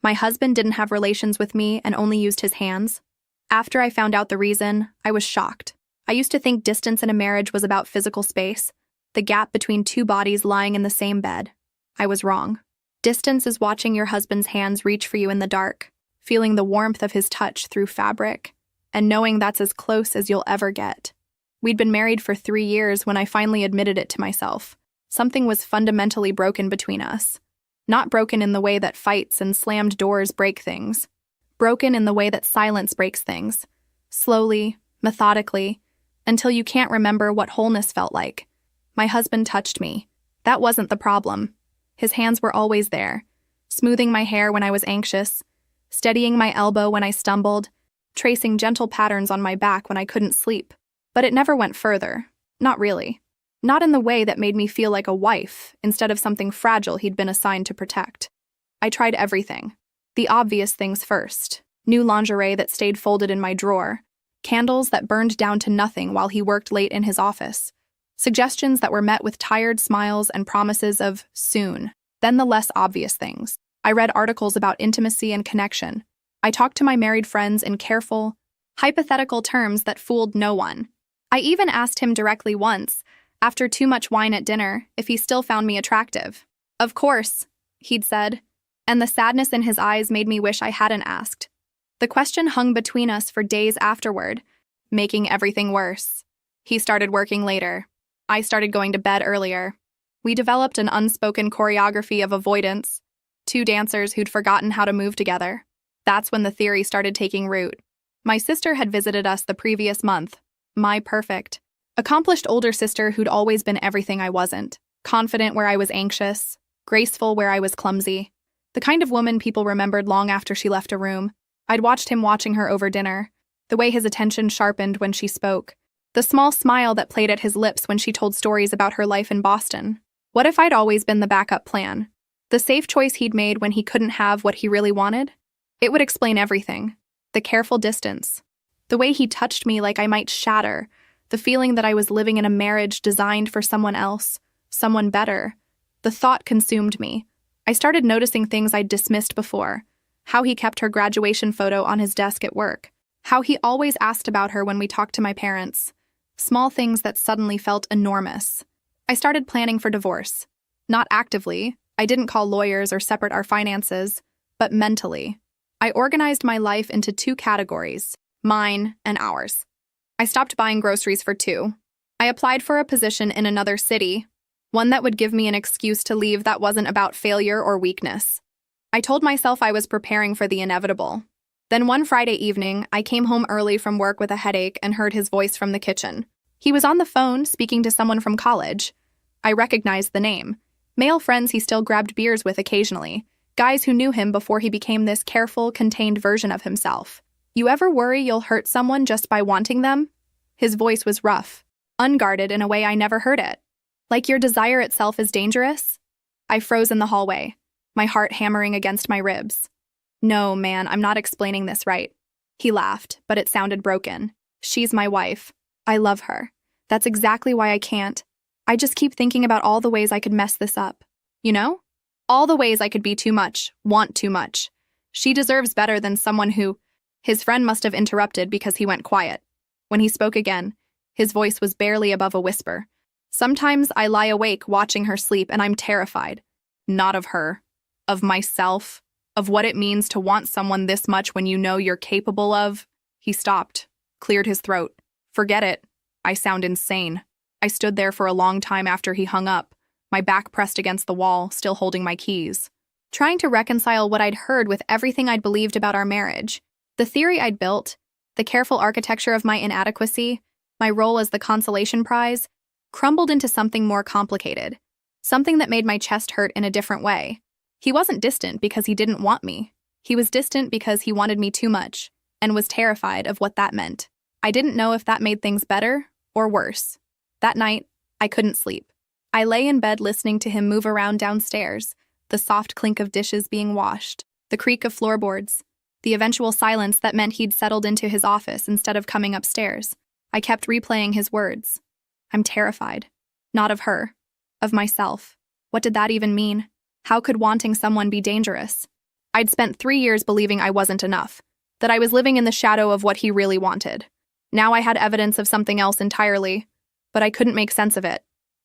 My husband didn't have relations with me and only used his hands. After I found out the reason, I was shocked. I used to think distance in a marriage was about physical space, the gap between two bodies lying in the same bed. I was wrong. Distance is watching your husband's hands reach for you in the dark, feeling the warmth of his touch through fabric, and knowing that's as close as you'll ever get. We'd been married for 3 years when I finally admitted it to myself. Something was fundamentally broken between us. Not broken in the way that fights and slammed doors break things. Broken in the way that silence breaks things. Slowly, methodically, until you can't remember what wholeness felt like. My husband touched me. That wasn't the problem. His hands were always there, smoothing my hair when I was anxious, steadying my elbow when I stumbled, tracing gentle patterns on my back when I couldn't sleep. But it never went further. Not really. Not in the way that made me feel like a wife instead of something fragile he'd been assigned to protect. I tried everything. The obvious things first. New lingerie that stayed folded in my drawer. Candles that burned down to nothing while he worked late in his office. Suggestions that were met with tired smiles and promises of soon. Then the less obvious things. I read articles about intimacy and connection. I talked to my married friends in careful, hypothetical terms that fooled no one. I even asked him directly once, after too much wine at dinner, if he still found me attractive. Of course, he'd said, and the sadness in his eyes made me wish I hadn't asked. The question hung between us for days afterward, making everything worse. He started working later. I started going to bed earlier. We developed an unspoken choreography of avoidance, 2 dancers who'd forgotten how to move together. That's when the theory started taking root. My sister had visited us the previous month. My perfect, accomplished older sister who'd always been everything I wasn't. Confident where I was anxious, graceful where I was clumsy. The kind of woman people remembered long after she left a room. I'd watched him watching her over dinner, the way his attention sharpened when she spoke, the small smile that played at his lips when she told stories about her life in Boston. What if I'd always been the backup plan? The safe choice he'd made when he couldn't have what he really wanted? It would explain everything. The careful distance. The way he touched me like I might shatter. The feeling that I was living in a marriage designed for someone else, someone better. The thought consumed me. I started noticing things I'd dismissed before. How he kept her graduation photo on his desk at work. How he always asked about her when we talked to my parents. Small things that suddenly felt enormous. I started planning for divorce. Not actively. I didn't call lawyers or separate our finances, but mentally. I organized my life into 2 categories, mine and ours. I stopped buying groceries for 2. I applied for a position in another city, one that would give me an excuse to leave that wasn't about failure or weakness. I told myself I was preparing for the inevitable. Then one Friday evening, I came home early from work with a headache and heard his voice from the kitchen. He was on the phone, speaking to someone from college. I recognized the name. Male friends he still grabbed beers with occasionally. Guys who knew him before he became this careful, contained version of himself. You ever worry you'll hurt someone just by wanting them? His voice was rough, unguarded in a way I never heard it. Like your desire itself is dangerous? I froze in the hallway, my heart hammering against my ribs. No, man, I'm not explaining this right. He laughed, but it sounded broken. She's my wife. I love her. That's exactly why I can't. I just keep thinking about all the ways I could mess this up. You know? All the ways I could be too much, want too much. She deserves better than someone who... His friend must have interrupted because he went quiet. When he spoke again, his voice was barely above a whisper. Sometimes I lie awake watching her sleep and I'm terrified. Not of her. Of myself. Of what it means to want someone this much when you know you're capable of... He stopped, cleared his throat. Forget it. I sound insane. I stood there for a long time after he hung up, my back pressed against the wall, still holding my keys. Trying to reconcile what I'd heard with everything I'd believed about our marriage. The theory I'd built, the careful architecture of my inadequacy, my role as the consolation prize, crumbled into something more complicated. Something that made my chest hurt in a different way. He wasn't distant because he didn't want me. He was distant because he wanted me too much, and was terrified of what that meant. I didn't know if that made things better or worse. That night, I couldn't sleep. I lay in bed listening to him move around downstairs, the soft clink of dishes being washed, the creak of floorboards, the eventual silence that meant he'd settled into his office instead of coming upstairs. I kept replaying his words. I'm terrified. Not of her. Of myself. What did that even mean? How could wanting someone be dangerous? I'd spent 3 years believing I wasn't enough, that I was living in the shadow of what he really wanted. Now I had evidence of something else entirely, but I couldn't make sense of it.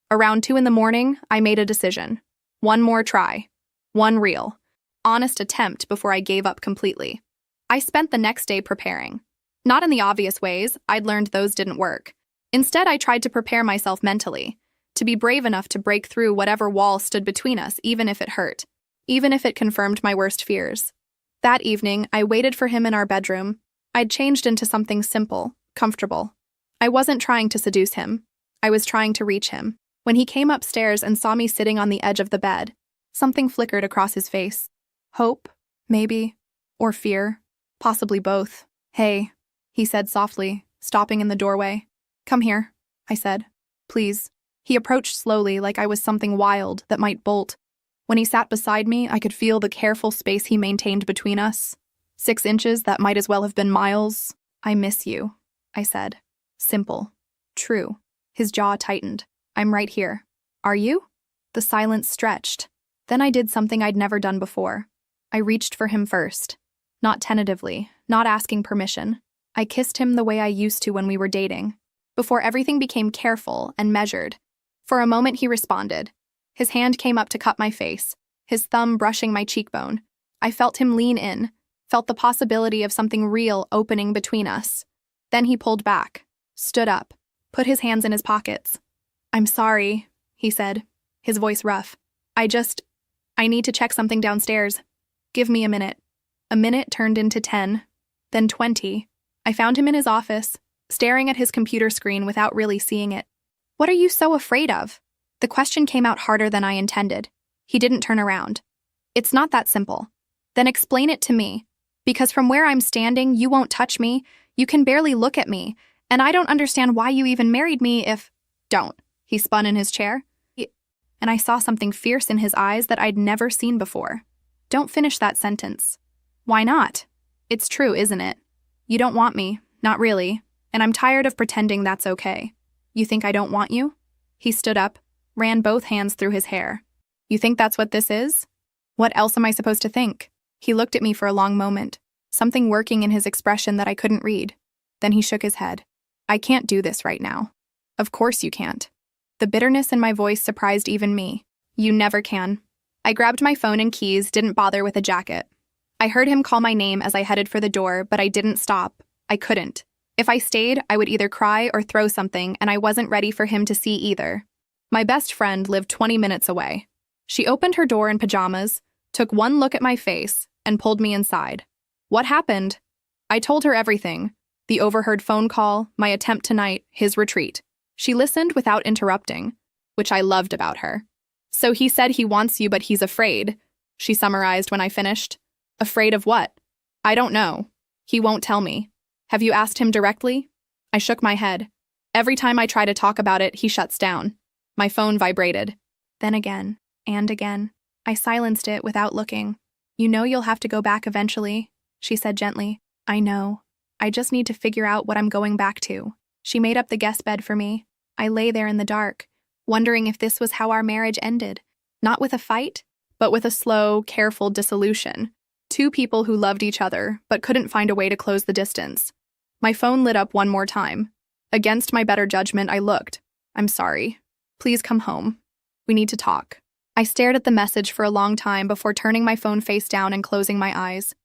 Around 2 in the morning, I made a decision. One more try. One real, honest attempt before I gave up completely. I spent the next day preparing. Not in the obvious ways, I'd learned those didn't work. Instead, I tried to prepare myself mentally, to be brave enough to break through whatever wall stood between us, even if it hurt, even if it confirmed my worst fears. That evening, I waited for him in our bedroom. I'd changed into something simple, comfortable. I wasn't trying to seduce him. I was trying to reach him. When he came upstairs and saw me sitting on the edge of the bed, something flickered across his face. Hope, maybe, or fear, possibly both. "Hey," he said softly, stopping in the doorway. "Come here," I said. "Please." He approached slowly like I was something wild that might bolt. When he sat beside me, I could feel the careful space he maintained between us. 6 inches that might as well have been miles. "I miss you," I said. Simple. True. His jaw tightened. "I'm right here." "Are you?" The silence stretched. Then I did something I'd never done before. I reached for him first. Not tentatively, not asking permission. I kissed him the way I used to when we were dating, before everything became careful and measured. For a moment he responded. His hand came up to cup my face, his thumb brushing my cheekbone. I felt him lean in, felt the possibility of something real opening between us. Then he pulled back, stood up, put his hands in his pockets. "I'm sorry," he said, his voice rough. I need to check something downstairs. Give me a minute." A minute turned into 10, then 20. I found him in his office, staring at his computer screen without really seeing it. "What are you so afraid of?" The question came out harder than I intended. He didn't turn around. "It's not that simple." "Then explain it to me. Because from where I'm standing, you won't touch me, you can barely look at me, and I don't understand why you even married me if—" "Don't." He spun in his chair, and I saw something fierce in his eyes that I'd never seen before. "Don't finish that sentence." "Why not? It's true, isn't it? You don't want me, not really, and I'm tired of pretending that's okay. You think I don't want you?" He stood up, ran both hands through his hair. "You think that's what this is? What else am I supposed to think?" He looked at me for a long moment, something working in his expression that I couldn't read. Then he shook his head. "I can't do this right now." "Of course you can't." The bitterness in my voice surprised even me. "You never can." I grabbed my phone and keys, didn't bother with a jacket. I heard him call my name as I headed for the door, but I didn't stop. I couldn't. If I stayed, I would either cry or throw something, and I wasn't ready for him to see either. My best friend lived 20 minutes away. She opened her door in pajamas, took one look at my face, and pulled me inside. "What happened?" I told her everything. The overheard phone call, my attempt tonight, his retreat. She listened without interrupting, which I loved about her. "So he said he wants you, but he's afraid," she summarized when I finished. "Afraid of what?" "I don't know. He won't tell me." "Have you asked him directly?" I shook my head. Every time I try to talk about it, he shuts down. My phone vibrated. Then again, and again. I silenced it without looking. "You know you'll have to go back eventually," she said gently. "I know. I just need to figure out what I'm going back to." She made up the guest bed for me. I lay there in the dark, wondering if this was how our marriage ended. Not with a fight, but with a slow, careful dissolution. 2 people who loved each other, but couldn't find a way to close the distance. My phone lit up one more time. Against my better judgment, I looked. "I'm sorry. Please come home. We need to talk." I stared at the message for a long time before turning my phone face down and closing my eyes.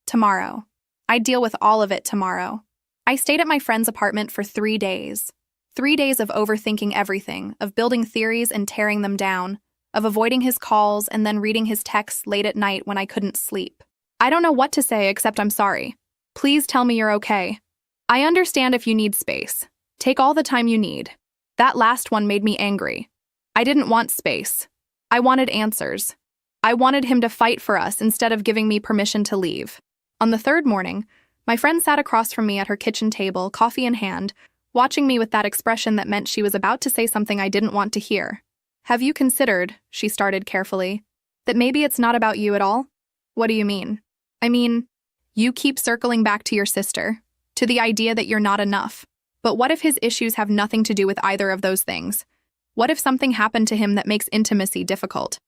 Tomorrow. I'd deal with all of it tomorrow. I stayed at my friend's apartment for 3 days. 3 days of overthinking everything, of building theories and tearing them down, of avoiding his calls and then reading his texts late at night when I couldn't sleep. I don't know what to say except I'm sorry. Please tell me you're okay. I understand if you need space. Take all the time you need. That last one made me angry. I didn't want space. I wanted answers. I wanted him to fight for us instead of giving me permission to leave. On the 3rd morning, my friend sat across from me at her kitchen table, coffee in hand, watching me with that expression that meant she was about to say something I didn't want to hear. "Have you considered," she started carefully, "that maybe it's not about you at all?" "What do you mean?" "I mean, you keep circling back to your sister, to the idea that you're not enough. But what if his issues have nothing to do with either of those things? What if something happened to him that makes intimacy difficult?"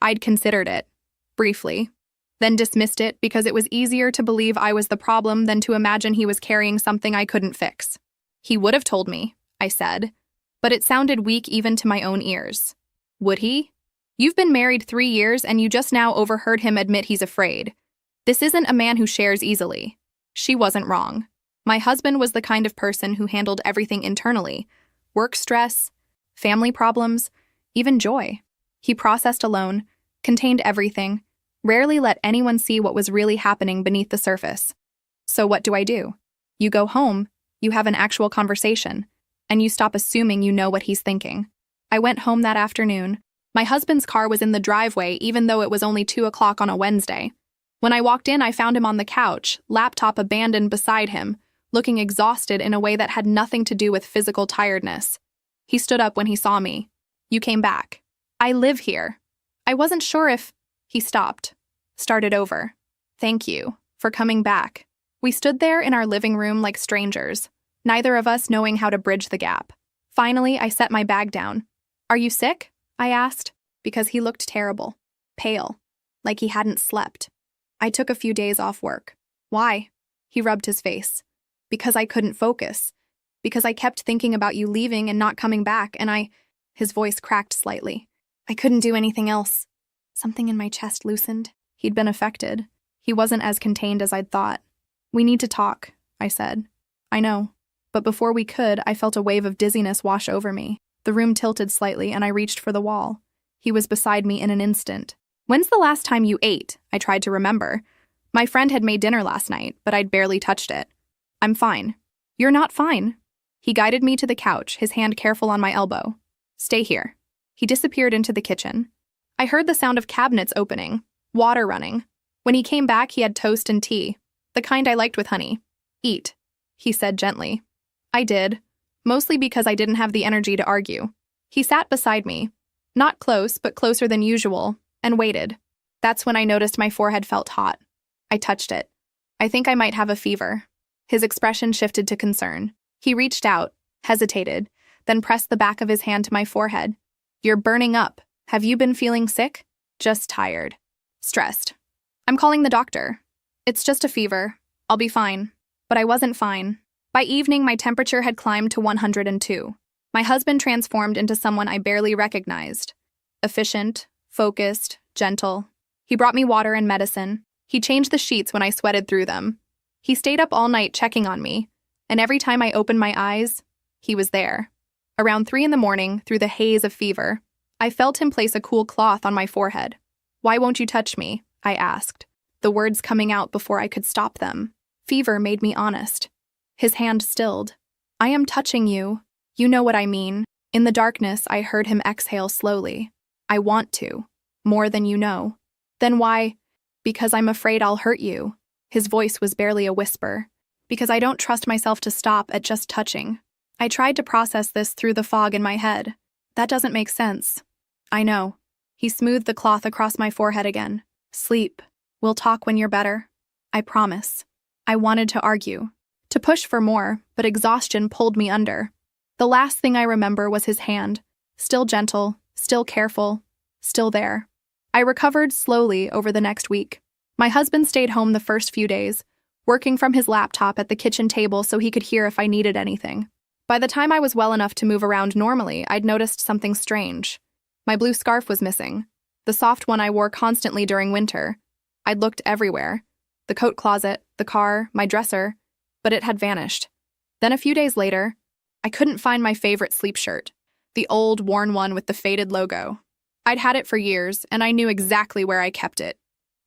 I'd considered it. Briefly. then dismissed it because it was easier to believe I was the problem than to imagine he was carrying something I couldn't fix. He would have told me, I said, but it sounded weak even to my own ears. Would he? You've been married 3 years and you just now overheard him admit he's afraid. This isn't a man who shares easily. She wasn't wrong. My husband was the kind of person who handled everything internally. Work stress, family problems, even joy. He processed alone, contained everything, rarely let anyone see what was really happening beneath the surface. So what do? You go home, you have an actual conversation, and you stop assuming you know what he's thinking. I went home that afternoon. My husband's car was in the driveway even though it was only 2 o'clock on a Wednesday. When I walked in, I found him on the couch, laptop abandoned beside him, looking exhausted in a way that had nothing to do with physical tiredness. He stood up when he saw me. You came back. I live here. I wasn't sure if... He stopped. Started over. Thank you for coming back. We stood there in our living room like strangers, neither of us knowing how to bridge the gap. Finally, I set my bag down. Are you sick? I asked, because he looked terrible. Pale. Like he hadn't slept. I took a few days off work. Why? He rubbed his face. Because I couldn't focus. Because I kept thinking about you leaving and not coming back, and His voice cracked slightly. I couldn't do anything else. Something in my chest loosened. He'd been affected. He wasn't as contained as I'd thought. We need to talk, I said. I know. But before we could, I felt a wave of dizziness wash over me. The room tilted slightly, and I reached for the wall. He was beside me in an instant. When's the last time you ate? I tried to remember. My friend had made dinner last night, but I'd barely touched it. I'm fine. You're not fine. He guided me to the couch, his hand careful on my elbow. Stay here. He disappeared into the kitchen. I heard the sound of cabinets opening, water running. When he came back, he had toast and tea, the kind I liked with honey. Eat, he said gently. I did, mostly because I didn't have the energy to argue. He sat beside me, not close, but closer than usual, and waited. That's when I noticed my forehead felt hot. I touched it. I think I might have a fever. His expression shifted to concern. He reached out, hesitated, then pressed the back of his hand to my forehead. You're burning up. Have you been feeling sick? Just tired. Stressed. I'm calling the doctor. It's just a fever. I'll be fine. But I wasn't fine. By evening, my temperature had climbed to 102. My husband transformed into someone I barely recognized. Efficient, focused, gentle. He brought me water and medicine. He changed the sheets when I sweated through them. He stayed up all night checking on me, and every time I opened my eyes, he was there. Around 3 a.m, through the haze of fever, I felt him place a cool cloth on my forehead. Why won't you touch me? I asked, the words coming out before I could stop them. Fever made me honest. His hand stilled. I am touching you. You know what I mean. In the darkness, I heard him exhale slowly. I want to. More than you know. Then why? Because I'm afraid I'll hurt you. His voice was barely a whisper. Because I don't trust myself to stop at just touching. I tried to process this through the fog in my head. That doesn't make sense. I know. He smoothed the cloth across my forehead again. Sleep. We'll talk when you're better. I promise. I wanted to argue, to push for more, but exhaustion pulled me under. The last thing I remember was his hand, still gentle, still careful, still there. I recovered slowly over the next week. My husband stayed home the first few days, working from his laptop at the kitchen table so he could hear if I needed anything. By the time I was well enough to move around normally, I'd noticed something strange. My blue scarf was missing, the soft one I wore constantly during winter. I'd looked everywhere, the coat closet, the car, my dresser, but it had vanished. Then a few days later, I couldn't find my favorite sleep shirt, the old, worn one with the faded logo. I'd had it for years, and I knew exactly where I kept it.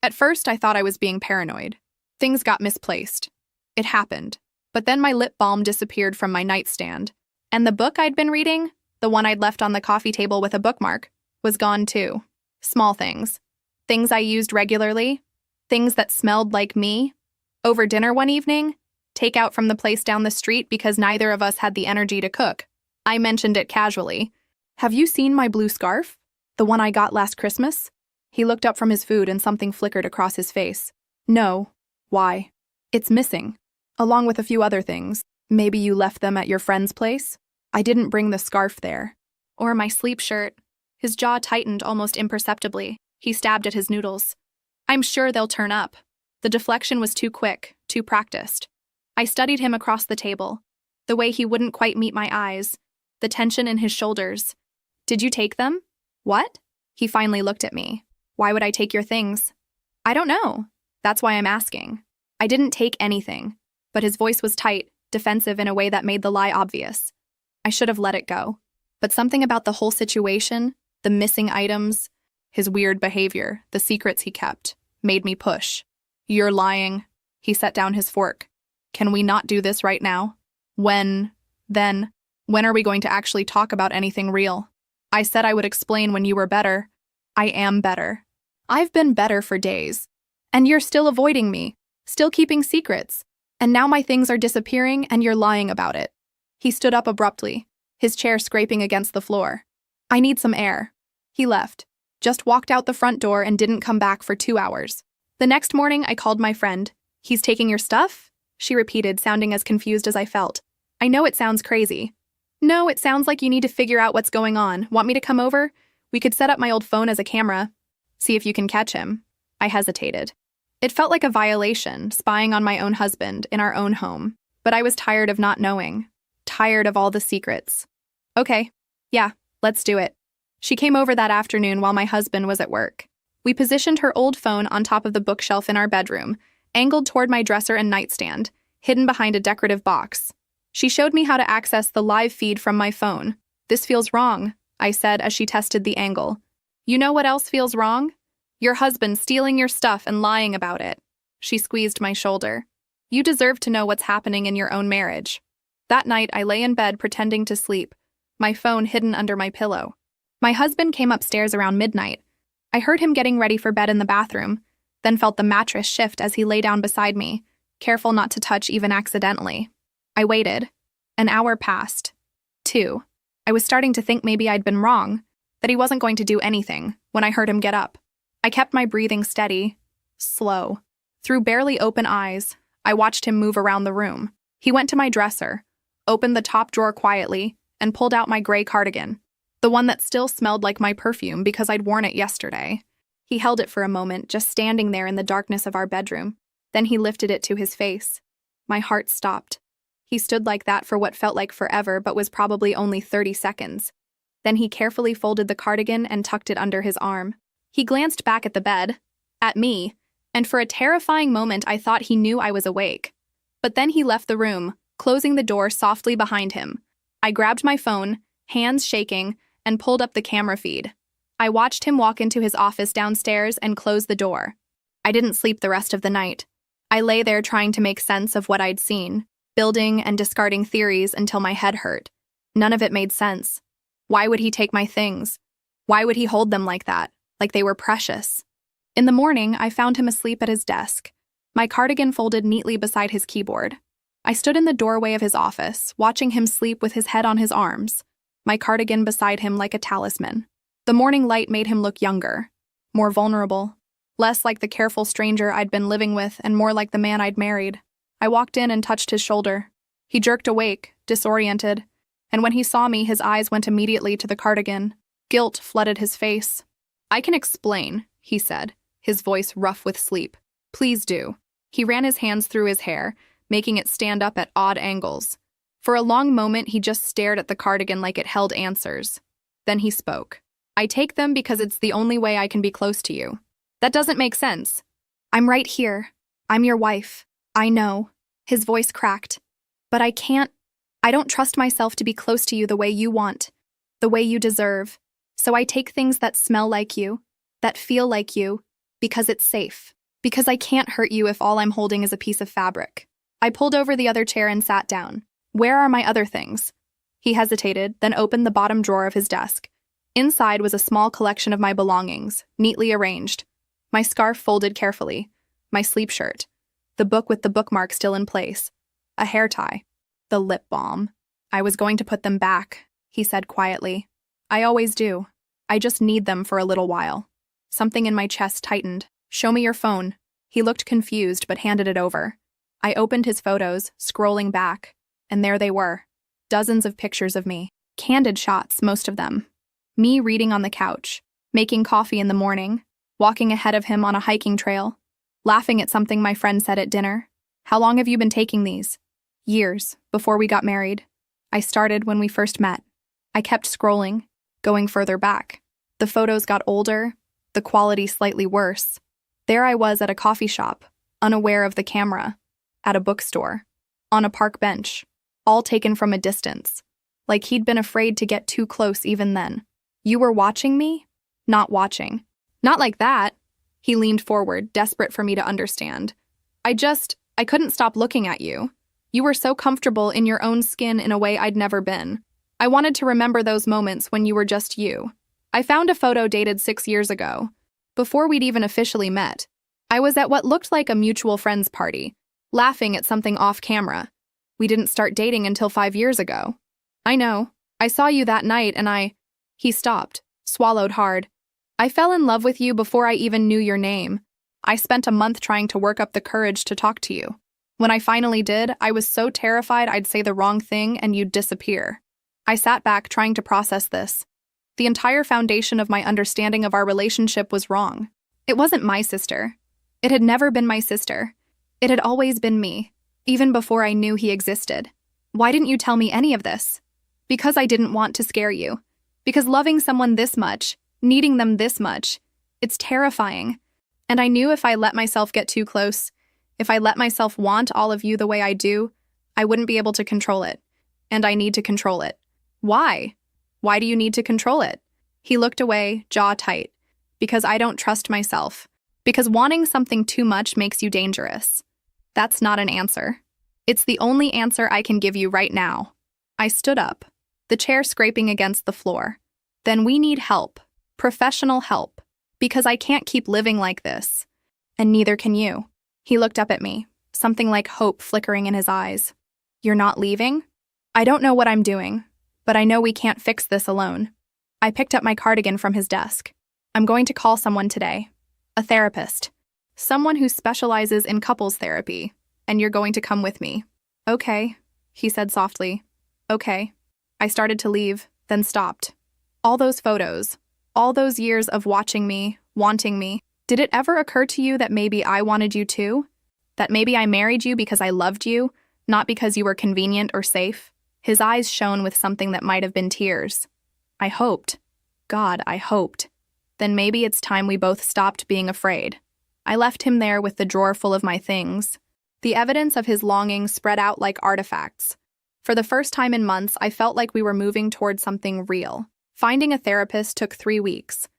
At first, I thought I was being paranoid. Things got misplaced. It happened. But then my lip balm disappeared from my nightstand, and the book I'd been reading, the one I'd left on the coffee table with a bookmark, was gone too. Small things. Things I used regularly. Things that smelled like me. Over dinner one evening, takeout from the place down the street because neither of us had the energy to cook. I mentioned it casually. Have you seen my blue scarf? The one I got last Christmas? He looked up from his food and something flickered across his face. No. Why? It's missing. Along with a few other things. Maybe you left them at your friend's place? I didn't bring the scarf there. Or my sleep shirt. His jaw tightened almost imperceptibly. He stabbed at his noodles. I'm sure they'll turn up. The deflection was too quick, too practiced. I studied him across the table. The way he wouldn't quite meet my eyes. The tension in his shoulders. Did you take them? What? He finally looked at me. Why would I take your things? I don't know. That's why I'm asking. I didn't take anything. But his voice was tight, defensive in a way that made the lie obvious. I should have let it go. But something about the whole situation, the missing items, his weird behavior, the secrets he kept, made me push. You're lying. He set down his fork. Can we not do this right now? When are we going to actually talk about anything real? I said I would explain when you were better. I am better. I've been better for days. And you're still avoiding me, still keeping secrets. And now my things are disappearing and you're lying about it. He stood up abruptly, his chair scraping against the floor. I need some air. He left, just walked out the front door and didn't come back for 2 hours. The next morning, I called my friend. He's taking your stuff? She repeated, sounding as confused as I felt. I know it sounds crazy. No, it sounds like you need to figure out what's going on. Want me to come over? We could set up my old phone as a camera. See if you can catch him. I hesitated. It felt like a violation, spying on my own husband in our own home. But I was tired of not knowing. Tired of all the secrets. Okay, yeah, let's do it. She came over that afternoon while my husband was at work. We positioned her old phone on top of the bookshelf in our bedroom, angled toward my dresser and nightstand, hidden behind a decorative box. She showed me how to access the live feed from my phone. This feels wrong, I said as she tested the angle. You know what else feels wrong? Your husband stealing your stuff and lying about it. She squeezed my shoulder. You deserve to know what's happening in your own marriage. That night, I lay in bed pretending to sleep, my phone hidden under my pillow. My husband came upstairs around midnight. I heard him getting ready for bed in the bathroom, then felt the mattress shift as he lay down beside me, careful not to touch even accidentally. I waited. An hour passed. 2. I was starting to think maybe I'd been wrong, that he wasn't going to do anything, when I heard him get up. I kept my breathing steady, slow. Through barely open eyes, I watched him move around the room. He went to my dresser, opened the top drawer quietly, and pulled out my gray cardigan, the one that still smelled like my perfume because I'd worn it yesterday. He held it for a moment, just standing there in the darkness of our bedroom. Then he lifted it to his face. My heart stopped. He stood like that for what felt like forever but was probably only 30 seconds. Then he carefully folded the cardigan and tucked it under his arm. He glanced back at the bed, at me, and for a terrifying moment I thought he knew I was awake. But then he left the room, closing the door softly behind him. I grabbed my phone, hands shaking, and pulled up the camera feed. I watched him walk into his office downstairs and close the door. I didn't sleep the rest of the night. I lay there trying to make sense of what I'd seen, building and discarding theories until my head hurt. None of it made sense. Why would he take my things? Why would he hold them like that, like they were precious? In the morning, I found him asleep at his desk, my cardigan folded neatly beside his keyboard. I stood in the doorway of his office, watching him sleep with his head on his arms, my cardigan beside him like a talisman. The morning light made him look younger, more vulnerable, less like the careful stranger I'd been living with and more like the man I'd married. I walked in and touched his shoulder. He jerked awake, disoriented, and when he saw me, his eyes went immediately to the cardigan. Guilt flooded his face. I can explain, he said, his voice rough with sleep. Please do. He ran his hands through his hair, making it stand up at odd angles. For a long moment, he just stared at the cardigan like it held answers. Then he spoke. I take them because it's the only way I can be close to you. That doesn't make sense. I'm right here. I'm your wife. I know. His voice cracked. But I don't trust myself to be close to you the way you want, the way you deserve. So I take things that smell like you, that feel like you, because it's safe. Because I can't hurt you if all I'm holding is a piece of fabric. I pulled over the other chair and sat down. Where are my other things? He hesitated, then opened the bottom drawer of his desk. Inside was a small collection of my belongings, neatly arranged. My scarf folded carefully, my sleep shirt, the book with the bookmark still in place, a hair tie, the lip balm. I was going to put them back, he said quietly. I always do. I just need them for a little while. Something in my chest tightened. Show me your phone. He looked confused but handed it over. I opened his photos, scrolling back, and there they were. Dozens of pictures of me. Candid shots, most of them. Me reading on the couch, making coffee in the morning, walking ahead of him on a hiking trail, laughing at something my friend said at dinner. How long have you been taking these? Years, before we got married. I started when we first met. I kept scrolling, going further back. The photos got older, the quality slightly worse. There I was at a coffee shop, unaware of the camera, at a bookstore, on a park bench, all taken from a distance, like he'd been afraid to get too close even then. You were watching me? Not watching. Not like that. He leaned forward, desperate for me to understand. I couldn't stop looking at you. You were so comfortable in your own skin in a way I'd never been. I wanted to remember those moments when you were just you. I found a photo dated 6 years ago, before we'd even officially met. I was at what looked like a mutual friend's party, laughing at something off camera. We didn't start dating until 5 years ago. I know. I saw you that night and He stopped, swallowed hard. I fell in love with you before I even knew your name. I spent a month trying to work up the courage to talk to you. When I finally did, I was so terrified I'd say the wrong thing and you'd disappear. I sat back trying to process this. The entire foundation of my understanding of our relationship was wrong. It wasn't my sister. It had never been my sister. It had always been me, even before I knew he existed. Why didn't you tell me any of this? Because I didn't want to scare you. Because loving someone this much, needing them this much, it's terrifying. And I knew if I let myself get too close, if I let myself want all of you the way I do, I wouldn't be able to control it. And I need to control it. Why? Why do you need to control it? He looked away, jaw tight. Because I don't trust myself. Because wanting something too much makes you dangerous. That's not an answer. It's the only answer I can give you right now. I stood up, the chair scraping against the floor. Then we need help. Professional help. Because I can't keep living like this. And neither can you. He looked up at me, something like hope flickering in his eyes. You're not leaving? I don't know what I'm doing, but I know we can't fix this alone. I picked up my cardigan from his desk. I'm going to call someone today. A therapist. Someone who specializes in couples therapy. And you're going to come with me. Okay, he said softly. Okay. I started to leave, then stopped. All those photos, all those years of watching me, wanting me, did it ever occur to you that maybe I wanted you too? That maybe I married you because I loved you, not because you were convenient or safe? His eyes shone with something that might have been tears. I hoped. God, I hoped. Then maybe it's time we both stopped being afraid. I left him there with the drawer full of my things. The evidence of his longing spread out like artifacts. For the first time in months, I felt like we were moving toward something real. Finding a therapist took 3 weeks.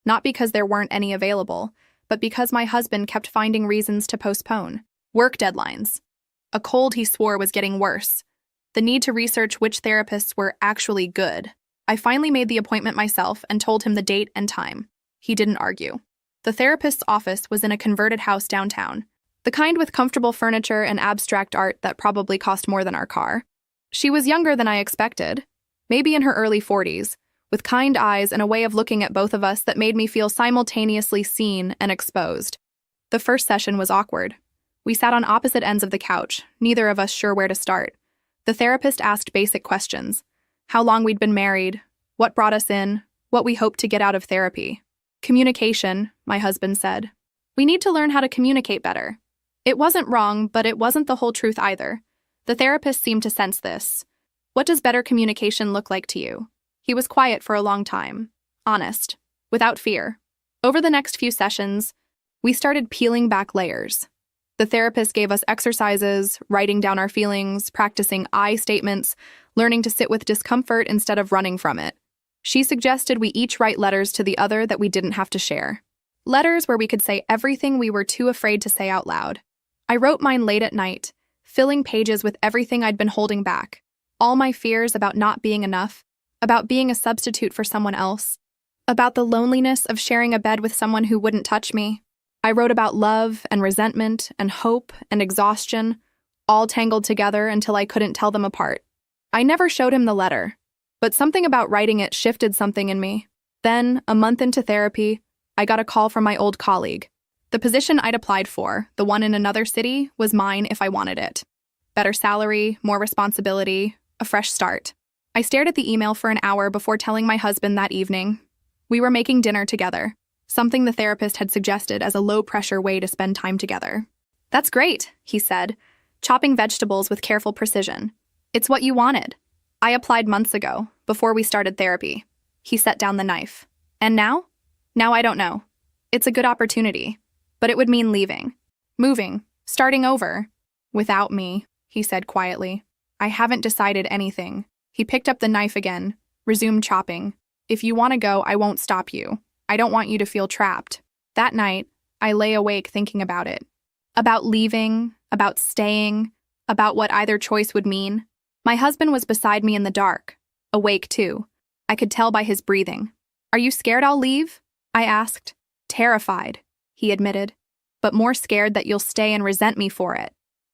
Not because there weren't any available, but because my husband kept finding reasons to postpone. Work deadlines. A cold he swore was getting worse. The need to research which therapists were actually good. I finally made the appointment myself and told him the date and time. He didn't argue. The therapist's office was in a converted house downtown, the kind with comfortable furniture and abstract art that probably cost more than our car. She was younger than I expected, maybe in her early 40s, with kind eyes and a way of looking at both of us that made me feel simultaneously seen and exposed. The first session was awkward. We sat on opposite ends of the couch, neither of us sure where to start. The therapist asked basic questions. How long we'd been married, what brought us in, what we hoped to get out of therapy. Communication, my husband said. We need to learn how to communicate better. It wasn't wrong, but it wasn't the whole truth either. The therapist seemed to sense this. What does better communication look like to you? He was quiet for a long time, honest, without fear. Over the next few sessions, we started peeling back layers. The therapist gave us exercises, writing down our feelings, practicing I statements, learning to sit with discomfort instead of running from it. She suggested we each write letters to the other that we didn't have to share. Letters where we could say everything we were too afraid to say out loud. I wrote mine late at night, filling pages with everything I'd been holding back. All my fears about not being enough, about being a substitute for someone else, about the loneliness of sharing a bed with someone who wouldn't touch me. I wrote about love and resentment and hope and exhaustion, all tangled together until I couldn't tell them apart. I never showed him the letter, but something about writing it shifted something in me. Then, a month into therapy, I got a call from my old colleague. The position I'd applied for, the one in another city, was mine if I wanted it. Better salary, more responsibility, a fresh start. I stared at the email for an hour before telling my husband that evening. We were making dinner together. something the therapist had suggested as a low-pressure way to spend time together. "That's great," he said, chopping vegetables with careful precision. "It's what you wanted. I applied months ago, before we started therapy." He set down the knife. "And now? Now I don't know. It's a good opportunity, but it would mean leaving. Moving. Starting over. Without me," he said quietly. "I haven't decided anything." He picked up the knife again, resumed chopping. "If you want to go, I won't stop you. I don't want you to feel trapped." That night, I lay awake thinking about it. About leaving, about staying, about what either choice would mean. My husband was beside me in the dark, awake too. I could tell by his breathing. "Are you scared I'll leave?" I asked. "Terrified," he admitted, "but more scared that you'll stay and resent me for it.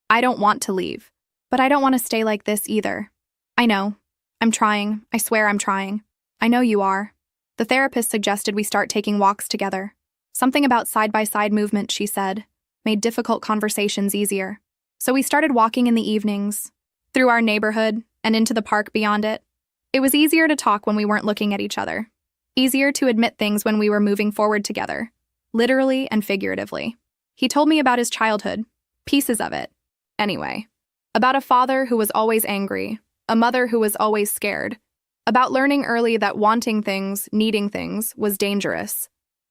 I don't want to leave, but I don't want to stay like this either." "I know. I'm trying. I swear I'm trying." "I know you are." The therapist suggested we start taking walks together. Something about side-by-side movement, she said, made difficult conversations easier. So we started walking in the evenings, through our neighborhood and into the park beyond it. It was easier to talk when we weren't looking at each other. Easier to admit things when we were moving forward together, literally and figuratively. He told me about his childhood, pieces of it. Anyway, about a father who was always angry, a mother who was always scared, about learning early that wanting things, needing things, was dangerous.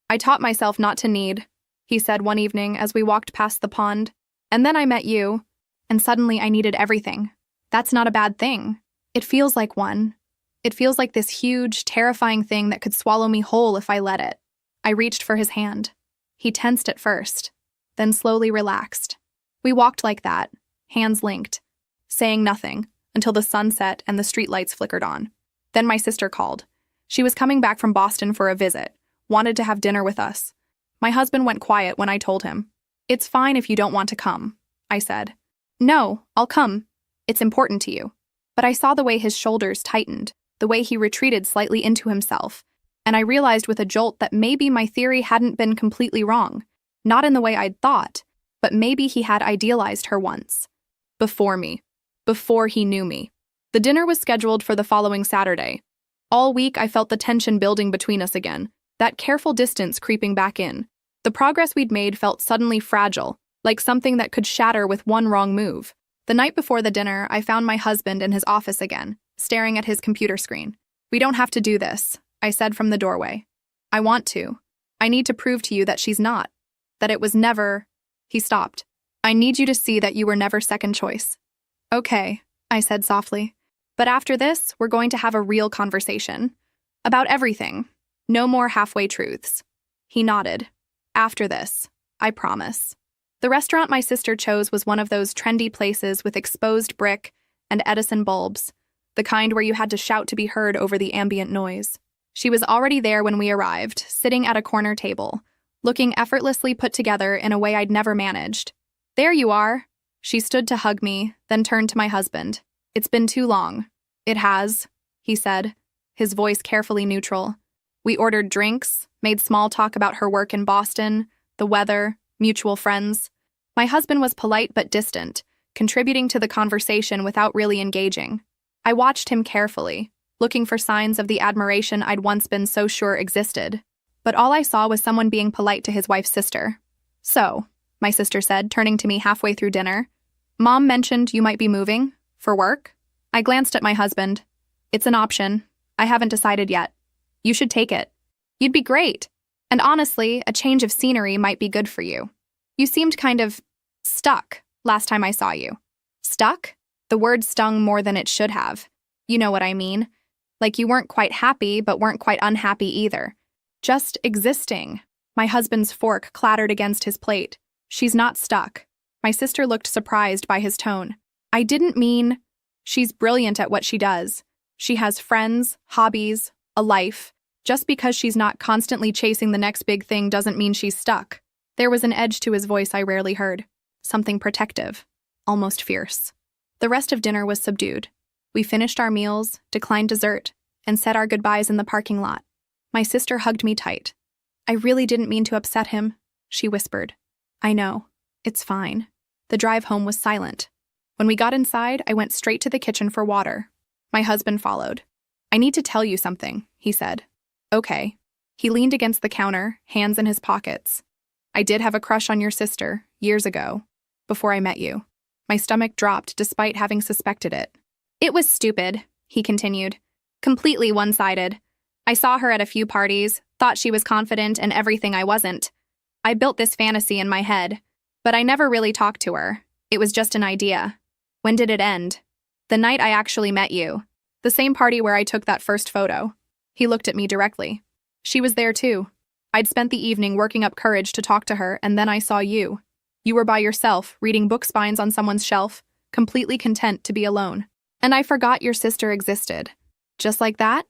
"I taught myself not to need," he said one evening as we walked past the pond. "And then I met you, and suddenly I needed everything. That's not a bad thing. It feels like one. It feels like this huge, terrifying thing that could swallow me whole if I let it." I reached for his hand. He tensed at first, then slowly relaxed. We walked like that, hands linked, saying nothing, until the sun set and the streetlights flickered on. Then my sister called. She was coming back from Boston for a visit, wanted to have dinner with us. My husband went quiet when I told him. "It's fine if you don't want to come," I said. "No, I'll come. It's important to you." But I saw the way his shoulders tightened, the way he retreated slightly into himself, and I realized with a jolt that maybe my theory hadn't been completely wrong. Not in the way I'd thought, but maybe he had idealized her once. Before me. Before he knew me. The dinner was scheduled for the following Saturday. All week I felt the tension building between us again, that careful distance creeping back in. The progress we'd made felt suddenly fragile, like something that could shatter with one wrong move. The night before the dinner, I found my husband in his office again, staring at his computer screen. "We don't have to do this," I said from the doorway. "I want to. I need to prove to you that she's not. That it was never—" He stopped. "I need you to see that you were never second choice." "Okay," I said softly. "But after this, we're going to have a real conversation. About everything. No more halfway truths." He nodded. "After this. I promise." The restaurant my sister chose was one of those trendy places with exposed brick and Edison bulbs, the kind where you had to shout to be heard over the ambient noise. She was already there when we arrived, sitting at a corner table, looking effortlessly put together in a way I'd never managed. "There you are." She stood to hug me, then turned to my husband. "It's been too long." "It has," he said, his voice carefully neutral. We ordered drinks, made small talk about her work in Boston, the weather, mutual friends. My husband was polite but distant, contributing to the conversation without really engaging. I watched him carefully, looking for signs of the admiration I'd once been so sure existed. But all I saw was someone being polite to his wife's sister. "So," my sister said, turning to me halfway through dinner, "Mom mentioned you might be moving? For work?" I glanced at my husband. "It's an option. I haven't decided yet. You should take it. You'd be great. And honestly, a change of scenery might be good for you. You seemed kind of stuck last time I saw you." Stuck? The word stung more than it should have. You know what I mean. Like you weren't quite happy, but weren't quite unhappy either. Just existing. My husband's fork clattered against his plate. "She's not stuck." My sister looked surprised by his tone. "I didn't mean—" "She's brilliant at what she does. She has friends, hobbies, a life. Just because she's not constantly chasing the next big thing doesn't mean she's stuck." There was an edge to his voice I rarely heard. Something protective. Almost fierce. The rest of dinner was subdued. We finished our meals, declined dessert, and said our goodbyes in the parking lot. My sister hugged me tight. "I really didn't mean to upset him," she whispered. "I know. It's fine." The drive home was silent. When we got inside, I went straight to the kitchen for water. My husband followed. "I need to tell you something," he said. "Okay." He leaned against the counter, hands in his pockets. I did have a crush on your sister, years ago, before I met you. My stomach dropped despite having suspected it. It was stupid, he continued. Completely one-sided. I saw her at a few parties, thought she was confident and everything I wasn't. I built this fantasy in my head, but I never really talked to her. It was just an idea. When did it end? The night I actually met you. The same party where I took that first photo. He looked at me directly. She was there too. I'd spent the evening working up courage to talk to her, and then I saw you. You were by yourself, reading book spines on someone's shelf, completely content to be alone. And I forgot your sister existed. Just like that?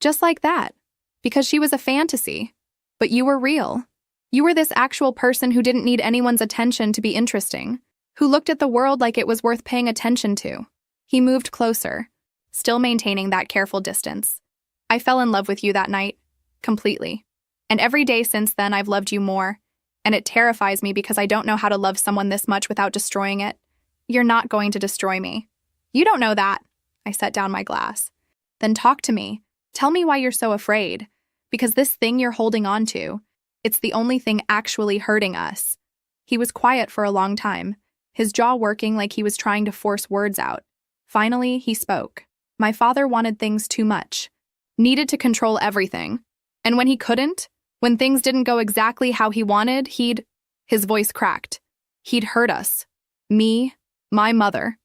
Just like that. Because she was a fantasy. But you were real. You were this actual person who didn't need anyone's attention to be interesting, who looked at the world like it was worth paying attention to. He moved closer, still maintaining that careful distance. I fell in love with you that night, completely. And every day since then I've loved you more, and it terrifies me because I don't know how to love someone this much without destroying it. You're not going to destroy me. You don't know that. I set down my glass. Then talk to me. Tell me why you're so afraid. Because this thing you're holding on to, it's the only thing actually hurting us. He was quiet for a long time, his jaw working like he was trying to force words out. Finally, he spoke. My father wanted things too much. Needed to control everything. And when he couldn't, when things didn't go exactly how he wanted, his voice cracked. He'd hurt us. Me, my mother.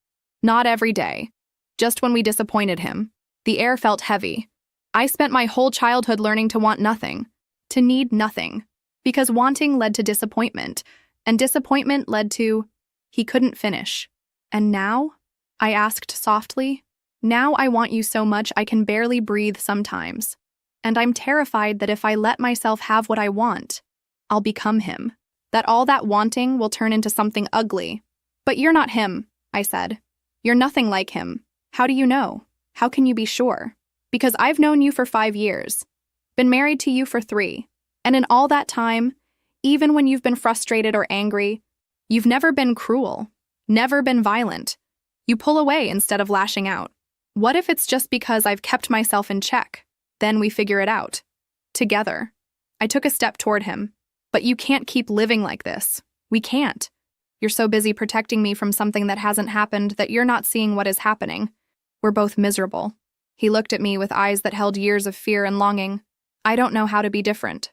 Not every day. Just when we disappointed him. The air felt heavy. I spent my whole childhood learning to want nothing. To need nothing. Because wanting led to disappointment. And disappointment led to... He couldn't finish. And now? I asked softly. Now I want you so much I can barely breathe sometimes. And I'm terrified that if I let myself have what I want, I'll become him. That all that wanting will turn into something ugly. But you're not him, I said. You're nothing like him. How do you know? How can you be sure? Because I've known you for 5 years. Been married to you for 3. And in all that time, even when you've been frustrated or angry, you've never been cruel. Never been violent. You pull away instead of lashing out. What if it's just because I've kept myself in check? Then we figure it out. Together. I took a step toward him. But you can't keep living like this. We can't. You're so busy protecting me from something that hasn't happened that you're not seeing what is happening. We're both miserable. He looked at me with eyes that held years of fear and longing. I don't know how to be different.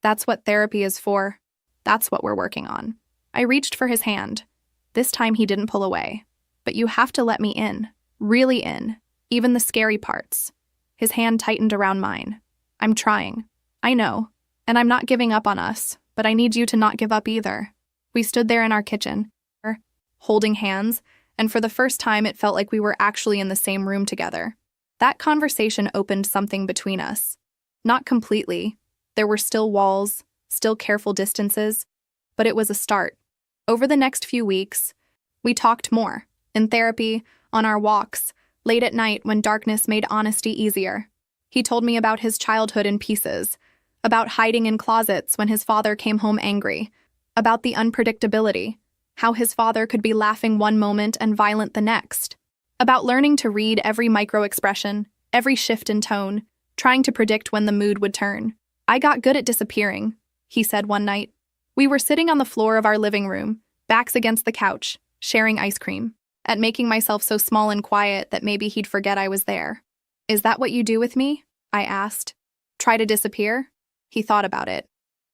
That's what therapy is for. That's what we're working on. I reached for his hand. This time he didn't pull away. But you have to let me in. Really in. Even the scary parts. His hand tightened around mine. I'm trying. I know. And I'm not giving up on us, but I need you to not give up either. We stood there in our kitchen, holding hands, and for the first time it felt like we were actually in the same room together. That conversation opened something between us. Not completely. There were still walls, still careful distances, but it was a start. Over the next few weeks, we talked more. In therapy, on our walks, late at night when darkness made honesty easier. He told me about his childhood in pieces, about hiding in closets when his father came home angry, about the unpredictability, how his father could be laughing one moment and violent the next, about learning to read every micro-expression, every shift in tone, trying to predict when the mood would turn. I got good at disappearing, he said one night. We were sitting on the floor of our living room, backs against the couch, sharing ice cream, at making myself so small and quiet that maybe he'd forget I was there. Is that what you do with me? I asked. Try to disappear? He thought about it.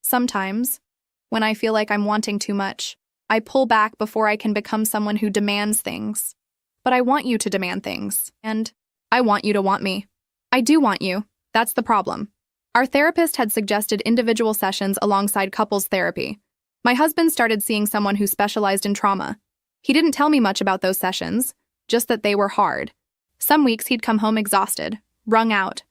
Sometimes, when I feel like I'm wanting too much, I pull back before I can become someone who demands things. But I want you to demand things, and I want you to want me. I do want you. That's the problem. Our therapist had suggested individual sessions alongside couples therapy. My husband started seeing someone who specialized in trauma. He didn't tell me much about those sessions, just that they were hard. Some weeks he'd come home exhausted, wrung out.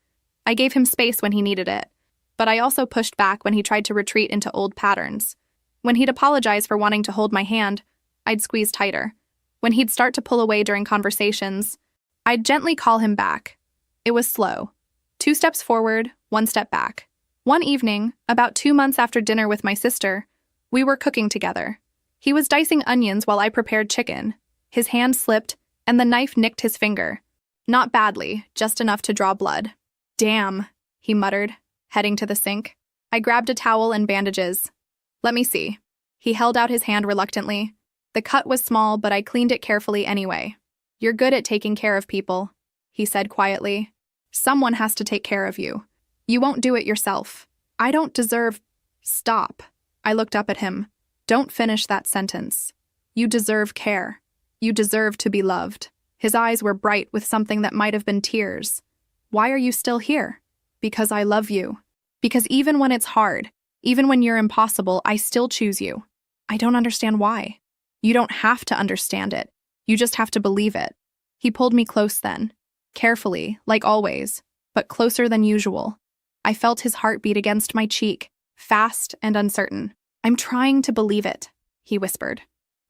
I gave him space when he needed it, but I also pushed back when he tried to retreat into old patterns. When he'd apologize for wanting to hold my hand, I'd squeeze tighter. When he'd start to pull away during conversations, I'd gently call him back. It was slow. 2 steps forward, 1 step back. One evening, about 2 months after dinner with my sister, we were cooking together. He was dicing onions while I prepared chicken. His hand slipped, and the knife nicked his finger. Not badly, just enough to draw blood. Damn, he muttered, heading to the sink. I grabbed a towel and bandages. Let me see. He held out his hand reluctantly. The cut was small, but I cleaned it carefully anyway. You're good at taking care of people, he said quietly. Someone has to take care of you. You won't do it yourself. I don't deserve... Stop. I looked up at him. Don't finish that sentence. You deserve care. You deserve to be loved. His eyes were bright with something that might have been tears. Why are you still here? Because I love you. Because even when it's hard, even when you're impossible, I still choose you. I don't understand why. You don't have to understand it. You just have to believe it. He pulled me close then. Carefully, like always, but closer than usual. I felt his heartbeat against my cheek, fast and uncertain. I'm trying to believe it, he whispered.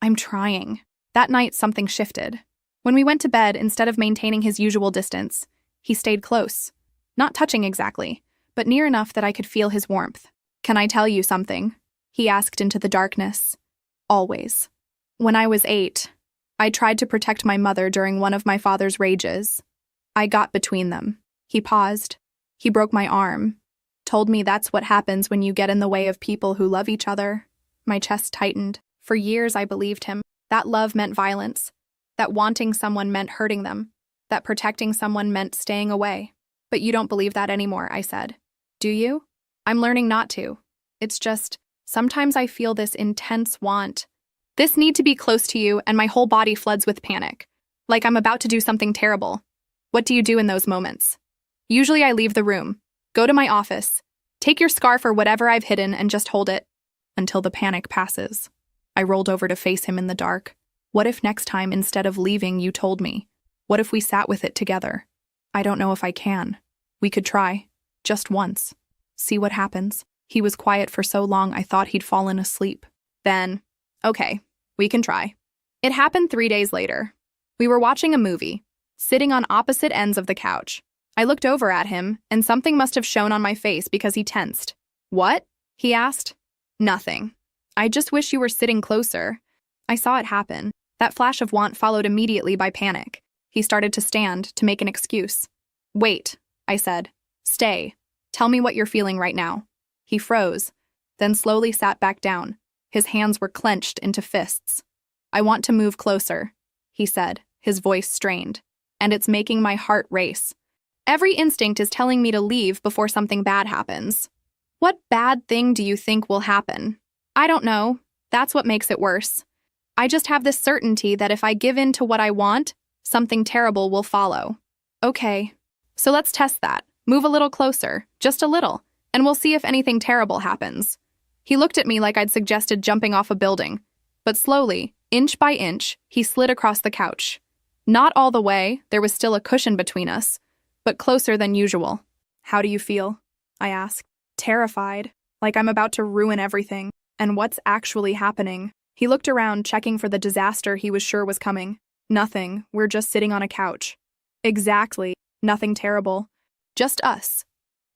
I'm trying. That night, something shifted. When we went to bed, instead of maintaining his usual distance, he stayed close. Not touching exactly, but near enough that I could feel his warmth. Can I tell you something? He asked into the darkness. Always. When I was 8, I tried to protect my mother during one of my father's rages. I got between them. He paused. He broke my arm. Told me that's what happens when you get in the way of people who love each other. My chest tightened. For years I believed him. That love meant violence. That wanting someone meant hurting them. That protecting someone meant staying away. But you don't believe that anymore, I said. Do you? I'm learning not to. It's just, sometimes I feel this intense want. This need to be close to you, and my whole body floods with panic. Like I'm about to do something terrible. What do you do in those moments? Usually I leave the room, go to my office, take your scarf or whatever I've hidden and just hold it until the panic passes. I rolled over to face him in the dark. What if next time, instead of leaving, you told me? What if we sat with it together? I don't know if I can. We could try. Just once. See what happens. He was quiet for so long I thought he'd fallen asleep. Then, okay, we can try. It happened 3 days later. We were watching a movie, sitting on opposite ends of the couch. I looked over at him, and something must have shown on my face because he tensed. What? He asked. Nothing. I just wish you were sitting closer. I saw it happen. That flash of want followed immediately by panic. He started to stand, to make an excuse. Wait, I said. Stay. Tell me what you're feeling right now. He froze, then slowly sat back down. His hands were clenched into fists. I want to move closer, he said, his voice strained. And it's making my heart race. Every instinct is telling me to leave before something bad happens. What bad thing do you think will happen? I don't know. That's what makes it worse. I just have this certainty that if I give in to what I want, something terrible will follow. Okay, so let's test that. Move a little closer, just a little, and we'll see if anything terrible happens. He looked at me like I'd suggested jumping off a building, but slowly, inch by inch, he slid across the couch. Not all the way, there was still a cushion between us, but closer than usual. How do you feel? I asked. Terrified, like I'm about to ruin everything. And what's actually happening? He looked around, checking for the disaster he was sure was coming. Nothing, we're just sitting on a couch. Exactly, nothing terrible. Just us.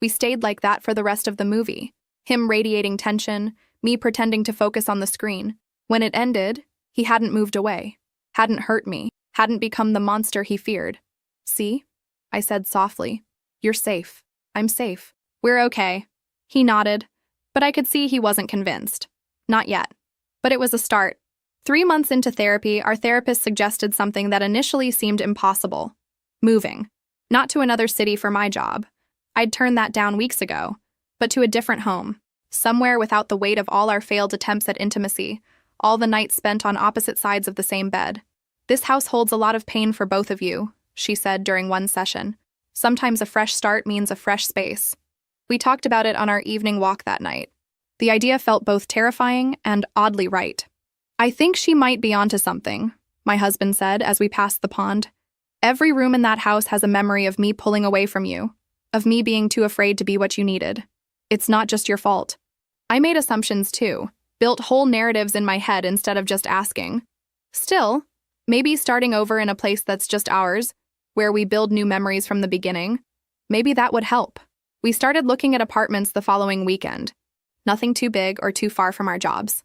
We stayed like that for the rest of the movie. Him radiating tension, me pretending to focus on the screen. When it ended, he hadn't moved away, hadn't hurt me, hadn't become the monster he feared. See? I said softly. You're safe. I'm safe. We're okay. He nodded, but I could see he wasn't convinced. Not yet. But it was a start. 3 months into therapy, our therapist suggested something that initially seemed impossible. Moving. Not to another city for my job. I'd turned that down weeks ago, but to a different home. Somewhere without the weight of all our failed attempts at intimacy, all the nights spent on opposite sides of the same bed. This house holds a lot of pain for both of you, she said during one session. Sometimes a fresh start means a fresh space. We talked about it on our evening walk that night. The idea felt both terrifying and oddly right. I think she might be onto something, my husband said as we passed the pond. Every room in that house has a memory of me pulling away from you, of me being too afraid to be what you needed. It's not just your fault. I made assumptions too, built whole narratives in my head instead of just asking. Still, maybe starting over in a place that's just ours, where we build new memories from the beginning, maybe that would help. We started looking at apartments the following weekend. Nothing too big or too far from our jobs.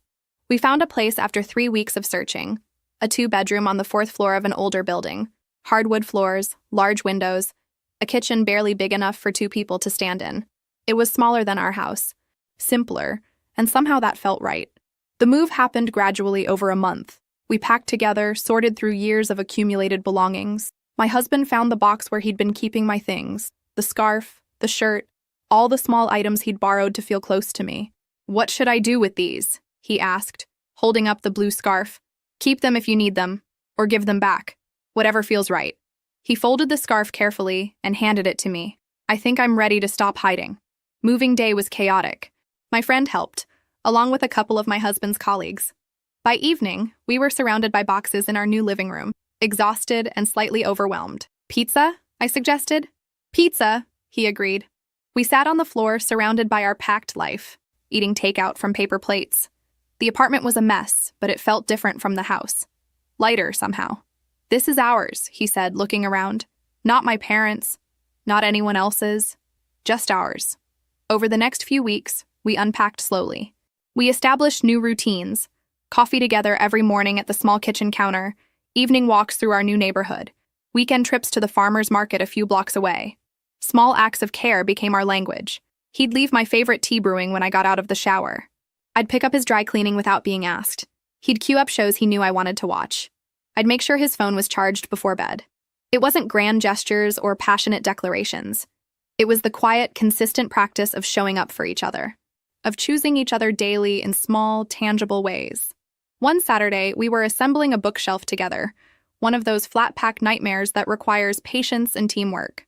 We found a place after 3 weeks of searching, a 2-bedroom on the 4th floor of an older building, hardwood floors, large windows, a kitchen barely big enough for 2 people to stand in. It was smaller than our house, simpler, and somehow that felt right. The move happened gradually over a month. We packed together, sorted through years of accumulated belongings. My husband found the box where he'd been keeping my things, the scarf, the shirt, all the small items he'd borrowed to feel close to me. "What should I do with these?" he asked, holding up the blue scarf. "Keep them if you need them, or give them back. Whatever feels right." He folded the scarf carefully and handed it to me. "I think I'm ready to stop hiding." Moving day was chaotic. My friend helped, along with a couple of my husband's colleagues. By evening, we were surrounded by boxes in our new living room, exhausted and slightly overwhelmed. "Pizza?" I suggested. "Pizza," he agreed. We sat on the floor, surrounded by our packed life, eating takeout from paper plates. The apartment was a mess, but it felt different from the house. Lighter, somehow. "This is ours," he said, looking around. "Not my parents', not anyone else's, just ours." Over the next few weeks, we unpacked slowly. We established new routines: coffee together every morning at the small kitchen counter, evening walks through our new neighborhood, weekend trips to the farmer's market a few blocks away. Small acts of care became our language. He'd leave my favorite tea brewing when I got out of the shower. I'd pick up his dry cleaning without being asked. He'd queue up shows he knew I wanted to watch. I'd make sure his phone was charged before bed. It wasn't grand gestures or passionate declarations. It was the quiet, consistent practice of showing up for each other, of choosing each other daily in small, tangible ways. One Saturday, we were assembling a bookshelf together, one of those flat-pack nightmares that requires patience and teamwork.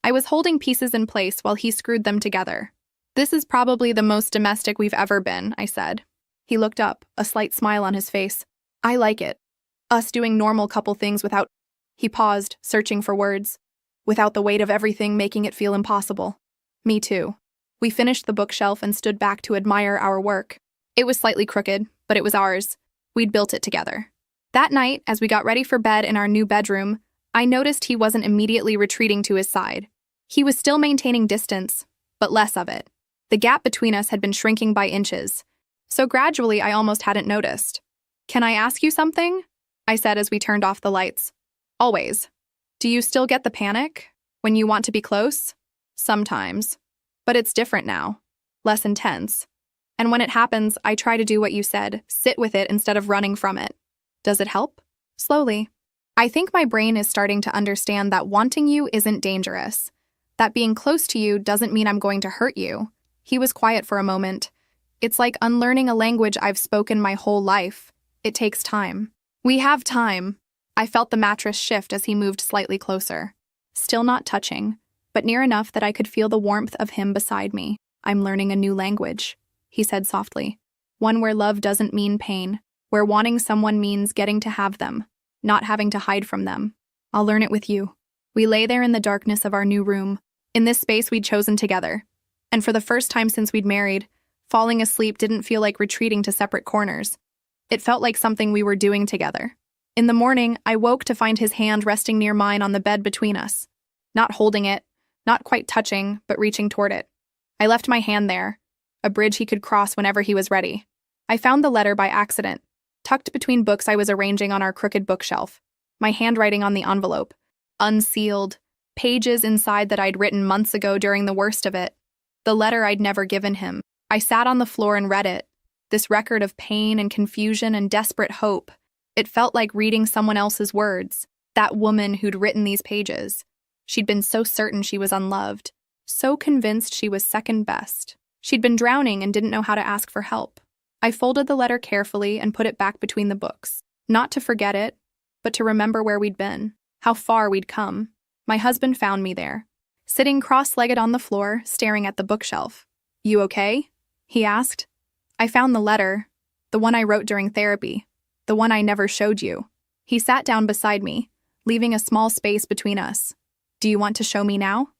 I was holding pieces in place while he screwed them together. "This is probably the most domestic we've ever been," I said. He looked up, a slight smile on his face. "I like it. Us doing normal couple things without—" He paused, searching for words. "Without the weight of everything making it feel impossible." Me too. We finished the bookshelf and stood back to admire our work. It was slightly crooked, but it was ours. We'd built it together. That night, as we got ready for bed in our new bedroom, I noticed he wasn't immediately retreating to his side. He was still maintaining distance, but less of it. The gap between us had been shrinking by inches, so gradually I almost hadn't noticed. "Can I ask you something?" I said as we turned off the lights. "Always. Do you still get the panic when you want to be close?" "Sometimes. But it's different now. Less intense. And when it happens, I try to do what you said, sit with it instead of running from it." "Does it help?" "Slowly. I think my brain is starting to understand that wanting you isn't dangerous. That being close to you doesn't mean I'm going to hurt you." He was quiet for a moment. "It's like unlearning a language I've spoken my whole life. It takes time." "We have time." I felt the mattress shift as he moved slightly closer. Still not touching, but near enough that I could feel the warmth of him beside me. "I'm learning a new language," he said softly. "One where love doesn't mean pain, where wanting someone means getting to have them, not having to hide from them. I'll learn it with you." We lay there in the darkness of our new room, in this space we'd chosen together. And for the first time since we'd married, falling asleep didn't feel like retreating to separate corners. It felt like something we were doing together. In the morning, I woke to find his hand resting near mine on the bed between us. Not holding it, not quite touching, but reaching toward it. I left my hand there, a bridge he could cross whenever he was ready. I found the letter by accident, tucked between books I was arranging on our crooked bookshelf. My handwriting on the envelope, unsealed, pages inside that I'd written months ago during the worst of it. The letter I'd never given him. I sat on the floor and read it. This record of pain and confusion and desperate hope. It felt like reading someone else's words. That woman who'd written these pages. She'd been so certain she was unloved, so convinced she was second best. She'd been drowning and didn't know how to ask for help. I folded the letter carefully and put it back between the books. Not to forget it, but to remember where we'd been, how far we'd come. My husband found me there, sitting cross-legged on the floor, staring at the bookshelf. "You okay?" he asked. "I found the letter, the one I wrote during therapy, the one I never showed you." He sat down beside me, leaving a small space between us. "Do you want to show me now?"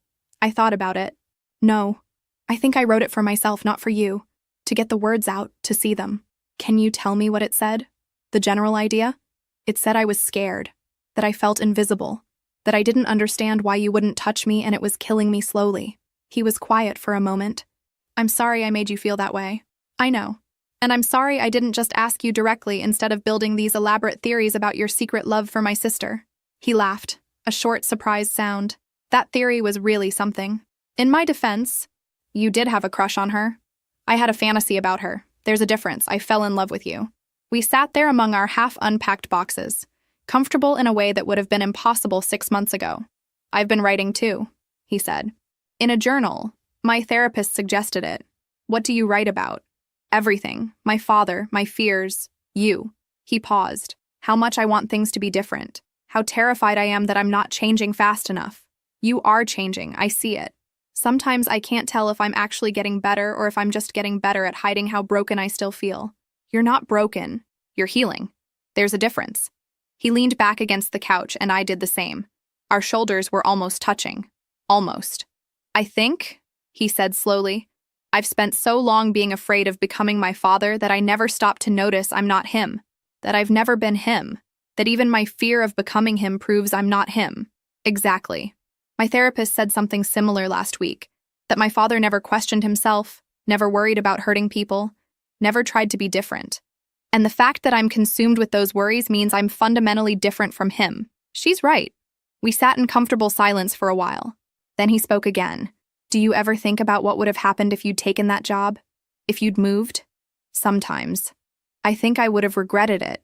I thought about it. "No. I think I wrote it for myself, not for you. To get the words out, to see them." "Can you tell me what it said? The general idea?" "It said I was scared, that I felt invisible, that I didn't understand why you wouldn't touch me and it was killing me slowly." He was quiet for a moment. "I'm sorry I made you feel that way. I know. And I'm sorry I didn't just ask you directly instead of building these elaborate theories about your secret love for my sister." He laughed, a short, surprised sound. "That theory was really something. In my defense, you did have a crush on her." I had a fantasy about her. There's a difference. I fell in love with you. We sat there among our half-unpacked boxes, comfortable in a way that would have been impossible 6 months ago. I've been writing too, he said. In a journal. My therapist suggested it. What do you write about? Everything. My father, my fears, you. He paused. How much I want things to be different. How terrified I am that I'm not changing fast enough. You are changing. I see it. Sometimes I can't tell if I'm actually getting better or if I'm just getting better at hiding how broken I still feel. You're not broken. You're healing. There's a difference. He leaned back against the couch and I did the same. Our shoulders were almost touching. Almost. I think, he said slowly, I've spent so long being afraid of becoming my father that I never stopped to notice I'm not him. That I've never been him. That even my fear of becoming him proves I'm not him. Exactly. My therapist said something similar last week. That my father never questioned himself, never worried about hurting people, never tried to be different. And the fact that I'm consumed with those worries means I'm fundamentally different from him. She's right. We sat in comfortable silence for a while. Then he spoke again. Do you ever think about what would have happened if you'd taken that job? If you'd moved? Sometimes. I think I would have regretted it.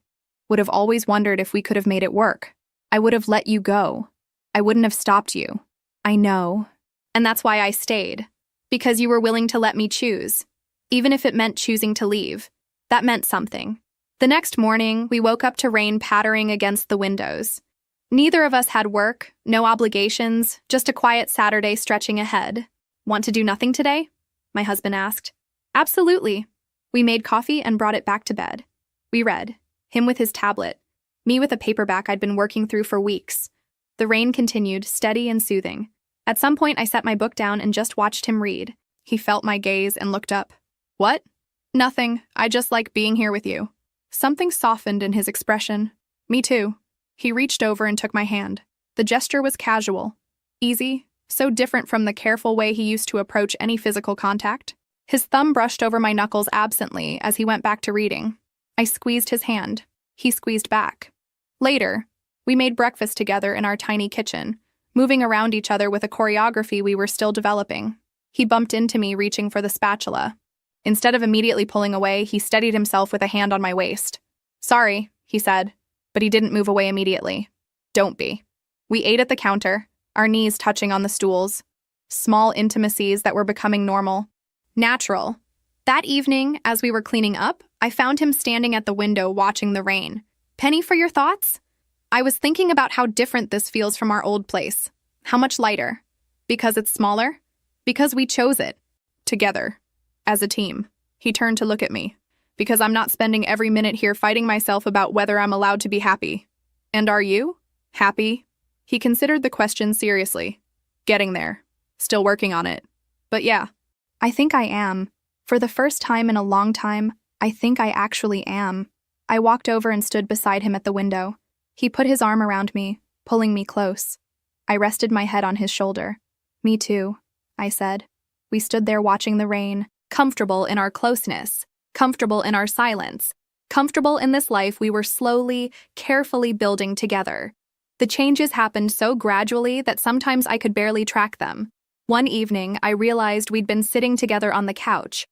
Would have always wondered if we could have made it work. I would have let you go. I wouldn't have stopped you. I know. And that's why I stayed. Because you were willing to let me choose. Even if it meant choosing to leave. That meant something. The next morning, we woke up to rain pattering against the windows. Neither of us had work, no obligations, just a quiet Saturday stretching ahead. Want to do nothing today? My husband asked. Absolutely. We made coffee and brought it back to bed. We read, him with his tablet, me with a paperback I'd been working through for weeks. The rain continued, steady and soothing. At some point, I set my book down and just watched him read. He felt my gaze and looked up. What? Nothing. I just like being here with you. Something softened in his expression. Me too. He reached over and took my hand. The gesture was casual, easy, so different from the careful way he used to approach any physical contact. His thumb brushed over my knuckles absently as he went back to reading. I squeezed his hand. He squeezed back. Later, we made breakfast together in our tiny kitchen, moving around each other with a choreography we were still developing. He bumped into me, reaching for the spatula. Instead of immediately pulling away, he steadied himself with a hand on my waist. Sorry, he said, but he didn't move away immediately. Don't be. We ate at the counter, our knees touching on the stools. Small intimacies that were becoming normal. Natural. That evening, as we were cleaning up, I found him standing at the window watching the rain. Penny, for your thoughts? I was thinking about how different this feels from our old place. How much lighter. Because it's smaller? Because we chose it. Together. As a team. He turned to look at me. Because I'm not spending every minute here fighting myself about whether I'm allowed to be happy. And are you? Happy? He considered the question seriously. Getting there. Still working on it. But yeah. I think I am. For the first time in a long time, I think I actually am. I walked over and stood beside him at the window. He put his arm around me, pulling me close. I rested my head on his shoulder. Me too, I said. We stood there watching the rain, comfortable in our closeness, comfortable in our silence, comfortable in this life we were slowly, carefully building together. The changes happened so gradually that sometimes I could barely track them. One evening, I realized we'd been sitting together on the couch,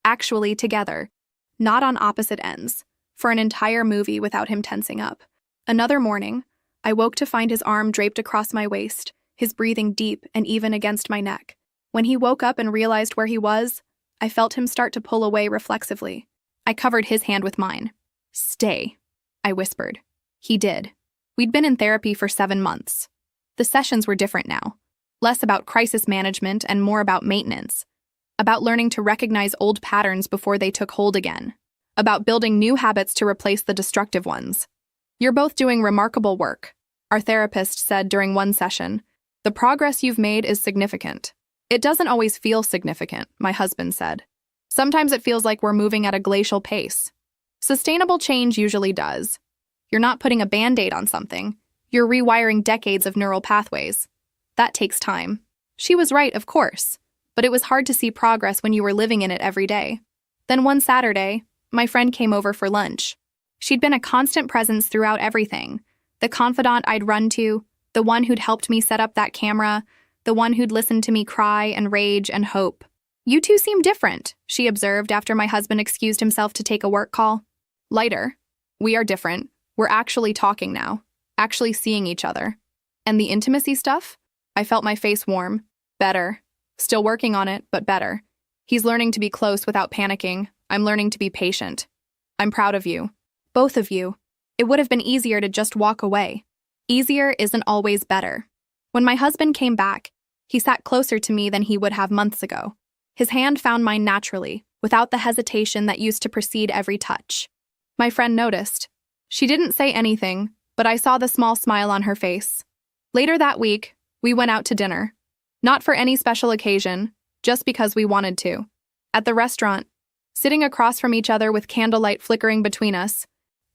actually together, not on opposite ends, for an entire movie without him tensing up. Another morning, I woke to find his arm draped across my waist, his breathing deep and even against my neck. When he woke up and realized where he was, I felt him start to pull away reflexively. I covered his hand with mine. Stay, I whispered. He did. We'd been in therapy for 7 months. The sessions were different now. Less about crisis management and more about maintenance. About learning to recognize old patterns before they took hold again. About building new habits to replace the destructive ones. You're both doing remarkable work, our therapist said during one session. The progress you've made is significant. It doesn't always feel significant, my husband said. Sometimes it feels like we're moving at a glacial pace. Sustainable change usually does. You're not putting a Band-Aid on something. You're rewiring decades of neural pathways. That takes time. She was right, of course, but it was hard to see progress when you were living in it every day. Then one Saturday, my friend came over for lunch. She'd been a constant presence throughout everything. The confidant I'd run to, the one who'd helped me set up that camera, the one who'd listened to me cry and rage and hope. You two seem different, she observed after my husband excused himself to take a work call. Lighter. We are different. We're actually talking now. Actually seeing each other. And the intimacy stuff? I felt my face warm. Better. Still working on it, but better. He's learning to be close without panicking. I'm learning to be patient. I'm proud of you. Both of you. It would have been easier to just walk away. Easier isn't always better. When my husband came back, he sat closer to me than he would have months ago. His hand found mine naturally, without the hesitation that used to precede every touch. My friend noticed. She didn't say anything, but I saw the small smile on her face. Later that week, we went out to dinner. Not for any special occasion, just because we wanted to. At the restaurant, sitting across from each other with candlelight flickering between us,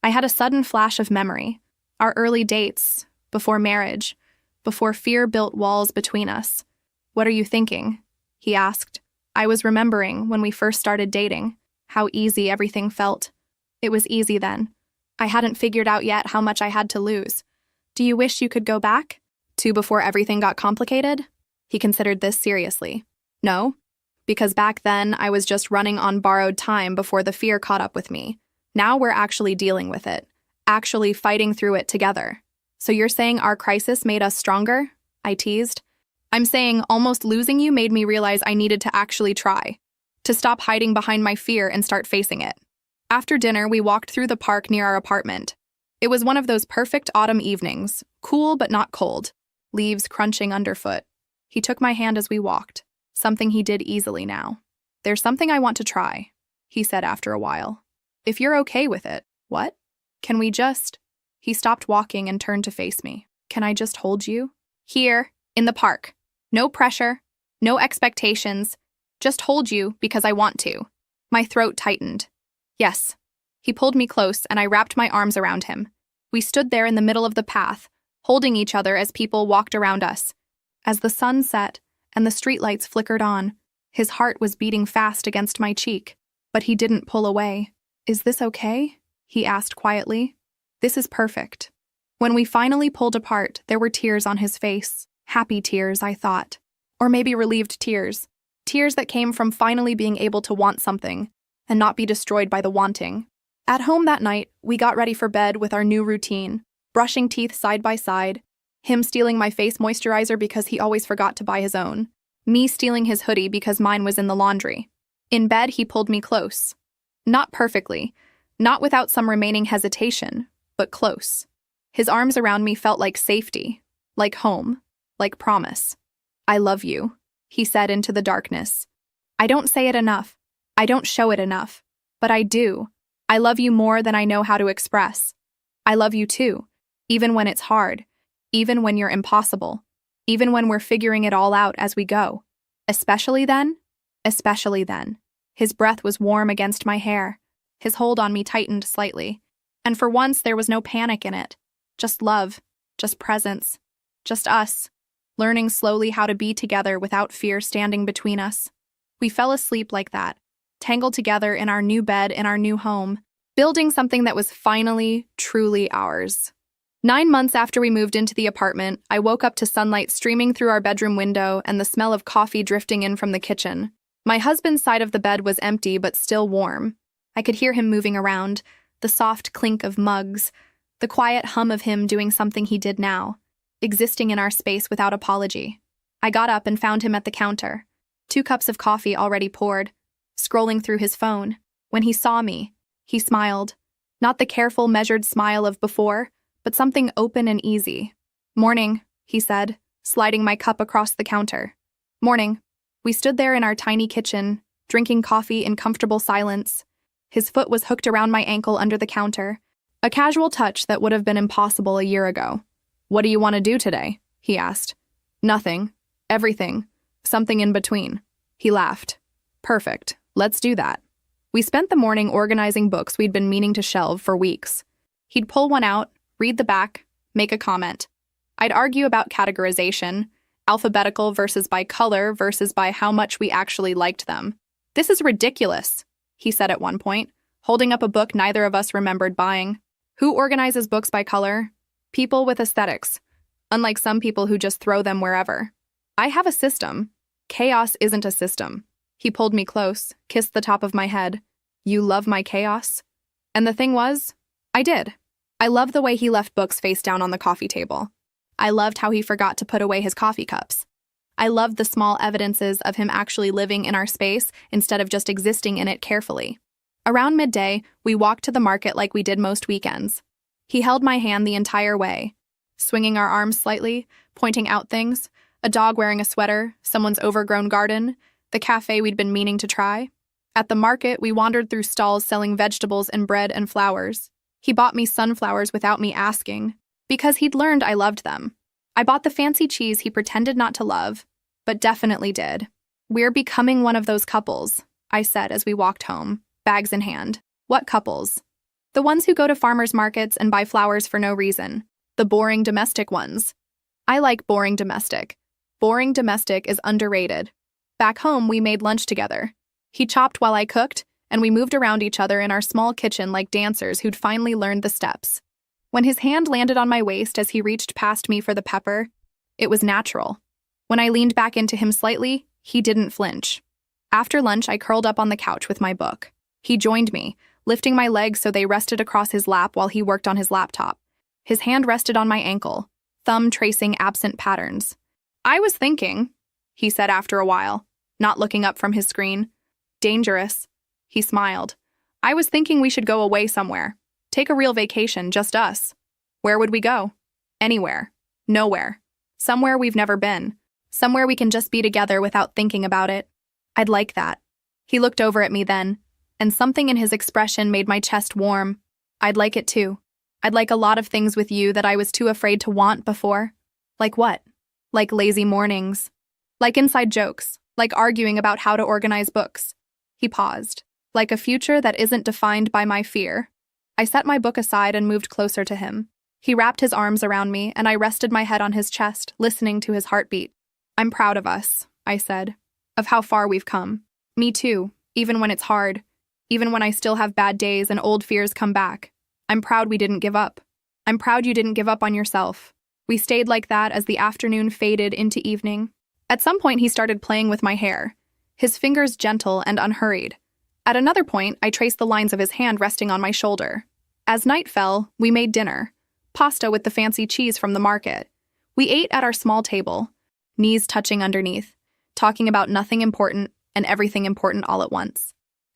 I had a sudden flash of memory. Our early dates, before marriage, before fear built walls between us. What are you thinking? He asked. I was remembering when we first started dating, how easy everything felt. It was easy then. I hadn't figured out yet how much I had to lose. Do you wish you could go back? To before everything got complicated? He considered this seriously. No, because back then I was just running on borrowed time before the fear caught up with me. Now we're actually dealing with it, actually fighting through it together. So you're saying our crisis made us stronger? I teased. I'm saying almost losing you made me realize I needed to actually try, to stop hiding behind my fear and start facing it. After dinner, we walked through the park near our apartment. It was one of those perfect autumn evenings, cool but not cold, leaves crunching underfoot. He took my hand as we walked, something he did easily now. There's something I want to try, he said after a while. If you're okay with it. What? Can we just... He stopped walking and turned to face me. Can I just hold you? Here, in the park. No pressure, no expectations. Just hold you because I want to. My throat tightened. Yes. He pulled me close and I wrapped my arms around him. We stood there in the middle of the path, holding each other as people walked around us. As the sun set and the streetlights flickered on, his heart was beating fast against my cheek, but he didn't pull away. Is this okay? He asked quietly. This is perfect. When we finally pulled apart, there were tears on his face. Happy tears, I thought. Or maybe relieved tears. Tears that came from finally being able to want something and not be destroyed by the wanting. At home that night, we got ready for bed with our new routine, brushing teeth side by side, him stealing my face moisturizer because he always forgot to buy his own, me stealing his hoodie because mine was in the laundry. In bed, he pulled me close. Not perfectly, not without some remaining hesitation, but close. His arms around me felt like safety, like home, like promise. I love you, he said into the darkness. I don't say it enough. I don't show it enough. But I do. I love you more than I know how to express. I love you too, even when it's hard, even when you're impossible, even when we're figuring it all out as we go. Especially then. His breath was warm against my hair. His hold on me tightened slightly. And for once, there was no panic in it. Just love, just presence, just us, learning slowly how to be together without fear standing between us. We fell asleep like that, tangled together in our new bed in our new home, building something that was finally, truly ours. 9 months after we moved into the apartment, I woke up to sunlight streaming through our bedroom window and the smell of coffee drifting in from the kitchen. My husband's side of the bed was empty but still warm. I could hear him moving around, the soft clink of mugs, the quiet hum of him doing something he did now, existing in our space without apology. I got up and found him at the counter, 2 cups of coffee already poured, scrolling through his phone. When he saw me, he smiled. Not the careful, measured smile of before, but something open and easy. Morning, he said, sliding my cup across the counter. Morning. We stood there in our tiny kitchen, drinking coffee in comfortable silence. His foot was hooked around my ankle under the counter, a casual touch that would have been impossible a year ago. What do you want to do today? He asked. Nothing. Everything. Something in between. He laughed. Perfect. Let's do that. We spent the morning organizing books we'd been meaning to shelve for weeks. He'd pull one out, read the back, make a comment. I'd argue about categorization, alphabetical versus by color versus by how much we actually liked them. This is ridiculous, he said at one point, holding up a book neither of us remembered buying. Who organizes books by color? People with aesthetics, unlike some people who just throw them wherever. I have a system. Chaos isn't a system. He pulled me close, kissed the top of my head. You love my chaos? And the thing was, I did. I loved the way he left books face down on the coffee table. I loved how he forgot to put away his coffee cups. I loved the small evidences of him actually living in our space instead of just existing in it carefully. Around midday, we walked to the market like we did most weekends. He held my hand the entire way, swinging our arms slightly, pointing out things, a dog wearing a sweater, someone's overgrown garden, the cafe we'd been meaning to try. At the market, we wandered through stalls selling vegetables and bread and flowers. He bought me sunflowers without me asking, because he'd learned I loved them. I bought the fancy cheese he pretended not to love, but definitely did. We're becoming one of those couples, I said as we walked home, bags in hand. What couples? The ones who go to farmers markets and buy flowers for no reason. The boring domestic ones. I like boring domestic. Boring domestic is underrated. Back home, we made lunch together. He chopped while I cooked, and we moved around each other in our small kitchen like dancers who'd finally learned the steps. When his hand landed on my waist as he reached past me for the pepper, it was natural. When I leaned back into him slightly, he didn't flinch. After lunch, I curled up on the couch with my book. He joined me, lifting my legs so they rested across his lap while he worked on his laptop. His hand rested on my ankle, thumb tracing absent patterns. I was thinking, he said after a while, not looking up from his screen. Dangerous. He smiled. I was thinking we should go away somewhere. Take a real vacation, just us. Where would we go? Anywhere. Nowhere. Somewhere we've never been. Somewhere we can just be together without thinking about it. I'd like that. He looked over at me then, and something in his expression made my chest warm. I'd like it too. I'd like a lot of things with you that I was too afraid to want before. Like what? Like lazy mornings. Like inside jokes. Like arguing about how to organize books. He paused. Like a future that isn't defined by my fear. I set my book aside and moved closer to him. He wrapped his arms around me, and I rested my head on his chest, listening to his heartbeat. I'm proud of us, I said. Of how far we've come. Me too, even when it's hard. Even when I still have bad days and old fears come back. I'm proud we didn't give up. I'm proud you didn't give up on yourself. We stayed like that as the afternoon faded into evening. At some point, he started playing with my hair, his fingers gentle and unhurried. At another point, I traced the lines of his hand resting on my shoulder. As night fell, we made dinner. Pasta with the fancy cheese from the market. We ate at our small table, knees touching underneath, talking about nothing important and everything important all at once.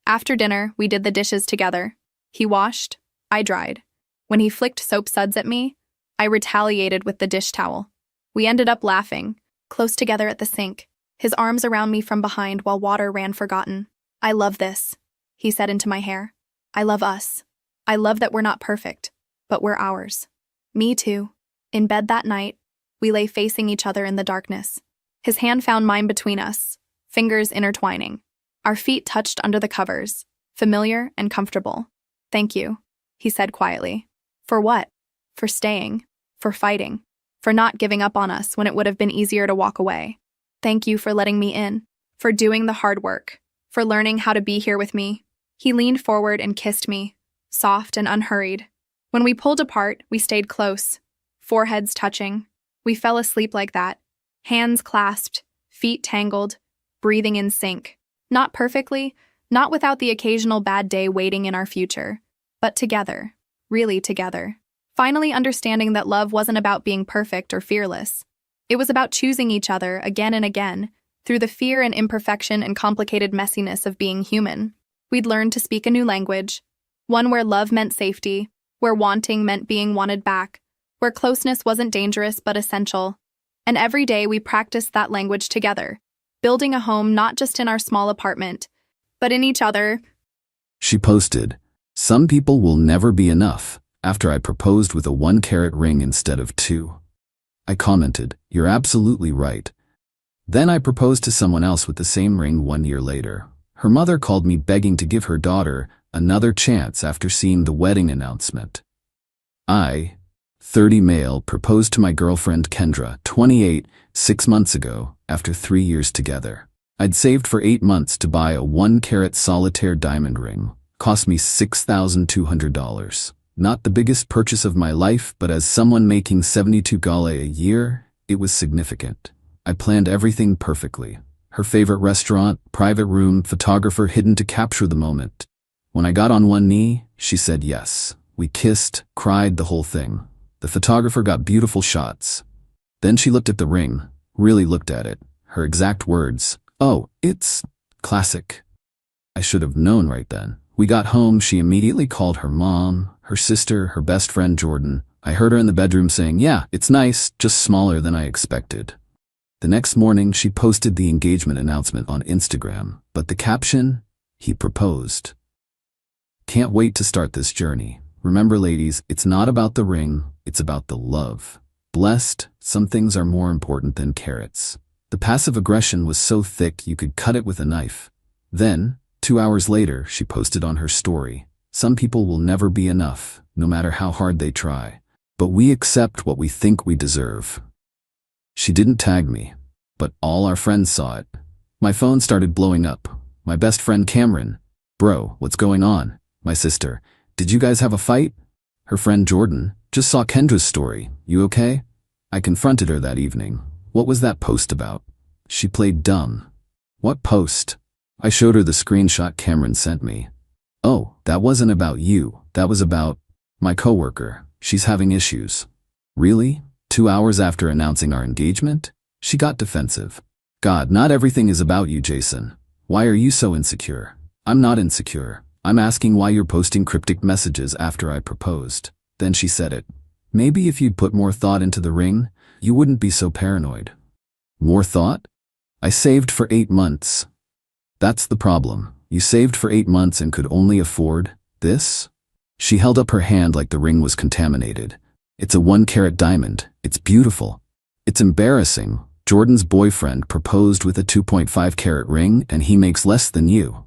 After dinner, we did the dishes together. He washed, I dried. When he flicked soap suds at me, I retaliated with the dish towel. We ended up laughing, close together at the sink, his arms around me from behind while water ran forgotten. I love this, he said into my hair. I love us. I love that we're not perfect, but we're ours. Me too. In bed that night, we lay facing each other in the darkness. His hand found mine between us, fingers intertwining. Our feet touched under the covers, familiar and comfortable. Thank you, he said quietly. For what? For staying, for fighting, for not giving up on us when it would have been easier to walk away. Thank you for letting me in, for doing the hard work, for learning how to be here with me. He leaned forward and kissed me, soft and unhurried. When we pulled apart, we stayed close, foreheads touching. We fell asleep like that, hands clasped, feet tangled, breathing in sync. Not perfectly, not without the occasional bad day waiting in our future, but together, really together. Finally understanding that love wasn't about being perfect or fearless. It was about choosing each other again and again, through the fear and imperfection and complicated messiness of being human. We'd learned to speak a new language, one where love meant safety, where wanting meant being wanted back, where closeness wasn't dangerous but essential. And every day we practiced that language together, building a home not just in our small apartment, but in each other. She posted, "Some people will never be enough," after I proposed with a 1-carat ring instead of 2. I commented, "You're absolutely right." Then I proposed to someone else with the same ring 1 year later. Her mother called me begging to give her daughter another chance after seeing the wedding announcement. I, 30 male, proposed to my girlfriend Kendra, 28, 6 months ago, after 3 years together. I'd saved for 8 months to buy a 1-carat solitaire diamond ring. Cost me $6,200. Not the biggest purchase of my life, but as someone making $72,000 a year, it was significant. I planned everything perfectly. her favorite restaurant, private room, photographer hidden to capture the moment. When I got on one knee, she said yes. We kissed, cried, the whole thing. The photographer got beautiful shots. Then she looked at the ring, really looked at it. Her exact words, "Oh, it's classic." I should have known right then. We got home, she immediately called her mom, her sister, her best friend Jordan. I heard her in the bedroom saying, "Yeah, it's nice, just smaller than I expected." The next morning, she posted the engagement announcement on Instagram, but the caption, "He proposed." Can't wait to start this journey. Remember, ladies, it's not about the ring, it's about the love. Blessed, some things are more important than carrots. The passive aggression was so thick you could cut it with a knife. Then, 2 hours later, she posted on her story, "Some people will never be enough, no matter how hard they try. But we accept what we think we deserve." She didn't tag me, but all our friends saw it. My phone started blowing up. My best friend Cameron, "Bro, what's going on?" My sister, "Did you guys have a fight?" Her friend Jordan, "Just saw Kendra's story. You okay?" I confronted her that evening. "What was that post about?" She played dumb. "What post?" I showed her the screenshot Cameron sent me. "Oh, that wasn't about you. That was about my coworker. She's having issues." Really? 2 hours after announcing our engagement? She got defensive. "God, not everything is about you, Jason. Why are you so insecure?" "I'm not insecure. I'm asking why you're posting cryptic messages after I proposed." Then she said it. "Maybe if you'd put more thought into the ring, you wouldn't be so paranoid." More thought? I saved for 8 months. That's the problem. You saved for 8 months and could only afford this? She held up her hand like the ring was contaminated. "It's a 1-carat diamond. It's beautiful." "It's embarrassing. Jordan's boyfriend proposed with a 2.5-carat ring and he makes less than you."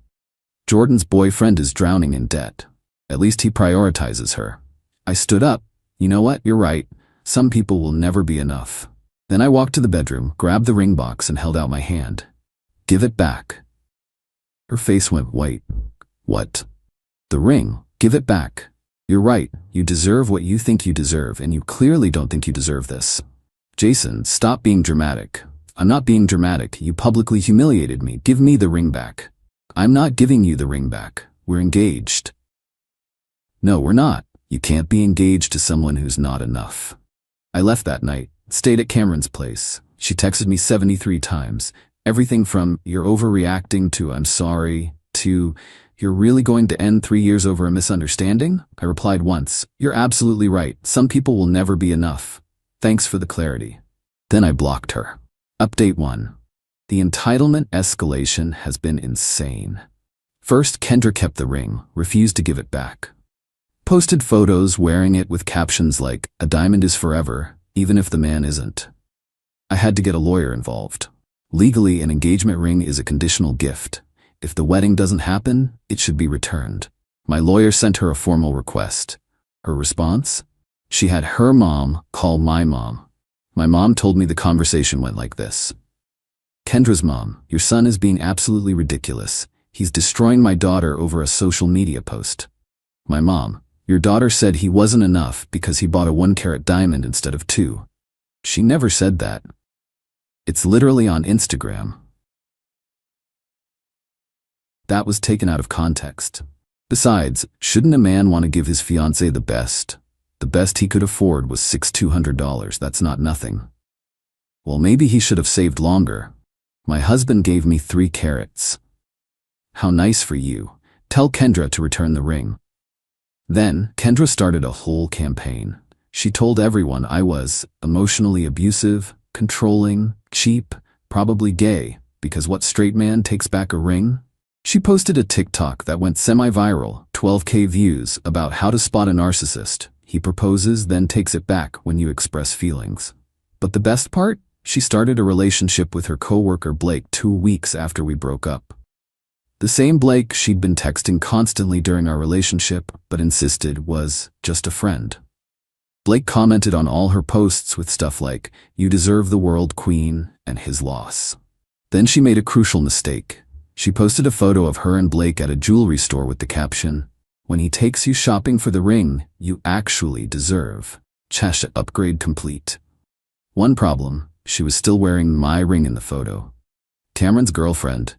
Jordan's boyfriend is drowning in debt. At least he prioritizes her. I stood up. "You know what? You're right. Some people will never be enough." Then I walked to the bedroom, grabbed the ring box and held out my hand. "Give it back." Her face went white. "What?" "The ring. Give it back." "You're right. You deserve what you think you deserve, and you clearly don't think you deserve this." "Jason, stop being dramatic." "I'm not being dramatic. You publicly humiliated me. Give me the ring back." "I'm not giving you the ring back. We're engaged." "No, we're not. You can't be engaged to someone who's not enough." I left that night, stayed at Cameron's place. She texted me 73 times. Everything from "you're overreacting" to "I'm sorry" to "you're really going to end 3 years over a misunderstanding?" I replied once, "You're absolutely right. Some people will never be enough. Thanks for the clarity." Then I blocked her. Update 1. The entitlement escalation has been insane. First, Kendra kept the ring, refused to give it back. Posted photos wearing it with captions like, "A diamond is forever, even if the man isn't." I had to get a lawyer involved. Legally, an engagement ring is a conditional gift. If the wedding doesn't happen, it should be returned. My lawyer sent her a formal request. Her response? She had her mom call my mom. My mom told me the conversation went like this. "Kendra's mom, your son is being absolutely ridiculous. He's destroying my daughter over a social media post." My mom, "Your daughter said he wasn't enough because he bought a 1-carat diamond instead of 2. She never said that." It's literally on Instagram. That was taken out of context. Besides, shouldn't a man want to give his fiancée the best? The best he could afford was $6,200. That's not nothing. Well, maybe he should have saved longer. "My husband gave me 3 carats. How nice for you. Tell Kendra to return the ring." Then, Kendra started a whole campaign. She told everyone I was emotionally abusive, controlling, cheap, probably gay, because what straight man takes back a ring? She posted a TikTok that went semi-viral, 12K views, about how to spot a narcissist. He proposes, then takes it back when you express feelings. But the best part? She started a relationship with her coworker Blake 2 weeks after we broke up. The same Blake she'd been texting constantly during our relationship, but insisted was just a friend. Blake commented on all her posts with stuff like, "You deserve the world, queen," and "his loss." Then she made a crucial mistake. She posted a photo of her and Blake at a jewelry store with the caption, "When he takes you shopping for the ring, you actually deserve. Chasha upgrade complete." One problem, she was still wearing my ring in the photo. Cameron's girlfriend,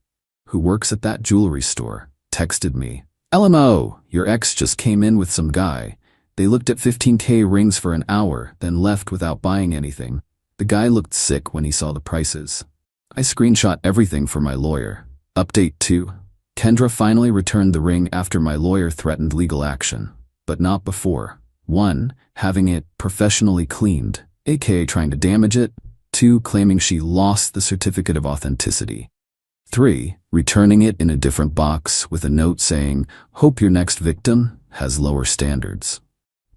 who works at that jewelry store, texted me. LMO, your ex just came in with some guy. They looked at 15K rings for an hour, then left without buying anything. The guy looked sick when he saw the prices. I screenshot everything for my lawyer. Update 2. Kendra finally returned the ring after my lawyer threatened legal action, but not before. 1. Having it professionally cleaned, aka trying to damage it. 2. Claiming she lost the certificate of authenticity. 3. Returning it in a different box with a note saying, "Hope your next victim has lower standards."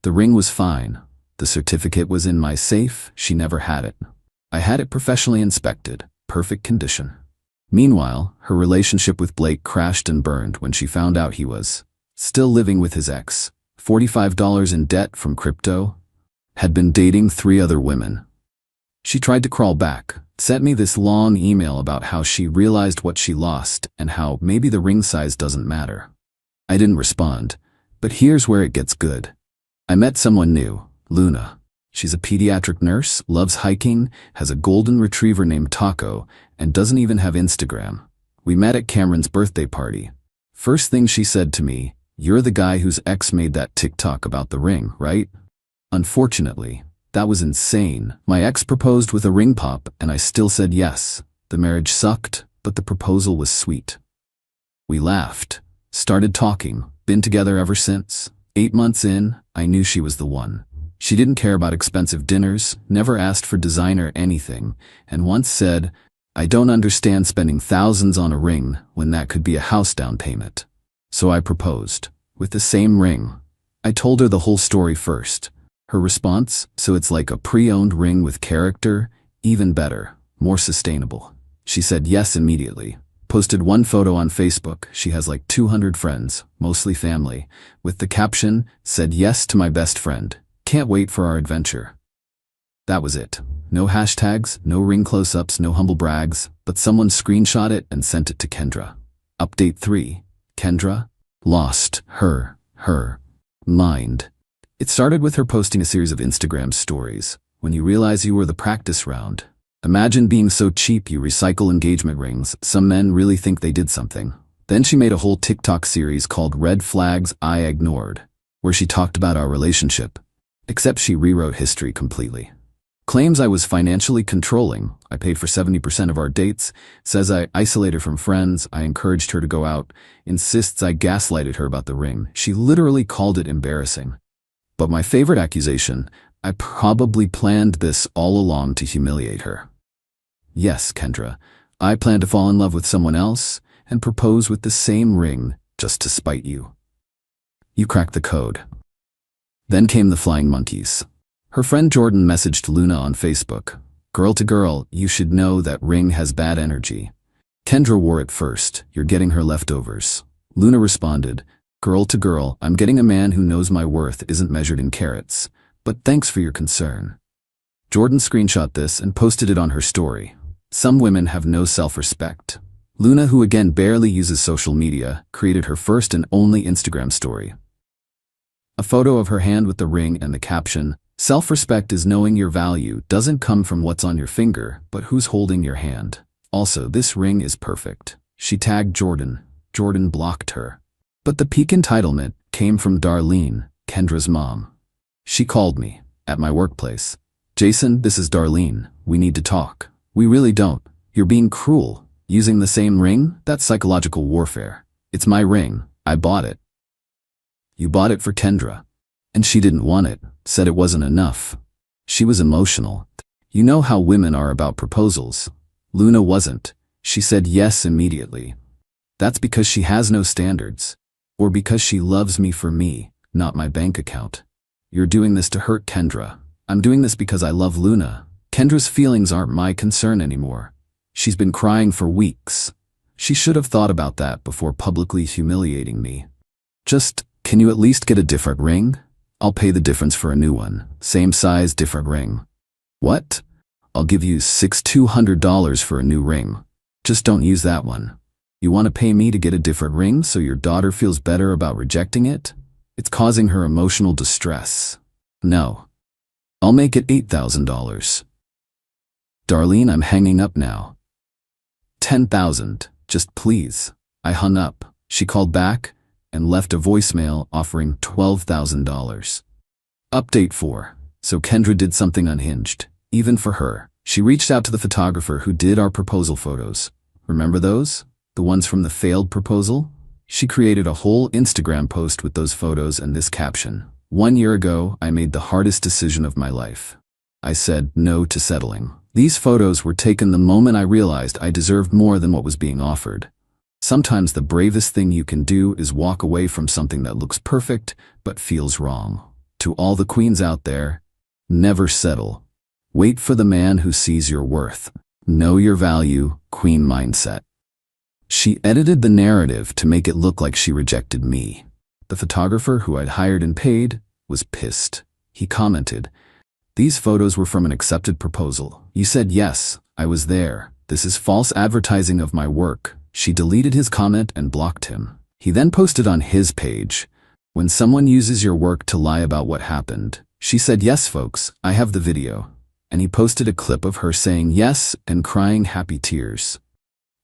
The ring was fine. The certificate was in my safe. She never had it. I had it professionally inspected. Perfect condition. Meanwhile, her relationship with Blake crashed and burned when she found out he was still living with his ex, $45 in debt from crypto, had been dating 3 other women. She tried to crawl back, sent me this long email about how she realized what she lost and how maybe the ring size doesn't matter. I didn't respond, but here's where it gets good. I met someone new, Luna. She's a pediatric nurse, loves hiking, has a golden retriever named Taco, and doesn't even have Instagram. We met at Cameron's birthday party. First thing she said to me, "You're the guy whose ex made that TikTok about the ring, right?" Unfortunately, that was insane. My ex proposed with a ring pop and I still said yes. The marriage sucked, but the proposal was sweet. We laughed, started talking, been together ever since. 8 months in, I knew she was the one. She didn't care about expensive dinners, never asked for designer anything, and once said, "I don't understand spending thousands on a ring when that could be a house down payment." So I proposed, with the same ring. I told her the whole story first. Her response, "So it's like a pre-owned ring with character, even better, more sustainable." She said yes immediately. Posted one photo on Facebook. She has like 200 friends, mostly family, with the caption, "Said yes to my best friend. Can't wait for our adventure." That was it. No hashtags, no ring close-ups, no humble brags, but someone screenshot it and sent it to Kendra. Update 3. Kendra lost her mind. It started with her posting a series of Instagram stories. When you realize you were the practice round. Imagine being so cheap you recycle engagement rings. Some men really think they did something. Then she made a whole TikTok series called Red Flags I Ignored, where she talked about our relationship. Except she rewrote history completely. Claims I was financially controlling. I paid for 70% of our dates. Says I isolated her from friends. I encouraged her to go out. Insists I gaslighted her about the ring. She literally called it embarrassing. But my favorite accusation, I probably planned this all along to humiliate her. Yes, Kendra, I planned to fall in love with someone else and propose with the same ring just to spite you. You cracked the code. Then came the flying monkeys. Her friend Jordan messaged Luna on Facebook. "Girl to girl, you should know that ring has bad energy. Kendra wore it first. You're getting her leftovers." Luna responded, "Girl to girl, I'm getting a man who knows my worth isn't measured in carats. But thanks for your concern." Jordan screenshot this and posted it on her story. Some women have no self-respect. Luna, who again barely uses social media, created her first and only Instagram story. A photo of her hand with the ring and the caption, "Self-respect is knowing your value doesn't come from what's on your finger, but who's holding your hand." Also, this ring is perfect. She tagged Jordan. Jordan blocked her. But the peak entitlement came from Darlene, Kendra's mom. She called me, at my workplace. "Jason, this is Darlene. We need to talk." "We really don't. You're being cruel. Using the same ring? That's psychological warfare. It's my ring. I bought it." "You bought it for Kendra. And she didn't want it, said it wasn't enough. She was emotional. You know how women are about proposals. Luna wasn't. She said yes immediately. That's because she has no standards. Or because she loves me for me, not my bank account. You're doing this to hurt Kendra. I'm doing this because I love Luna. Kendra's feelings aren't my concern anymore. She's been crying for weeks. She should have thought about that before publicly humiliating me. Just, can you at least get a different ring? I'll pay the difference for a new one. Same size, different ring." "What? I'll give you $200 for a new ring. Just don't use that one. You want to pay me to get a different ring so your daughter feels better about rejecting it? It's causing her emotional distress. No. I'll make it $8,000. Darlene, I'm hanging up now. 10,000, just please. I hung up. She called back and left a voicemail offering $12,000. Update 4. So Kendra did something unhinged, even for her. She reached out to the photographer who did our proposal photos. Remember those? The ones from the failed proposal? She created a whole Instagram post with those photos and this caption. 1 year ago, I made the hardest decision of my life. I said no to settling. These photos were taken the moment I realized I deserved more than what was being offered. Sometimes the bravest thing you can do is walk away from something that looks perfect but feels wrong. To all the queens out there, never settle. Wait for the man who sees your worth. Know your value, queen mindset. She edited the narrative to make it look like she rejected me. The photographer who I'd hired and paid was pissed. He commented, "These photos were from an accepted proposal. You said yes, I was there. This is false advertising of my work." She deleted his comment and blocked him. He then posted on his page, "When someone uses your work to lie about what happened." She said, "Yes, folks, I have the video." And he posted a clip of her saying yes and crying happy tears.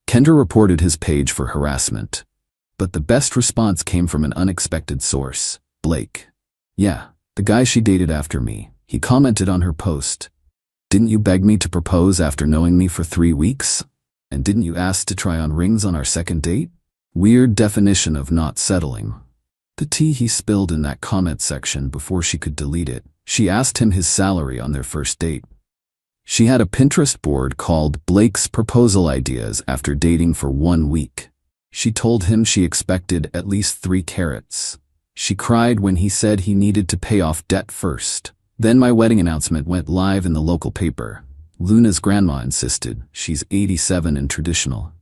Kendra reported his page for harassment. But the best response came from an unexpected source, Blake. "Yeah, the guy she dated after me." He commented on her post, "Didn't you beg me to propose after knowing me for 3 weeks? And didn't you ask to try on rings on our second date?" Weird definition of not settling. The tea he spilled in that comment section before she could delete it. She asked him his salary on their first date. She had a Pinterest board called Blake's Proposal Ideas after dating for 1 week. She told him she expected at least 3 carats. She cried when he said he needed to pay off debt first. Then my wedding announcement went live in the local paper. Luna's grandma insisted. She's 87 and traditional.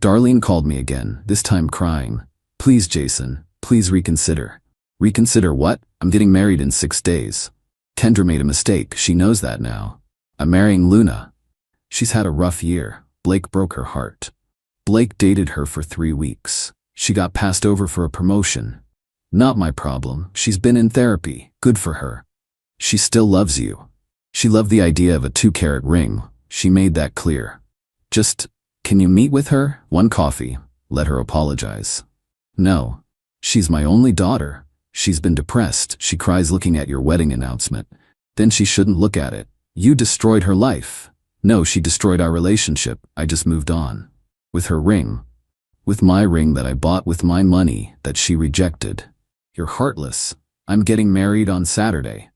Darlene called me again, this time crying. "Please, Jason, please reconsider." "Reconsider what? I'm getting married in 6 days." Kendra made a mistake. She knows that now. "I'm marrying Luna." She's had a rough year. Blake broke her heart. Blake dated her for 3 weeks. She got passed over for a promotion. Not my problem. She's been in therapy. Good for her. She still loves you. She loved the idea of a 2-carat ring. She made that clear. Just, can you meet with her? 1 coffee. Let her apologize. No. She's my only daughter. She's been depressed. She cries looking at your wedding announcement. Then she shouldn't look at it. You destroyed her life. No, she destroyed our relationship. I just moved on. With her ring. With my ring that I bought with my money that she rejected. You're heartless. I'm getting married on Saturday.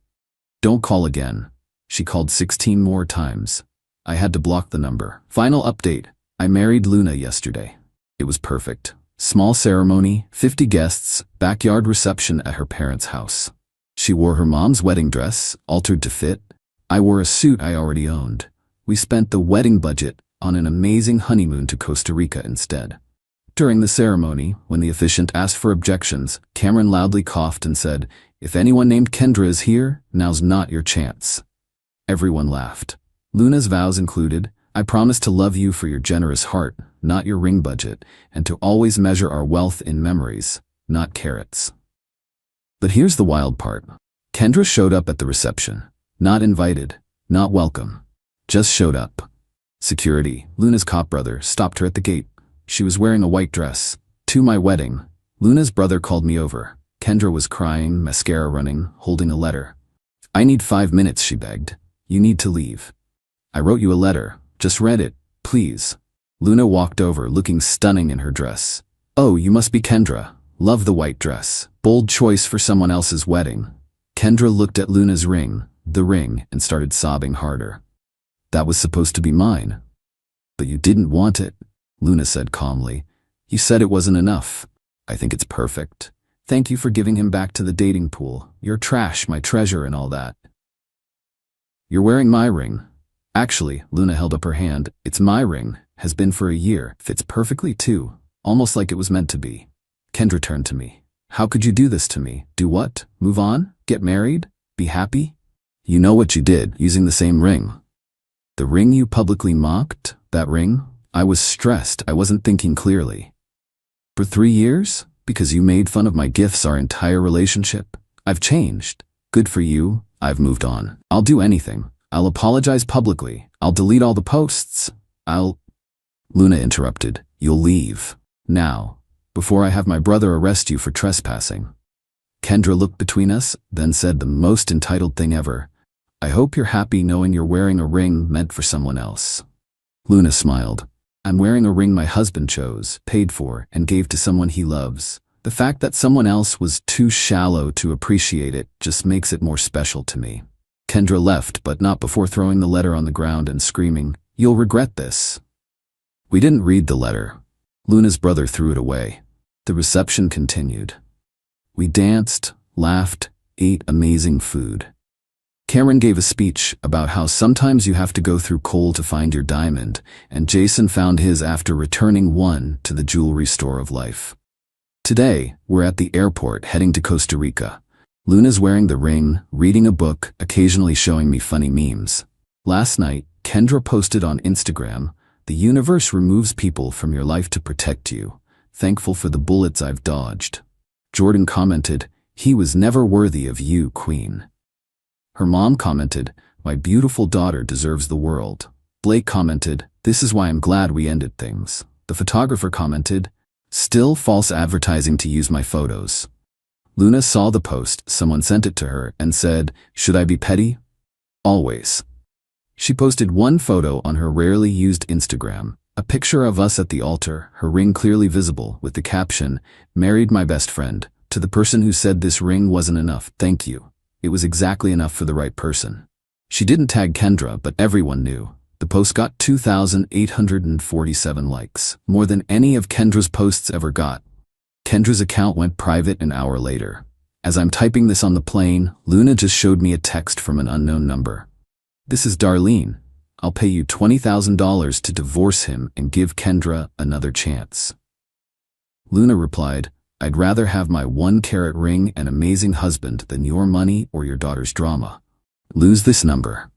Don't call again. She called 16 more times. I had to block the number. Final update. I married Luna yesterday. It was perfect. Small ceremony, 50 guests, backyard reception at her parents' house. She wore her mom's wedding dress, altered to fit. I wore a suit I already owned. We spent the wedding budget on an amazing honeymoon to Costa Rica instead. During the ceremony, when the officiant asked for objections, Cameron loudly coughed and said, "If anyone named Kendra is here, now's not your chance." Everyone laughed. Luna's vows included, "I promise to love you for your generous heart, not your ring budget, and to always measure our wealth in memories, not carats." But here's the wild part. Kendra showed up at the reception. Not invited, not welcome. Just showed up. Security, Luna's cop brother, stopped her at the gate. She was wearing a white dress. To my wedding, Luna's brother called me over. Kendra was crying, mascara running, holding a letter. "I need 5 minutes," she begged. "You need to leave. I wrote you a letter. Just read it, please." Luna walked over, looking stunning in her dress. "Oh, you must be Kendra. Love the white dress. Bold choice for someone else's wedding." Kendra looked at Luna's ring, the ring, and started sobbing harder. "That was supposed to be mine." "But you didn't want it," Luna said calmly. "You said it wasn't enough." "I think it's perfect. Thank you for giving him back to the dating pool. You're trash, my treasure, and all that." "You're wearing my ring." "Actually," Luna held up her hand, "it's my ring. Has been for a year. Fits perfectly too. Almost like it was meant to be." Kendra turned to me. "How could you do this to me? Do what? Move on? Get married? Be happy? You know what you did, using the same ring." "The ring you publicly mocked? That ring?" I was stressed. I wasn't thinking clearly. "For 3 years? Because you made fun of my gifts our entire relationship? I've changed. Good for you. I've moved on. I'll do anything. I'll apologize publicly. I'll delete all the posts. Luna interrupted. You'll leave. Now, before I have my brother arrest you for trespassing. Kendra looked between us, then said the most entitled thing ever. I hope you're happy knowing you're wearing a ring meant for someone else. Luna smiled. I'm wearing a ring my husband chose, paid for, and gave to someone he loves. The fact that someone else was too shallow to appreciate it just makes it more special to me. Kendra left, but not before throwing the letter on the ground and screaming, You'll regret this. We didn't read the letter. Luna's brother threw it away. The reception continued. We danced, laughed, ate amazing food. Cameron gave a speech about how sometimes you have to go through coal to find your diamond, and Jason found his after returning one to the jewelry store of life. Today, we're at the airport heading to Costa Rica. Luna's wearing the ring, reading a book, occasionally showing me funny memes. Last night, Kendra posted on Instagram, The universe removes people from your life to protect you. Thankful for the bullets I've dodged. Jordan commented, He was never worthy of you, Queen. Her mom commented, My beautiful daughter deserves the world. Blake commented, This is why I'm glad we ended things. The photographer commented, Still false advertising to use my photos. Luna saw the post, someone sent it to her, and said, Should I be petty? Always. She posted one photo on her rarely used Instagram, a picture of us at the altar, her ring clearly visible, with the caption, Married my best friend, to the person who said this ring wasn't enough, thank you. It was exactly enough for the right person. She didn't tag Kendra, but everyone knew. The post got 2,847 likes, more than any of Kendra's posts ever got. Kendra's account went private an hour later. As I'm typing this on the plane, Luna just showed me a text from an unknown number. This is Darlene. I'll pay you $20,000 to divorce him and give Kendra another chance. Luna replied, I'd rather have my 1-carat ring and amazing husband than your money or your daughter's drama. Lose this number.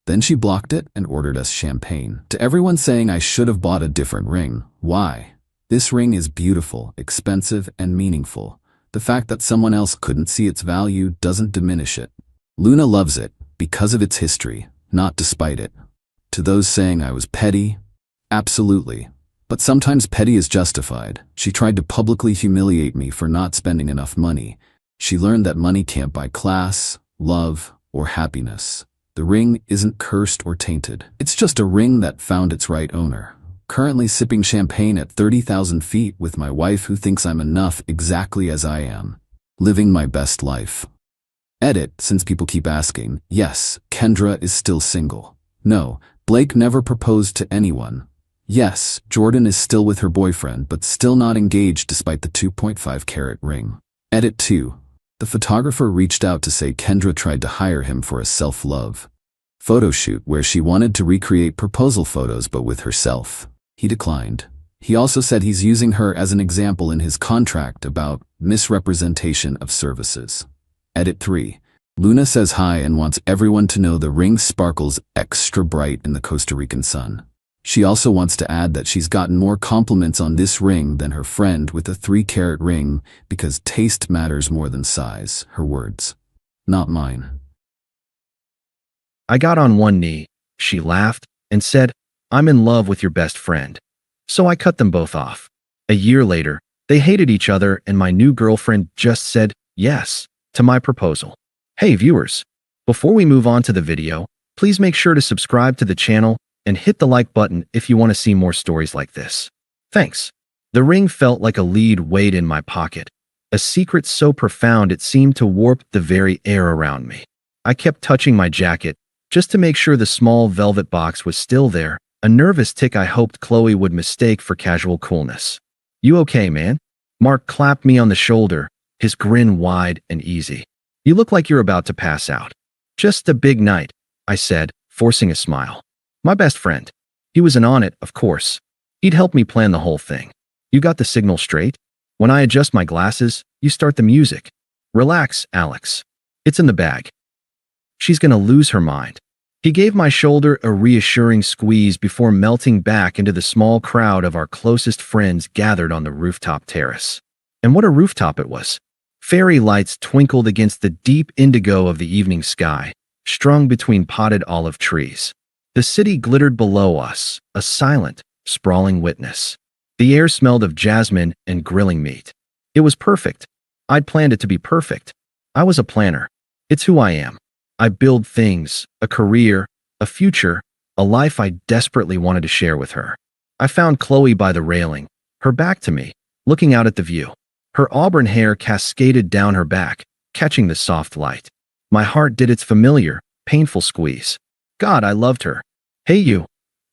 Then she blocked it and ordered us champagne. To everyone saying I should have bought a different ring, why? This ring is beautiful, expensive, and meaningful. The fact that someone else couldn't see its value doesn't diminish it. Luna loves it because of its history, not despite it. To those saying I was petty, absolutely. But sometimes petty is justified. She tried to publicly humiliate me for not spending enough money. She learned that money can't buy class, love, or happiness. The ring isn't cursed or tainted. It's just a ring that found its right owner. Currently sipping champagne at 30,000 feet with my wife who thinks I'm enough exactly as I am. Living my best life. Edit, since people keep asking, yes, Kendra is still single. No, Blake never proposed to anyone. Yes, Jordan is still with her boyfriend but still not engaged despite the 2.5-carat ring. Edit 2. The photographer reached out to say Kendra tried to hire him for a self-love photo shoot where she wanted to recreate proposal photos but with herself. He declined. He also said he's using her as an example in his contract about misrepresentation of services. Edit 3. Luna says hi and wants everyone to know the ring sparkles extra bright in the Costa Rican sun. She also wants to add that she's gotten more compliments on this ring than her friend with a 3-carat ring because taste matters more than size, her words. Not mine. I got on one knee, she laughed, and said, I'm in love with your best friend. So I cut them both off. A year later, they hated each other and my new girlfriend just said yes to my proposal. Hey viewers, before we move on to the video, please make sure to subscribe to the channel and hit the like button if you want to see more stories like this. Thanks. The ring felt like a lead weight in my pocket, a secret so profound it seemed to warp the very air around me. I kept touching my jacket just to make sure the small velvet box was still there, a nervous tick I hoped Chloe would mistake for casual coolness. You okay, man? Mark clapped me on the shoulder, his grin wide and easy. You look like you're about to pass out. Just a big night, I said, forcing a smile. My best friend. He was in on it, of course. He'd help me plan the whole thing. You got the signal straight? When I adjust my glasses, you start the music. Relax, Alex. It's in the bag. She's gonna lose her mind. He gave my shoulder a reassuring squeeze before melting back into the small crowd of our closest friends gathered on the rooftop terrace. And what a rooftop it was. Fairy lights twinkled against the deep indigo of the evening sky, strung between potted olive trees. The city glittered below us, a silent, sprawling witness. The air smelled of jasmine and grilling meat. It was perfect. I'd planned it to be perfect. I was a planner. It's who I am. I build things, a career, a future, a life I desperately wanted to share with her. I found Chloe by the railing, her back to me, looking out at the view. Her auburn hair cascaded down her back, catching the soft light. My heart did its familiar, painful squeeze. God, I loved her. Hey you,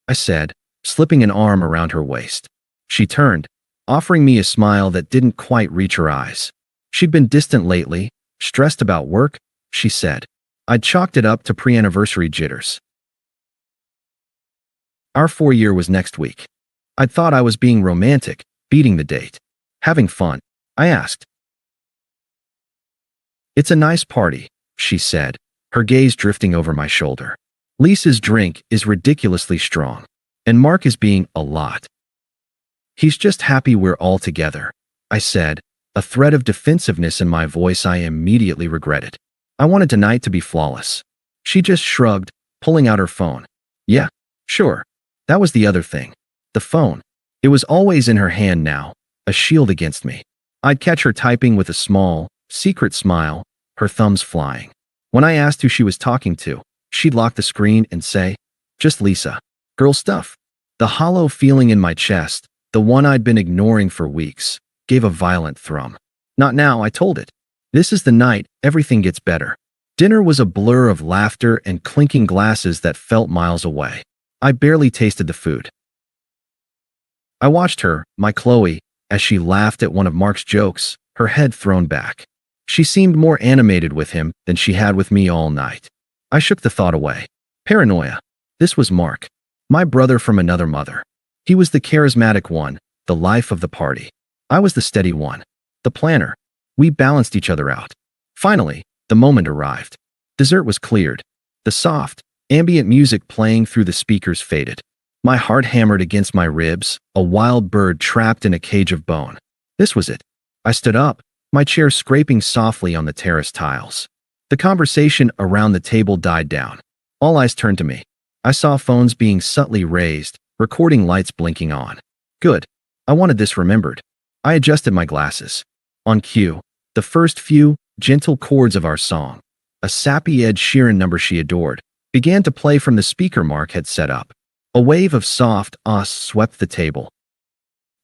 I said, slipping an arm around her waist. She turned, offering me a smile that didn't quite reach her eyes. She'd been distant lately, stressed about work, she said. I'd chalked it up to pre-anniversary jitters. Our 4-year was next week. I'd thought I was being romantic, beating the date. Having fun, I asked. It's a nice party, she said, her gaze drifting over my shoulder. Lisa's drink is ridiculously strong, and Mark is being a lot. He's just happy we're all together, I said, a thread of defensiveness in my voice I immediately regretted. I wanted tonight to be flawless. She just shrugged, pulling out her phone. Yeah, sure. That was the other thing. The phone. It was always in her hand now, a shield against me. I'd catch her typing with a small, secret smile, her thumbs flying. When I asked who she was talking to, she'd lock the screen and say, just Lisa. Girl stuff. The hollow feeling in my chest, the one I'd been ignoring for weeks, gave a violent thrum. Not now, I told it. This is the night everything gets better. Dinner was a blur of laughter and clinking glasses that felt miles away. I barely tasted the food. I watched her, my Chloe, as she laughed at one of Mark's jokes, her head thrown back. She seemed more animated with him than she had with me all night. I shook the thought away. Paranoia. This was Mark, my brother from another mother. He was the charismatic one, the life of the party. I was the steady one, the planner. We balanced each other out. Finally, the moment arrived. Dessert was cleared. The soft, ambient music playing through the speakers faded. My heart hammered against my ribs, a wild bird trapped in a cage of bone. This was it. I stood up, my chair scraping softly on the terrace tiles. The conversation around the table died down. All eyes turned to me. I saw phones being subtly raised, recording lights blinking on. Good. I wanted this remembered. I adjusted my glasses. On cue, the first few, gentle chords of our song, a sappy Ed Sheeran number she adored, began to play from the speaker Mark had set up. A wave of soft ahs swept the table.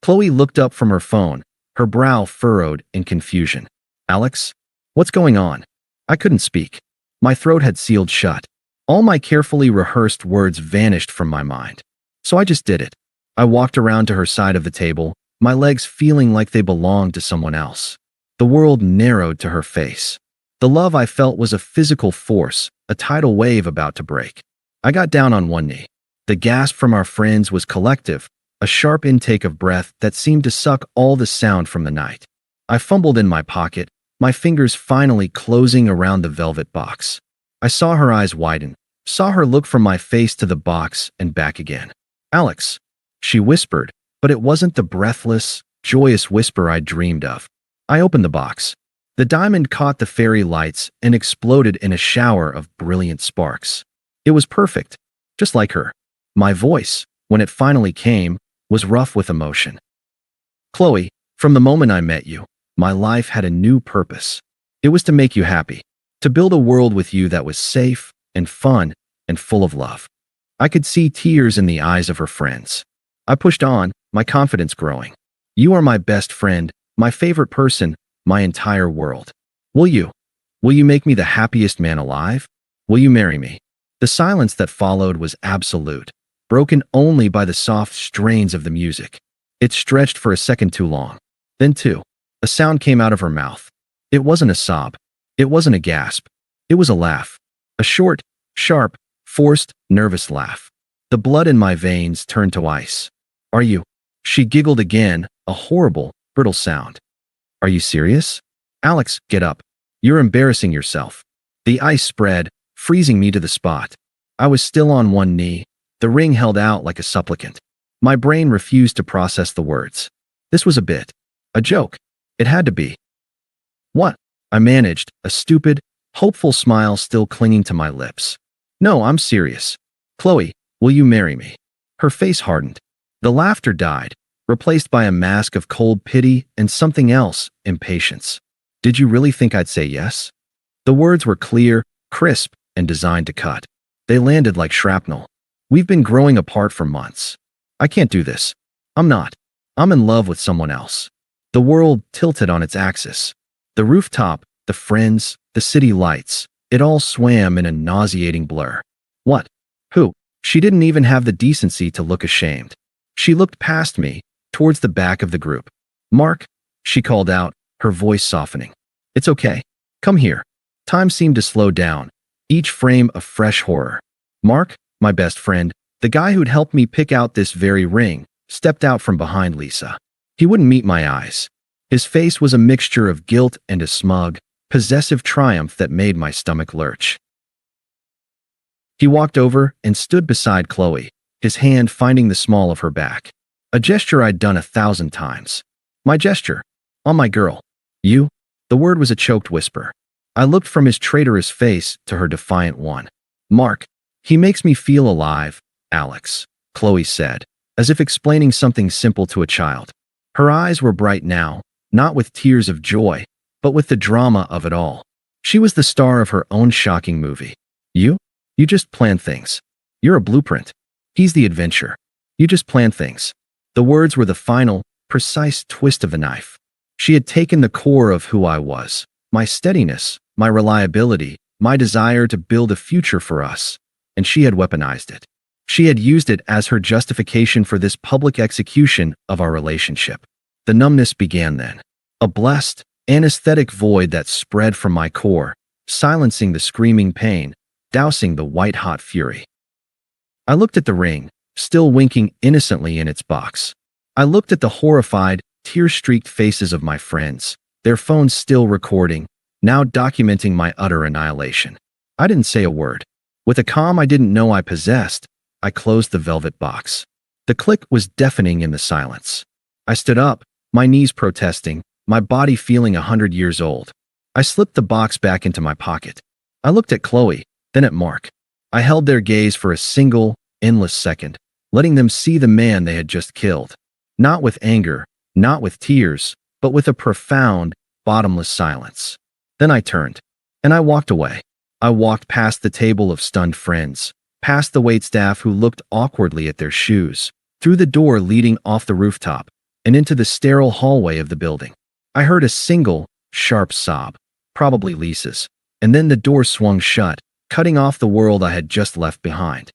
Chloe looked up from her phone, her brow furrowed in confusion. Alex? What's going on? I couldn't speak. My throat had sealed shut. All my carefully rehearsed words vanished from my mind. So I just did it. I walked around to her side of the table, my legs feeling like they belonged to someone else. The world narrowed to her face. The love I felt was a physical force, a tidal wave about to break. I got down on one knee. The gasp from our friends was collective, a sharp intake of breath that seemed to suck all the sound from the night. I fumbled in my pocket, my fingers finally closing around the velvet box. I saw her eyes widen, saw her look from my face to the box and back again. Alex, she whispered, but it wasn't the breathless, joyous whisper I'd dreamed of. I opened the box. The diamond caught the fairy lights and exploded in a shower of brilliant sparks. It was perfect, just like her. My voice, when it finally came, was rough with emotion. Chloe, from the moment I met you, my life had a new purpose. It was to make you happy, to build a world with you that was safe and fun and full of love. I could see tears in the eyes of her friends. I pushed on, my confidence growing. You are my best friend, my favorite person, my entire world. Will you? Will you make me the happiest man alive? Will you marry me? The silence that followed was absolute, broken only by the soft strains of the music. It stretched for a second too long. Then two. A sound came out of her mouth. It wasn't a sob. It wasn't a gasp. It was a laugh. A short, sharp, forced, nervous laugh. The blood in my veins turned to ice. Are you? She giggled again, a horrible, brittle sound. Are you serious? Alex, get up. You're embarrassing yourself. The ice spread, freezing me to the spot. I was still on one knee, the ring held out like a supplicant. My brain refused to process the words. This was a bit. A joke. It had to be. What? I managed, a stupid, hopeful smile still clinging to my lips. No, I'm serious. Chloe, will you marry me? Her face hardened. The laughter died, replaced by a mask of cold pity and something else, impatience. Did you really think I'd say yes? The words were clear, crisp, and designed to cut. They landed like shrapnel. We've been growing apart for months. I can't do this. I'm not. I'm in love with someone else. The world tilted on its axis. The rooftop, the friends, the city lights, it all swam in a nauseating blur. What? Who? She didn't even have the decency to look ashamed. She looked past me, towards the back of the group. Mark, she called out, her voice softening. It's okay. Come here. Time seemed to slow down, each frame a fresh horror. Mark, my best friend, the guy who'd helped me pick out this very ring, stepped out from behind Lisa. He wouldn't meet my eyes. His face was a mixture of guilt and a smug, possessive triumph that made my stomach lurch. He walked over and stood beside Chloe, his hand finding the small of her back. A gesture I'd done 1,000 times. My gesture. On my girl. You? The word was a choked whisper. I looked from his traitorous face to her defiant one. Mark. He makes me feel alive, Alex, Chloe said, as if explaining something simple to a child. Her eyes were bright now, not with tears of joy, but with the drama of it all. She was the star of her own shocking movie. You? You just plan things. You're a blueprint. He's the adventure. You just plan things. The words were the final, precise twist of the knife. She had taken the core of who I was, my steadiness, my reliability, my desire to build a future for us, and she had weaponized it. She had used it as her justification for this public execution of our relationship. The numbness began then. A blessed, anesthetic void that spread from my core, silencing the screaming pain, dousing the white-hot fury. I looked at the ring, still winking innocently in its box. I looked at the horrified, tear-streaked faces of my friends, their phones still recording, now documenting my utter annihilation. I didn't say a word. With a calm I didn't know I possessed, I closed the velvet box. The click was deafening in the silence. I stood up, my knees protesting, my body feeling 100 years old. I slipped the box back into my pocket. I looked at Chloe, then at Mark. I held their gaze for a single, endless second, letting them see the man they had just killed. Not with anger, not with tears, but with a profound, bottomless silence. Then I turned, and I walked away. I walked past the table of stunned friends, past the waitstaff who looked awkwardly at their shoes, through the door leading off the rooftop, and into the sterile hallway of the building. I heard a single, sharp sob, probably Lisa's, and then the door swung shut, cutting off the world I had just left behind.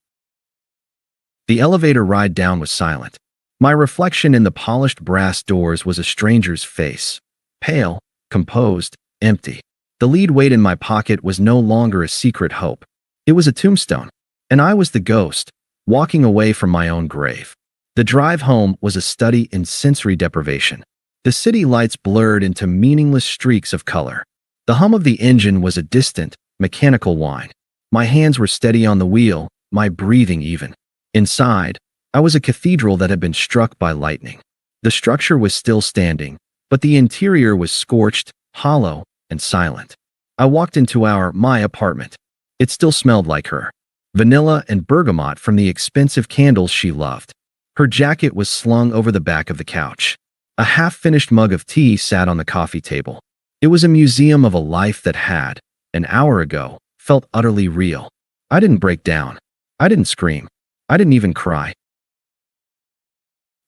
The elevator ride down was silent. My reflection in the polished brass doors was a stranger's face, pale, composed, empty. The lead weight in my pocket was no longer a secret hope. It was a tombstone, and I was the ghost, walking away from my own grave. The drive home was a study in sensory deprivation. The city lights blurred into meaningless streaks of color. The hum of the engine was a distant, mechanical whine. My hands were steady on the wheel, my breathing even. Inside, I was a cathedral that had been struck by lightning. The structure was still standing, but the interior was scorched, hollow, and silent. I walked into my apartment. It still smelled like her. Vanilla and bergamot from the expensive candles she loved. Her jacket was slung over the back of the couch. A half-finished mug of tea sat on the coffee table. It was a museum of a life that had, an hour ago, felt utterly real. I didn't break down. I didn't scream. I didn't even cry.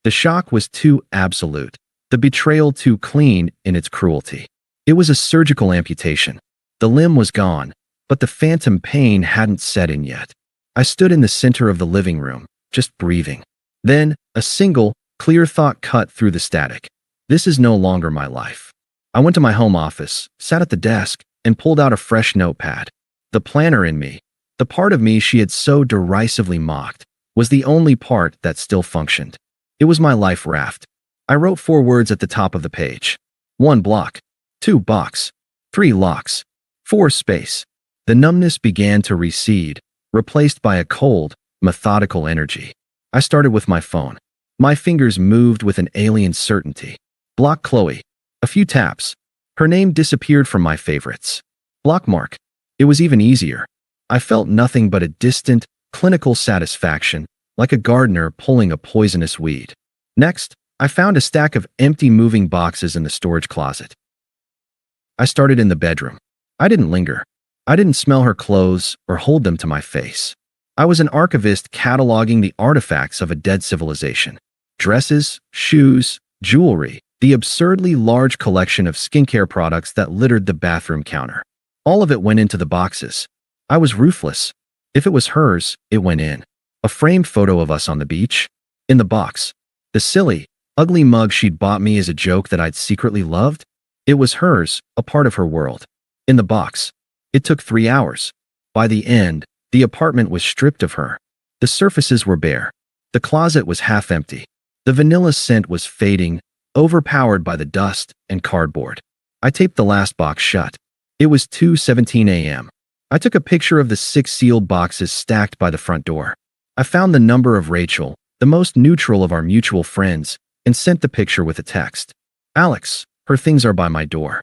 The shock was too absolute, the betrayal too clean in its cruelty. It was a surgical amputation. The limb was gone, but the phantom pain hadn't set in yet. I stood in the center of the living room, just breathing. Then, a single, clear thought cut through the static. This is no longer my life. I went to my home office, sat at the desk, and pulled out a fresh notepad. The planner in me, the part of me she had so derisively mocked, was the only part that still functioned. It was my life raft. I wrote 4 words at the top of the page. 1 block. 2 box. 3 locks. 4 space. The numbness began to recede, replaced by a cold, methodical energy. I started with my phone. My fingers moved with an alien certainty. Block Chloe. A few taps. Her name disappeared from my favorites. Block Mark. It was even easier. I felt nothing but a distant, clinical satisfaction, like a gardener pulling a poisonous weed. Next, I found a stack of empty moving boxes in the storage closet. I started in the bedroom. I didn't linger. I didn't smell her clothes or hold them to my face. I was an archivist cataloging the artifacts of a dead civilization. Dresses, shoes, jewelry, the absurdly large collection of skincare products that littered the bathroom counter. All of it went into the boxes. I was ruthless. If it was hers, it went in. A framed photo of us on the beach. In the box. The silly, ugly mug she'd bought me as a joke that I'd secretly loved. It was hers, a part of her world. In the box. It took 3 hours. By the end, the apartment was stripped of her. The surfaces were bare. The closet was half empty. The vanilla scent was fading, overpowered by the dust and cardboard. I taped the last box shut. It was 2:17 a.m. I took a picture of the 6 sealed boxes stacked by the front door. I found the number of Rachel, the most neutral of our mutual friends, and sent the picture with a text. Alex, her things are by my door.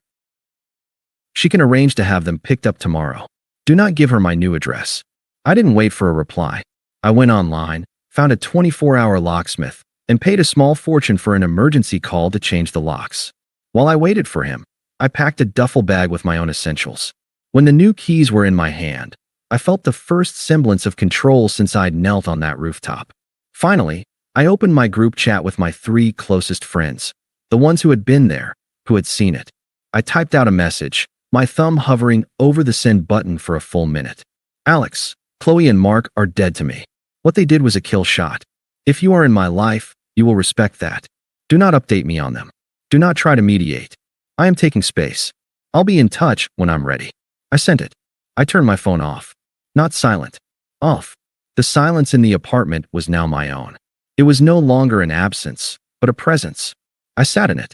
She can arrange to have them picked up tomorrow. Do not give her my new address. I didn't wait for a reply. I went online, found a 24-hour locksmith, and paid a small fortune for an emergency call to change the locks. While I waited for him, I packed a duffel bag with my own essentials. When the new keys were in my hand, I felt the first semblance of control since I'd knelt on that rooftop. Finally, I opened my group chat with my 3 closest friends, the ones who had been there, who had seen it. I typed out a message, my thumb hovering over the send button for a full minute. Alex, Chloe and Mark are dead to me. What they did was a kill shot. If you are in my life, you will respect that. Do not update me on them. Do not try to mediate. I am taking space. I'll be in touch when I'm ready. I sent it. I turned my phone off. Not silent. Off. The silence in the apartment was now my own. It was no longer an absence, but a presence. I sat in it.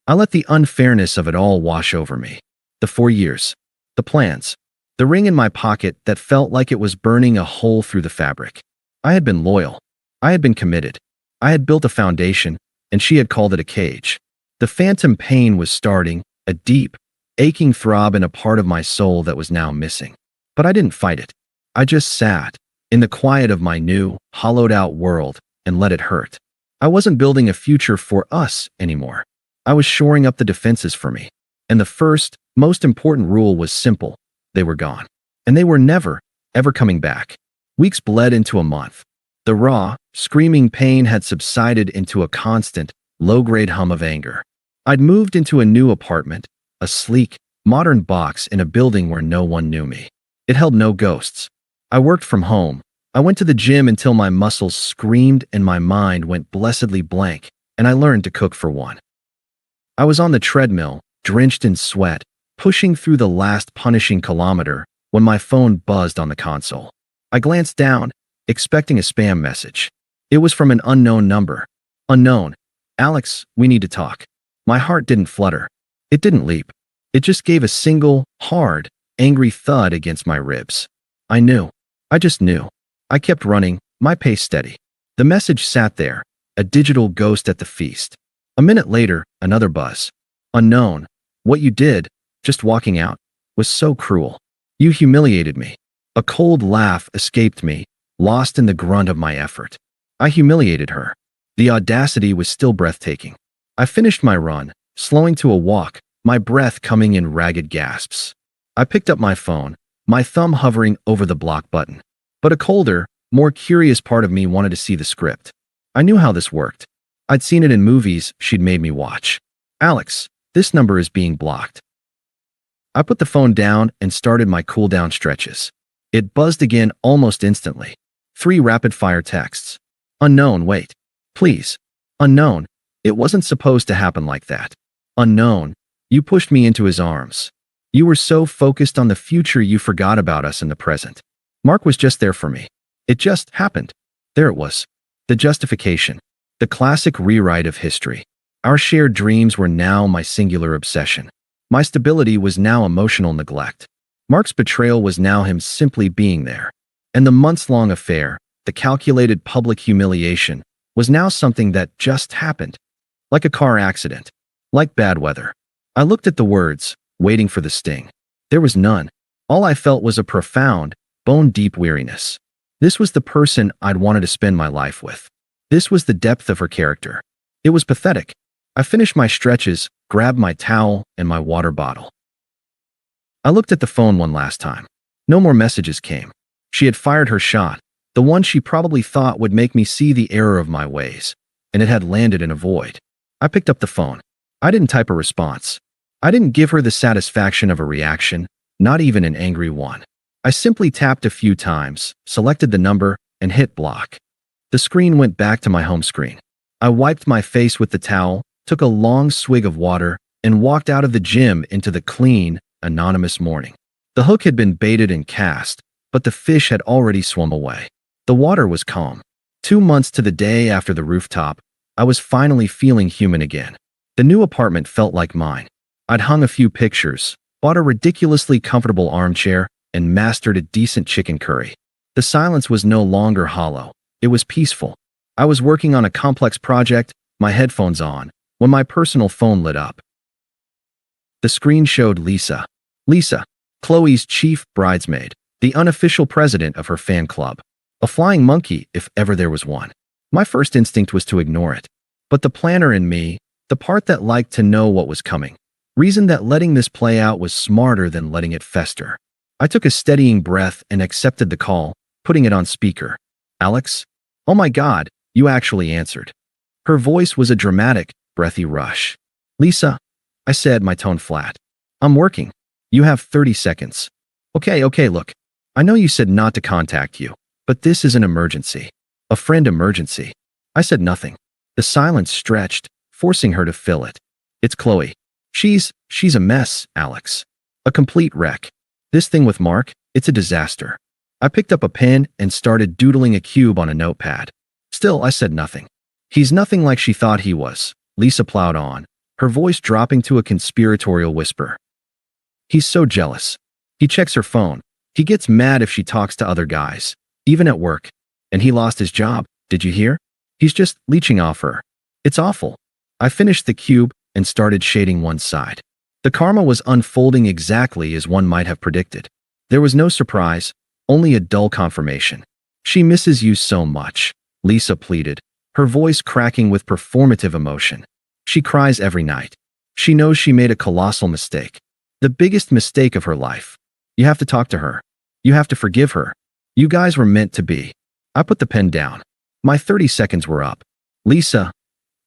I let the unfairness of it all wash over me. The 4 years. The plans. The ring in my pocket that felt like it was burning a hole through the fabric. I had been loyal. I had been committed. I had built a foundation, and she had called it a cage. The phantom pain was starting, a deep, aching throb in a part of my soul that was now missing. But I didn't fight it. I just sat, in the quiet of my new, hollowed-out world, and let it hurt. I wasn't building a future for us anymore. I was shoring up the defenses for me. And the first, most important rule was simple. They were gone. And they were never, ever coming back. Weeks bled into a month. The raw, screaming pain had subsided into a constant, low-grade hum of anger. I'd moved into a new apartment, a sleek, modern box in a building where no one knew me. It held no ghosts. I worked from home. I went to the gym until my muscles screamed and my mind went blessedly blank, and I learned to cook for one. I was on the treadmill, drenched in sweat, pushing through the last punishing kilometer when my phone buzzed on the console. I glanced down, expecting a spam message. It was from an unknown number. Unknown. Alex, we need to talk. My heart didn't flutter. It didn't leap. It just gave a single, hard, angry thud against my ribs. I knew. I just knew. I kept running, my pace steady. The message sat there, a digital ghost at the feast. A minute later, another buzz. Unknown. What you did, just walking out, was so cruel. You humiliated me. A cold laugh escaped me, lost in the grunt of my effort. I humiliated her. The audacity was still breathtaking. I finished my run, slowing to a walk, my breath coming in ragged gasps. I picked up my phone, my thumb hovering over the block button. But a colder, more curious part of me wanted to see the script. I knew how this worked. I'd seen it in movies she'd made me watch. Alex, this number is being blocked. I put the phone down and started my cool-down stretches. It buzzed again almost instantly. 3 rapid-fire texts. Unknown, wait. Please. Unknown. It wasn't supposed to happen like that. Unknown. You pushed me into his arms. You were so focused on the future you forgot about us in the present. Mark was just there for me. It just happened. There it was. The justification. The classic rewrite of history. Our shared dreams were now my singular obsession. My stability was now emotional neglect. Mark's betrayal was now him simply being there. And the months-long affair, the calculated public humiliation, was now something that just happened. Like a car accident. Like bad weather. I looked at the words, waiting for the sting. There was none. All I felt was a profound, bone-deep weariness. This was the person I'd wanted to spend my life with. This was the depth of her character. It was pathetic. I finished my stretches, grabbed my towel and my water bottle. I looked at the phone one last time. No more messages came. She had fired her shot, the one she probably thought would make me see the error of my ways, and it had landed in a void. I picked up the phone. I didn't type a response. I didn't give her the satisfaction of a reaction, not even an angry one. I simply tapped a few times, selected the number, and hit block. The screen went back to my home screen. I wiped my face with the towel, took a long swig of water, and walked out of the gym into the clean, anonymous morning. The hook had been baited and cast, but the fish had already swum away. The water was calm. 2 months to the day after the rooftop, I was finally feeling human again. The new apartment felt like mine. I'd hung a few pictures, bought a ridiculously comfortable armchair, and mastered a decent chicken curry. The silence was no longer hollow. It was peaceful. I was working on a complex project, my headphones on, when my personal phone lit up. The screen showed Lisa. Lisa, Chloe's chief bridesmaid, the unofficial president of her fan club. A flying monkey, if ever there was one. My first instinct was to ignore it. But the planner in me, the part that liked to know what was coming, reasoned that letting this play out was smarter than letting it fester. I took a steadying breath and accepted the call, putting it on speaker. Alex? Oh my God, you actually answered. Her voice was a dramatic, breathy rush. Lisa, I said, my tone flat. I'm working. You have 30 seconds. Okay, look. I know you said not to contact you, but this is an emergency. A friend emergency. I said nothing. The silence stretched, forcing her to fill it. It's Chloe. She's a mess, Alex. A complete wreck. This thing with Mark, it's a disaster. I picked up a pen and started doodling a cube on a notepad. Still, I said nothing. He's nothing like she thought he was, Lisa plowed on, her voice dropping to a conspiratorial whisper. He's so jealous. He checks her phone. He gets mad if she talks to other guys, even at work. And he lost his job, did you hear? He's just leeching off her. It's awful. I finished the cube and started shading one side. The karma was unfolding exactly as one might have predicted. There was no surprise, only a dull confirmation. She misses you so much, Lisa pleaded, her voice cracking with performative emotion. She cries every night. She knows she made a colossal mistake. The biggest mistake of her life. You have to talk to her. You have to forgive her. You guys were meant to be. I put the pen down. My 30 seconds were up. Lisa,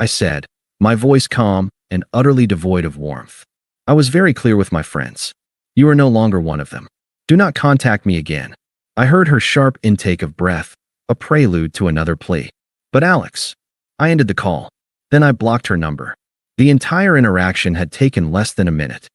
I said, my voice calm and utterly devoid of warmth. I was very clear with my friends. You are no longer one of them. Do not contact me again. I heard her sharp intake of breath, a prelude to another plea. But Alex. I ended the call. Then I blocked her number. The entire interaction had taken less than a minute.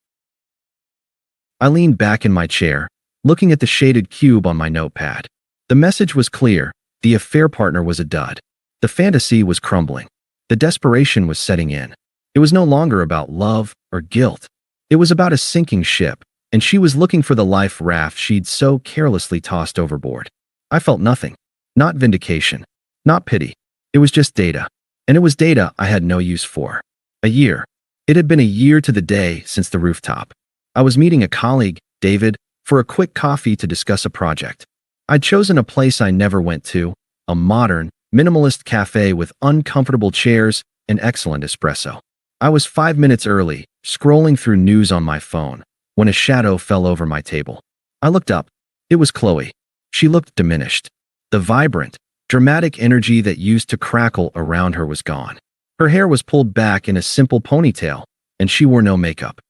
I leaned back in my chair, looking at the shaded cube on my notepad. The message was clear. The affair partner was a dud. The fantasy was crumbling. The desperation was setting in. It was no longer about love or guilt. It was about a sinking ship, and she was looking for the life raft she'd so carelessly tossed overboard. I felt nothing. Not vindication. Not pity. It was just data. And it was data I had no use for. A year. It had been a year to the day since the rooftop. I was meeting a colleague, David, for a quick coffee to discuss a project. I'd chosen a place I never went to, a modern, minimalist cafe with uncomfortable chairs and excellent espresso. I was 5 minutes early, scrolling through news on my phone, when a shadow fell over my table. I looked up. It was Chloe. She looked diminished. The vibrant, dramatic energy that used to crackle around her was gone. Her hair was pulled back in a simple ponytail, and she wore no makeup.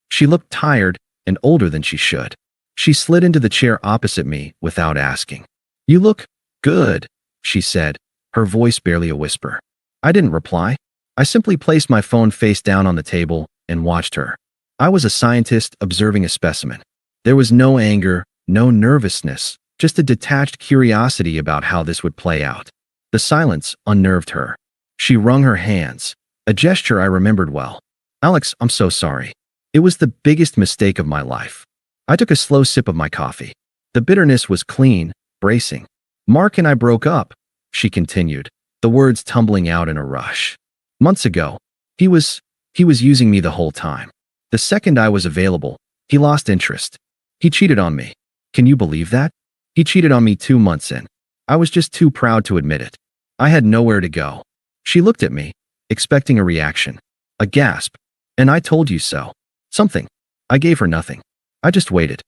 She looked tired and older than she should. She slid into the chair opposite me without asking. You look good, she said, her voice barely a whisper. I didn't reply. I simply placed my phone face down on the table and watched her. I was a scientist observing a specimen. There was no anger, no nervousness, just a detached curiosity about how this would play out. The silence unnerved her. She wrung her hands, a gesture I remembered well. Alex, I'm so sorry. It was the biggest mistake of my life. I took a slow sip of my coffee. The bitterness was clean, bracing. Mark and I broke up, she continued, the words tumbling out in a rush. Months ago, he was using me the whole time. The second I was available, he lost interest. He cheated on me. Can you believe that? He cheated on me 2 months in. I was just too proud to admit it. I had nowhere to go. She looked at me, expecting a reaction, a gasp, and I told you so. Something. I gave her nothing. I just waited.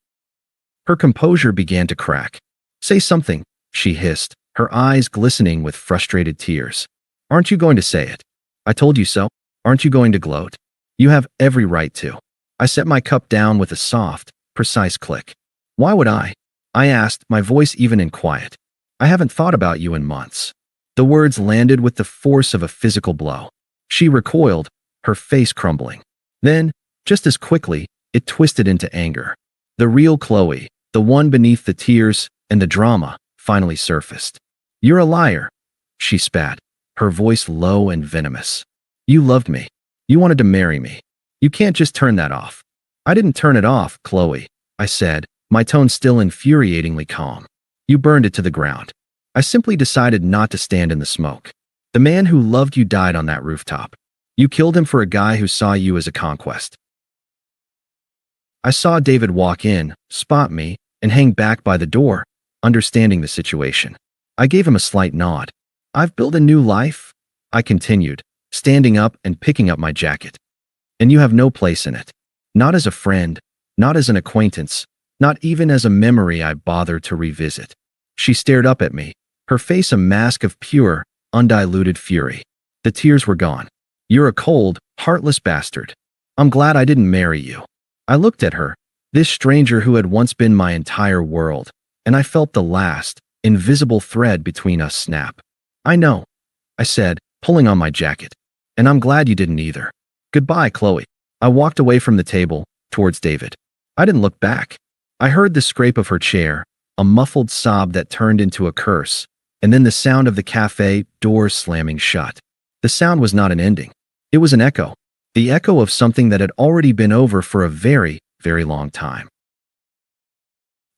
Her composure began to crack. Say something, she hissed, her eyes glistening with frustrated tears. Aren't you going to say it? I told you so. Aren't you going to gloat? You have every right to. I set my cup down with a soft, precise click. Why would I? I asked, my voice even in quiet. I haven't thought about you in months. The words landed with the force of a physical blow. She recoiled, her face crumbling. Then, just as quickly, it twisted into anger. The real Chloe, the one beneath the tears and the drama, finally surfaced. You're a liar, she spat, her voice low and venomous. You loved me. You wanted to marry me. You can't just turn that off. I didn't turn it off, Chloe, I said, my tone still infuriatingly calm. You burned it to the ground. I simply decided not to stand in the smoke. The man who loved you died on that rooftop. You killed him for a guy who saw you as a conquest. I saw David walk in, spot me, and hang back by the door, understanding the situation. I gave him a slight nod. I've built a new life, I continued, standing up and picking up my jacket. And you have no place in it. Not as a friend, not as an acquaintance, not even as a memory I bother to revisit. She stared up at me, her face a mask of pure, undiluted fury. The tears were gone. You're a cold, heartless bastard. I'm glad I didn't marry you. I looked at her, this stranger who had once been my entire world, and I felt the last, invisible thread between us snap. I know, I said, pulling on my jacket. And I'm glad you didn't either. Goodbye, Chloe. I walked away from the table, towards David. I didn't look back. I heard the scrape of her chair, a muffled sob that turned into a curse, and then the sound of the cafe door slamming shut. The sound was not an ending. It was an echo. The echo of something that had already been over for a very, very long time.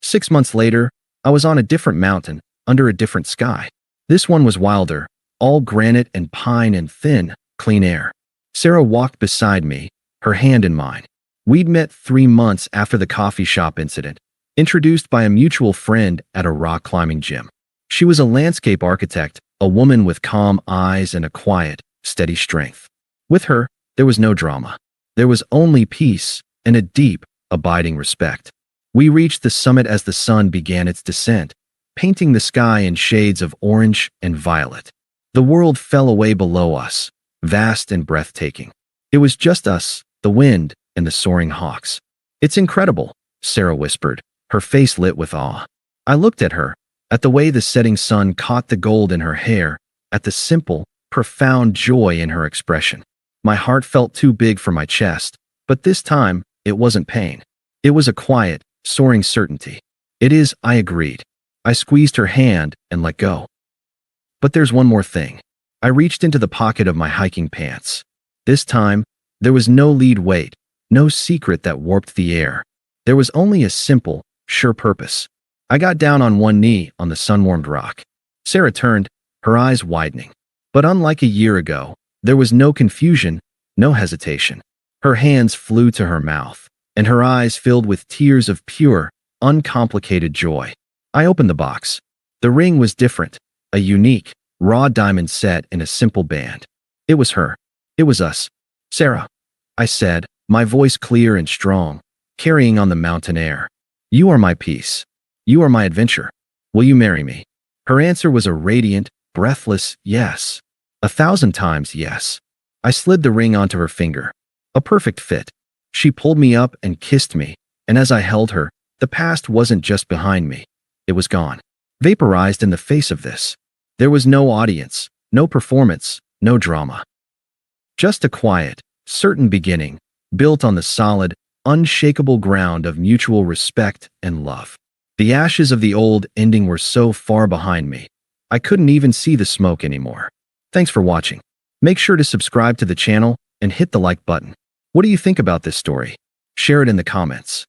6 months later, I was on a different mountain, under a different sky. This one was wilder, all granite and pine and thin, clean air. Sarah walked beside me, her hand in mine. We'd met 3 months after the coffee shop incident, introduced by a mutual friend at a rock climbing gym. She was a landscape architect, a woman with calm eyes and a quiet, steady strength. With her, there was no drama. There was only peace and a deep, abiding respect. We reached the summit as the sun began its descent, painting the sky in shades of orange and violet. The world fell away below us, vast and breathtaking. It was just us, the wind, and the soaring hawks. It's incredible, Sarah whispered, her face lit with awe. I looked at her, at the way the setting sun caught the gold in her hair, at the simple, profound joy in her expression. My heart felt too big for my chest, but this time, it wasn't pain. It was a quiet, soaring certainty. It is, I agreed. I squeezed her hand and let go. But there's one more thing. I reached into the pocket of my hiking pants. This time, there was no lead weight, no secret that warped the air. There was only a simple, sure purpose. I got down on one knee on the sun-warmed rock. Sarah turned, her eyes widening. But unlike a year ago, there was no confusion, no hesitation. Her hands flew to her mouth, and her eyes filled with tears of pure, uncomplicated joy. I opened the box. The ring was different, a unique, raw diamond set in a simple band. It was her. It was us. Sarah, I said, my voice clear and strong, carrying on the mountain air. You are my peace. You are my adventure. Will you marry me? Her answer was a radiant, breathless yes. 1,000 times yes. I slid the ring onto her finger. A perfect fit. She pulled me up and kissed me, and as I held her, the past wasn't just behind me. It was gone. Vaporized in the face of this. There was no audience, no performance, no drama. Just a quiet, certain beginning, built on the solid, unshakable ground of mutual respect and love. The ashes of the old ending were so far behind me, I couldn't even see the smoke anymore. Thanks for watching. Make sure to subscribe to the channel and hit the like button. What do you think about this story? Share it in the comments.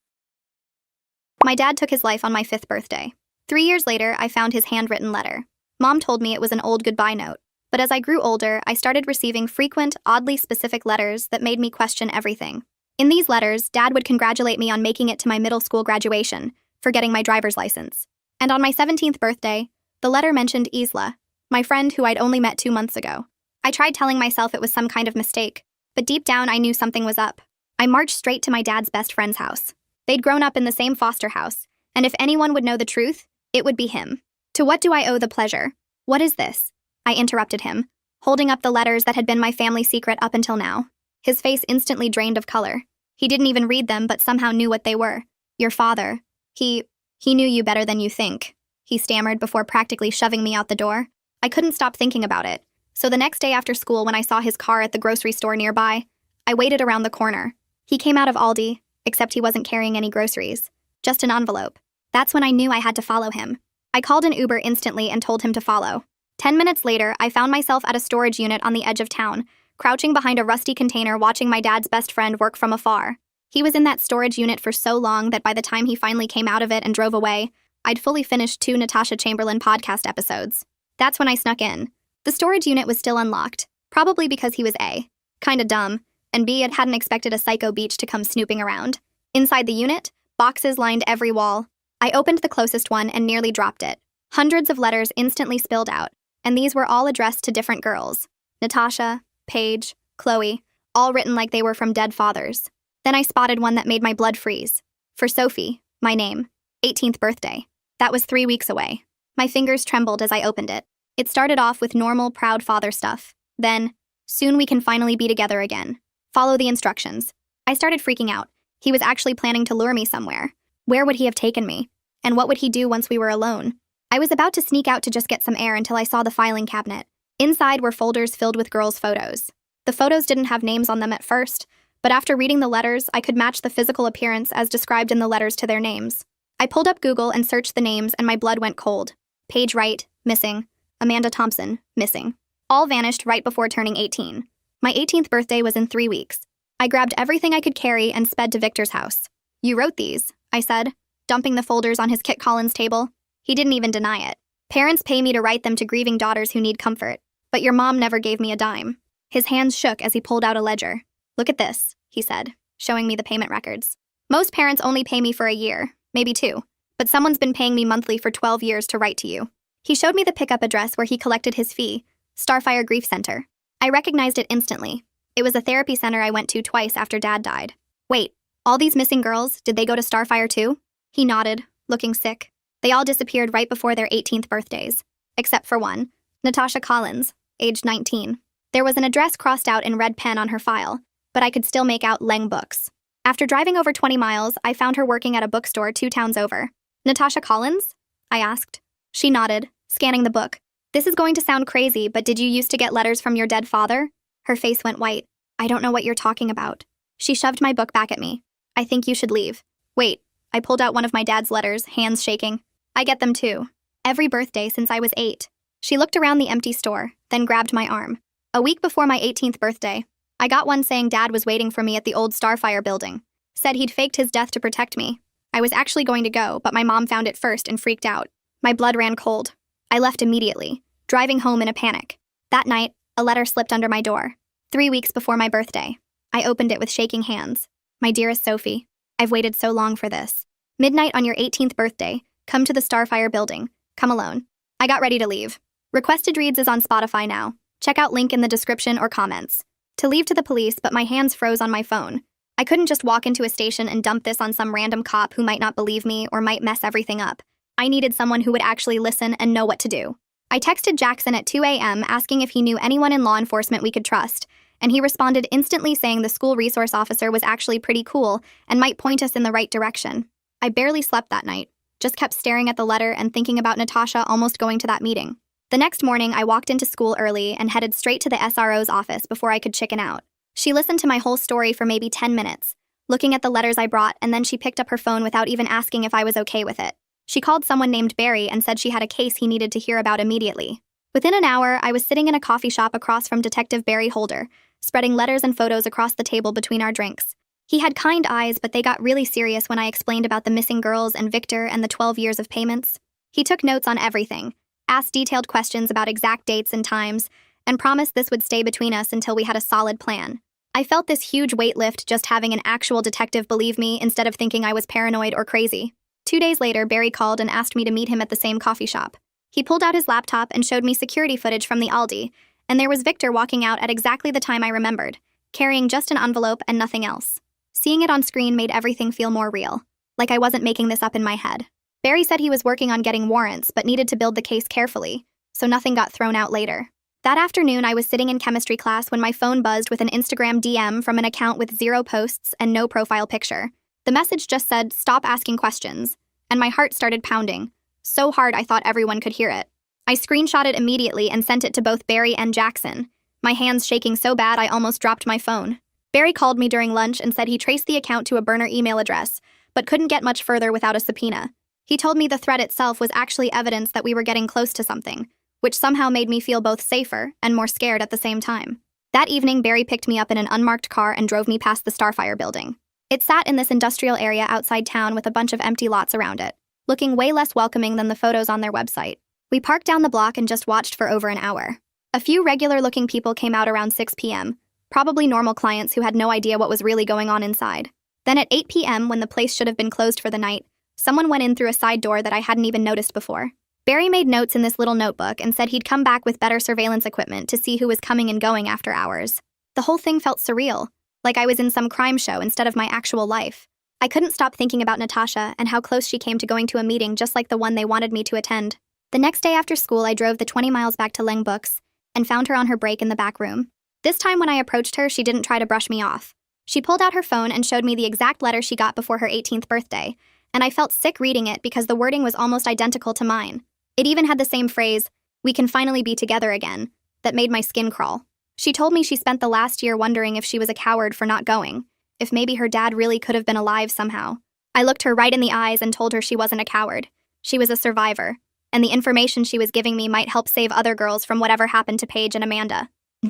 My dad took his life on my 5th birthday. 3 years later, I found his handwritten letter. Mom told me it was an old goodbye note. But as I grew older, I started receiving frequent, oddly specific letters that made me question everything. In these letters, Dad would congratulate me on making it to my middle school graduation, for getting my driver's license. And on my 17th birthday, the letter mentioned Isla, my friend who I'd only met 2 months ago. I tried telling myself it was some kind of mistake, but deep down I knew something was up. I marched straight to my dad's best friend's house. They'd grown up in the same foster house, and if anyone would know the truth, it would be him. To what do I owe the pleasure? What is this? I interrupted him, holding up the letters that had been my family secret up until now. His face instantly drained of color. He didn't even read them, but somehow knew what they were. Your father. He knew you better than you think, he stammered before practically shoving me out the door. I couldn't stop thinking about it. So the next day after school, when I saw his car at the grocery store nearby, I waited around the corner. He came out of Aldi, except he wasn't carrying any groceries. Just an envelope. That's when I knew I had to follow him. I called an Uber instantly and told him to follow. 10 minutes later, I found myself at a storage unit on the edge of town, crouching behind a rusty container watching my dad's best friend work from afar. He was in that storage unit for so long that by the time he finally came out of it and drove away, I'd fully finished 2 Natasha Chamberlain podcast episodes. That's when I snuck in. The storage unit was still unlocked, probably because he was A, kinda dumb, and B, it hadn't expected a psycho beach to come snooping around. Inside the unit, boxes lined every wall. I opened the closest one and nearly dropped it. Hundreds of letters instantly spilled out, and these were all addressed to different girls. Natasha, Paige, Chloe, all written like they were from dead fathers. Then I spotted one that made my blood freeze. For Sophie, my name, 18th birthday. That was 3 weeks away. My fingers trembled as I opened it. It started off with normal, proud father stuff. Then, soon we can finally be together again. Follow the instructions. I started freaking out. He was actually planning to lure me somewhere. Where would he have taken me? And what would he do once we were alone? I was about to sneak out to just get some air until I saw the filing cabinet. Inside were folders filled with girls' photos. The photos didn't have names on them at first, but after reading the letters, I could match the physical appearance as described in the letters to their names. I pulled up Google and searched the names, and my blood went cold. Paige Wright, missing. Amanda Thompson, missing. All vanished right before turning 18. My 18th birthday was in 3 weeks. I grabbed everything I could carry and sped to Victor's house. You wrote these, I said, dumping the folders on his Kit Collins table. He didn't even deny it. Parents pay me to write them to grieving daughters who need comfort, but your mom never gave me a dime. His hands shook as he pulled out a ledger. Look at this, he said, showing me the payment records. Most parents only pay me for a year, maybe 2, but someone's been paying me monthly for 12 years to write to you. He showed me the pickup address where he collected his fee, Starfire Grief Center. I recognized it instantly. It was a therapy center I went to twice after Dad died. Wait, all these missing girls, did they go to Starfire too? He nodded, looking sick. They all disappeared right before their 18th birthdays. Except for one, Natasha Collins, aged 19. There was an address crossed out in red pen on her file, but I could still make out Leng Books. After driving over 20 miles, I found her working at a bookstore 2 towns over. Natasha Collins? I asked. She nodded, scanning the book. This is going to sound crazy, but did you used to get letters from your dead father? Her face went white. I don't know what you're talking about. She shoved my book back at me. I think you should leave. Wait. I pulled out one of my dad's letters, hands shaking. I get them too. Every birthday since I was 8. She looked around the empty store, then grabbed my arm. A week before my 18th birthday, I got one saying Dad was waiting for me at the old Starfire building. Said he'd faked his death to protect me. I was actually going to go, but my mom found it first and freaked out. My blood ran cold. I left immediately, driving home in a panic. That night, a letter slipped under my door. 3 weeks before my birthday. I opened it with shaking hands. My dearest Sophie, I've waited so long for this. Midnight on your 18th birthday. Come to the Starfire building. Come alone. I got ready to leave. Requested Reads is on Spotify now. Check out link in the description or comments. To leave to the police, but my hands froze on my phone. I couldn't just walk into a station and dump this on some random cop who might not believe me or might mess everything up. I needed someone who would actually listen and know what to do. I texted Jackson at 2 a.m. asking if he knew anyone in law enforcement we could trust, and he responded instantly saying the school resource officer was actually pretty cool and might point us in the right direction. I barely slept that night, just kept staring at the letter and thinking about Natasha almost going to that meeting. The next morning, I walked into school early and headed straight to the SRO's office before I could chicken out. She listened to my whole story for maybe 10 minutes, looking at the letters I brought, and then she picked up her phone without even asking if I was okay with it. She called someone named Barry and said she had a case he needed to hear about immediately. Within an hour, I was sitting in a coffee shop across from Detective Barry Holder, spreading letters and photos across the table between our drinks. He had kind eyes, but they got really serious when I explained about the missing girls and Victor and the 12 years of payments. He took notes on everything, asked detailed questions about exact dates and times, and promised this would stay between us until we had a solid plan. I felt this huge weight lift just having an actual detective believe me instead of thinking I was paranoid or crazy. 2 days later, Barry called and asked me to meet him at the same coffee shop. He pulled out his laptop and showed me security footage from the Aldi, and there was Victor walking out at exactly the time I remembered, carrying just an envelope and nothing else. Seeing it on screen made everything feel more real, like I wasn't making this up in my head. Barry said he was working on getting warrants but needed to build the case carefully, so nothing got thrown out later. That afternoon, I was sitting in chemistry class when my phone buzzed with an Instagram DM from an account with 0 posts and no profile picture. The message just said, "Stop asking questions," and my heart started pounding, so hard I thought everyone could hear it. I screenshot it immediately and sent it to both Barry and Jackson, my hands shaking so bad I almost dropped my phone. Barry called me during lunch and said he traced the account to a burner email address, but couldn't get much further without a subpoena. He told me the thread itself was actually evidence that we were getting close to something, which somehow made me feel both safer and more scared at the same time. That evening, Barry picked me up in an unmarked car and drove me past the Starfire building. It sat in this industrial area outside town with a bunch of empty lots around it, looking way less welcoming than the photos on their website. We parked down the block and just watched for over an hour. A few regular-looking people came out around 6 p.m., probably normal clients who had no idea what was really going on inside. Then at 8 p.m., when the place should have been closed for the night, someone went in through a side door that I hadn't even noticed before. Barry made notes in this little notebook and said he'd come back with better surveillance equipment to see who was coming and going after hours. The whole thing felt surreal, like I was in some crime show instead of my actual life. I couldn't stop thinking about Natasha and how close she came to going to a meeting just like the one they wanted me to attend. The next day after school, I drove the 20 miles back to Ling Books and found her on her break in the back room. This time when I approached her, she didn't try to brush me off. She pulled out her phone and showed me the exact letter she got before her 18th birthday, and I felt sick reading it because the wording was almost identical to mine. It even had the same phrase, "We can finally be together again," that made my skin crawl. She told me she spent the last year wondering if she was a coward for not going, if maybe her dad really could have been alive somehow. I looked her right in the eyes and told her she wasn't a coward. She was a survivor, and the information she was giving me might help save other girls from whatever happened to Paige and Amanda.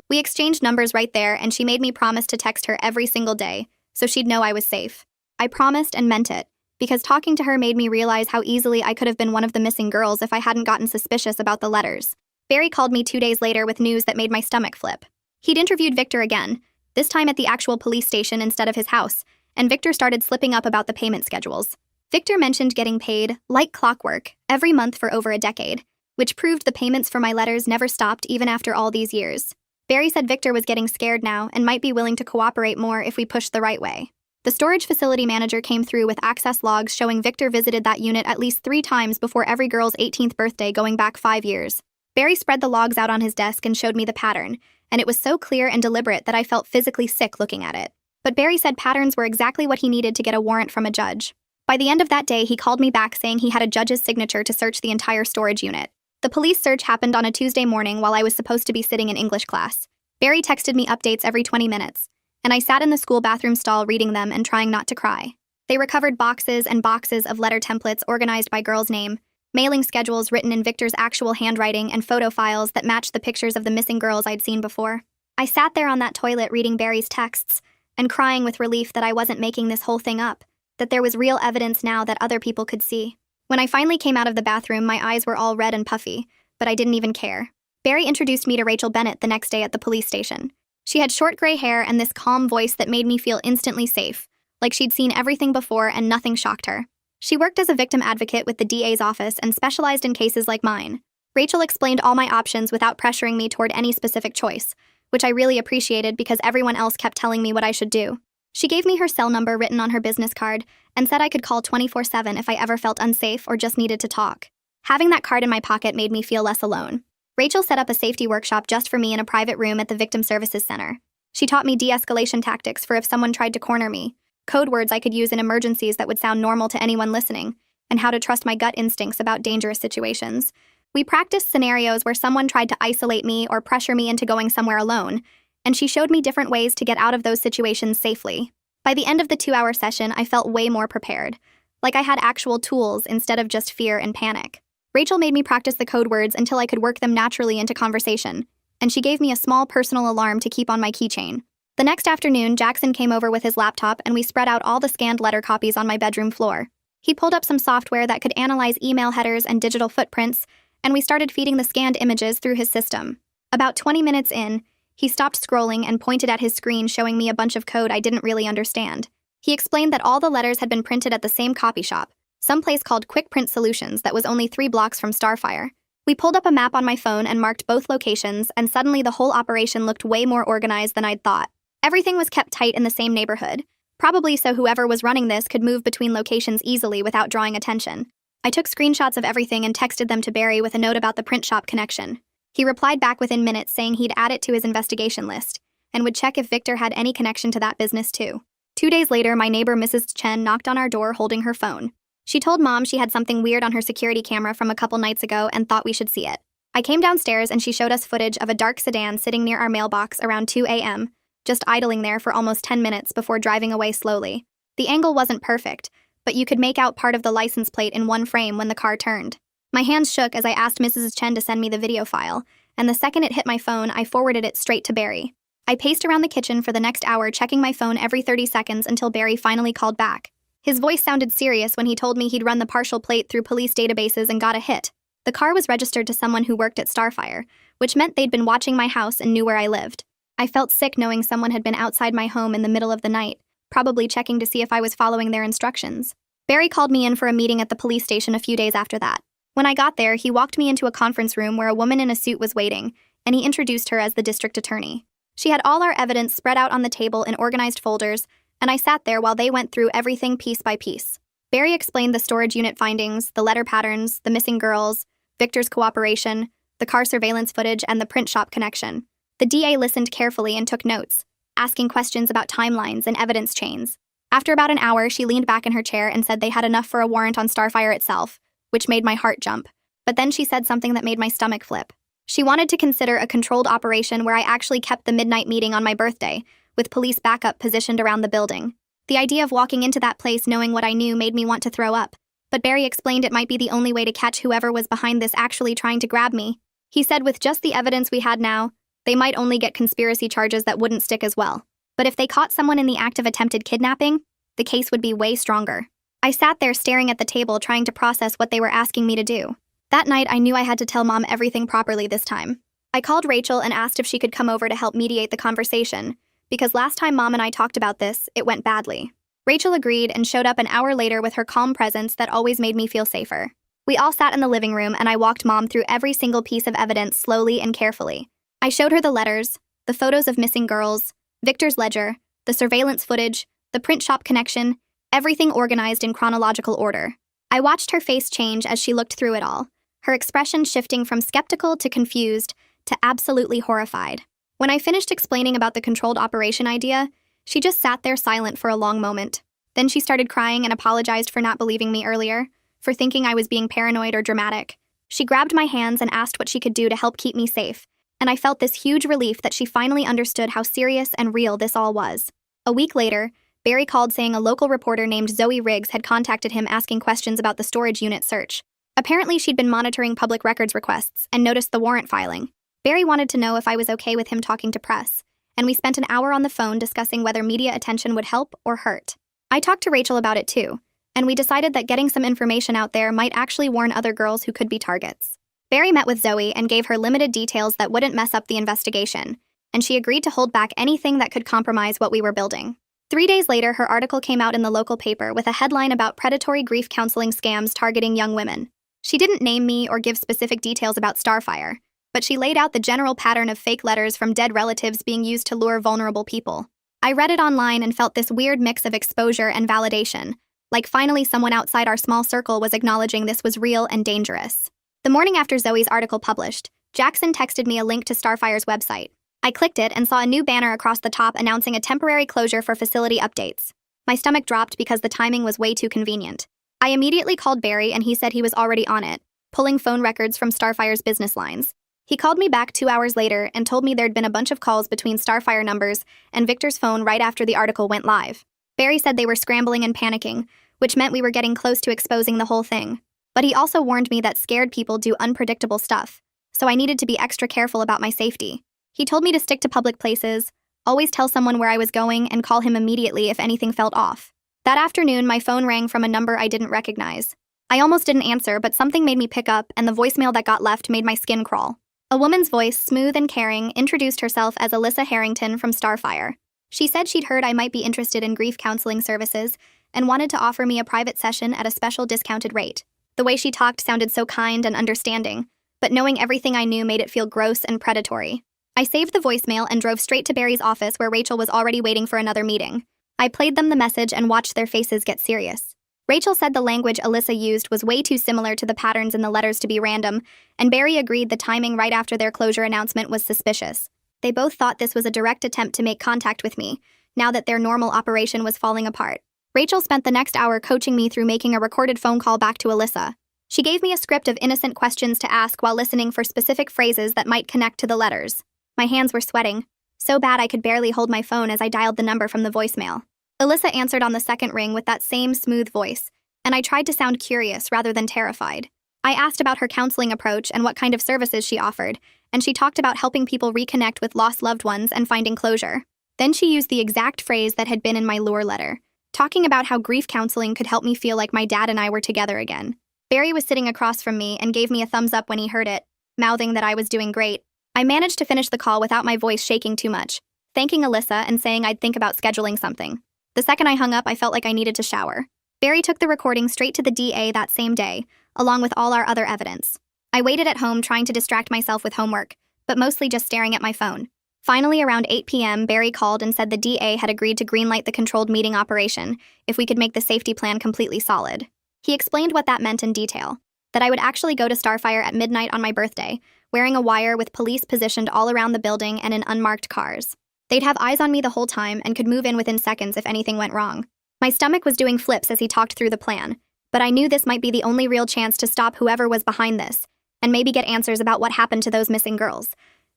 We exchanged numbers right there, and she made me promise to text her every single day, so she'd know I was safe. I promised and meant it, because talking to her made me realize how easily I could have been one of the missing girls if I hadn't gotten suspicious about the letters. Barry called me 2 days later with news that made my stomach flip. He'd interviewed Victor again, this time at the actual police station instead of his house, and Victor started slipping up about the payment schedules. Victor mentioned getting paid, like clockwork, every month for over a decade, which proved the payments for my letters never stopped even after all these years. Barry said Victor was getting scared now and might be willing to cooperate more if we pushed the right way. The storage facility manager came through with access logs showing Victor visited that unit at least 3 times before every girl's 18th birthday going back 5 years. Barry spread the logs out on his desk and showed me the pattern, and it was so clear and deliberate that I felt physically sick looking at it. But Barry said patterns were exactly what he needed to get a warrant from a judge. By the end of that day, he called me back saying he had a judge's signature to search the entire storage unit. The police search happened on a Tuesday morning while I was supposed to be sitting in English class. Barry texted me updates every 20 minutes, and I sat in the school bathroom stall reading them and trying not to cry. They recovered boxes and boxes of letter templates organized by girl's name, mailing schedules written in Victor's actual handwriting, and photo files that matched the pictures of the missing girls I'd seen before. I sat there on that toilet reading Barry's texts and crying with relief that I wasn't making this whole thing up, that there was real evidence now that other people could see. When I finally came out of the bathroom, my eyes were all red and puffy, but I didn't even care. Barry introduced me to Rachel Bennett the next day at the police station. She had short gray hair and this calm voice that made me feel instantly safe, like she'd seen everything before and nothing shocked her. She worked as a victim advocate with the DA's office and specialized in cases like mine. Rachel explained all my options without pressuring me toward any specific choice, which I really appreciated because everyone else kept telling me what I should do. She gave me her cell number written on her business card and said I could call 24/7 if I ever felt unsafe or just needed to talk. Having that card in my pocket made me feel less alone. Rachel set up a safety workshop just for me in a private room at the Victim Services Center. She taught me de-escalation tactics for if someone tried to corner me, code words I could use in emergencies that would sound normal to anyone listening, and how to trust my gut instincts about dangerous situations. We practiced scenarios where someone tried to isolate me or pressure me into going somewhere alone, and she showed me different ways to get out of those situations safely. By the end of the 2-hour session, I felt way more prepared, like I had actual tools instead of just fear and panic. Rachel made me practice the code words until I could work them naturally into conversation, and she gave me a small personal alarm to keep on my keychain. The next afternoon, Jackson came over with his laptop and we spread out all the scanned letter copies on my bedroom floor. He pulled up some software that could analyze email headers and digital footprints, and we started feeding the scanned images through his system. About 20 minutes in, he stopped scrolling and pointed at his screen showing me a bunch of code I didn't really understand. He explained that all the letters had been printed at the same copy shop, some place called Quick Print Solutions that was only 3 blocks from Starfire. We pulled up a map on my phone and marked both locations, and suddenly the whole operation looked way more organized than I'd thought. Everything was kept tight in the same neighborhood, probably so whoever was running this could move between locations easily without drawing attention. I took screenshots of everything and texted them to Barry with a note about the print shop connection. He replied back within minutes saying he'd add it to his investigation list and would check if Victor had any connection to that business too. 2 days later, my neighbor Mrs. Chen knocked on our door holding her phone. She told Mom she had something weird on her security camera from a couple nights ago and thought we should see it. I came downstairs and she showed us footage of a dark sedan sitting near our mailbox around 2 a.m., just idling there for almost 10 minutes before driving away slowly. The angle wasn't perfect, but you could make out part of the license plate in one frame when the car turned. My hands shook as I asked Mrs. Chen to send me the video file, and the second it hit my phone, I forwarded it straight to Barry. I paced around the kitchen for the next hour, checking my phone every 30 seconds until Barry finally called back. His voice sounded serious when he told me he'd run the partial plate through police databases and got a hit. The car was registered to someone who worked at Starfire, which meant they'd been watching my house and knew where I lived. I felt sick knowing someone had been outside my home in the middle of the night, probably checking to see if I was following their instructions. Barry called me in for a meeting at the police station a few days after that. When I got there, he walked me into a conference room where a woman in a suit was waiting, and he introduced her as the district attorney. She had all our evidence spread out on the table in organized folders, and I sat there while they went through everything piece by piece. Barry explained the storage unit findings, the letter patterns, the missing girls, Victor's cooperation, the car surveillance footage, and the print shop connection. The DA listened carefully and took notes, asking questions about timelines and evidence chains. After about an hour, she leaned back in her chair and said they had enough for a warrant on Starfire itself, which made my heart jump. But then she said something that made my stomach flip. She wanted to consider a controlled operation where I actually kept the midnight meeting on my birthday, with police backup positioned around the building. The idea of walking into that place knowing what I knew made me want to throw up, but Barry explained it might be the only way to catch whoever was behind this actually trying to grab me. He said with just the evidence we had now, they might only get conspiracy charges that wouldn't stick as well. But if they caught someone in the act of attempted kidnapping, the case would be way stronger. I sat there staring at the table trying to process what they were asking me to do. That night, I knew I had to tell Mom everything properly this time. I called Rachel and asked if she could come over to help mediate the conversation, because last time Mom and I talked about this, it went badly. Rachel agreed and showed up an hour later with her calm presence that always made me feel safer. We all sat in the living room and I walked Mom through every single piece of evidence slowly and carefully. I showed her the letters, the photos of missing girls, Victor's ledger, the surveillance footage, the print shop connection, everything organized in chronological order. I watched her face change as she looked through it all, her expression shifting from skeptical to confused to absolutely horrified. When I finished explaining about the controlled operation idea, she just sat there silent for a long moment. Then she started crying and apologized for not believing me earlier, for thinking I was being paranoid or dramatic. She grabbed my hands and asked what she could do to help keep me safe, and I felt this huge relief that she finally understood how serious and real this all was. A week later, Barry called saying a local reporter named Zoe Riggs had contacted him asking questions about the storage unit search. Apparently, she'd been monitoring public records requests and noticed the warrant filing. Barry wanted to know if I was okay with him talking to press, and we spent an hour on the phone discussing whether media attention would help or hurt. I talked to Rachel about it too, and we decided that getting some information out there might actually warn other girls who could be targets. Barry met with Zoe and gave her limited details that wouldn't mess up the investigation, and she agreed to hold back anything that could compromise what we were building. 3 days later, her article came out in the local paper with a headline about predatory grief counseling scams targeting young women. She didn't name me or give specific details about Starfire, but she laid out the general pattern of fake letters from dead relatives being used to lure vulnerable people. I read it online and felt this weird mix of exposure and validation, like finally someone outside our small circle was acknowledging this was real and dangerous. The morning after Zoe's article published, Jackson texted me a link to Starfire's website. I clicked it and saw a new banner across the top announcing a temporary closure for facility updates. My stomach dropped because the timing was way too convenient. I immediately called Barry and he said he was already on it, pulling phone records from Starfire's business lines. He called me back 2 hours later and told me there'd been a bunch of calls between Starfire numbers and Victor's phone right after the article went live. Barry said they were scrambling and panicking, which meant we were getting close to exposing the whole thing. But he also warned me that scared people do unpredictable stuff, so I needed to be extra careful about my safety. He told me to stick to public places, always tell someone where I was going, and call him immediately if anything felt off. That afternoon, my phone rang from a number I didn't recognize. I almost didn't answer, but something made me pick up, and the voicemail that got left made my skin crawl. A woman's voice, smooth and caring, introduced herself as Alyssa Harrington from Starfire. She said she'd heard I might be interested in grief counseling services, and wanted to offer me a private session at a special discounted rate. The way she talked sounded so kind and understanding, but knowing everything I knew made it feel gross and predatory. I saved the voicemail and drove straight to Barry's office where Rachel was already waiting for another meeting. I played them the message and watched their faces get serious. Rachel said the language Alyssa used was way too similar to the patterns in the letters to be random, and Barry agreed the timing right after their closure announcement was suspicious. They both thought this was a direct attempt to make contact with me, now that their normal operation was falling apart. Rachel spent the next hour coaching me through making a recorded phone call back to Alyssa. She gave me a script of innocent questions to ask while listening for specific phrases that might connect to the letters. My hands were sweating, so bad I could barely hold my phone as I dialed the number from the voicemail. Alyssa answered on the second ring with that same smooth voice, and I tried to sound curious rather than terrified. I asked about her counseling approach and what kind of services she offered, and she talked about helping people reconnect with lost loved ones and finding closure. Then she used the exact phrase that had been in my lure letter, talking about how grief counseling could help me feel like my dad and I were together again. Barry was sitting across from me and gave me a thumbs up when he heard it, mouthing that I was doing great. I managed to finish the call without my voice shaking too much, thanking Alyssa and saying I'd think about scheduling something. The second I hung up, I felt like I needed to shower. Barry took the recording straight to the DA that same day, along with all our other evidence. I waited at home trying to distract myself with homework, but mostly just staring at my phone. Finally, around 8 p.m., Barry called and said the DA had agreed to greenlight the controlled meeting operation if we could make the safety plan completely solid. He explained what that meant in detail, that I would actually go to Starfire at midnight on my birthday, wearing a wire with police positioned all around the building and in unmarked cars. They'd have eyes on me the whole time and could move in within seconds if anything went wrong. My stomach was doing flips as he talked through the plan, but I knew this might be the only real chance to stop whoever was behind this, and maybe get answers about what happened to those missing girls.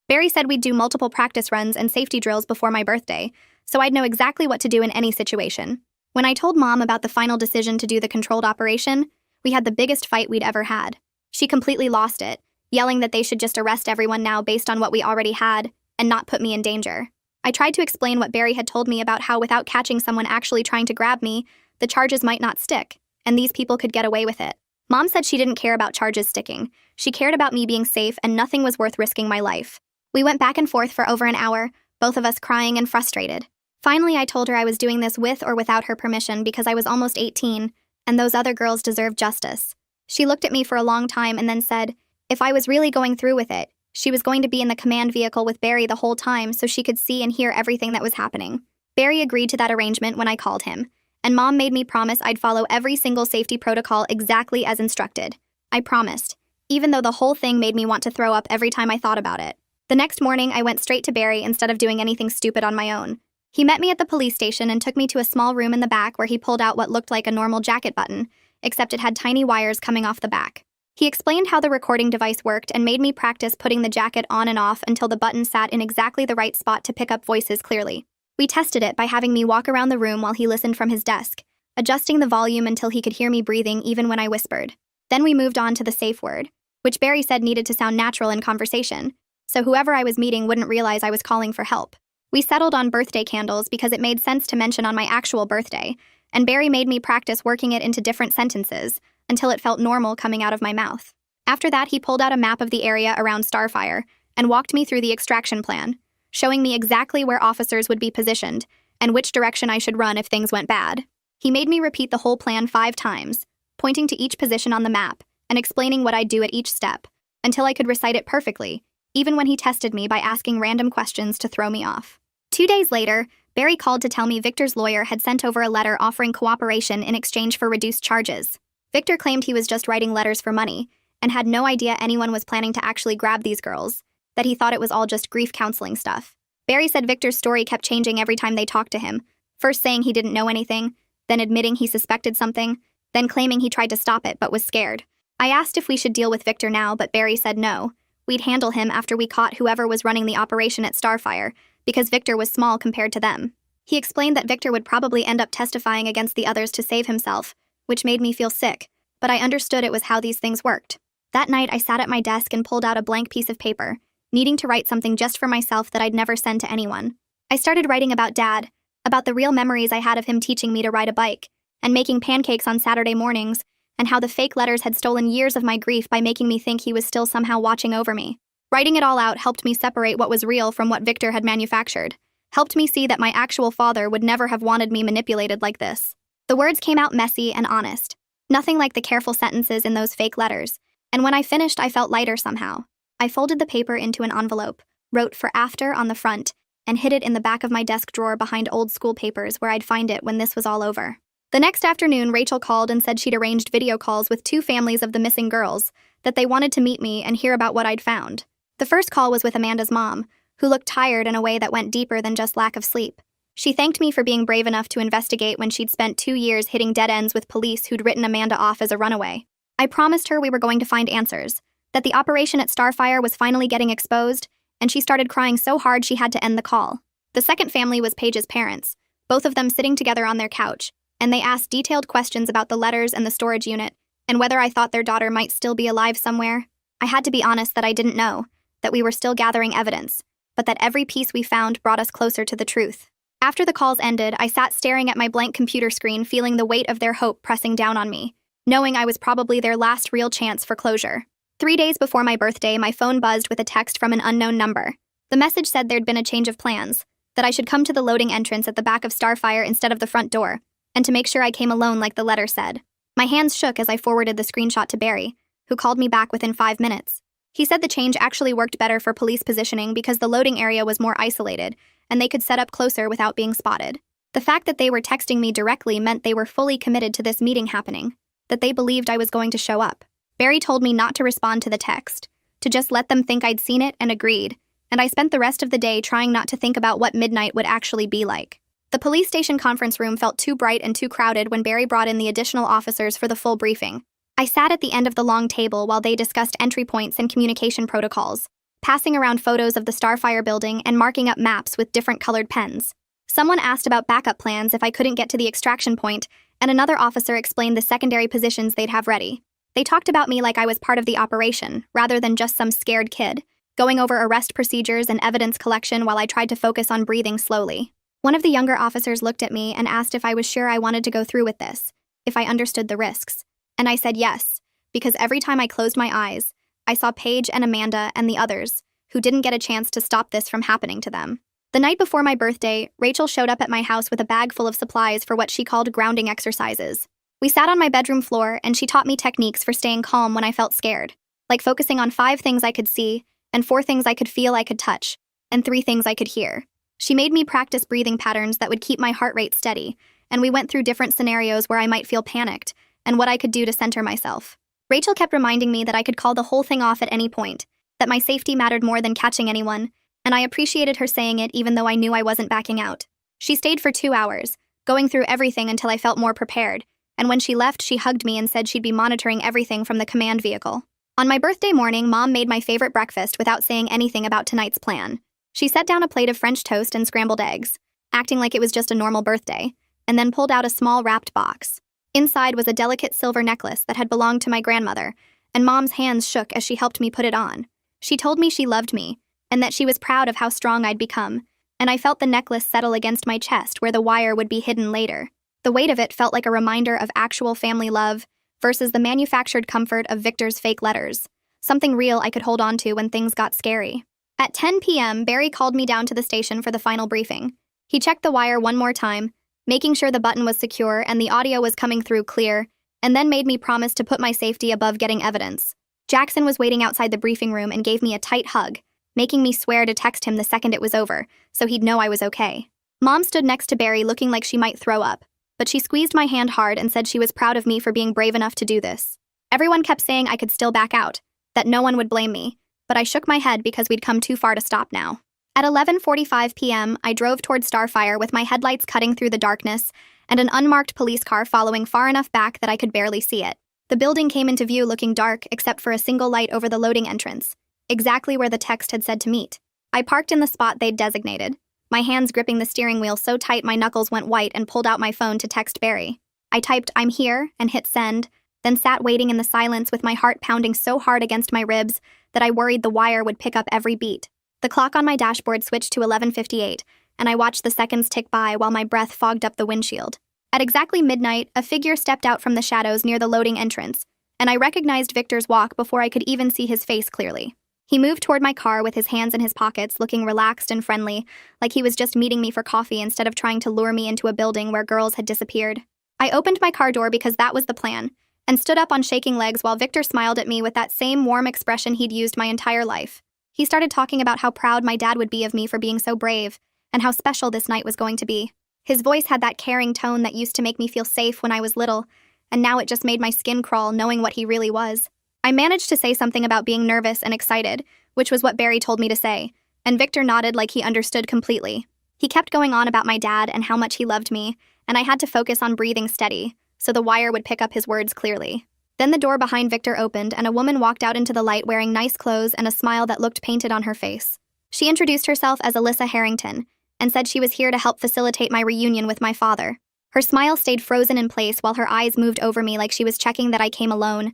Barry said we'd do multiple practice runs and safety drills before my birthday, so I'd know exactly what to do in any situation. When I told Mom about the final decision to do the controlled operation, we had the biggest fight we'd ever had. She completely lost it, yelling that they should just arrest everyone now based on what we already had, and not put me in danger. I tried to explain what Barry had told me about how without catching someone actually trying to grab me, the charges might not stick, and these people could get away with it. Mom said she didn't care about charges sticking. She cared about me being safe and nothing was worth risking my life. We went back and forth for over an hour, both of us crying and frustrated. Finally, I told her I was doing this with or without her permission because I was almost 18, and those other girls deserved justice. She looked at me for a long time and then said, if I was really going through with it, she was going to be in the command vehicle with Barry the whole time so she could see and hear everything that was happening. Barry agreed to that arrangement when I called him, and Mom made me promise I'd follow every single safety protocol exactly as instructed. I promised, even though the whole thing made me want to throw up every time I thought about it. The next morning, I went straight to Barry instead of doing anything stupid on my own. He met me at the police station and took me to a small room in the back where he pulled out what looked like a normal jacket button, except it had tiny wires coming off the back. He explained how the recording device worked and made me practice putting the jacket on and off until the button sat in exactly the right spot to pick up voices clearly. We tested it by having me walk around the room while he listened from his desk, adjusting the volume until he could hear me breathing even when I whispered. Then we moved on to the safe word, which Barry said needed to sound natural in conversation, so whoever I was meeting wouldn't realize I was calling for help. We settled on birthday candles because it made sense to mention on my actual birthday, and Barry made me practice working it into different sentences until it felt normal coming out of my mouth. After that, he pulled out a map of the area around Starfire and walked me through the extraction plan, showing me exactly where officers would be positioned and which direction I should run if things went bad. He made me repeat the whole plan 5 times, pointing to each position on the map and explaining what I'd do at each step, until I could recite it perfectly, even when he tested me by asking random questions to throw me off. 2 days later, Barry called to tell me Victor's lawyer had sent over a letter offering cooperation in exchange for reduced charges. Victor claimed he was just writing letters for money and had no idea anyone was planning to actually grab these girls, that he thought it was all just grief counseling stuff. Barry said Victor's story kept changing every time they talked to him, first saying he didn't know anything, then admitting he suspected something, then claiming he tried to stop it but was scared. I asked if we should deal with Victor now, but Barry said no. We'd handle him after we caught whoever was running the operation at Starfire, because Victor was small compared to them. He explained that Victor would probably end up testifying against the others to save himself, which made me feel sick, but I understood it was how these things worked. That night, I sat at my desk and pulled out a blank piece of paper, needing to write something just for myself that I'd never send to anyone. I started writing about Dad, about the real memories I had of him teaching me to ride a bike, and making pancakes on Saturday mornings, and how the fake letters had stolen years of my grief by making me think he was still somehow watching over me. Writing it all out helped me separate what was real from what Victor had manufactured, helped me see that my actual father would never have wanted me manipulated like this. The words came out messy and honest. Nothing like the careful sentences in those fake letters. And when I finished, I felt lighter somehow. I folded the paper into an envelope, wrote "for after" on the front, and hid it in the back of my desk drawer behind old school papers where I'd find it when this was all over. The next afternoon, Rachel called and said she'd arranged video calls with 2 families of the missing girls, that they wanted to meet me and hear about what I'd found. The first call was with Amanda's mom, who looked tired in a way that went deeper than just lack of sleep. She thanked me for being brave enough to investigate when she'd spent 2 years hitting dead ends with police who'd written Amanda off as a runaway. I promised her we were going to find answers, that the operation at Starfire was finally getting exposed, and she started crying so hard she had to end the call. The second family was Paige's parents, both of them sitting together on their couch, and they asked detailed questions about the letters and the storage unit, and whether I thought their daughter might still be alive somewhere. I had to be honest that I didn't know, that we were still gathering evidence, but that every piece we found brought us closer to the truth. After the calls ended, I sat staring at my blank computer screen, feeling the weight of their hope pressing down on me, knowing I was probably their last real chance for closure. 3 days before my birthday, my phone buzzed with a text from an unknown number. The message said there'd been a change of plans, that I should come to the loading entrance at the back of Starfire instead of the front door, and to make sure I came alone like the letter said. My hands shook as I forwarded the screenshot to Barry, who called me back within 5 minutes. He said the change actually worked better for police positioning because the loading area was more isolated, and they could set up closer without being spotted. The fact that they were texting me directly meant they were fully committed to this meeting happening, that they believed I was going to show up. Barry told me not to respond to the text, to just let them think I'd seen it and agreed, and I spent the rest of the day trying not to think about what midnight would actually be like. The police station conference room felt too bright and too crowded when Barry brought in the additional officers for the full briefing. I sat at the end of the long table while they discussed entry points and communication protocols, passing around photos of the Starfire building and marking up maps with different colored pens. Someone asked about backup plans if I couldn't get to the extraction point, and another officer explained the secondary positions they'd have ready. They talked about me like I was part of the operation, rather than just some scared kid, going over arrest procedures and evidence collection while I tried to focus on breathing slowly. One of the younger officers looked at me and asked if I was sure I wanted to go through with this, if I understood the risks. And I said yes, because every time I closed my eyes, I saw Paige and Amanda and the others, who didn't get a chance to stop this from happening to them. The night before my birthday, Rachel showed up at my house with a bag full of supplies for what she called grounding exercises. We sat on my bedroom floor, and she taught me techniques for staying calm when I felt scared, like focusing on 5 things I could see, and 4 things I could feel I could touch, and 3 things I could hear. She made me practice breathing patterns that would keep my heart rate steady, and we went through different scenarios where I might feel panicked, and what I could do to center myself. Rachel kept reminding me that I could call the whole thing off at any point, that my safety mattered more than catching anyone, and I appreciated her saying it even though I knew I wasn't backing out. She stayed for 2 hours, going through everything until I felt more prepared, and when she left, she hugged me and said she'd be monitoring everything from the command vehicle. On my birthday morning, Mom made my favorite breakfast without saying anything about tonight's plan. She set down a plate of French toast and scrambled eggs, acting like it was just a normal birthday, and then pulled out a small wrapped box. Inside was a delicate silver necklace that had belonged to my grandmother, and Mom's hands shook as she helped me put it on. She told me she loved me, and that she was proud of how strong I'd become, and I felt the necklace settle against my chest where the wire would be hidden later. The weight of it felt like a reminder of actual family love versus the manufactured comfort of Victor's fake letters, something real I could hold on to when things got scary. At 10 p.m., Barry called me down to the station for the final briefing. He checked the wire one more time, making sure the button was secure and the audio was coming through clear, and then made me promise to put my safety above getting evidence. Jackson was waiting outside the briefing room and gave me a tight hug, making me swear to text him the second it was over, so he'd know I was okay. Mom stood next to Barry looking like she might throw up, but she squeezed my hand hard and said she was proud of me for being brave enough to do this. Everyone kept saying I could still back out, that no one would blame me, but I shook my head because we'd come too far to stop now. At 11:45 p.m., I drove toward Starfire with my headlights cutting through the darkness and an unmarked police car following far enough back that I could barely see it. The building came into view looking dark except for a single light over the loading entrance, exactly where the text had said to meet. I parked in the spot they'd designated, my hands gripping the steering wheel so tight my knuckles went white, and pulled out my phone to text Barry. I typed "I'm here" and hit send, then sat waiting in the silence with my heart pounding so hard against my ribs that I worried the wire would pick up every beat. The clock on my dashboard switched to 11:58, and I watched the seconds tick by while my breath fogged up the windshield. At exactly midnight, a figure stepped out from the shadows near the loading entrance, and I recognized Victor's walk before I could even see his face clearly. He moved toward my car with his hands in his pockets, looking relaxed and friendly, like he was just meeting me for coffee instead of trying to lure me into a building where girls had disappeared. I opened my car door because that was the plan, and stood up on shaking legs while Victor smiled at me with that same warm expression he'd used my entire life. He started talking about how proud my dad would be of me for being so brave, and how special this night was going to be. His voice had that caring tone that used to make me feel safe when I was little, and now it just made my skin crawl knowing what he really was. I managed to say something about being nervous and excited, which was what Barry told me to say, and Victor nodded like he understood completely. He kept going on about my dad and how much he loved me, and I had to focus on breathing steady, so the wire would pick up his words clearly. Then the door behind Victor opened and a woman walked out into the light wearing nice clothes and a smile that looked painted on her face. She introduced herself as Alyssa Harrington, and said she was here to help facilitate my reunion with my father. Her smile stayed frozen in place while her eyes moved over me like she was checking that I came alone,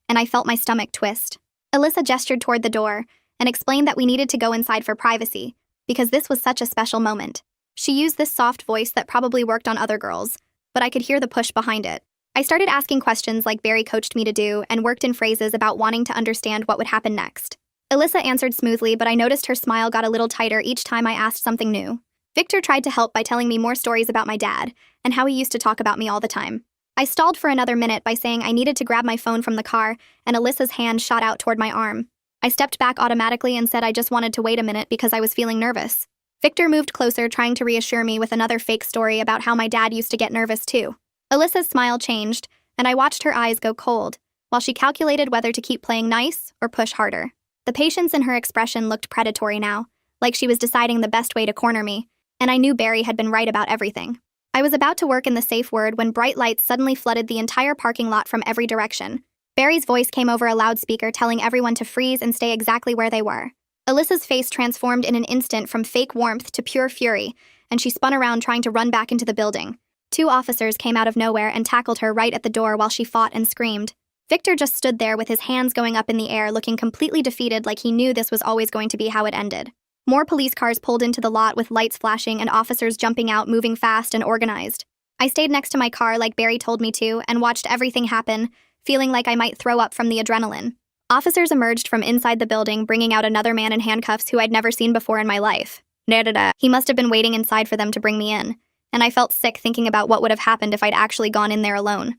and I felt my stomach twist. Alyssa gestured toward the door and explained that we needed to go inside for privacy, because this was such a special moment. She used this soft voice that probably worked on other girls, but I could hear the push behind it. I started asking questions like Barry coached me to do and worked in phrases about wanting to understand what would happen next. Alyssa answered smoothly, but I noticed her smile got a little tighter each time I asked something new. Victor tried to help by telling me more stories about my dad and how he used to talk about me all the time. I stalled for another minute by saying I needed to grab my phone from the car, and Alyssa's hand shot out toward my arm. I stepped back automatically and said I just wanted to wait a minute because I was feeling nervous. Victor moved closer, trying to reassure me with another fake story about how my dad used to get nervous too. Alyssa's smile changed, and I watched her eyes go cold, while she calculated whether to keep playing nice or push harder. The patience in her expression looked predatory now, like she was deciding the best way to corner me, and I knew Barry had been right about everything. I was about to work in the safe word when bright lights suddenly flooded the entire parking lot from every direction. Barry's voice came over a loudspeaker telling everyone to freeze and stay exactly where they were. Alyssa's face transformed in an instant from fake warmth to pure fury, and she spun around trying to run back into the building. 2 officers came out of nowhere and tackled her right at the door while she fought and screamed. Victor just stood there with his hands going up in the air, looking completely defeated, like he knew this was always going to be how it ended. More police cars pulled into the lot with lights flashing and officers jumping out, moving fast and organized. I stayed next to my car like Barry told me to and watched everything happen, feeling like I might throw up from the adrenaline. Officers emerged from inside the building, bringing out another man in handcuffs who I'd never seen before in my life. He must have been waiting inside for them to bring me in, and I felt sick thinking about what would have happened if I'd actually gone in there alone.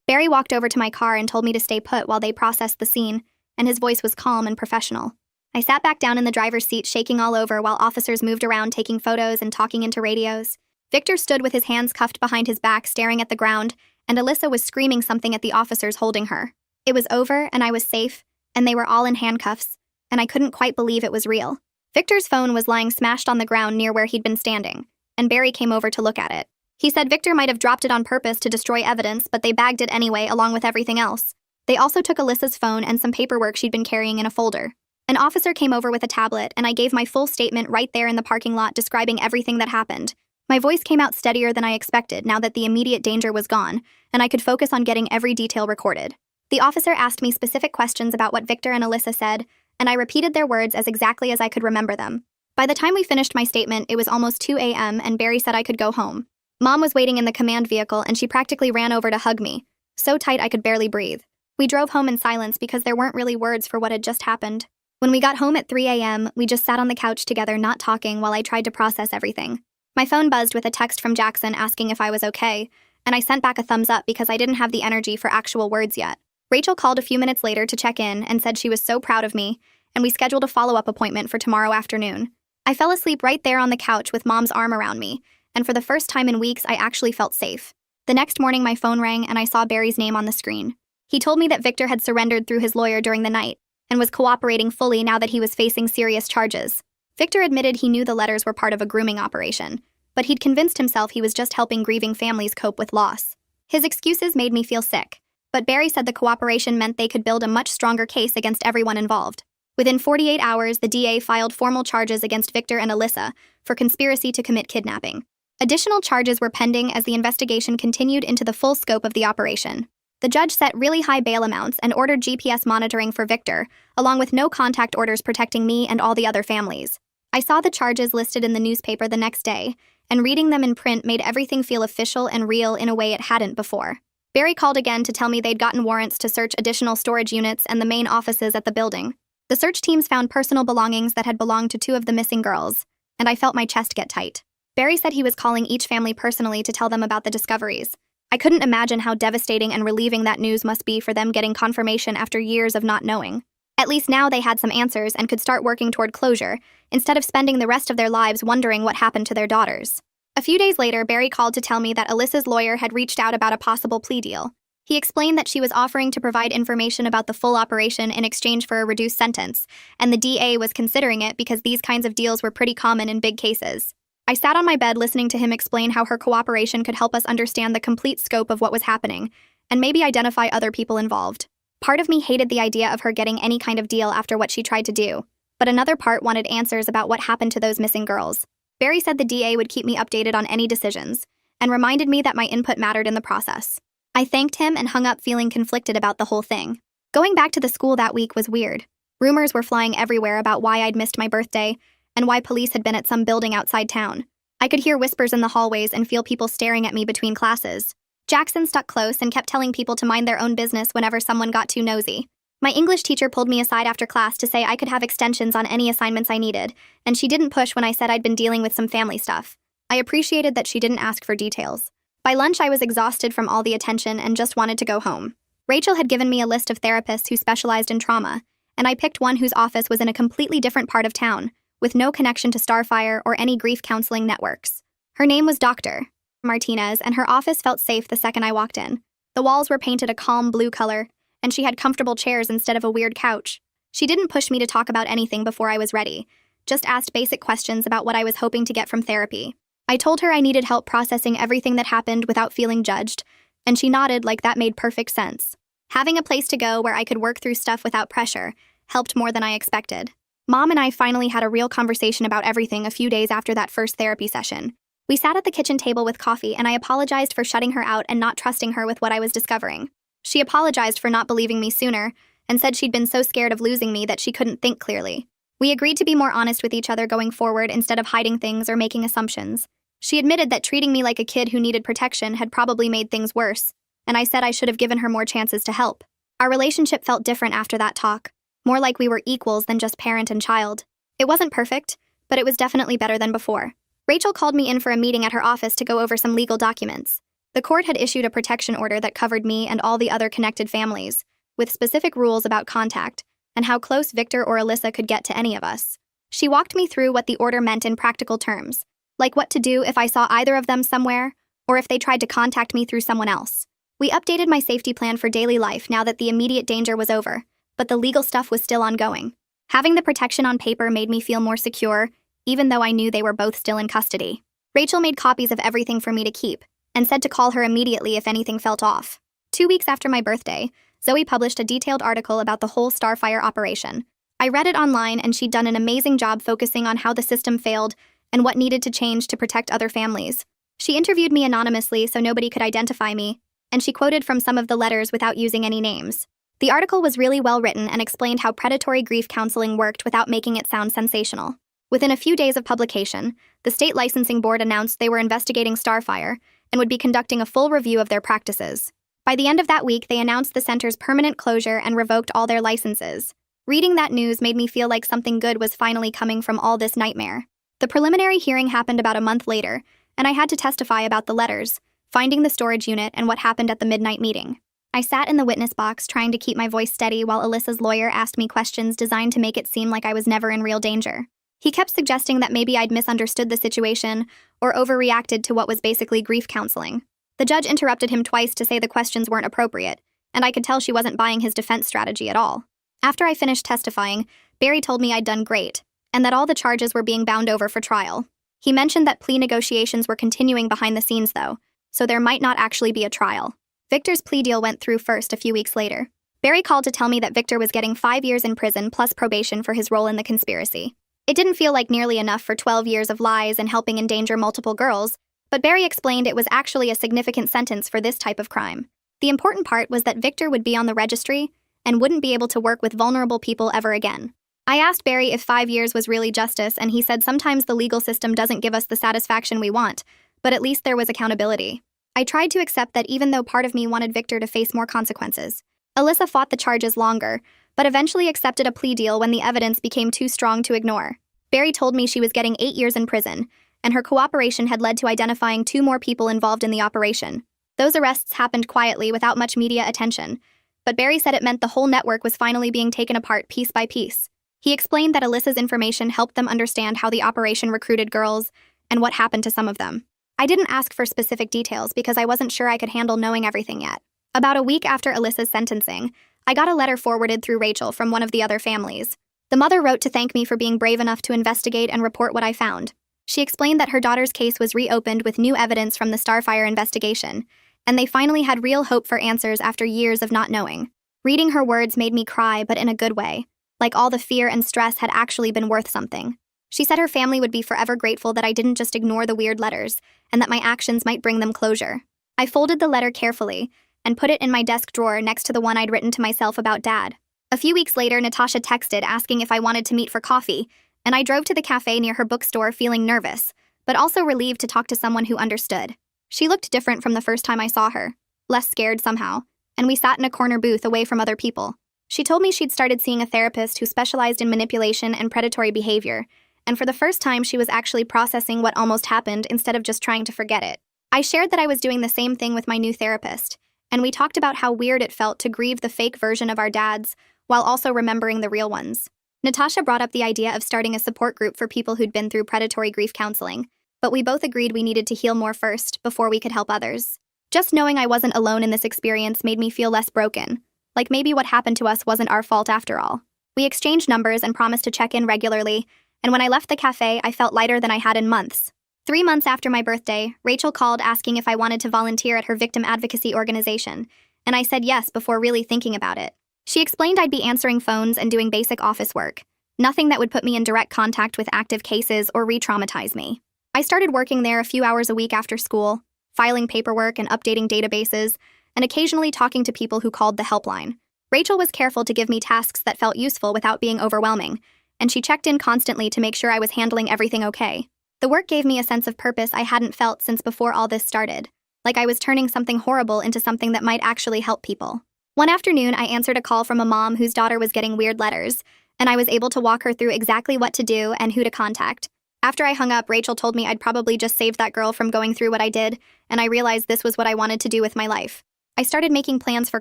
Barry walked over to my car and told me to stay put while they processed the scene, and his voice was calm and professional. I sat back down in the driver's seat, shaking all over while officers moved around taking photos and talking into radios. Victor stood with his hands cuffed behind his back, staring at the ground, and Alyssa was screaming something at the officers holding her. It was over, and I was safe, and they were all in handcuffs, and I couldn't quite believe it was real. Victor's phone was lying smashed on the ground near where he'd been standing, and Barry came over to look at it. He said Victor might have dropped it on purpose to destroy evidence, but they bagged it anyway along with everything else. They also took Alyssa's phone and some paperwork she'd been carrying in a folder. An officer came over with a tablet, and I gave my full statement right there in the parking lot describing everything that happened. My voice came out steadier than I expected now that the immediate danger was gone, and I could focus on getting every detail recorded. The officer asked me specific questions about what Victor and Alyssa said, and I repeated their words as exactly as I could remember them. By the time we finished my statement, it was almost 2 a.m., and Barry said I could go home. Mom was waiting in the command vehicle, and she practically ran over to hug me, so tight I could barely breathe. We drove home in silence because there weren't really words for what had just happened. When we got home at 3 a.m., we just sat on the couch together, not talking, while I tried to process everything. My phone buzzed with a text from Jackson asking if I was okay, and I sent back a thumbs up because I didn't have the energy for actual words yet. Rachel called a few minutes later to check in and said she was so proud of me, and we scheduled a follow-up appointment for tomorrow afternoon. I fell asleep right there on the couch with Mom's arm around me, and for the first time in weeks, I actually felt safe. The next morning, my phone rang and I saw Barry's name on the screen. He told me that Victor had surrendered through his lawyer during the night, and was cooperating fully now that he was facing serious charges. Victor admitted he knew the letters were part of a grooming operation, but he'd convinced himself he was just helping grieving families cope with loss. His excuses made me feel sick, but Barry said the cooperation meant they could build a much stronger case against everyone involved. Within 48 hours, the DA filed formal charges against Victor and Alyssa for conspiracy to commit kidnapping. Additional charges were pending as the investigation continued into the full scope of the operation. The judge set really high bail amounts and ordered GPS monitoring for Victor, along with no contact orders protecting me and all the other families. I saw the charges listed in the newspaper the next day, and reading them in print made everything feel official and real in a way it hadn't before. Barry called again to tell me they'd gotten warrants to search additional storage units and the main offices at the building. The search teams found personal belongings that had belonged to 2 of the missing girls, and I felt my chest get tight. Barry said he was calling each family personally to tell them about the discoveries. I couldn't imagine how devastating and relieving that news must be for them getting confirmation after years of not knowing. At least now they had some answers and could start working toward closure, instead of spending the rest of their lives wondering what happened to their daughters. A few days later, Barry called to tell me that Alyssa's lawyer had reached out about a possible plea deal. He explained that she was offering to provide information about the full operation in exchange for a reduced sentence, and the DA was considering it because these kinds of deals were pretty common in big cases. I sat on my bed listening to him explain how her cooperation could help us understand the complete scope of what was happening, and maybe identify other people involved. Part of me hated the idea of her getting any kind of deal after what she tried to do, but another part wanted answers about what happened to those missing girls. Barry said the DA would keep me updated on any decisions, and reminded me that my input mattered in the process. I thanked him and hung up feeling conflicted about the whole thing. Going back to the school that week was weird. Rumors were flying everywhere about why I'd missed my birthday, and why police had been at some building outside town. I could hear whispers in the hallways and feel people staring at me between classes. Jackson stuck close and kept telling people to mind their own business whenever someone got too nosy. My English teacher pulled me aside after class to say I could have extensions on any assignments I needed, and she didn't push when I said I'd been dealing with some family stuff. I appreciated that she didn't ask for details. By lunch, I was exhausted from all the attention and just wanted to go home. Rachel had given me a list of therapists who specialized in trauma, and I picked one whose office was in a completely different part of town, with no connection to Starfire or any grief counseling networks. Her name was Dr. Martinez, and her office felt safe the second I walked in. The walls were painted a calm blue color, and she had comfortable chairs instead of a weird couch. She didn't push me to talk about anything before I was ready, just asked basic questions about what I was hoping to get from therapy. I told her I needed help processing everything that happened without feeling judged, and she nodded like that made perfect sense. Having a place to go where I could work through stuff without pressure helped more than I expected. Mom and I finally had a real conversation about everything a few days after that first therapy session. We sat at the kitchen table with coffee, and I apologized for shutting her out and not trusting her with what I was discovering. She apologized for not believing me sooner, and said she'd been so scared of losing me that she couldn't think clearly. We agreed to be more honest with each other going forward instead of hiding things or making assumptions. She admitted that treating me like a kid who needed protection had probably made things worse, and I said I should have given her more chances to help. Our relationship felt different after that talk, more like we were equals than just parent and child. It wasn't perfect, but it was definitely better than before. Rachel called me in for a meeting at her office to go over some legal documents. The court had issued a protection order that covered me and all the other connected families, with specific rules about contact and how close Victor or Alyssa could get to any of us. She walked me through what the order meant in practical terms, like what to do if I saw either of them somewhere, or if they tried to contact me through someone else. We updated my safety plan for daily life now that the immediate danger was over, but the legal stuff was still ongoing. Having the protection on paper made me feel more secure, even though I knew they were both still in custody. Rachel made copies of everything for me to keep, and said to call her immediately if anything felt off. 2 weeks after my birthday, Zoe published a detailed article about the whole Starfire operation. I read it online, and she'd done an amazing job focusing on how the system failed and what needed to change to protect other families. She interviewed me anonymously so nobody could identify me, and she quoted from some of the letters without using any names. The article was really well written and explained how predatory grief counseling worked without making it sound sensational. Within a few days of publication, the state licensing board announced they were investigating Starfire and would be conducting a full review of their practices. By the end of that week, they announced the center's permanent closure and revoked all their licenses. Reading that news made me feel like something good was finally coming from all this nightmare. The preliminary hearing happened about a month later, and I had to testify about the letters, finding the storage unit, and what happened at the midnight meeting. I sat in the witness box trying to keep my voice steady while Alyssa's lawyer asked me questions designed to make it seem like I was never in real danger. He kept suggesting that maybe I'd misunderstood the situation or overreacted to what was basically grief counseling. The judge interrupted him twice to say the questions weren't appropriate, and I could tell she wasn't buying his defense strategy at all. After I finished testifying, Barry told me I'd done great, and that all the charges were being bound over for trial. He mentioned that plea negotiations were continuing behind the scenes, though, so there might not actually be a trial. Victor's plea deal went through first a few weeks later. Barry called to tell me that Victor was getting 5 years in prison plus probation for his role in the conspiracy. It didn't feel like nearly enough for 12 years of lies and helping endanger multiple girls, but Barry explained it was actually a significant sentence for this type of crime. The important part was that Victor would be on the registry and wouldn't be able to work with vulnerable people ever again. I asked Barry if 5 years was really justice, and he said sometimes the legal system doesn't give us the satisfaction we want, but at least there was accountability. I tried to accept that even though part of me wanted Victor to face more consequences. Alyssa fought the charges longer, but eventually accepted a plea deal when the evidence became too strong to ignore. Barry told me she was getting 8 years in prison, and her cooperation had led to identifying 2 more people involved in the operation. Those arrests happened quietly without much media attention, but Barry said it meant the whole network was finally being taken apart piece by piece. He explained that Alyssa's information helped them understand how the operation recruited girls and what happened to some of them. I didn't ask for specific details because I wasn't sure I could handle knowing everything yet. About a week after Alyssa's sentencing, I got a letter forwarded through Rachel from one of the other families. The mother wrote to thank me for being brave enough to investigate and report what I found. She explained that her daughter's case was reopened with new evidence from the Starfire investigation, and they finally had real hope for answers after years of not knowing. Reading her words made me cry, but in a good way, like all the fear and stress had actually been worth something. She said her family would be forever grateful that I didn't just ignore the weird letters, and that my actions might bring them closure. I folded the letter carefully and put it in my desk drawer next to the one I'd written to myself about Dad. A few weeks later, Natasha texted asking if I wanted to meet for coffee, and I drove to the cafe near her bookstore feeling nervous, but also relieved to talk to someone who understood. She looked different from the first time I saw her, less scared somehow, and we sat in a corner booth away from other people. She told me she'd started seeing a therapist who specialized in manipulation and predatory behavior, and for the first time she was actually processing what almost happened instead of just trying to forget it. I shared that I was doing the same thing with my new therapist, and we talked about how weird it felt to grieve the fake version of our dads while also remembering the real ones. Natasha brought up the idea of starting a support group for people who'd been through predatory grief counseling, but we both agreed we needed to heal more first before we could help others. Just knowing I wasn't alone in this experience made me feel less broken, like maybe what happened to us wasn't our fault after all. We exchanged numbers and promised to check in regularly, and when I left the cafe, I felt lighter than I had in months. 3 months after my birthday, Rachel called asking if I wanted to volunteer at her victim advocacy organization, and I said yes before really thinking about it. She explained I'd be answering phones and doing basic office work, nothing that would put me in direct contact with active cases or re-traumatize me. I started working there a few hours a week after school, filing paperwork and updating databases, and occasionally talking to people who called the helpline. Rachel was careful to give me tasks that felt useful without being overwhelming, and she checked in constantly to make sure I was handling everything okay. The work gave me a sense of purpose I hadn't felt since before all this started, like I was turning something horrible into something that might actually help people. One afternoon, I answered a call from a mom whose daughter was getting weird letters, and I was able to walk her through exactly what to do and who to contact. After I hung up, Rachel told me I'd probably just saved that girl from going through what I did, and I realized this was what I wanted to do with my life. I started making plans for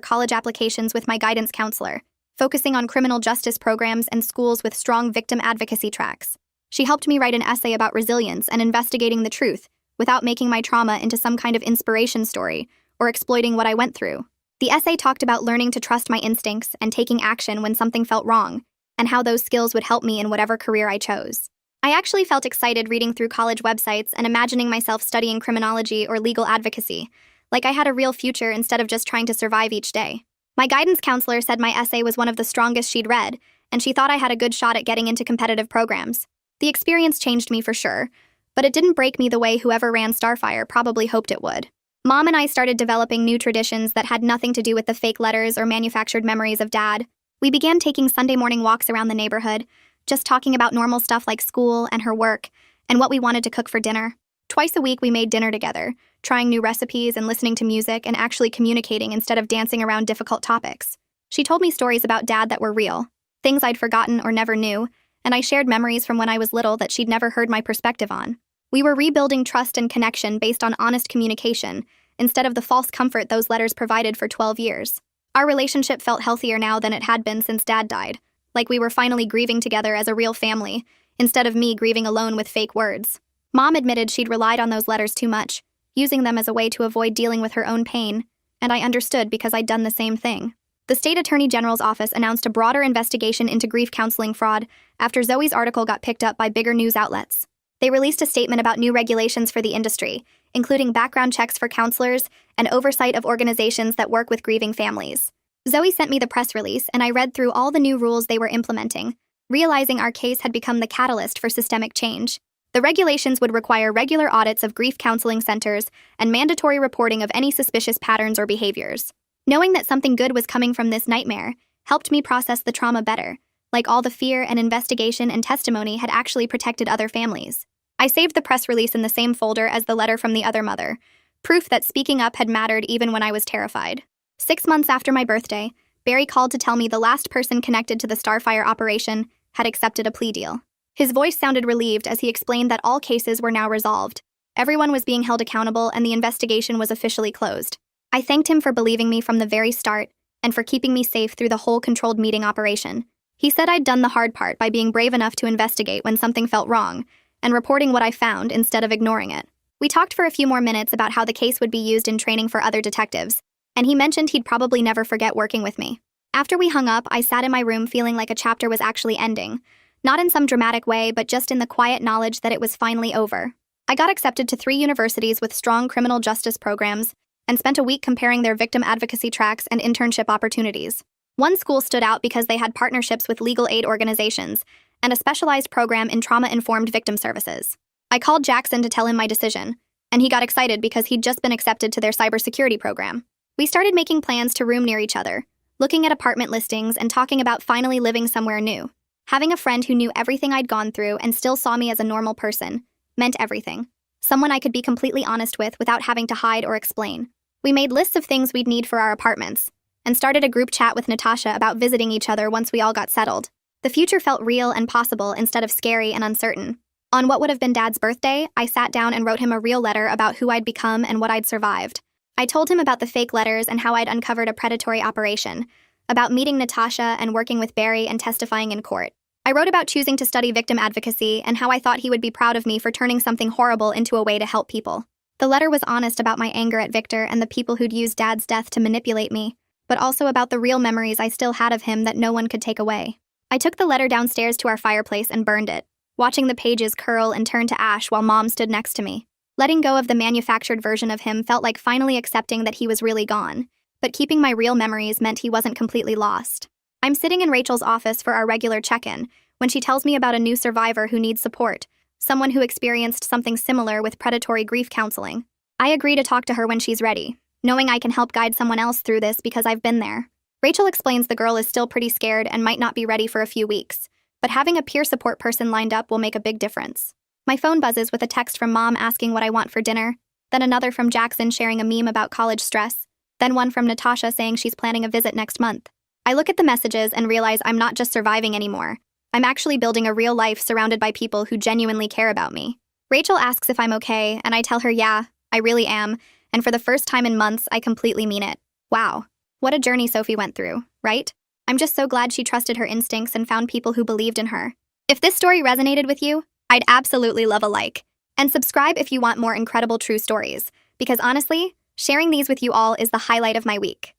college applications with my guidance counselor, focusing on criminal justice programs and schools with strong victim advocacy tracks. She helped me write an essay about resilience and investigating the truth, without making my trauma into some kind of inspiration story or exploiting what I went through. The essay talked about learning to trust my instincts and taking action when something felt wrong, and how those skills would help me in whatever career I chose. I actually felt excited reading through college websites and imagining myself studying criminology or legal advocacy, like I had a real future instead of just trying to survive each day. My guidance counselor said my essay was one of the strongest she'd read, and she thought I had a good shot at getting into competitive programs. The experience changed me for sure, but it didn't break me the way whoever ran Starfire probably hoped it would. Mom and I started developing new traditions that had nothing to do with the fake letters or manufactured memories of Dad. We began taking Sunday morning walks around the neighborhood, just talking about normal stuff like school and her work, and what we wanted to cook for dinner. Twice a week we made dinner together, trying new recipes and listening to music and actually communicating instead of dancing around difficult topics. She told me stories about Dad that were real, things I'd forgotten or never knew, and I shared memories from when I was little that she'd never heard my perspective on. We were rebuilding trust and connection based on honest communication, instead of the false comfort those letters provided for 12 years. Our relationship felt healthier now than it had been since Dad died, like we were finally grieving together as a real family, instead of me grieving alone with fake words. Mom admitted she'd relied on those letters too much, using them as a way to avoid dealing with her own pain, and I understood because I'd done the same thing. The State Attorney General's office announced a broader investigation into grief counseling fraud after Zoe's article got picked up by bigger news outlets. They released a statement about new regulations for the industry, including background checks for counselors and oversight of organizations that work with grieving families. Zoe sent me the press release, and I read through all the new rules they were implementing, realizing our case had become the catalyst for systemic change. The regulations would require regular audits of grief counseling centers and mandatory reporting of any suspicious patterns or behaviors. Knowing that something good was coming from this nightmare helped me process the trauma better, like all the fear and investigation and testimony had actually protected other families. I saved the press release in the same folder as the letter from the other mother, proof that speaking up had mattered even when I was terrified. 6 months after my birthday, Barry called to tell me the last person connected to the Starfire operation had accepted a plea deal. His voice sounded relieved as he explained that all cases were now resolved. Everyone was being held accountable and the investigation was officially closed. I thanked him for believing me from the very start and for keeping me safe through the whole controlled meeting operation. He said I'd done the hard part by being brave enough to investigate when something felt wrong and reporting what I found instead of ignoring it. We talked for a few more minutes about how the case would be used in training for other detectives, and he mentioned he'd probably never forget working with me. After we hung up, I sat in my room feeling like a chapter was actually ending. Not in some dramatic way, but just in the quiet knowledge that it was finally over. I got accepted to 3 universities with strong criminal justice programs and spent a week comparing their victim advocacy tracks and internship opportunities. One school stood out because they had partnerships with legal aid organizations and a specialized program in trauma-informed victim services. I called Jackson to tell him my decision, and he got excited because he'd just been accepted to their cybersecurity program. We started making plans to room near each other, looking at apartment listings and talking about finally living somewhere new. Having a friend who knew everything I'd gone through and still saw me as a normal person meant everything. Someone I could be completely honest with without having to hide or explain. We made lists of things we'd need for our apartments, and started a group chat with Natasha about visiting each other once we all got settled. The future felt real and possible instead of scary and uncertain. On what would have been Dad's birthday, I sat down and wrote him a real letter about who I'd become and what I'd survived. I told him about the fake letters and how I'd uncovered a predatory operation, about meeting Natasha and working with Barry and testifying in court. I wrote about choosing to study victim advocacy and how I thought he would be proud of me for turning something horrible into a way to help people. The letter was honest about my anger at Victor and the people who'd used Dad's death to manipulate me, but also about the real memories I still had of him that no one could take away. I took the letter downstairs to our fireplace and burned it, watching the pages curl and turn to ash while Mom stood next to me. Letting go of the manufactured version of him felt like finally accepting that he was really gone, but keeping my real memories meant he wasn't completely lost. I'm sitting in Rachel's office for our regular check-in when she tells me about a new survivor who needs support, someone who experienced something similar with predatory grief counseling. I agree to talk to her when she's ready, knowing I can help guide someone else through this because I've been there. Rachel explains the girl is still pretty scared and might not be ready for a few weeks, but having a peer support person lined up will make a big difference. My phone buzzes with a text from Mom asking what I want for dinner, then another from Jackson sharing a meme about college stress, then one from Natasha saying she's planning a visit next month. I look at the messages and realize I'm not just surviving anymore. I'm actually building a real life surrounded by people who genuinely care about me. Rachel asks if I'm okay, and I tell her yeah, I really am, and for the first time in months, I completely mean it. Wow, what a journey Sophie went through, right? I'm just so glad she trusted her instincts and found people who believed in her. If this story resonated with you, I'd absolutely love a like. And subscribe if you want more incredible true stories, because honestly, sharing these with you all is the highlight of my week.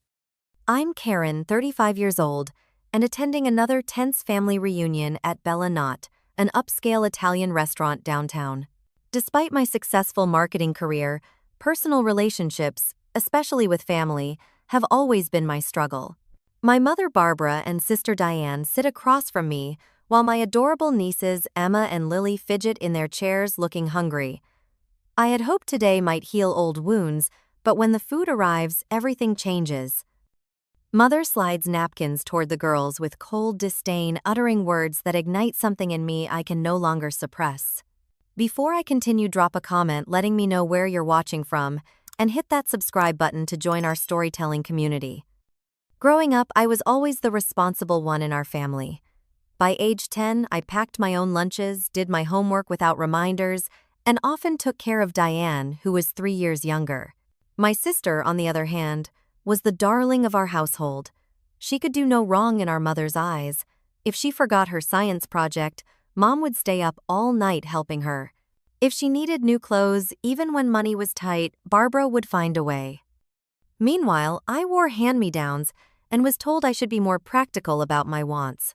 I'm Karen, 35 years old, and attending another tense family reunion at Bella Not, an upscale Italian restaurant downtown. Despite my successful marketing career, personal relationships, especially with family, have always been my struggle. My mother Barbara and sister Diane sit across from me, while my adorable nieces Emma and Lily fidget in their chairs looking hungry. I had hoped today might heal old wounds, but when the food arrives, everything changes. Mother slides napkins toward the girls with cold disdain, uttering words that ignite something in me I can no longer suppress. Before I continue, drop a comment letting me know where you're watching from, and hit that subscribe button to join our storytelling community. Growing up, I was always the responsible one in our family. By age 10, I packed my own lunches, did my homework without reminders, and often took care of Diane, who was 3 years younger. My sister, on the other hand, was the darling of our household. She could do no wrong in our mother's eyes. If she forgot her science project, Mom would stay up all night helping her. If she needed new clothes, even when money was tight, Barbara would find a way. Meanwhile, I wore hand-me-downs and was told I should be more practical about my wants.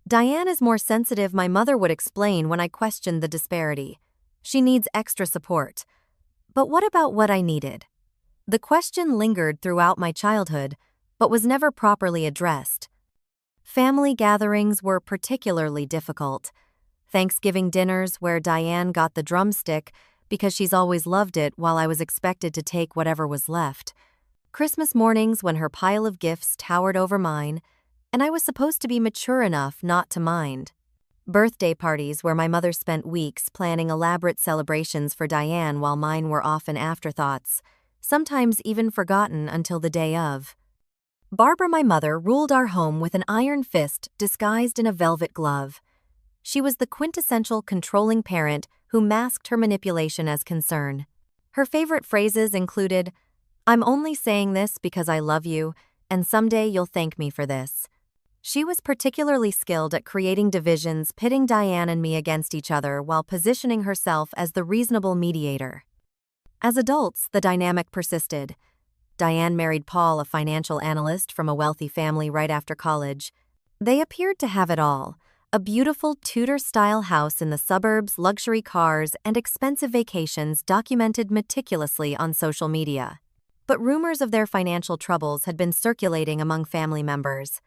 Diane is more sensitive, my mother would explain when I questioned the disparity. She needs extra support. But what about what I needed? The question lingered throughout my childhood, but was never properly addressed. Family gatherings were particularly difficult. Thanksgiving dinners where Diane got the drumstick because she's always loved it while I was expected to take whatever was left. Christmas mornings when her pile of gifts towered over mine, and I was supposed to be mature enough not to mind. Birthday parties where my mother spent weeks planning elaborate celebrations for Diane while mine were often afterthoughts, sometimes even forgotten until the day of. Barbara, my mother, ruled our home with an iron fist disguised in a velvet glove. She was the quintessential controlling parent who masked her manipulation as concern. Her favorite phrases included, I'm only saying this because I love you, and someday you'll thank me for this. She was particularly skilled at creating divisions, pitting Diane and me against each other while positioning herself as the reasonable mediator. As adults, the dynamic persisted. Diane married Paul, a financial analyst from a wealthy family right after college. They appeared to have it all: a beautiful Tudor-style house in the suburbs, luxury cars, and expensive vacations documented meticulously on social media. But rumors of their financial troubles had been circulating among family members.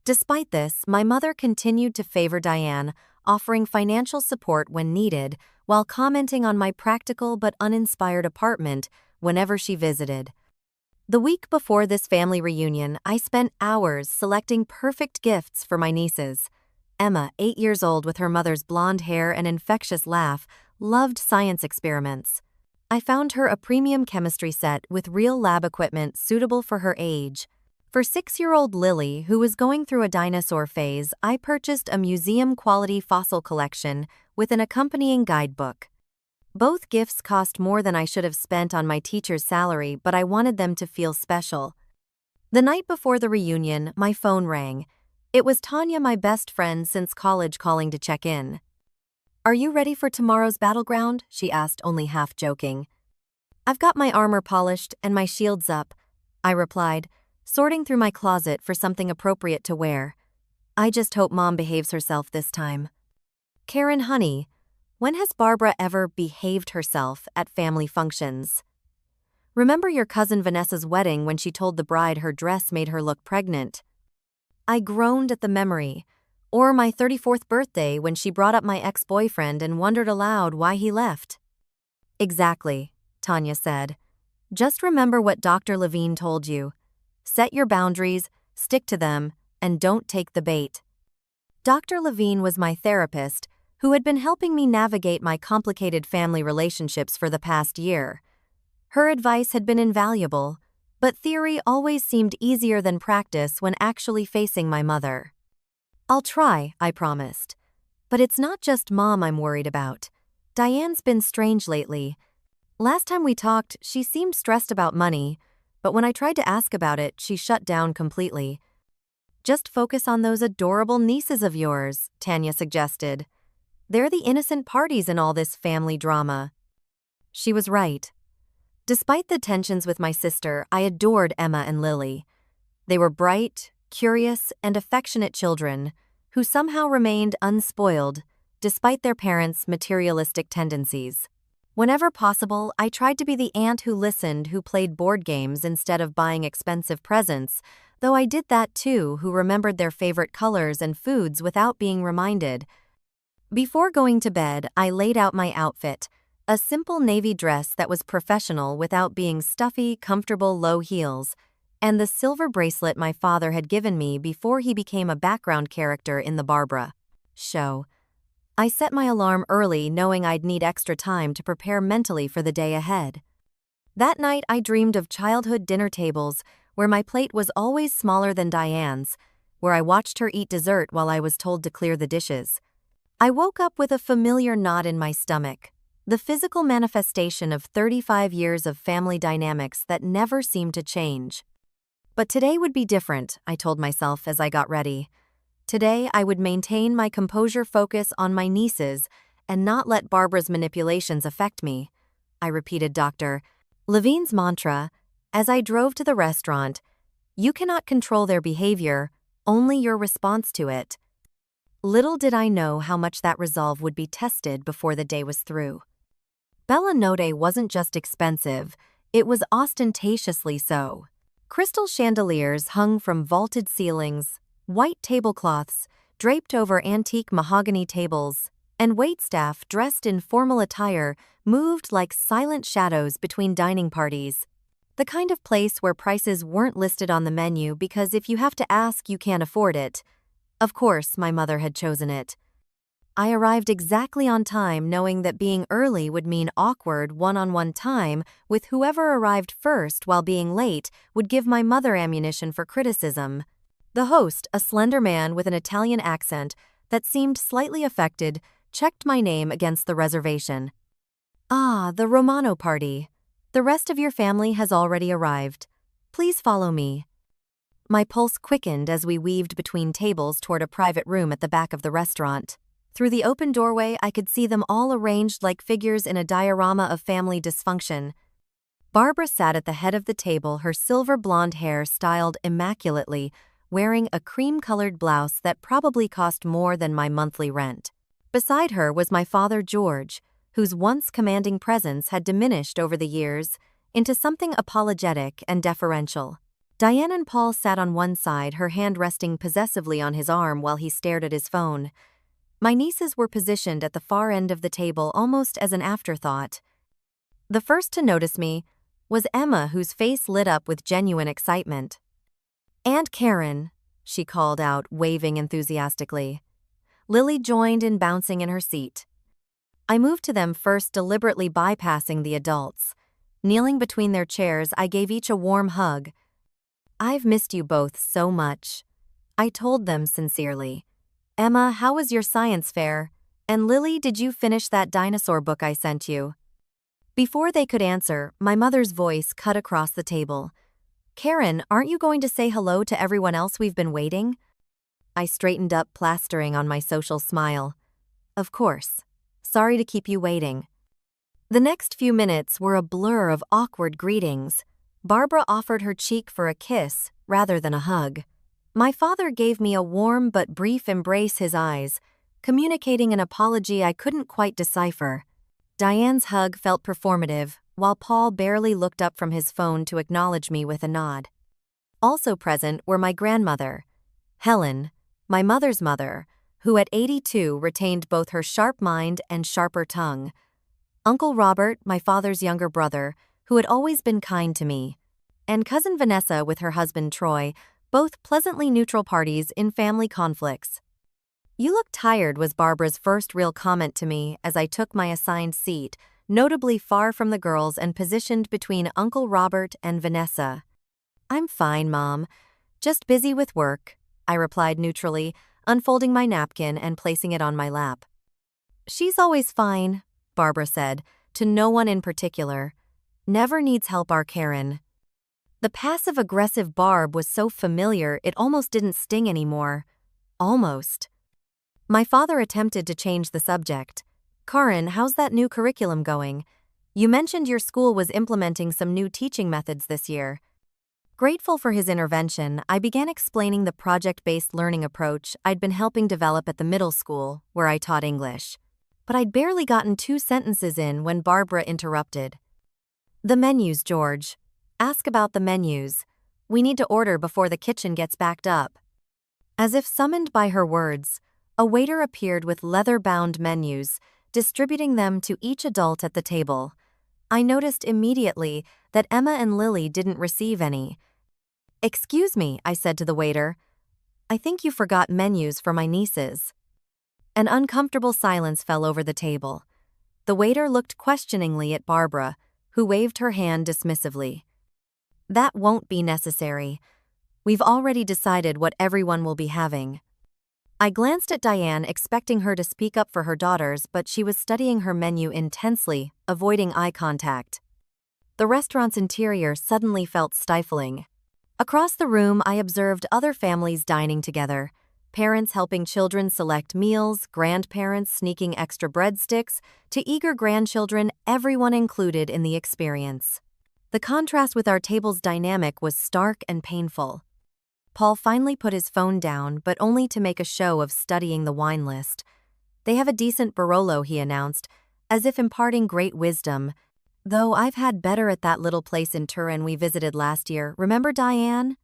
Despite this, my mother continued to favor Diane, offering financial support when needed, while commenting on my practical but uninspired apartment whenever she visited. The week before this family reunion, I spent hours selecting perfect gifts for my nieces. Emma, 8 years old with her mother's blonde hair and infectious laugh, loved science experiments. I found her a premium chemistry set with real lab equipment suitable for her age. For 6-year-old Lily, who was going through a dinosaur phase, I purchased a museum-quality fossil collection with an accompanying guidebook. Both gifts cost more than I should have spent on my teacher's salary, but I wanted them to feel special. The night before the reunion, my phone rang. It was Tanya, my best friend since college, calling to check in. "Are you ready for tomorrow's battleground?" she asked, only half joking. "I've got my armor polished and my shields up," I replied, sorting through my closet for something appropriate to wear. "I just hope Mom behaves herself this time." "Karen, honey, when has Barbara ever behaved herself at family functions? Remember your cousin Vanessa's wedding when she told the bride her dress made her look pregnant?" I groaned at the memory. Or my 34th birthday when she brought up my ex-boyfriend and wondered aloud why he left. "Exactly," Tanya said. "Just remember what Dr. Levine told you. Set your boundaries, stick to them, and don't take the bait." Dr. Levine was my therapist, who had been helping me navigate my complicated family relationships for the past year. Her advice had been invaluable, but theory always seemed easier than practice when actually facing my mother. "I'll try," I promised. "But it's not just Mom I'm worried about. Diane's been strange lately. Last time we talked, she seemed stressed about money, but when I tried to ask about it, she shut down completely." "Just focus on those adorable nieces of yours," Tanya suggested. "They're the innocent parties in all this family drama." She was right. Despite the tensions with my sister, I adored Emma and Lily. They were bright, curious, and affectionate children who somehow remained unspoiled despite their parents' materialistic tendencies. Whenever possible, I tried to be the aunt who listened, who played board games instead of buying expensive presents, though I did that too, who remembered their favorite colors and foods without being reminded. Before going to bed, I laid out my outfit, a simple navy dress that was professional without being stuffy, comfortable low heels, and the silver bracelet my father had given me before he became a background character in the Barbara show. I set my alarm early, knowing I'd need extra time to prepare mentally for the day ahead. That night, I dreamed of childhood dinner tables where my plate was always smaller than Diane's, where I watched her eat dessert while I was told to clear the dishes. I woke up with a familiar knot in my stomach, the physical manifestation of 35 years of family dynamics that never seemed to change. But today would be different, I told myself as I got ready. Today, I would maintain my composure, focus on my nieces, and not let Barbara's manipulations affect me. I repeated Dr. Levine's mantra as I drove to the restaurant. You cannot control their behavior, only your response to it. Little did I know how much that resolve would be tested before the day was through. Bella Notte wasn't just expensive, it was ostentatiously so. Crystal chandeliers hung from vaulted ceilings, white tablecloths draped over antique mahogany tables, and waitstaff dressed in formal attire moved like silent shadows between dining parties. The kind of place where prices weren't listed on the menu because if you have to ask, you can't afford it. Of course, my mother had chosen it. I arrived exactly on time, knowing that being early would mean awkward one-on-one time with whoever arrived first, while being late would give my mother ammunition for criticism. The host, a slender man with an Italian accent that seemed slightly affected, checked my name against the reservation. "Ah, the Romano party. The rest of your family has already arrived. Please follow me. My pulse quickened as we weaved between tables toward a private room at the back of the restaurant. Through the open doorway, I could see them all arranged like figures in a diorama of family dysfunction. Barbara sat at the head of the table, her silver blonde hair styled immaculately, wearing a cream-colored blouse that probably cost more than my monthly rent. Beside her was my father, George, whose once commanding presence had diminished over the years into something apologetic and deferential. Diane and Paul sat on one side, her hand resting possessively on his arm while he stared at his phone. My nieces were positioned at the far end of the table almost as an afterthought. The first to notice me was Emma, whose face lit up with genuine excitement. "Aunt Karen," she called out, waving enthusiastically. Lily joined in, bouncing in her seat. I moved to them first, deliberately bypassing the adults. Kneeling between their chairs, I gave each a warm hug. "I've missed you both so much," I told them sincerely. "Emma, how was your science fair? And Lily, did you finish that dinosaur book I sent you?" Before they could answer, my mother's voice cut across the table. "Karen, aren't you going to say hello to everyone else? We've been waiting?" I straightened up, plastering on my social smile. "Of course. Sorry to keep you waiting." The next few minutes were a blur of awkward greetings. Barbara offered her cheek for a kiss rather than a hug. My father gave me a warm but brief embrace, his eyes communicating an apology I couldn't quite decipher. Diane's hug felt performative, while Paul barely looked up from his phone to acknowledge me with a nod. Also present were my grandmother, Helen, my mother's mother, who at 82 retained both her sharp mind and sharper tongue. Uncle Robert, my father's younger brother, who had always been kind to me. And Cousin Vanessa with her husband Troy, both pleasantly neutral parties in family conflicts. "You look tired," was Barbara's first real comment to me as I took my assigned seat, notably far from the girls and positioned between Uncle Robert and Vanessa. "I'm fine, Mom. Just busy with work," I replied neutrally, unfolding my napkin and placing it on my lap. "She's always fine," Barbara said, to no one in particular. "Never needs help, our Karen." The passive-aggressive Barb was so familiar it almost didn't sting anymore. Almost. My father attempted to change the subject. "Karen, how's that new curriculum going? You mentioned your school was implementing some new teaching methods this year." Grateful for his intervention, I began explaining the project-based learning approach I'd been helping develop at the middle school, where I taught English. But I'd barely gotten 2 sentences in when Barbara interrupted. "The menus, George. Ask about the menus. We need to order before the kitchen gets backed up." As if summoned by her words, a waiter appeared with leather-bound menus, distributing them to each adult at the table. I noticed immediately that Emma and Lily didn't receive any. "Excuse me," I said to the waiter. "I think you forgot menus for my nieces." An uncomfortable silence fell over the table. The waiter looked questioningly at Barbara, who waved her hand dismissively. "That won't be necessary. We've already decided what everyone will be having." I glanced at Diane, expecting her to speak up for her daughters, but she was studying her menu intensely, avoiding eye contact. The restaurant's interior suddenly felt stifling. Across the room, I observed other families dining together, parents helping children select meals, grandparents sneaking extra breadsticks, to eager grandchildren, everyone included in the experience. The contrast with our table's dynamic was stark and painful. Paul finally put his phone down, but only to make a show of studying the wine list. "They have a decent Barolo," he announced, as if imparting great wisdom. "Though I've had better at that little place in Turin we visited last year. Remember, Diane?"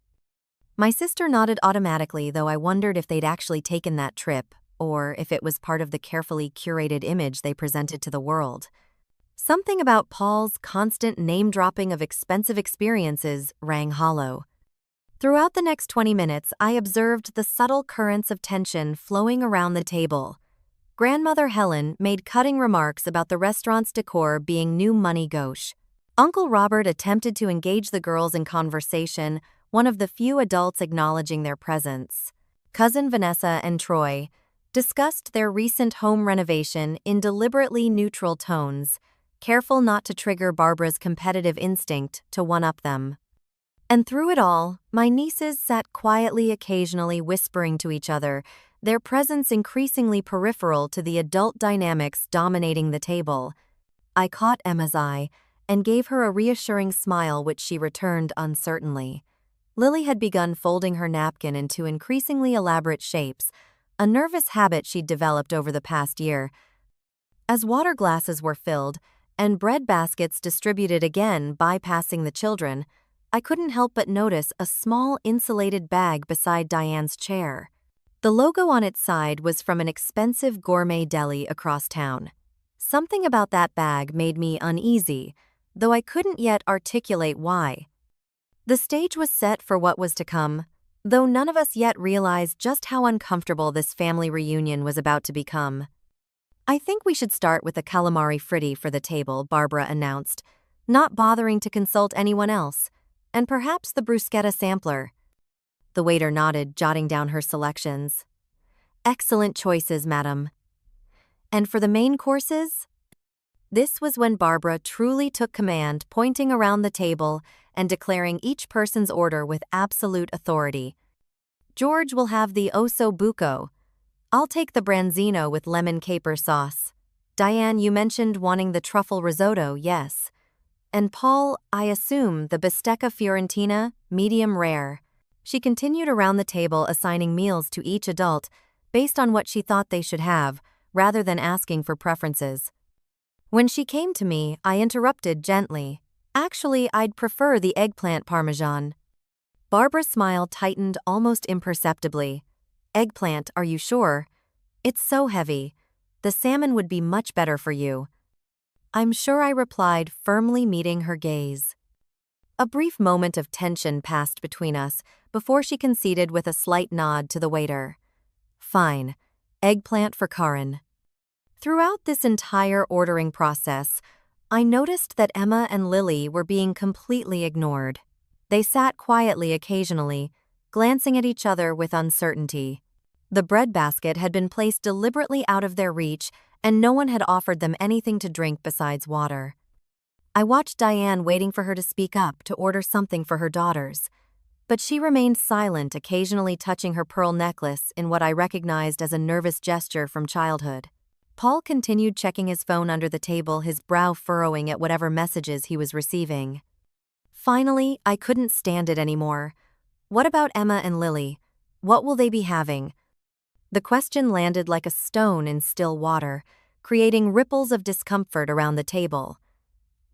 My sister nodded automatically, though I wondered if they'd actually taken that trip, or if it was part of the carefully curated image they presented to the world. Something about Paul's constant name-dropping of expensive experiences rang hollow. Throughout the next 20 minutes, I observed the subtle currents of tension flowing around the table. Grandmother Helen made cutting remarks about the restaurant's decor being new money gauche. Uncle Robert attempted to engage the girls in conversation, one of the few adults acknowledging their presence. Cousin Vanessa and Troy discussed their recent home renovation in deliberately neutral tones, careful not to trigger Barbara's competitive instinct to one-up them. And through it all, my nieces sat quietly, occasionally whispering to each other, their presence increasingly peripheral to the adult dynamics dominating the table. I caught Emma's eye and gave her a reassuring smile which she returned uncertainly. Lily had begun folding her napkin into increasingly elaborate shapes, a nervous habit she'd developed over the past year. As water glasses were filled and bread baskets distributed again bypassing the children, I couldn't help but notice a small insulated bag beside Diane's chair. The logo on its side was from an expensive gourmet deli across town. Something about that bag made me uneasy, though I couldn't yet articulate why. The stage was set for what was to come, though none of us yet realized just how uncomfortable this family reunion was about to become. "I think we should start with the calamari fritti for the table," Barbara announced, not bothering to consult anyone else, "and perhaps the bruschetta sampler." The waiter nodded, jotting down her selections. "Excellent choices, madam." "And for the main courses?" This was when Barbara truly took command, pointing around the table and declaring each person's order with absolute authority. "George will have the osso buco. I'll take the branzino with lemon caper sauce. Diane, you mentioned wanting the truffle risotto, yes. And Paul, I assume the bistecca fiorentina, medium rare." She continued around the table, assigning meals to each adult based on what she thought they should have, rather than asking for preferences. When she came to me, I interrupted gently. "Actually, I'd prefer the eggplant parmesan." Barbara's smile tightened almost imperceptibly. "Eggplant, are you sure? It's so heavy. The salmon would be much better for you." "I'm sure," I replied, firmly meeting her gaze. A brief moment of tension passed between us before she conceded with a slight nod to the waiter. "Fine. Eggplant for Karin." Throughout this entire ordering process, I noticed that Emma and Lily were being completely ignored. They sat quietly occasionally, glancing at each other with uncertainty. The bread basket had been placed deliberately out of their reach, and no one had offered them anything to drink besides water. I watched Diane, waiting for her to speak up to order something for her daughters. But she remained silent, occasionally touching her pearl necklace in what I recognized as a nervous gesture from childhood. Paul continued checking his phone under the table, his brow furrowing at whatever messages he was receiving. Finally, I couldn't stand it anymore. "What about Emma and Lily? What will they be having?" The question landed like a stone in still water, creating ripples of discomfort around the table.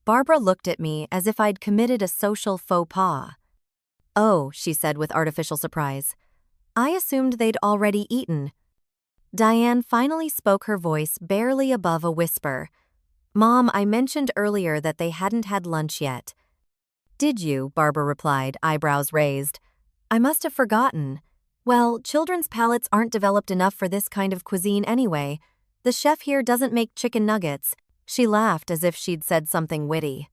Barbara looked at me as if I'd committed a social faux pas. "Oh," she said with artificial surprise. "I assumed they'd already eaten." Diane finally spoke, her voice barely above a whisper. "Mom, I mentioned earlier that they hadn't had lunch yet." "Did you?" Barbara replied, eyebrows raised. "I must have forgotten. Well, children's palates aren't developed enough for this kind of cuisine anyway. The chef here doesn't make chicken nuggets." She laughed as if she'd said something witty.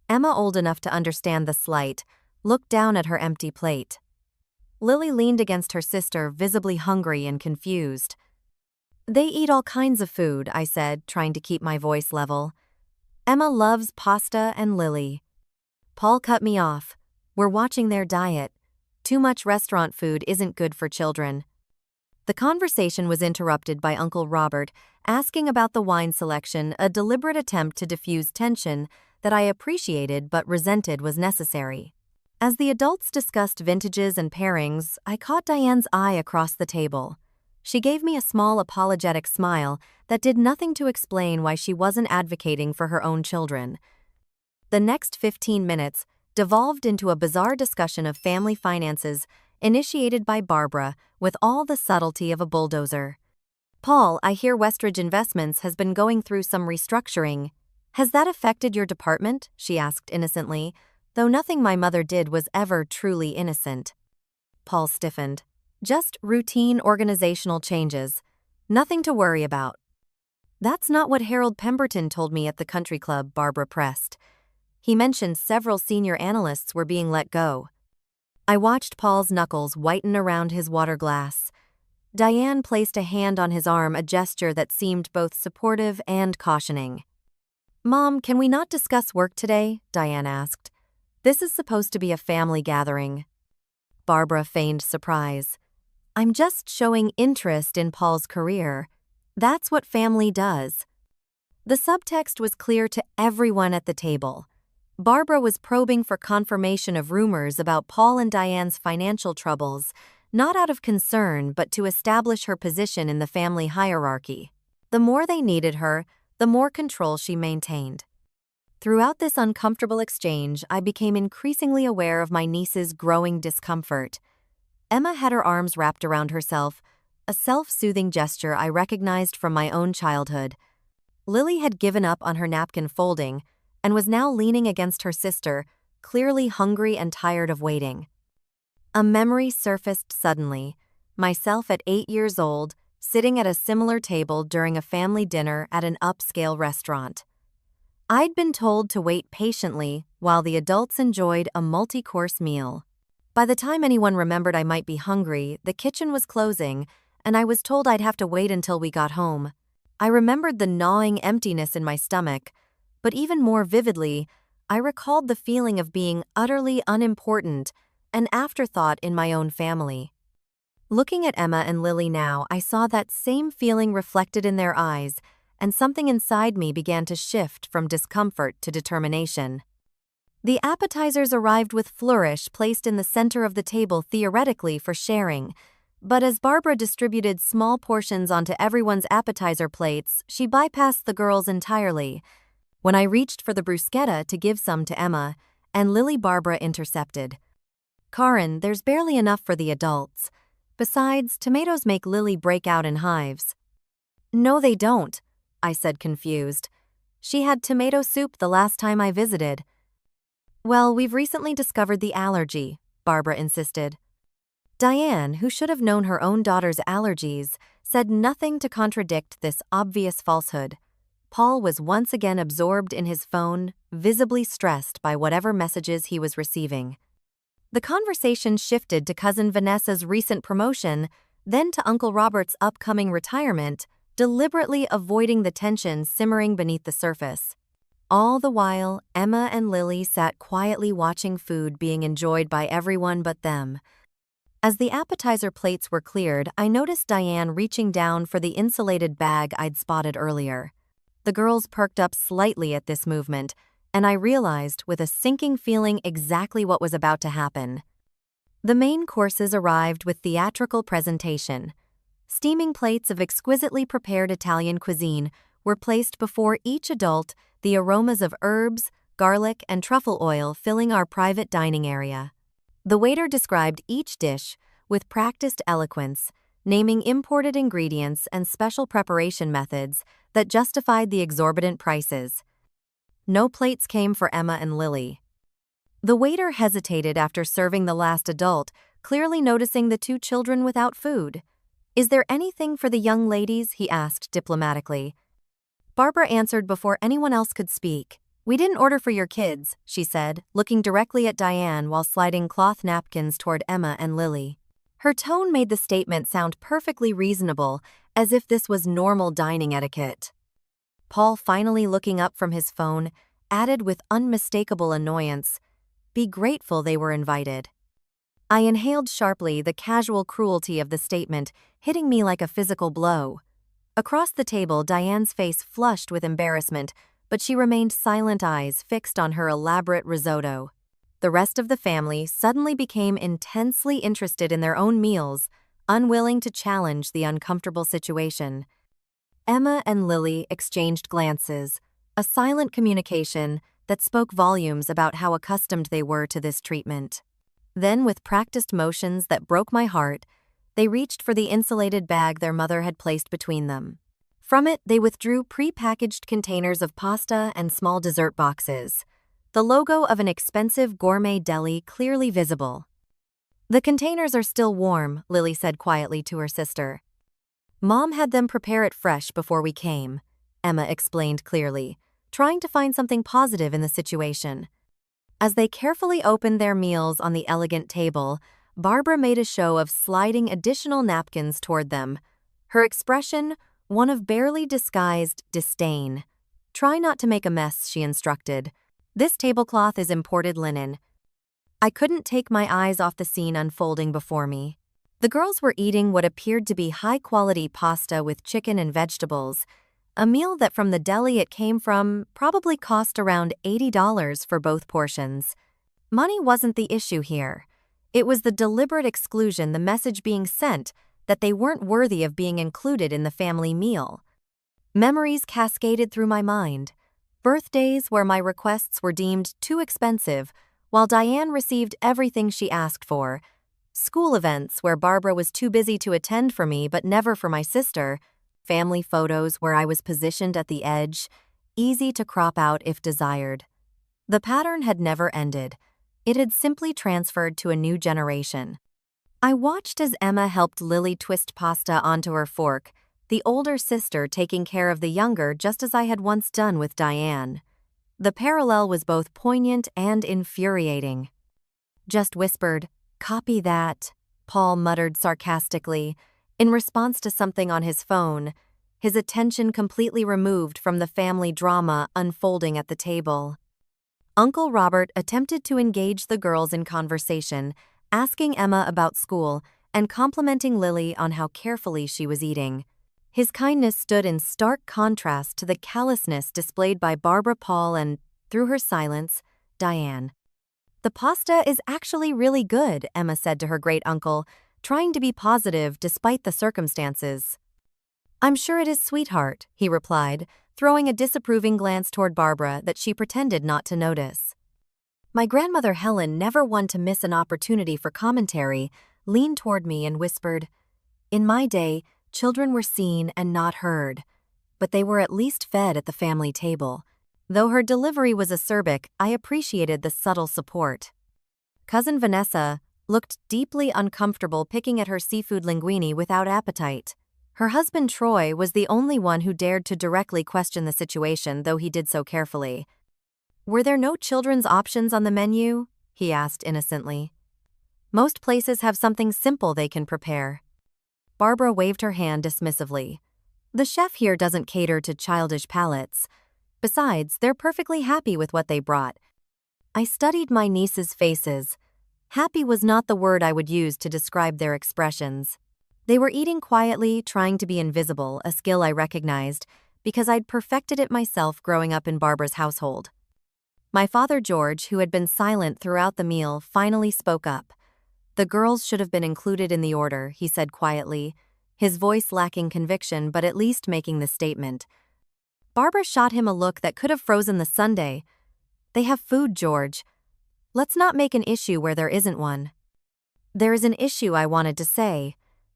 Emma, old enough to understand the slight, looked down at her empty plate. Lily leaned against her sister, visibly hungry and confused. "They eat all kinds of food," I said, trying to keep my voice level. "Emma loves pasta and Lily." Paul cut me off. "We're watching their diet. Too much restaurant food isn't good for children." The conversation was interrupted by Uncle Robert asking about the wine selection, a deliberate attempt to diffuse tension that I appreciated but resented was necessary. As the adults discussed vintages and pairings, I caught Diane's eye across the table. She gave me a small apologetic smile that did nothing to explain why she wasn't advocating for her own children. The next 15 minutes devolved into a bizarre discussion of family finances initiated by Barbara with all the subtlety of a bulldozer. "Paul, I hear Westridge Investments has been going through some restructuring. Has that affected your department?" she asked innocently, though nothing my mother did was ever truly innocent. Paul stiffened. "Just routine organizational changes. Nothing to worry about." "That's not what Harold Pemberton told me at the country club," Barbara pressed. "He mentioned several senior analysts were being let go." I watched Paul's knuckles whiten around his water glass. Diane placed a hand on his arm, a gesture that seemed both supportive and cautioning. Mom, can we not discuss work today? Diane asked. This is supposed to be a family gathering. Barbara feigned surprise. I'm just showing interest in Paul's career. That's what family does. The subtext was clear to everyone at the table. Barbara was probing for confirmation of rumors about Paul and Diane's financial troubles, not out of concern but to establish her position in the family hierarchy. The more they needed her, the more control she maintained. Throughout this uncomfortable exchange, I became increasingly aware of my niece's growing discomfort. Emma had her arms wrapped around herself, a self-soothing gesture I recognized from my own childhood. Lily had given up on her napkin folding and was now leaning against her sister, clearly hungry and tired of waiting. A memory surfaced suddenly, myself at 8 years old, sitting at a similar table during a family dinner at an upscale restaurant. I'd been told to wait patiently while the adults enjoyed a multi-course meal. By the time anyone remembered I might be hungry, the kitchen was closing, and I was told I'd have to wait until we got home. I remembered the gnawing emptiness in my stomach, but even more vividly, I recalled the feeling of being utterly unimportant, an afterthought in my own family. Looking at Emma and Lily now, I saw that same feeling reflected in their eyes, and something inside me began to shift from discomfort to determination. The appetizers arrived with flourish, placed in the center of the table theoretically for sharing, but as Barbara distributed small portions onto everyone's appetizer plates, she bypassed the girls entirely. When I reached for the bruschetta to give some to Emma, and Barbara intercepted. Karen, there's barely enough for the adults. Besides, tomatoes make Lily break out in hives. No, they don't, I said confused. She had tomato soup the last time I visited. Well, we've recently discovered the allergy, Barbara insisted. Diane, who should have known her own daughter's allergies, said nothing to contradict this obvious falsehood. Paul was once again absorbed in his phone, visibly stressed by whatever messages he was receiving. The conversation shifted to Cousin Vanessa's recent promotion, then to Uncle Robert's upcoming retirement, deliberately avoiding the tension simmering beneath the surface. All the while, Emma and Lily sat quietly watching food being enjoyed by everyone but them. As the appetizer plates were cleared, I noticed Diane reaching down for the insulated bag I'd spotted earlier. The girls perked up slightly at this movement, and I realized with a sinking feeling exactly what was about to happen. The main courses arrived with theatrical presentation. Steaming plates of exquisitely prepared Italian cuisine were placed before each adult, the aromas of herbs, garlic, and truffle oil filling our private dining area. The waiter described each dish with practiced eloquence, naming imported ingredients and special preparation methods that justified the exorbitant prices. No plates came for Emma and Lily. The waiter hesitated after serving the last adult, clearly noticing the two children without food. Is there anything for the young ladies? He asked diplomatically. Barbara answered before anyone else could speak. We didn't order for your kids, she said, looking directly at Diane while sliding cloth napkins toward Emma and Lily. Her tone made the statement sound perfectly reasonable, as if this was normal dining etiquette. Paul, finally looking up from his phone, added with unmistakable annoyance, "Be grateful they were invited." I inhaled sharply, the casual cruelty of the statement hitting me like a physical blow. Across the table, Diane's face flushed with embarrassment, but she remained silent, eyes fixed on her elaborate risotto. The rest of the family suddenly became intensely interested in their own meals, unwilling to challenge the uncomfortable situation. Emma and Lily exchanged glances, a silent communication that spoke volumes about how accustomed they were to this treatment. Then, with practiced motions that broke my heart, they reached for the insulated bag their mother had placed between them. From it, they withdrew pre-packaged containers of pasta and small dessert boxes, the logo of an expensive gourmet deli clearly visible. The containers are still warm, Lily said quietly to her sister. Mom had them prepare it fresh before we came, Emma explained clearly, trying to find something positive in the situation. As they carefully opened their meals on the elegant table, Barbara made a show of sliding additional napkins toward them, her expression one of barely disguised disdain. Try not to make a mess, she instructed. This tablecloth is imported linen. I couldn't take my eyes off the scene unfolding before me. The girls were eating what appeared to be high-quality pasta with chicken and vegetables, a meal that from the deli it came from probably cost around $80 for both portions. Money wasn't the issue here. It was the deliberate exclusion, the message being sent that they weren't worthy of being included in the family meal. Memories cascaded through my mind. Birthdays where my requests were deemed too expensive, while Diane received everything she asked for. School events where Barbara was too busy to attend for me but never for my sister. Family photos where I was positioned at the edge, easy to crop out if desired. The pattern had never ended. It had simply transferred to a new generation. I watched as Emma helped Lily twist pasta onto her fork, the older sister taking care of the younger just as I had once done with Diane. The parallel was both poignant and infuriating. Just whispered, "Copy that," Paul muttered sarcastically, in response to something on his phone, his attention completely removed from the family drama unfolding at the table. Uncle Robert attempted to engage the girls in conversation, asking Emma about school and complimenting Lily on how carefully she was eating. His kindness stood in stark contrast to the callousness displayed by Barbara, Paul, and, through her silence, Diane. "The pasta is actually really good," Emma said to her great-uncle, trying to be positive despite the circumstances. "I'm sure it is, sweetheart," he replied, throwing a disapproving glance toward Barbara that she pretended not to notice. My grandmother Helen, never one to miss an opportunity for commentary, leaned toward me and whispered, "In my day, children were seen and not heard, but they were at least fed at the family table." Though her delivery was acerbic, I appreciated the subtle support. Cousin Vanessa looked deeply uncomfortable picking at her seafood linguine without appetite. Her husband Troy was the only one who dared to directly question the situation, though he did so carefully. "Were there no children's options on the menu?" he asked innocently. "Most places have something simple they can prepare." Barbara waved her hand dismissively. "The chef here doesn't cater to childish palates. Besides, they're perfectly happy with what they brought." I studied my nieces' faces. Happy was not the word I would use to describe their expressions. They were eating quietly, trying to be invisible, a skill I recognized, because I'd perfected it myself growing up in Barbara's household. My father George, who had been silent throughout the meal, finally spoke up. "The girls should have been included in the order," he said quietly, his voice lacking conviction but at least making the statement. Barbara shot him a look that could have frozen the sundae. "They have food, George. Let's not make an issue where there isn't one." "There is an issue," I wanted to say.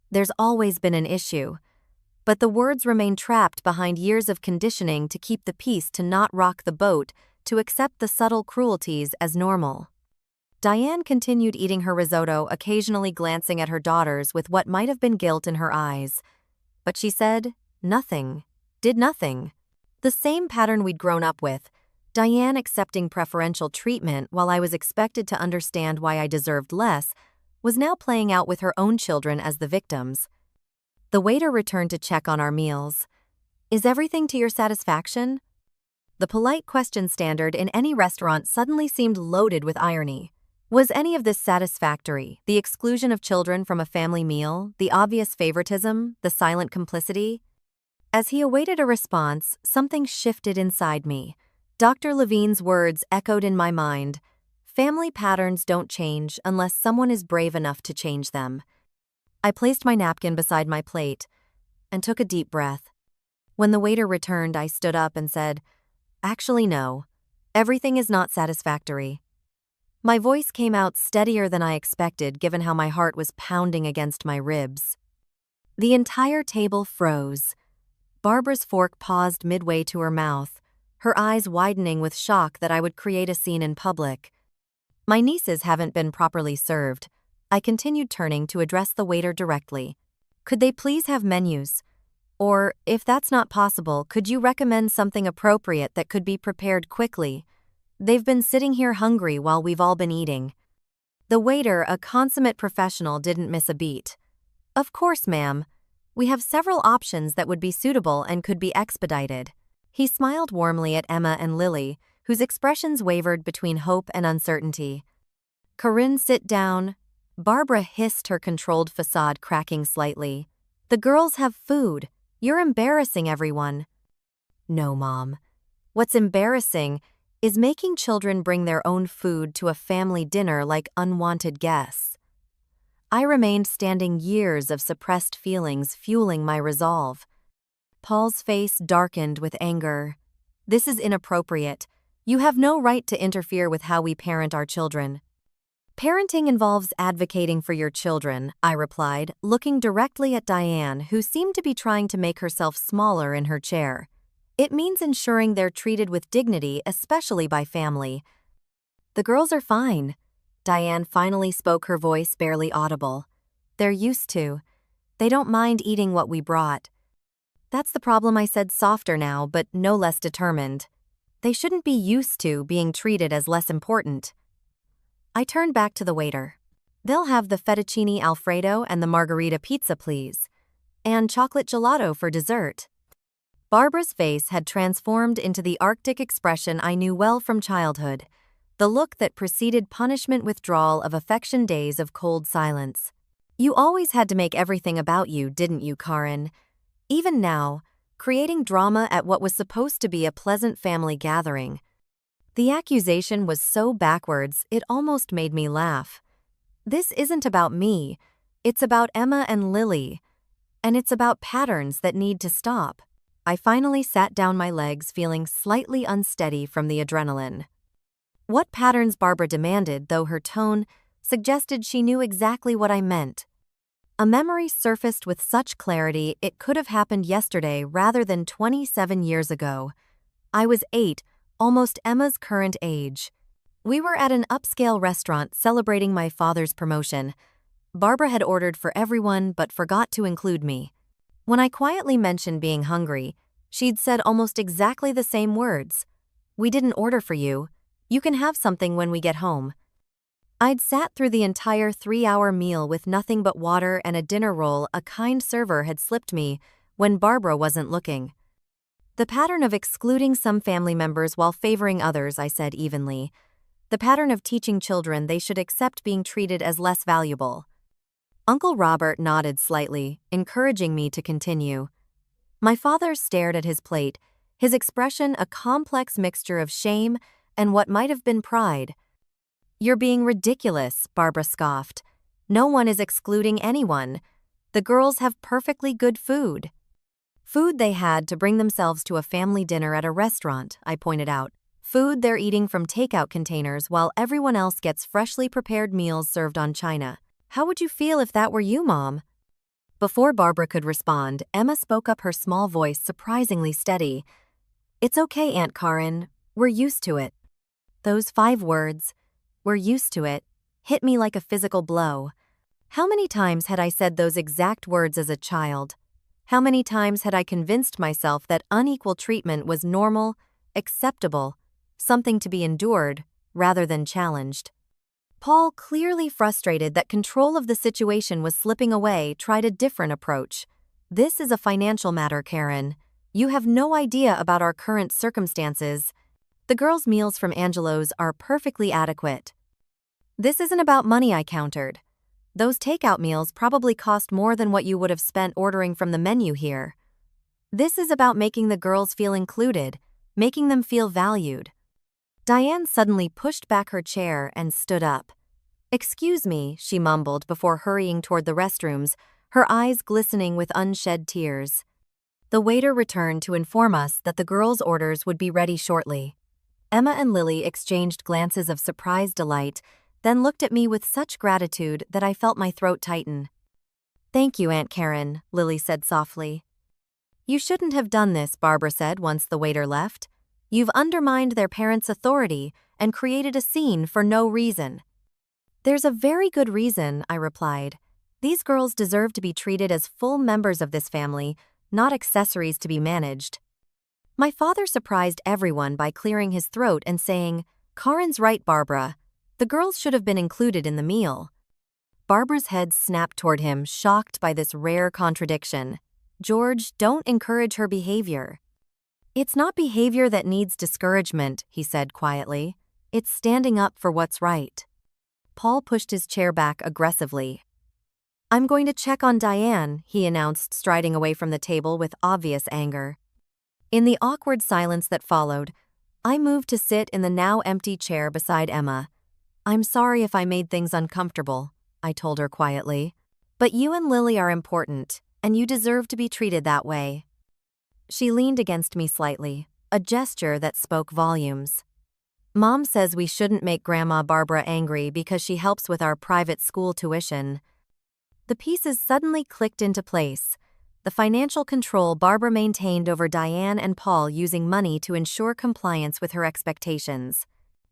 There's always been an issue. But the words remained trapped behind years of conditioning to keep the peace, to not rock the boat, to accept the subtle cruelties as normal. Diane continued eating her risotto, occasionally glancing at her daughters with what might have been guilt in her eyes. But she said nothing, did nothing. The same pattern we'd grown up with, Diane accepting preferential treatment while I was expected to understand why I deserved less, was now playing out with her own children as the victims. The waiter returned to check on our meals. "Is everything to your satisfaction?" The polite question standard in any restaurant suddenly seemed loaded with irony. Was any of this satisfactory? The exclusion of children from a family meal, the obvious favoritism, the silent complicity? As he awaited a response, something shifted inside me. Dr. Levine's words echoed in my mind. "Family patterns don't change unless someone is brave enough to change them." I placed my napkin beside my plate and took a deep breath. When the waiter returned, I stood up and said, "Actually, no. Everything is not satisfactory." My voice came out steadier than I expected, given how my heart was pounding against my ribs. The entire table froze. Barbara's fork paused midway to her mouth, her eyes widening with shock that I would create a scene in public. "My nieces haven't been properly served." I continued, turning to address the waiter directly. "Could they please have menus? Or, if that's not possible, could you recommend something appropriate that could be prepared quickly? They've been sitting here hungry while we've all been eating." The waiter, a consummate professional, didn't miss a beat. "Of course, ma'am. We have several options that would be suitable and could be expedited." He smiled warmly at Emma and Lily, whose expressions wavered between hope and uncertainty. "Corinne, sit down." Barbara hissed, her controlled facade cracking slightly. "The girls have food. You're embarrassing everyone." "No, Mom. What's embarrassing is making children bring their own food to a family dinner like unwanted guests." I remained standing, years of suppressed feelings fueling my resolve. Paul's face darkened with anger. "This is inappropriate. You have no right to interfere with how we parent our children." "Parenting involves advocating for your children," I replied, looking directly at Diane, who seemed to be trying to make herself smaller in her chair. "It means ensuring they're treated with dignity, especially by family." "The girls are fine." Diane finally spoke, her voice barely audible. "They're used to. They don't mind eating what we brought." "That's the problem," I said, softer now, but no less determined. "They shouldn't be used to being treated as less important." I turned back to the waiter. "They'll have the fettuccine alfredo and the margarita pizza, please. And chocolate gelato for dessert." Barbara's face had transformed into the Arctic expression I knew well from childhood, the look that preceded punishment, withdrawal of affection, days of cold silence. "You always had to make everything about you, didn't you, Karin? Even now, creating drama at what was supposed to be a pleasant family gathering." The accusation was so backwards, it almost made me laugh. This isn't about me. It's about Emma and Lily. And it's about patterns that need to stop. I finally sat down, my legs feeling slightly unsteady from the adrenaline. "What patterns?" Barbara demanded, though her tone suggested she knew exactly what I meant. A memory surfaced with such clarity it could have happened yesterday rather than 27 years ago. I was 8, almost Emma's current age. We were at an upscale restaurant celebrating my father's promotion. Barbara had ordered for everyone but forgot to include me. When I quietly mentioned being hungry, she'd said almost exactly the same words. "We didn't order for you. You can have something when we get home." I'd sat through the entire 3-hour meal with nothing but water and a dinner roll a kind server had slipped me when Barbara wasn't looking. "The pattern of excluding some family members while favoring others," I said evenly. "The pattern of teaching children they should accept being treated as less valuable." Uncle Robert nodded slightly, encouraging me to continue. My father stared at his plate, his expression a complex mixture of shame and what might have been pride. "You're being ridiculous," Barbara scoffed. "No one is excluding anyone. The girls have perfectly good food." "Food they had to bring themselves to a family dinner at a restaurant," I pointed out. "Food they're eating from takeout containers while everyone else gets freshly prepared meals served on china. How would you feel if that were you, Mom?" Before Barbara could respond, Emma spoke up, her small voice surprisingly steady. "It's okay, Aunt Karin. We're used to it." Those 5 words, "we're used to it," hit me like a physical blow. How many times had I said those exact words as a child? How many times had I convinced myself that unequal treatment was normal, acceptable, something to be endured, rather than challenged? Paul, clearly frustrated that control of the situation was slipping away, tried a different approach. "This is a financial matter, Karin. You have no idea about our current circumstances. The girls' meals from Angelo's are perfectly adequate." "This isn't about money," I countered. "Those takeout meals probably cost more than what you would have spent ordering from the menu here. This is about making the girls feel included, making them feel valued." Diane suddenly pushed back her chair and stood up. "Excuse me," she mumbled before hurrying toward the restrooms, her eyes glistening with unshed tears. The waiter returned to inform us that the girls' orders would be ready shortly. Emma and Lily exchanged glances of surprised delight, then looked at me with such gratitude that I felt my throat tighten. "Thank you, Aunt Karin," Lily said softly. "You shouldn't have done this," Barbara said once the waiter left. "You've undermined their parents' authority and created a scene for no reason." "There's a very good reason," I replied. "These girls deserve to be treated as full members of this family, not accessories to be managed." My father surprised everyone by clearing his throat and saying, "Karin's right, Barbara. The girls should have been included in the meal." Barbara's head snapped toward him, shocked by this rare contradiction. "George, don't encourage her behavior." It's not behavior that needs discouragement, he said quietly. It's standing up for what's right. Paul pushed his chair back aggressively. I'm going to check on Diane, he announced, striding away from the table with obvious anger. In the awkward silence that followed, I moved to sit in the now empty chair beside Emma. I'm sorry if I made things uncomfortable, I told her quietly. But you and Lily are important, and you deserve to be treated that way. She leaned against me slightly, a gesture that spoke volumes. Mom says we shouldn't make Grandma Barbara angry because she helps with our private school tuition. The pieces suddenly clicked into place. The financial control Barbara maintained over Diane and Paul using money to ensure compliance with her expectations.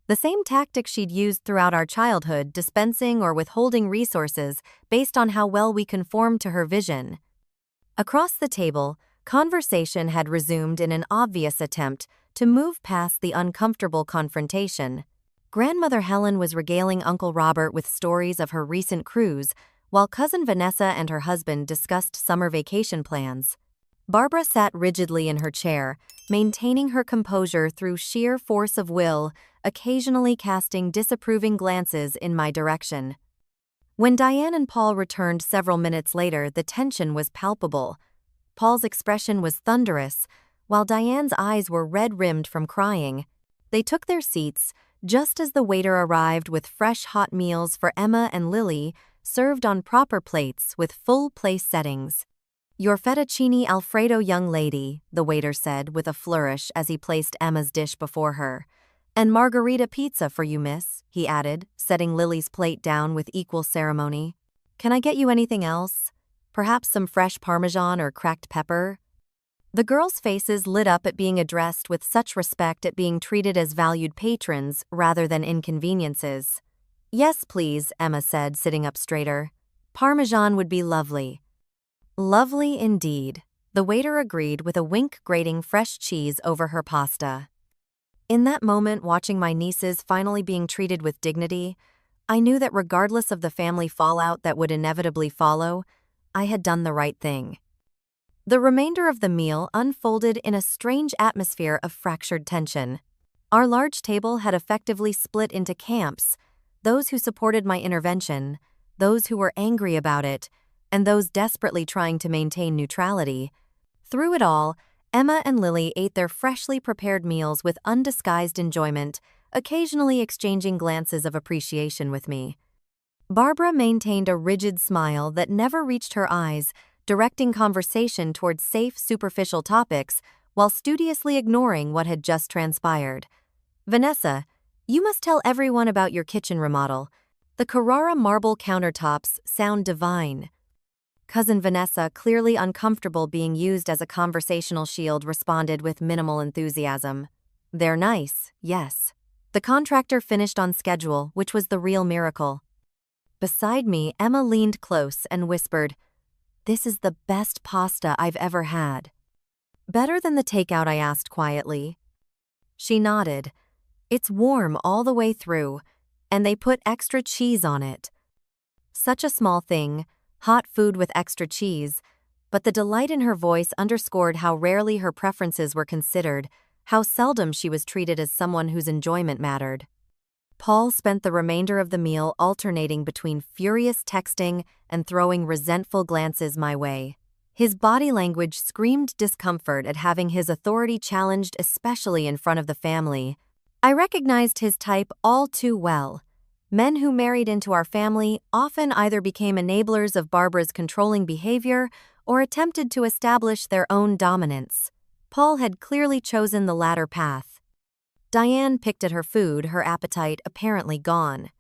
The same tactic she'd used throughout our childhood, dispensing or withholding resources based on how well we conformed to her vision. Across the table, conversation had resumed in an obvious attempt to move past the uncomfortable confrontation. Grandmother Helen was regaling Uncle Robert with stories of her recent cruise, while Cousin Vanessa and her husband discussed summer vacation plans. Barbara sat rigidly in her chair, maintaining her composure through sheer force of will, occasionally casting disapproving glances in my direction. When Diane and Paul returned several minutes later, the tension was palpable. Paul's expression was thunderous, while Diane's eyes were red-rimmed from crying. They took their seats just as the waiter arrived with fresh hot meals for Emma and Lily, served on proper plates with full place settings. Your fettuccine Alfredo, young lady, the waiter said with a flourish as he placed Emma's dish before her. And margarita pizza for you, miss, he added, setting Lily's plate down with equal ceremony. Can I get you anything else? Perhaps some fresh Parmesan or cracked pepper? The girls' faces lit up at being addressed with such respect, at being treated as valued patrons rather than inconveniences. Yes, please, Emma said, sitting up straighter. Parmesan would be lovely. Lovely indeed, the waiter agreed with a wink, grating fresh cheese over her pasta. In that moment, watching my nieces finally being treated with dignity, I knew that regardless of the family fallout that would inevitably follow, I had done the right thing. The remainder of the meal unfolded in a strange atmosphere of fractured tension. Our large table had effectively split into camps, those who supported my intervention, those who were angry about it, and those desperately trying to maintain neutrality. Through it all, Emma and Lily ate their freshly prepared meals with undisguised enjoyment, occasionally exchanging glances of appreciation with me. Barbara maintained a rigid smile that never reached her eyes, directing conversation towards safe, superficial topics while studiously ignoring what had just transpired. Vanessa, you must tell everyone about your kitchen remodel. The Carrara marble countertops sound divine. Cousin Vanessa, clearly uncomfortable being used as a conversational shield, responded with minimal enthusiasm. They're nice, yes. The contractor finished on schedule, which was the real miracle. Beside me, Emma leaned close and whispered, This is the best pasta I've ever had. Better than the takeout, I asked quietly. She nodded. It's warm all the way through, and they put extra cheese on it. Such a small thing, hot food with extra cheese, but the delight in her voice underscored how rarely her preferences were considered, how seldom she was treated as someone whose enjoyment mattered. Paul spent the remainder of the meal alternating between furious texting and throwing resentful glances my way. His body language screamed discomfort at having his authority challenged, especially in front of the family. I recognized his type all too well. Men who married into our family often either became enablers of Barbara's controlling behavior or attempted to establish their own dominance. Paul had clearly chosen the latter path. Diane picked at her food, her appetite apparently gone.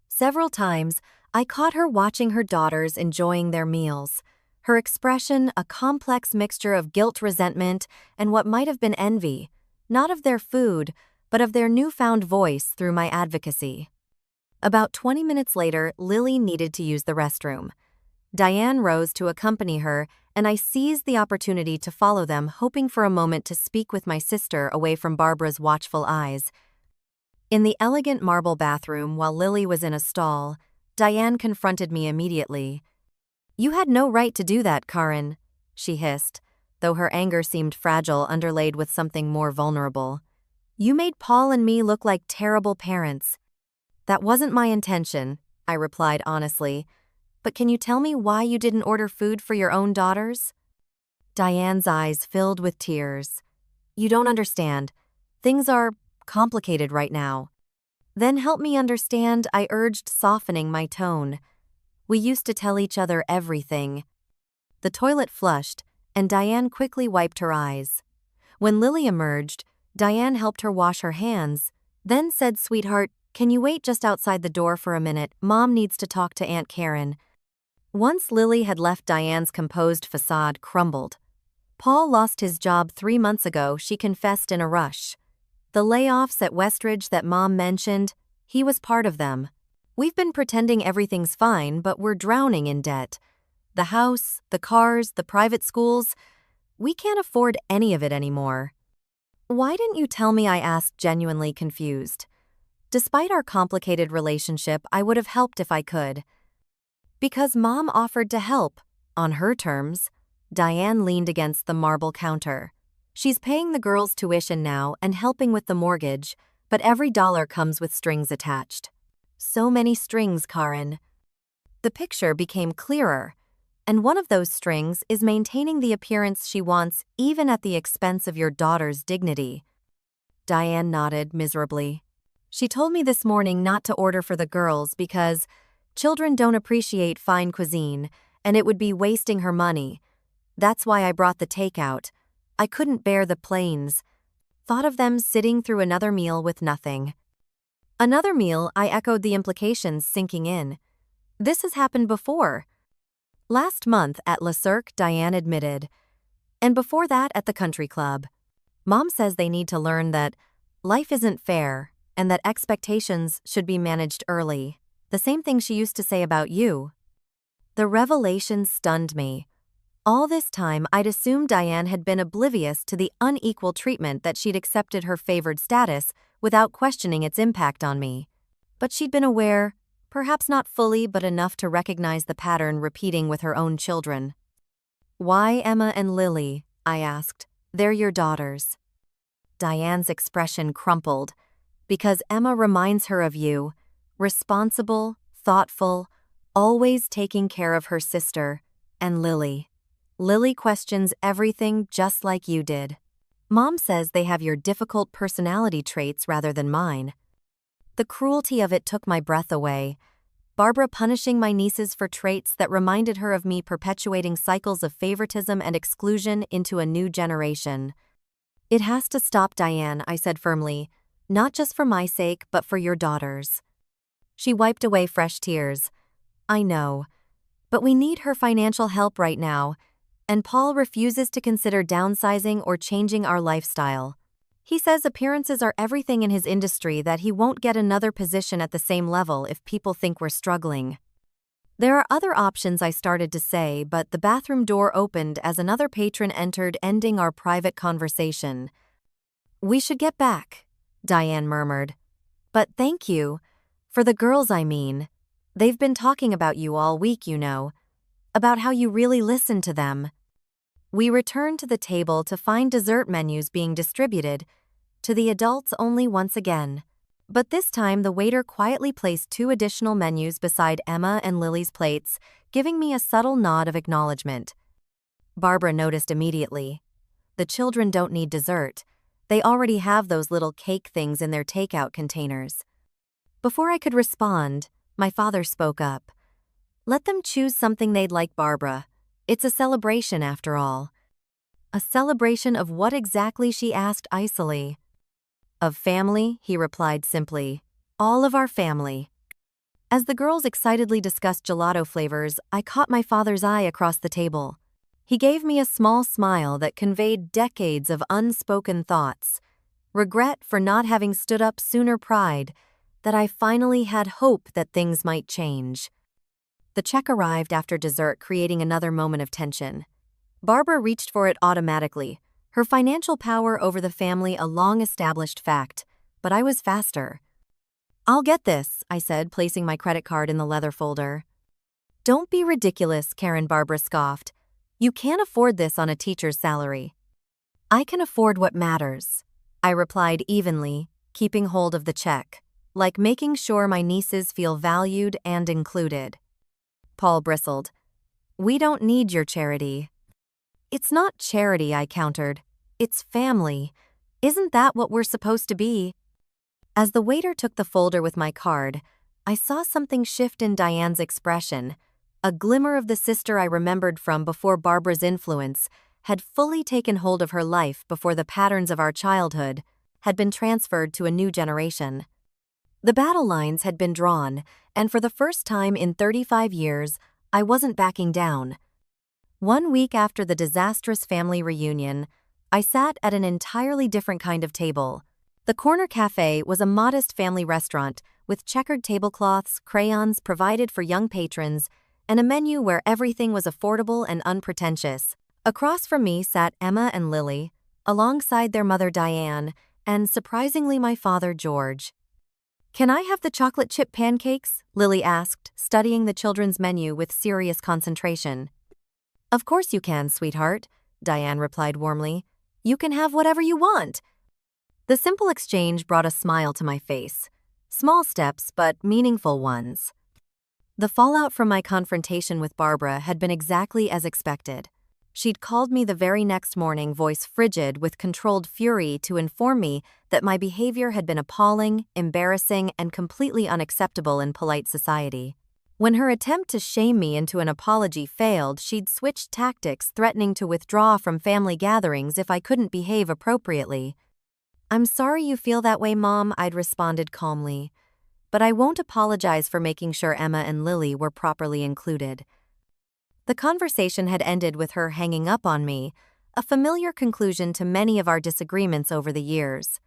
Several times, I caught her watching her daughters enjoying their meals. Her expression a complex mixture of guilt, resentment, and what might have been envy, not of their food, but of their newfound voice through my advocacy. About 20 minutes later, Lily needed to use the restroom. Diane rose to accompany her, and I seized the opportunity to follow them, hoping for a moment to speak with my sister away from Barbara's watchful eyes. In the elegant marble bathroom, while Lily was in a stall, Diane confronted me immediately. You had no right to do that, Karin, she hissed. though her anger seemed fragile underlaid with something more vulnerable. "You made Paul and me look like terrible parents." "That wasn't my intention," I replied honestly. "But can you tell me why you didn't order food for your own daughters?" Diane's eyes filled with tears. "You don't understand. Things are complicated right now." "Then help me understand," I urged, softening my tone. "We used to tell each other everything." The toilet flushed, and Diane quickly wiped her eyes. When Lily emerged, Diane helped her wash her hands, then said, "Sweetheart, can you wait just outside the door for a minute? Mom needs to talk to Aunt Karen." Once Lily had left, Diane's composed facade crumbled. "Paul lost his job 3 months ago," she confessed in a rush. "The layoffs at Westridge that Mom mentioned, he was part of them. We've been pretending everything's fine, but we're drowning in debt. The house, the cars, the private schools, we can't afford any of it anymore." "Why didn't you tell me?" I asked, genuinely confused. Despite our complicated relationship, I would have helped if I could. "Because Mom offered to help, on her terms." Diane leaned against the marble counter. "She's paying the girls' tuition now and helping with the mortgage, but every dollar comes with strings attached." "So many strings, Karen." The picture became clearer, and one of those strings is maintaining the appearance she wants even at the expense of your daughter's dignity. Diane nodded miserably. "She told me this morning not to order for the girls because children don't appreciate fine cuisine, and it would be wasting her money. That's why I brought the takeout. I couldn't bear the plains. Thought of them sitting through another meal with nothing." "Another meal?" I echoed, the implications sinking in. "This has happened before." "Last month at Le Cirque," Diane admitted. "And before that at the country club." Mom says they need to learn that life isn't fair and that expectations should be managed early. The same thing she used to say about you. The revelation stunned me. All this time, I'd assumed Diane had been oblivious to the unequal treatment, that she'd accepted her favored status without questioning its impact on me. But she'd been aware, perhaps not fully but enough to recognize the pattern repeating with her own children. "Why Emma and Lily?" I asked. "They're your daughters." Diane's expression crumpled. "Because Emma reminds her of you, responsible, thoughtful, always taking care of her sister, and Lily questions everything just like you did. Mom says they have your difficult personality traits rather than mine." The cruelty of it took my breath away. Barbara punishing my nieces for traits that reminded her of me, perpetuating cycles of favoritism and exclusion into a new generation. "It has to stop, Diane," I said firmly. "Not just for my sake, but for your daughters." She wiped away fresh tears. "I know. But we need her financial help right now, and Paul refuses to consider downsizing or changing our lifestyle. He says appearances are everything in his industry, that he won't get another position at the same level if people think we're struggling." "There are other options," I started to say, but the bathroom door opened as another patron entered, ending our private conversation. "We should get back," Diane murmured. "But thank you. For the girls, I mean. They've been talking about you all week, you know. About how you really listen to them." We returned to the table to find dessert menus being distributed to the adults only once again. But this time the waiter quietly placed 2 additional menus beside Emma and Lily's plates, giving me a subtle nod of acknowledgement. Barbara noticed immediately. "The children don't need dessert. They already have those little cake things in their takeout containers." Before I could respond, my father spoke up. "Let them choose something they'd like, Barbara. It's a celebration after all." "A celebration of what exactly?" she asked icily. "Of family," he replied simply. "All of our family." As the girls excitedly discussed gelato flavors, I caught my father's eye across the table. He gave me a small smile that conveyed decades of unspoken thoughts. Regret for not having stood up sooner, pride that I finally had hope that things might change. The check arrived after dessert, creating another moment of tension. Barbara reached for it automatically, her financial power over the family a long-established fact, but I was faster. "I'll get this," I said, placing my credit card in the leather folder. "Don't be ridiculous," Barbara scoffed. You can't afford this on a teacher's salary. I can afford what matters, I replied evenly, keeping hold of the check, like making sure my nieces feel valued and included. Paul bristled. We don't need your charity. It's not charity, I countered. It's family. Isn't that what we're supposed to be? As the waiter took the folder with my card, I saw something shift in Diane's expression. A glimmer of the sister I remembered from before Barbara's influence had fully taken hold of her life before the patterns of our childhood had been transferred to a new generation. The battle lines had been drawn, and for the first time in 35 years, I wasn't backing down. 1 week after the disastrous family reunion, I sat at an entirely different kind of table. The Corner Cafe was a modest family restaurant with checkered tablecloths, crayons provided for young patrons, and a menu where everything was affordable and unpretentious. Across from me sat Emma and Lily, alongside their mother Diane, and surprisingly my father George. Can I have the chocolate chip pancakes? Lily asked, studying the children's menu with serious concentration. Of course you can, sweetheart, Diane replied warmly. You can have whatever you want. The simple exchange brought a smile to my face. Small steps, but meaningful ones. The fallout from my confrontation with Barbara had been exactly as expected. She'd called me the very next morning, voice frigid with controlled fury, to inform me that my behavior had been appalling, embarrassing, and completely unacceptable in polite society. When her attempt to shame me into an apology failed, she'd switched tactics, threatening to withdraw from family gatherings if I couldn't behave appropriately. I'm sorry you feel that way, Mom, I'd responded calmly. But I won't apologize for making sure Emma and Lily were properly included. The conversation had ended with her hanging up on me, a familiar conclusion to many of our disagreements over the years.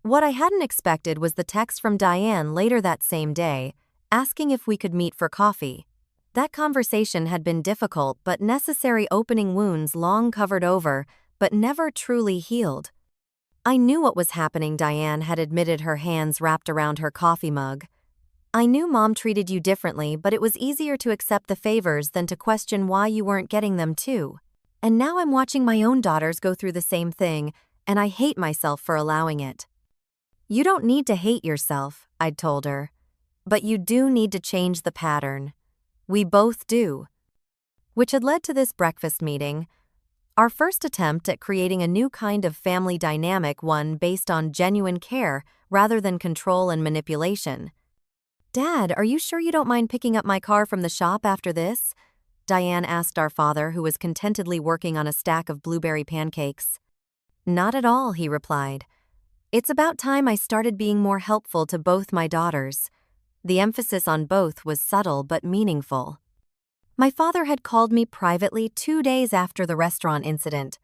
What I hadn't expected was the text from Diane later that same day, asking if we could meet for coffee. That conversation had been difficult but necessary, opening wounds long covered over, but never truly healed. I knew what was happening, Diane had admitted, her hands wrapped around her coffee mug. I knew Mom treated you differently, but it was easier to accept the favors than to question why you weren't getting them too. And now I'm watching my own daughters go through the same thing, and I hate myself for allowing it. You don't need to hate yourself, I'd told her. But you do need to change the pattern. We both do. Which had led to this breakfast meeting, our first attempt at creating a new kind of family dynamic, one based on genuine care rather than control and manipulation. Dad, are you sure you don't mind picking up my car from the shop after this? Diane asked our father, who was contentedly working on a stack of blueberry pancakes. Not at all, he replied. It's about time I started being more helpful to both my daughters. The emphasis on both was subtle but meaningful. My father had called me privately 2 days after the restaurant incident.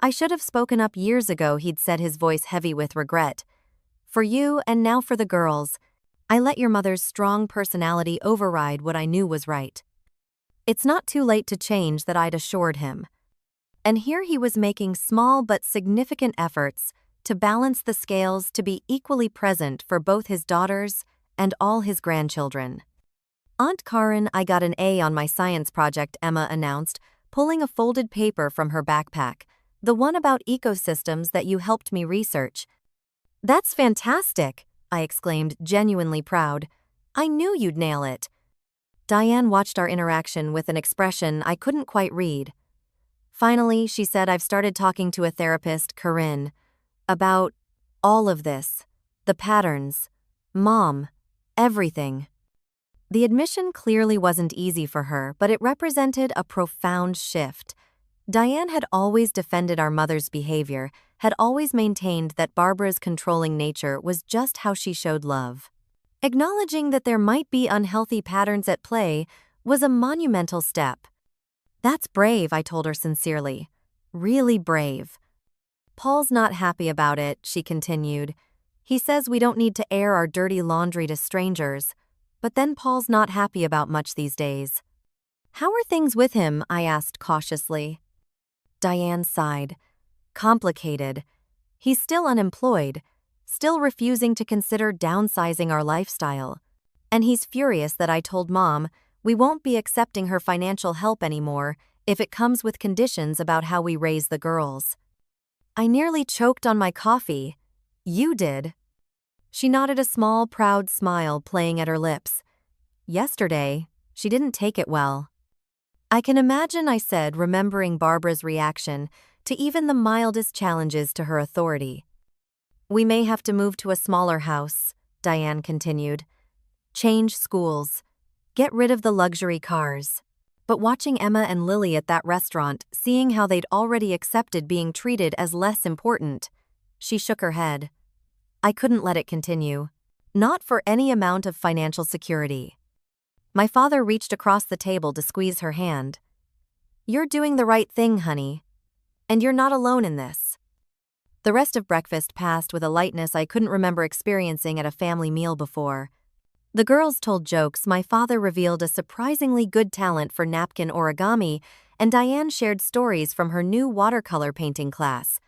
I should have spoken up years ago, he'd said, his voice heavy with regret. For you, and now for the girls, I let your mother's strong personality override what I knew was right. It's not too late to change, that I'd assured him. And here he was making small but significant efforts to balance the scales, to be equally present for both his daughters and all his grandchildren. Aunt Karen, I got an A on my science project, Emma announced, pulling a folded paper from her backpack, the one about ecosystems that you helped me research. That's fantastic, I exclaimed, genuinely proud. I knew you'd nail it. Diane watched our interaction with an expression I couldn't quite read. Finally, she said, I've started talking to a therapist, Corinne, about all of this. The patterns. Mom. Everything. The admission clearly wasn't easy for her, but it represented a profound shift. Diane had always defended our mother's behavior, had always maintained that Barbara's controlling nature was just how she showed love. Acknowledging that there might be unhealthy patterns at play was a monumental step. That's brave, I told her sincerely. Really brave. Paul's not happy about it, she continued. He says we don't need to air our dirty laundry to strangers. But then Paul's not happy about much these days. How are things with him? I asked cautiously. Diane sighed. Complicated. He's still unemployed, still refusing to consider downsizing our lifestyle. And he's furious that I told Mom we won't be accepting her financial help anymore if it comes with conditions about how we raise the girls. I nearly choked on my coffee. You did. She nodded, a small, proud smile playing at her lips. Yesterday, she didn't take it well. I can imagine, I said, remembering Barbara's reaction to even the mildest challenges to her authority. We may have to move to a smaller house, Diane continued. Change schools. Get rid of the luxury cars. But watching Emma and Lily at that restaurant, seeing how they'd already accepted being treated as less important, she shook her head. I couldn't let it continue. Not for any amount of financial security. My father reached across the table to squeeze her hand. You're doing the right thing, honey. And you're not alone in this. The rest of breakfast passed with a lightness I couldn't remember experiencing at a family meal before. The girls told jokes, my father revealed a surprisingly good talent for napkin origami, and Diane shared stories from her new watercolor painting class,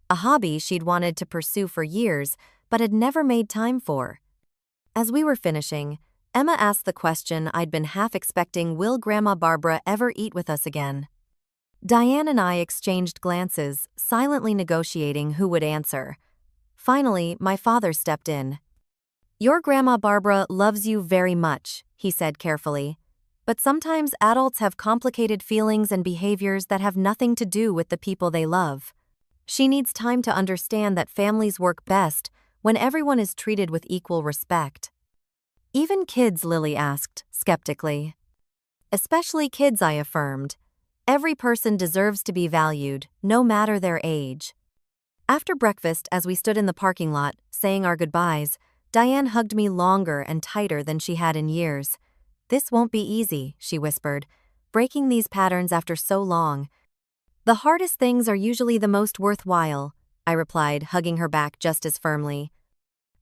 a hobby she'd wanted to pursue for years but had never made time for. As we were finishing, Emma asked the question I'd been half expecting: will Grandma Barbara ever eat with us again? Diane and I exchanged glances, silently negotiating who would answer. Finally, my father stepped in. Your Grandma Barbara loves you very much, he said carefully. But sometimes adults have complicated feelings and behaviors that have nothing to do with the people they love. She needs time to understand that families work best when everyone is treated with equal respect. Even kids, Lily asked, skeptically. Especially kids, I affirmed. Every person deserves to be valued, no matter their age. After breakfast, as we stood in the parking lot, saying our goodbyes, Diane hugged me longer and tighter than she had in years. This won't be easy, she whispered, breaking these patterns after so long. The hardest things are usually the most worthwhile, I replied, hugging her back just as firmly.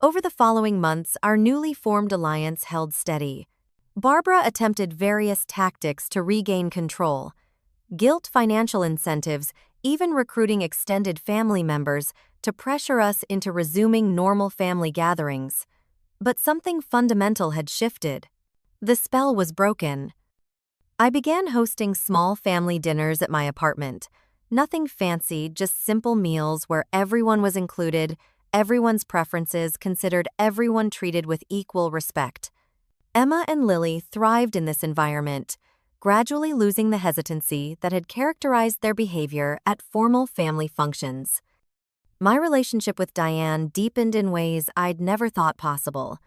Over the following months, our newly formed alliance held steady. Barbara attempted various tactics to regain control. Guilt, financial incentives, even recruiting extended family members to pressure us into resuming normal family gatherings. But something fundamental had shifted. The spell was broken. I began hosting small family dinners at my apartment. Nothing fancy, just simple meals where everyone was included, everyone's preferences considered, everyone treated with equal respect. Emma and Lily thrived in this environment, gradually losing the hesitancy that had characterized their behavior at formal family functions. My relationship with Diane deepened in ways I'd never thought possible.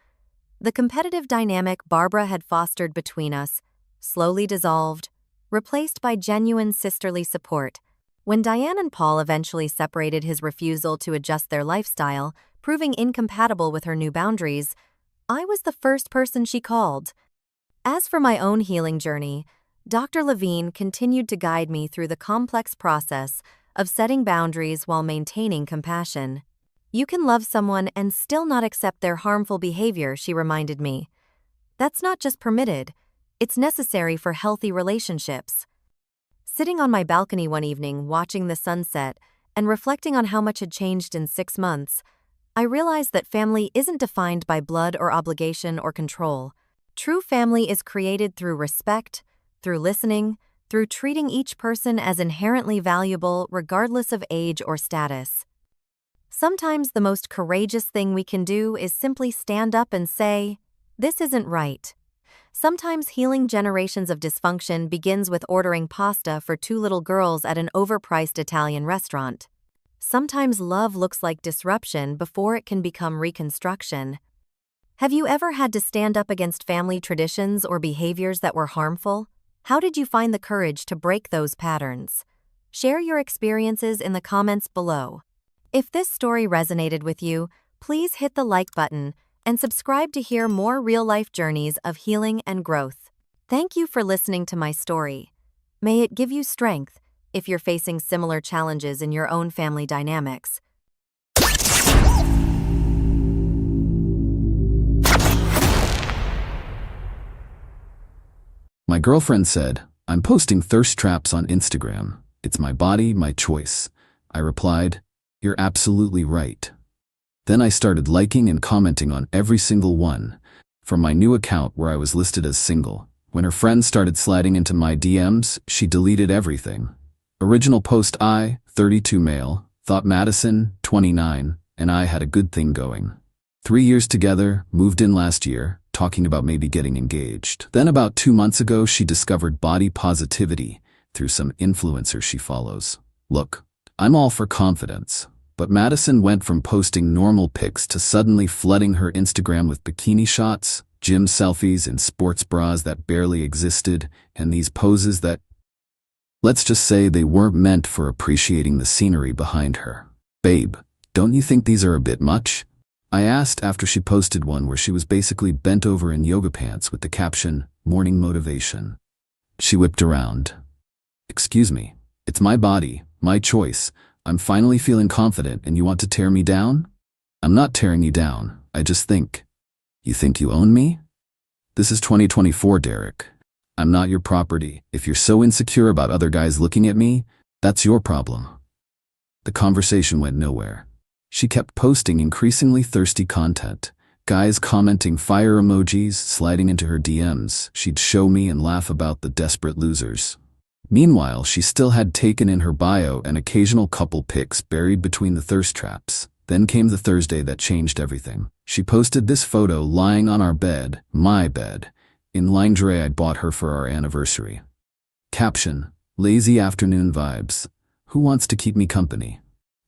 The competitive dynamic Barbara had fostered between us slowly dissolved, replaced by genuine sisterly support. When Diane and Paul eventually separated, his refusal to adjust their lifestyle, proving incompatible with her new boundaries, I was the first person she called. As for my own healing journey, Dr. Levine continued to guide me through the complex process of setting boundaries while maintaining compassion. You can love someone and still not accept their harmful behavior, she reminded me. That's not just permitted, it's necessary for healthy relationships. Sitting on my balcony one evening, watching the sunset and reflecting on how much had changed in 6 months, I realized that family isn't defined by blood or obligation or control. True family is created through respect, through listening, through treating each person as inherently valuable regardless of age or status. Sometimes the most courageous thing we can do is simply stand up and say, "This isn't right." Sometimes healing generations of dysfunction begins with ordering pasta for 2 little girls at an overpriced Italian restaurant. Sometimes love looks like disruption before it can become reconstruction. Have you ever had to stand up against family traditions or behaviors that were harmful? How did you find the courage to break those patterns? Share your experiences in the comments below. If this story resonated with you, please hit the like button and subscribe to hear more real-life journeys of healing and growth. Thank you for listening to my story. May it give you strength if you're facing similar challenges in your own family dynamics. My girlfriend said, "I'm posting thirst traps on Instagram. It's my body, my choice." I replied, "You're absolutely right." Then I started liking and commenting on every single one, from my new account where I was listed as single, When her friends started sliding into my DMs, she deleted everything. Original post: I, 32 male, thought Madison, 29, and I had a good thing going. 3 years together, moved in last year, talking about maybe getting engaged. Then about 2 months ago, she discovered body positivity through some influencer she follows. Look, I'm all for confidence, but Madison went from posting normal pics to suddenly flooding her Instagram with bikini shots, gym selfies in sports bras that barely existed, and these poses that, let's just say, they weren't meant for appreciating the scenery behind her. Babe, don't you think these are a bit much? I asked after she posted one where she was basically bent over in yoga pants with the caption, "Morning Motivation." She whipped around. Excuse me, it's my body, my choice. I'm finally feeling confident and you want to tear me down? I'm not tearing you down, I just think. You think you own me? This is 2024, Derek. I'm not your property. If you're so insecure about other guys looking at me, that's your problem. The conversation went nowhere. She kept posting increasingly thirsty content. Guys commenting fire emojis, sliding into her DMs. She'd show me and laugh about the desperate losers. Meanwhile, she still had taken in her bio an occasional couple pics buried between the thirst traps. Then came the Thursday that changed everything. She posted this photo lying on our bed, my bed, in lingerie I'd bought her for our anniversary. Caption: lazy afternoon vibes. Who wants to keep me company?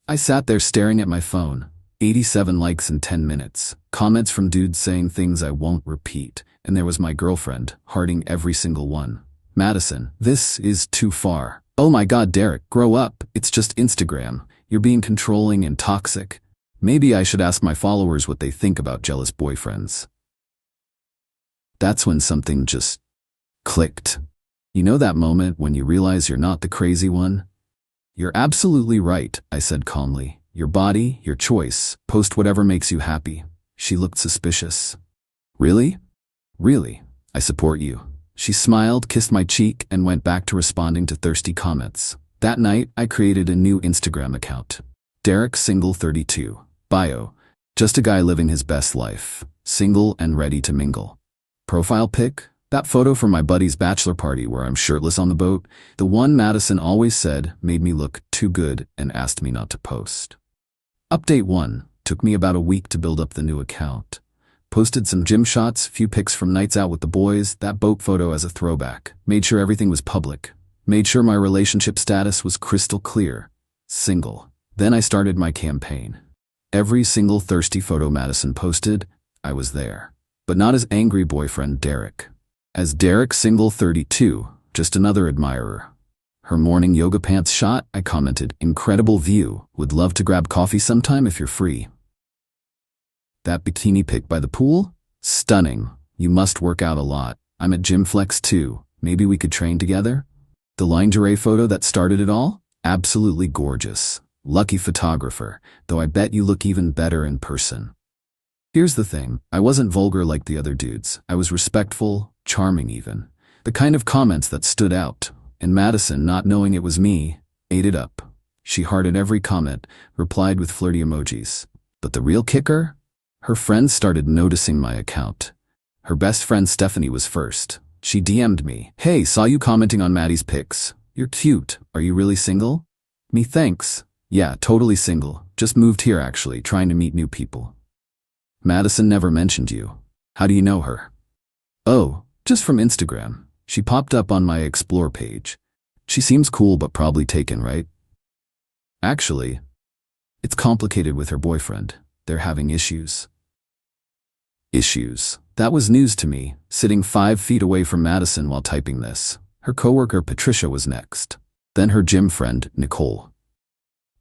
I sat there staring at my phone. 87 likes in 10 minutes. Comments from dudes saying things I won't repeat. And there was my girlfriend, hearting every single one. Madison, this is too far. Oh my God, Derek, grow up. It's just Instagram. You're being controlling and toxic. Maybe I should ask my followers what they think about jealous boyfriends. That's when something just clicked. You know that moment when you realize you're not the crazy one? You're absolutely right, I said calmly. Your body, your choice. Post whatever makes you happy. She looked suspicious. Really? Really? I support you. She smiled, kissed my cheek, and went back to responding to thirsty comments. That night, I created a new Instagram account. Derek Single 32. Bio: just a guy living his best life. Single and ready to mingle. Profile pic: that photo from my buddy's bachelor party where I'm shirtless on the boat. The one Madison always said made me look too good and asked me not to post. Update 1. Took me about a week to build up the new account. Posted some gym shots, few pics from nights out with the boys, that boat photo as a throwback. Made sure everything was public. Made sure my relationship status was crystal clear. Single. Then I started my campaign. Every single thirsty photo Madison posted, I was there. But not as angry boyfriend Derek. As Derek Single 32, just another admirer. Her morning yoga pants shot, I commented, incredible view, would love to grab coffee sometime if you're free. That bikini pic by the pool? Stunning. You must work out a lot. I'm at Gym Flex too. Maybe we could train together? The lingerie photo that started it all? Absolutely gorgeous. Lucky photographer, though I bet you look even better in person. Here's the thing, I wasn't vulgar like the other dudes. I was respectful, charming even. The kind of comments that stood out. And Madison, not knowing it was me, ate it up. She hearted every comment, replied with flirty emojis. But the real kicker? Her friends started noticing my account. Her best friend Stephanie was first. She DM'd me. Hey, saw you commenting on Maddie's pics. You're cute. Are you really single? Me, thanks. Yeah, totally single. Just moved here actually, trying to meet new people. Madison never mentioned you. How do you know her? Oh, just from Instagram. She popped up on my Explore page. She seems cool but probably taken, right? Actually, it's complicated with her boyfriend. They're having issues. Issues. That was news to me, sitting 5 feet away from Madison while typing this. Her coworker Patricia was next. Then her gym friend, Nicole.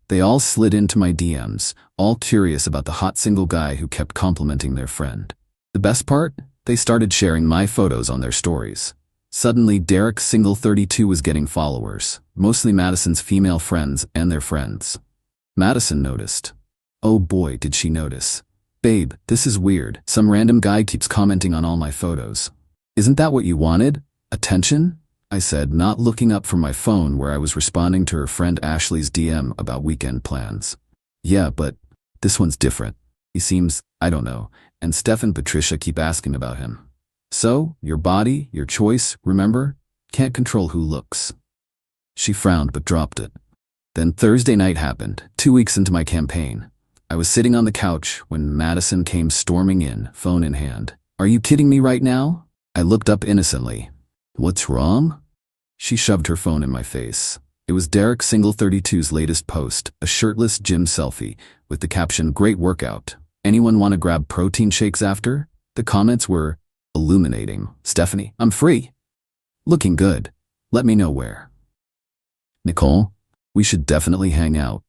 They all slid into my DMs, all curious about the hot single guy who kept complimenting their friend. The best part? They started sharing my photos on their stories. Suddenly, Derek Single 32 was getting followers, mostly Madison's female friends and their friends. Madison noticed. Oh boy, did she notice. Babe, this is weird. Some random guy keeps commenting on all my photos. Isn't that what you wanted? Attention? I said, not looking up from my phone where I was responding to her friend Ashley's DM about weekend plans. Yeah, but this one's different. He seems, I don't know, and Steph and Patricia keep asking about him. So, your body, your choice, remember? Can't control who looks. She frowned but dropped it. Then Thursday night happened, 2 weeks into my campaign. I was sitting on the couch when Madison came storming in, phone in hand. Are you kidding me right now? I looked up innocently. What's wrong? She shoved her phone in my face. It was Derek Single 32's latest post, a shirtless gym selfie, with the caption, "Great workout. Anyone want to grab protein shakes after?" The comments were illuminating. Stephanie, I'm free. Looking good. Let me know where. Nicole, we should definitely hang out.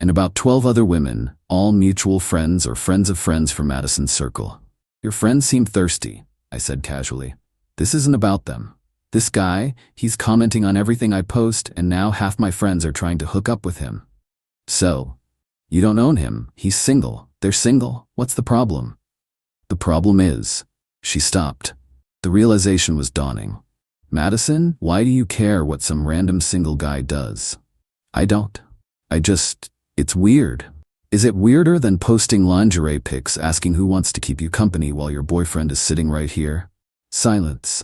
And about 12 other women, all mutual friends or friends of friends from Madison's circle. Your friends seem thirsty, I said casually. This isn't about them. This guy, he's commenting on everything I post, and now half my friends are trying to hook up with him. So, you don't own him. He's single. They're single. What's the problem? The problem is, she stopped. The realization was dawning. Madison, why do you care what some random single guy does? I don't. It's weird. Is it weirder than posting lingerie pics asking who wants to keep you company while your boyfriend is sitting right here? Silence.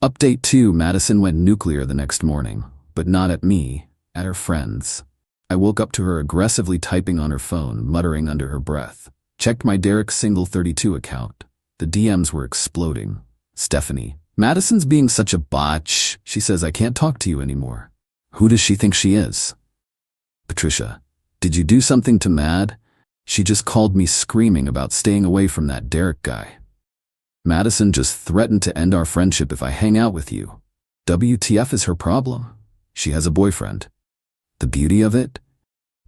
Update 2, Madison went nuclear the next morning, but not at me, at her friends. I woke up to her aggressively typing on her phone, muttering under her breath. Checked my Derek Single 32 account. The DMs were exploding. Stephanie, Madison's being such a botch. She says I can't talk to you anymore. Who does she think she is? Patricia, did you do something to Mad? She just called me screaming about staying away from that Derek guy. Madison just threatened to end our friendship if I hang out with you. WTF is her problem? She has a boyfriend. The beauty of it?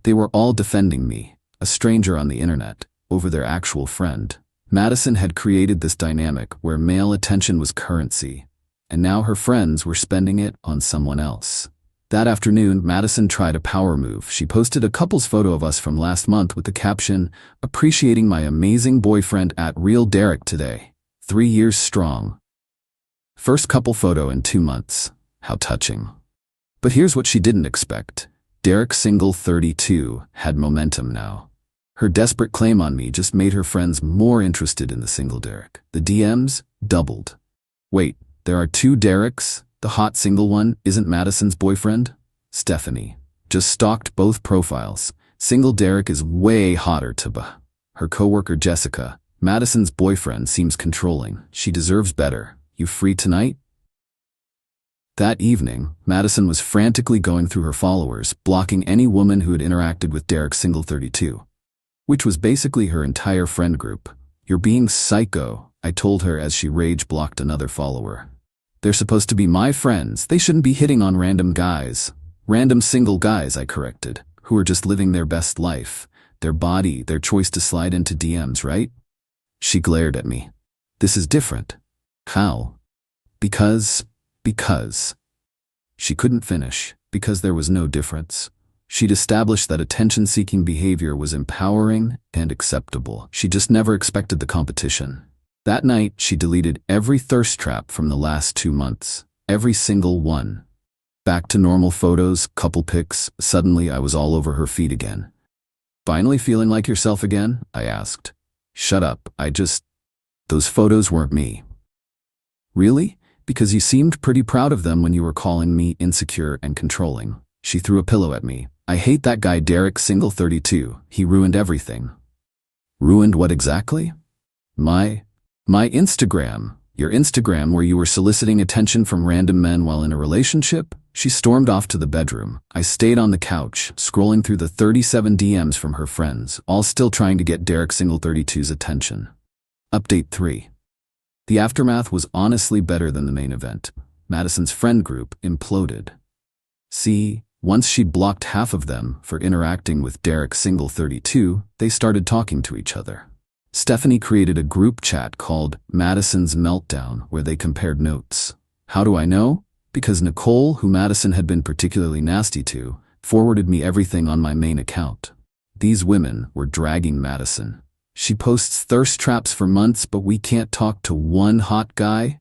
They were all defending me, a stranger on the internet, over their actual friend. Madison had created this dynamic where male attention was currency, and now her friends were spending it on someone else. That afternoon, Madison tried a power move. She posted a couple's photo of us from last month with the caption, "Appreciating my amazing boyfriend at Real Derek today. 3 years strong." First couple photo in 2 months. How touching. But here's what she didn't expect. Derek Single 32 had momentum now. Her desperate claim on me just made her friends more interested in the single Derek. The DMs doubled. Wait, there are 2 Dereks? The hot single one isn't Madison's boyfriend? Stephanie just stalked both profiles. Single Derek is way hotter to her coworker Jessica. Madison's boyfriend seems controlling. She deserves better. You free tonight? That evening, Madison was frantically going through her followers, blocking any woman who had interacted with Derek Single 32, which was basically her entire friend group. You're being psycho, I told her as she rage-blocked another follower. They're supposed to be my friends. They shouldn't be hitting on random guys. Random single guys, I corrected, who are just living their best life. Their body, their choice to slide into DMs, right? She glared at me. This is different. How? Because. She couldn't finish, because there was no difference. She'd established that attention-seeking behavior was empowering and acceptable. She just never expected the competition. That night, she deleted every thirst trap from the last 2 months. Every single one. Back to normal photos, couple pics. Suddenly, I was all over her feed again. Finally feeling like yourself again? I asked. Shut up, those photos weren't me. Really? Because you seemed pretty proud of them when you were calling me insecure and controlling. She threw a pillow at me. I hate that guy Derek Single 32. He ruined everything. Ruined what exactly? My Instagram. Your Instagram where you were soliciting attention from random men while in a relationship? She stormed off to the bedroom. I stayed on the couch, scrolling through the 37 DMs from her friends, all still trying to get Derek Single 32's attention. Update 3. The aftermath was honestly better than the main event. Madison's friend group imploded. See, once she'd blocked half of them for interacting with Derek Single 32, they started talking to each other. Stephanie created a group chat called Madison's Meltdown where they compared notes. How do I know? Because Nicole, who Madison had been particularly nasty to, forwarded me everything on my main account. These women were dragging Madison. She posts thirst traps for months, but we can't talk to one hot guy?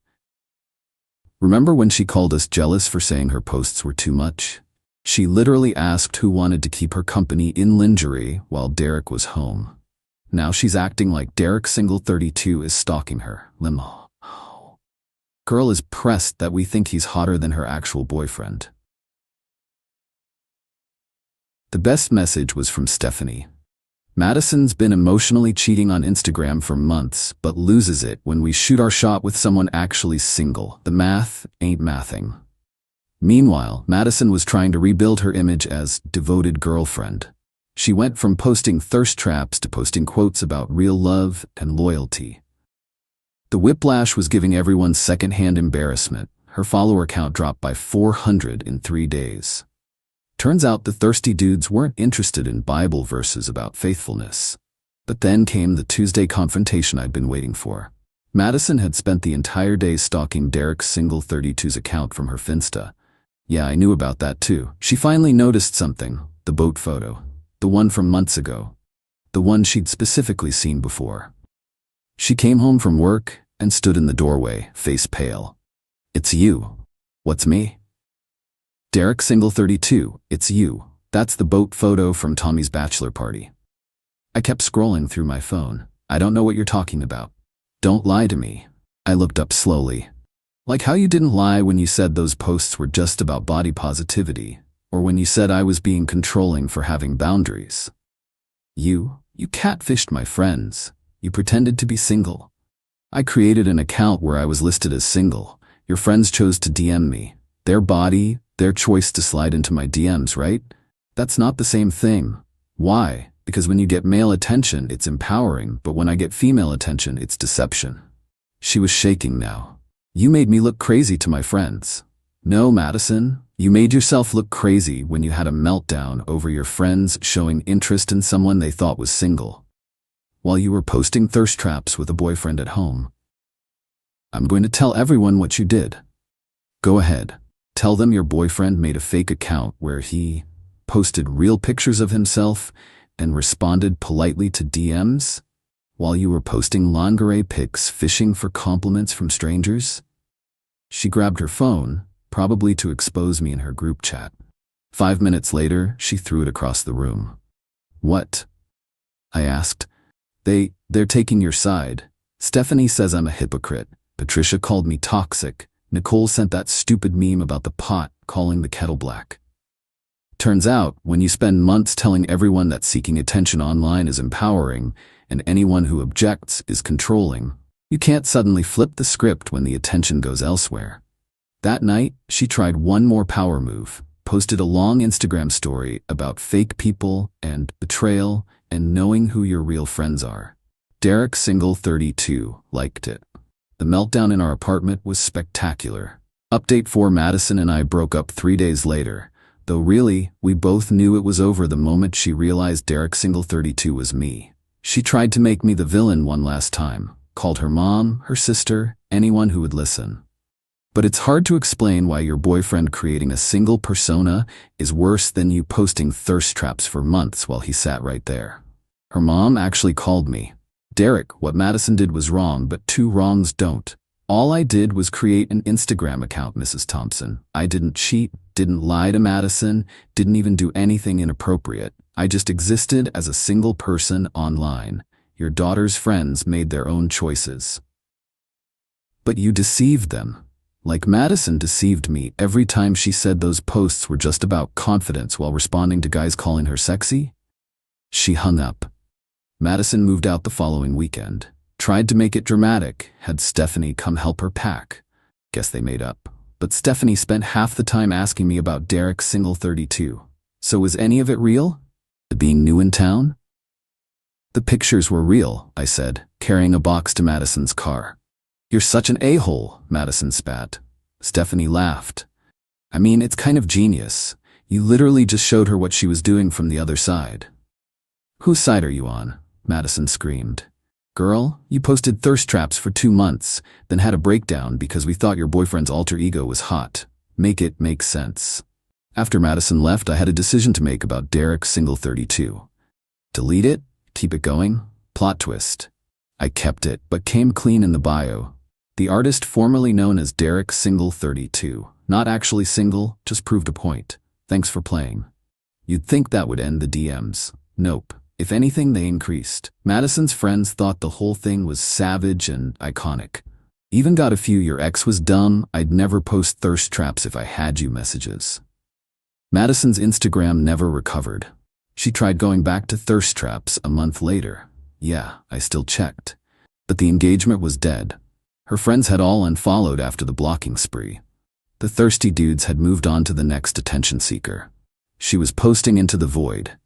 Remember when she called us jealous for saying her posts were too much? She literally asked who wanted to keep her company in lingerie while Derek was home. Now she's acting like Derek Single 32 is stalking her. Limo. Girl is pressed that we think he's hotter than her actual boyfriend. The best message was from Stephanie. Madison's been emotionally cheating on Instagram for months, but loses it when we shoot our shot with someone actually single. The math ain't mathing. Meanwhile, Madison was trying to rebuild her image as devoted girlfriend. She went from posting thirst traps to posting quotes about real love and loyalty. The whiplash was giving everyone secondhand embarrassment. Her follower count dropped by 400 in 3 days. Turns out the thirsty dudes weren't interested in Bible verses about faithfulness. But then came the Tuesday confrontation I'd been waiting for. Madison had spent the entire day stalking Derek's single 32's account from her Finsta. Yeah, I knew about that too. She finally noticed something, the boat photo. The one from months ago. The one she'd specifically seen before. She came home from work and stood in the doorway, face pale. It's you. What's me? Derek single 32, it's you. That's the boat photo from Tommy's bachelor party. I kept scrolling through my phone. I don't know what you're talking about. Don't lie to me. I looked up slowly. Like how you didn't lie when you said those posts were just about body positivity, or when you said I was being controlling for having boundaries. You catfished my friends. You pretended to be single. I created an account where I was listed as single. Your friends chose to DM me. Their body, their choice to slide into my DMs, right? That's not the same thing. Why? Because when you get male attention, it's empowering, but when I get female attention, it's deception. She was shaking now. You made me look crazy to my friends. No, Madison, you made yourself look crazy when you had a meltdown over your friends showing interest in someone they thought was single, while you were posting thirst traps with a boyfriend at home. I'm going to tell everyone what you did. Go ahead. Tell them your boyfriend made a fake account where he posted real pictures of himself and responded politely to DMs while you were posting lingerie pics fishing for compliments from strangers. She grabbed her phone, probably to expose me in her group chat. 5 minutes later, she threw it across the room. What? I asked. They're taking your side. Stephanie says I'm a hypocrite. Patricia called me toxic. Nicole sent that stupid meme about the pot, calling the kettle black. Turns out, when you spend months telling everyone that seeking attention online is empowering, and anyone who objects is controlling, you can't suddenly flip the script when the attention goes elsewhere. That night, she tried one more power move, posted a long Instagram story about fake people and betrayal and knowing who your real friends are. Derek single 32 liked it. The meltdown in our apartment was spectacular. Update 4: Madison and I broke up 3 days later, though really, we both knew it was over the moment she realized Derek single 32 was me. She tried to make me the villain one last time, called her mom, her sister, anyone who would listen. But it's hard to explain why your boyfriend creating a single persona is worse than you posting thirst traps for months while he sat right there. Her mom actually called me. Derek, what Madison did was wrong, but 2 wrongs don't. All I did was create an Instagram account, Mrs. Thompson. I didn't cheat, didn't lie to Madison, didn't even do anything inappropriate. I just existed as a single person online. Your daughter's friends made their own choices. But you deceived them. Like Madison deceived me every time she said those posts were just about confidence while responding to guys calling her sexy. She hung up. Madison moved out the following weekend. Tried to make it dramatic, had Stephanie come help her pack. Guess they made up. But Stephanie spent half the time asking me about Derek single 32. So was any of it real? The being new in town? The pictures were real, I said, carrying a box to Madison's car. You're such an a-hole, Madison spat. Stephanie laughed. I mean, it's kind of genius. You literally just showed her what she was doing from the other side. Whose side are you on? Madison screamed. Girl, you posted thirst traps for 2 months, then had a breakdown because we thought your boyfriend's alter ego was hot. Make it make sense. After Madison left, I had a decision to make about Derek single 32. Delete it? Keep it going? Plot twist. I kept it, but came clean in the bio. The artist formerly known as Derek single 32. Not actually single, just proved a point. Thanks for playing. You'd think that would end the DMs. Nope. If anything, they increased. Madison's friends thought the whole thing was savage and iconic. Even got a few "your ex was dumb, I'd never post thirst traps if I had you" messages. Madison's Instagram never recovered. She tried going back to thirst traps a month later. Yeah, I still checked. But the engagement was dead. Her friends had all unfollowed after the blocking spree. The thirsty dudes had moved on to the next attention seeker. She was posting into the void.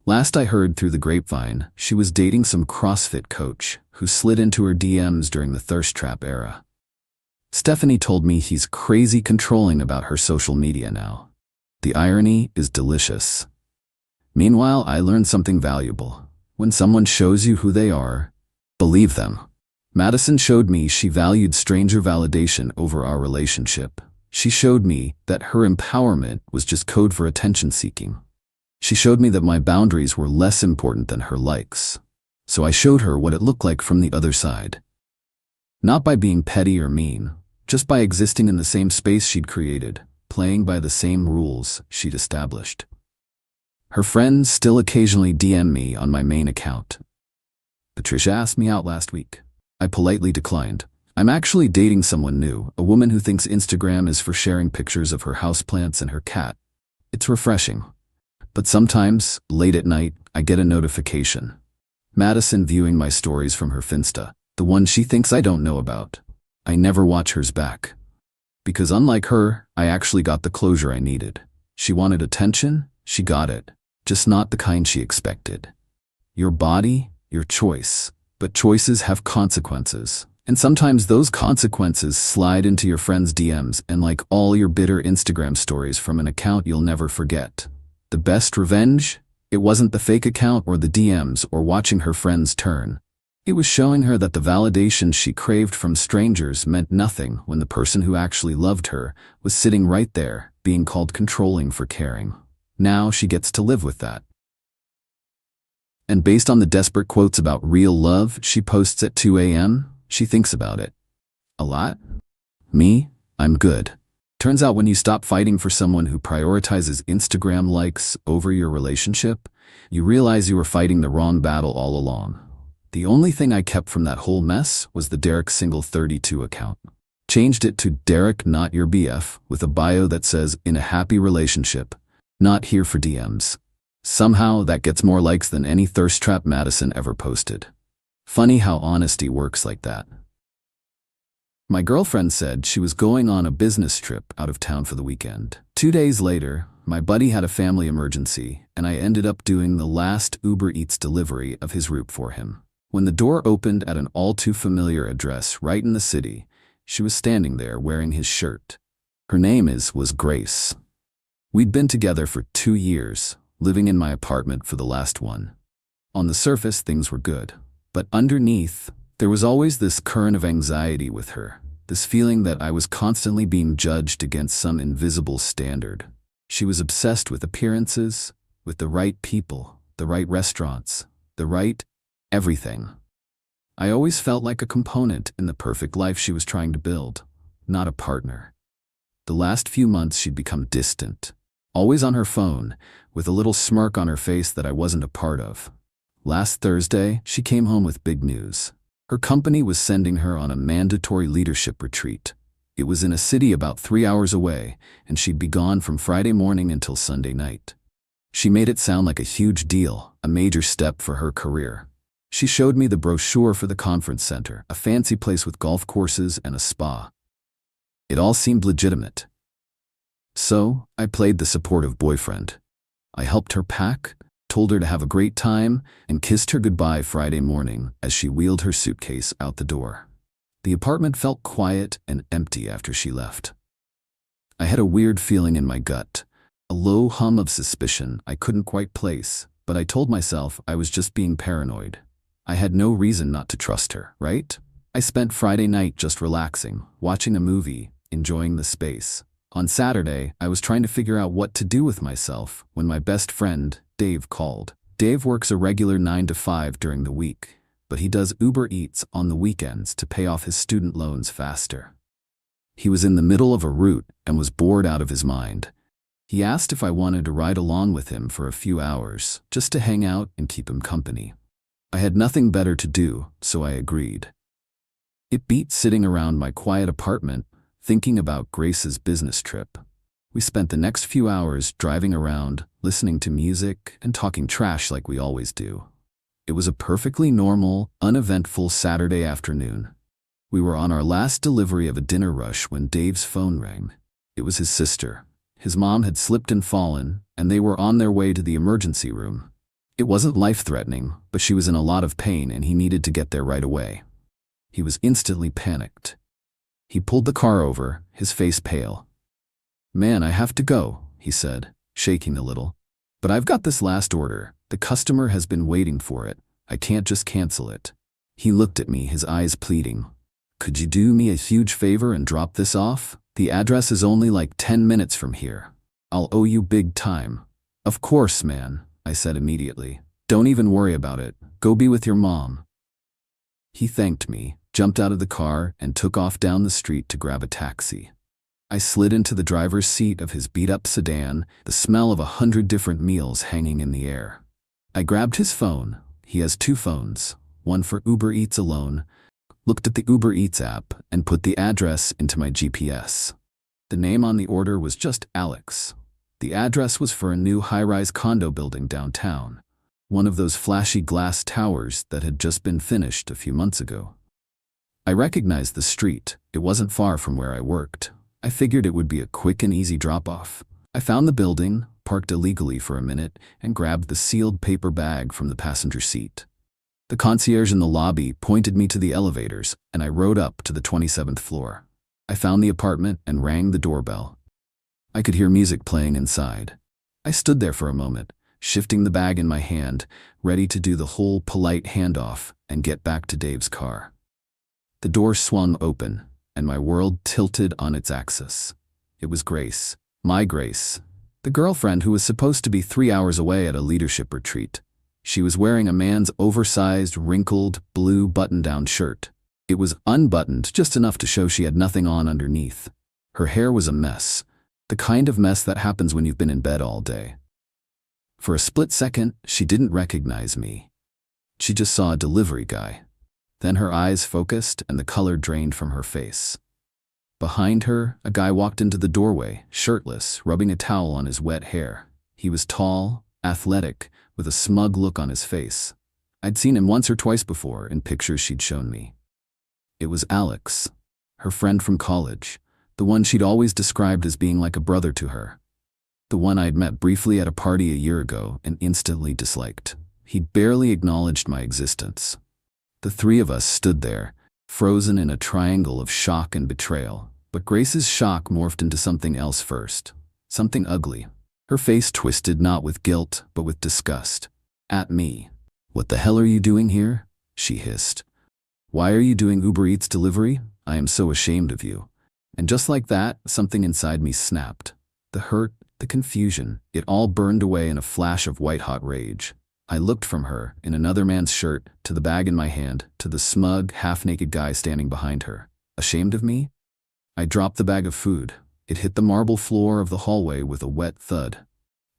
Last I heard through the grapevine, she was dating some CrossFit coach who slid into her DMs during the thirst trap era. Stephanie told me he's crazy controlling about her social media now. The irony is delicious. Meanwhile, I learned something valuable. When someone shows you who they are, believe them. Madison showed me she valued stranger validation over our relationship. She showed me that her empowerment was just code for attention seeking. She showed me that my boundaries were less important than her likes. So I showed her what it looked like from the other side. Not by being petty or mean, just by existing in the same space she'd created, playing by the same rules she'd established. Her friends still occasionally DM me on my main account. Patricia asked me out last week. I politely declined. I'm actually dating someone new, a woman who thinks Instagram is for sharing pictures of her houseplants and her cat. It's refreshing. But sometimes, late at night, I get a notification. Madison viewing my stories from her Finsta, the one she thinks I don't know about. I never watch hers back. Because unlike her, I actually got the closure I needed. She wanted attention, she got it. Just not the kind she expected. Your body, your choice. But choices have consequences. And sometimes those consequences slide into your friend's DMs and like all your bitter Instagram stories from an account you'll never forget. The best revenge? It wasn't the fake account or the DMs or watching her friends turn. It was showing her that the validation she craved from strangers meant nothing when the person who actually loved her was sitting right there, being called controlling for caring. Now she gets to live with that. And based on the desperate quotes about real love she posts at 2 a.m., she thinks about it. A lot? Me? I'm good. Turns out when you stop fighting for someone who prioritizes Instagram likes over your relationship, you realize you were fighting the wrong battle all along. The only thing I kept from that whole mess was the Derek Single 32 account. Changed it to Derek Not Your BF with a bio that says, "In a happy relationship, not here for DMs." Somehow that gets more likes than any thirst trap Madison ever posted. Funny how honesty works like that. My girlfriend said she was going on a business trip out of town for the weekend. 2 days later, my buddy had a family emergency, and I ended up doing the last Uber Eats delivery of his route for him. When the door opened at an all-too-familiar address right in the city, she was standing there wearing his shirt. Her name was Grace. We'd been together for 2 years, living in my apartment for the last one. On the surface, things were good. But underneath, there was always this current of anxiety with her, this feeling that I was constantly being judged against some invisible standard. She was obsessed with appearances, with the right people, the right restaurants, the right everything. I always felt like a component in the perfect life she was trying to build, not a partner. The last few months she'd become distant, always on her phone, with a little smirk on her face that I wasn't a part of. Last Thursday, she came home with big news. Her company was sending her on a mandatory leadership retreat. It was in a city about 3 hours away, and she'd be gone from Friday morning until Sunday night. She made it sound like a huge deal, a major step for her career. She showed me the brochure for the conference center, a fancy place with golf courses and a spa. It all seemed legitimate. So, I played the supportive boyfriend. I helped her pack, told her to have a great time, and kissed her goodbye Friday morning as she wheeled her suitcase out the door. The apartment felt quiet and empty after she left. I had a weird feeling in my gut, a low hum of suspicion I couldn't quite place, but I told myself I was just being paranoid. I had no reason not to trust her, right? I spent Friday night just relaxing, watching a movie, enjoying the space. On Saturday, I was trying to figure out what to do with myself when my best friend, Dave, called. Dave works a regular 9 to 5 during the week, but he does Uber Eats on the weekends to pay off his student loans faster. He was in the middle of a route and was bored out of his mind. He asked if I wanted to ride along with him for a few hours, just to hang out and keep him company. I had nothing better to do, so I agreed. It beat sitting around my quiet apartment, thinking about Grace's business trip. We spent the next few hours driving around, listening to music, and talking trash like we always do. It was a perfectly normal, uneventful Saturday afternoon. We were on our last delivery of a dinner rush when Dave's phone rang. It was his sister. His mom had slipped and fallen, and they were on their way to the emergency room. It wasn't life-threatening, but she was in a lot of pain and he needed to get there right away. He was instantly panicked. He pulled the car over, his face pale. "Man, I have to go," he said, shaking a little. "But I've got this last order. The customer has been waiting for it. I can't just cancel it." He looked at me, his eyes pleading. "Could you do me a huge favor and drop this off? The address is only like 10 minutes from here. I'll owe you big time." "Of course, man," I said immediately. "Don't even worry about it. Go be with your mom." He thanked me, jumped out of the car, and took off down the street to grab a taxi. I slid into the driver's seat of his beat-up sedan, the smell of 100 different meals hanging in the air. I grabbed his phone. He has 2 phones, one for Uber Eats alone, looked at the Uber Eats app, and put the address into my GPS. The name on the order was just Alex. The address was for a new high-rise condo building downtown, one of those flashy glass towers that had just been finished a few months ago. I recognized the street. It wasn't far from where I worked. I figured it would be a quick and easy drop-off. I found the building, parked illegally for a minute, and grabbed the sealed paper bag from the passenger seat. The concierge in the lobby pointed me to the elevators, and I rode up to the 27th floor. I found the apartment and rang the doorbell. I could hear music playing inside. I stood there for a moment, shifting the bag in my hand, ready to do the whole polite handoff and get back to Dave's car. The door swung open, and my world tilted on its axis. It was Grace, my Grace, the girlfriend who was supposed to be 3 hours away at a leadership retreat. She was wearing a man's oversized, wrinkled, blue button-down shirt. It was unbuttoned just enough to show she had nothing on underneath. Her hair was a mess, the kind of mess that happens when you've been in bed all day. For a split second, she didn't recognize me. She just saw a delivery guy. Then her eyes focused and the color drained from her face. Behind her, a guy walked into the doorway, shirtless, rubbing a towel on his wet hair. He was tall, athletic, with a smug look on his face. I'd seen him once or twice before in pictures she'd shown me. It was Alex, her friend from college, the one she'd always described as being like a brother to her. The one I'd met briefly at a party a year ago and instantly disliked. He'd barely acknowledged my existence. The 3 of us stood there, frozen in a triangle of shock and betrayal. But Grace's shock morphed into something else first. Something ugly. Her face twisted not with guilt, but with disgust. At me. "What the hell are you doing here?" she hissed. "Why are you doing Uber Eats delivery? I am so ashamed of you." And just like that, something inside me snapped. The hurt, the confusion, it all burned away in a flash of white-hot rage. I looked from her, in another man's shirt, to the bag in my hand, to the smug, half-naked guy standing behind her. Ashamed of me? I dropped the bag of food. It hit the marble floor of the hallway with a wet thud.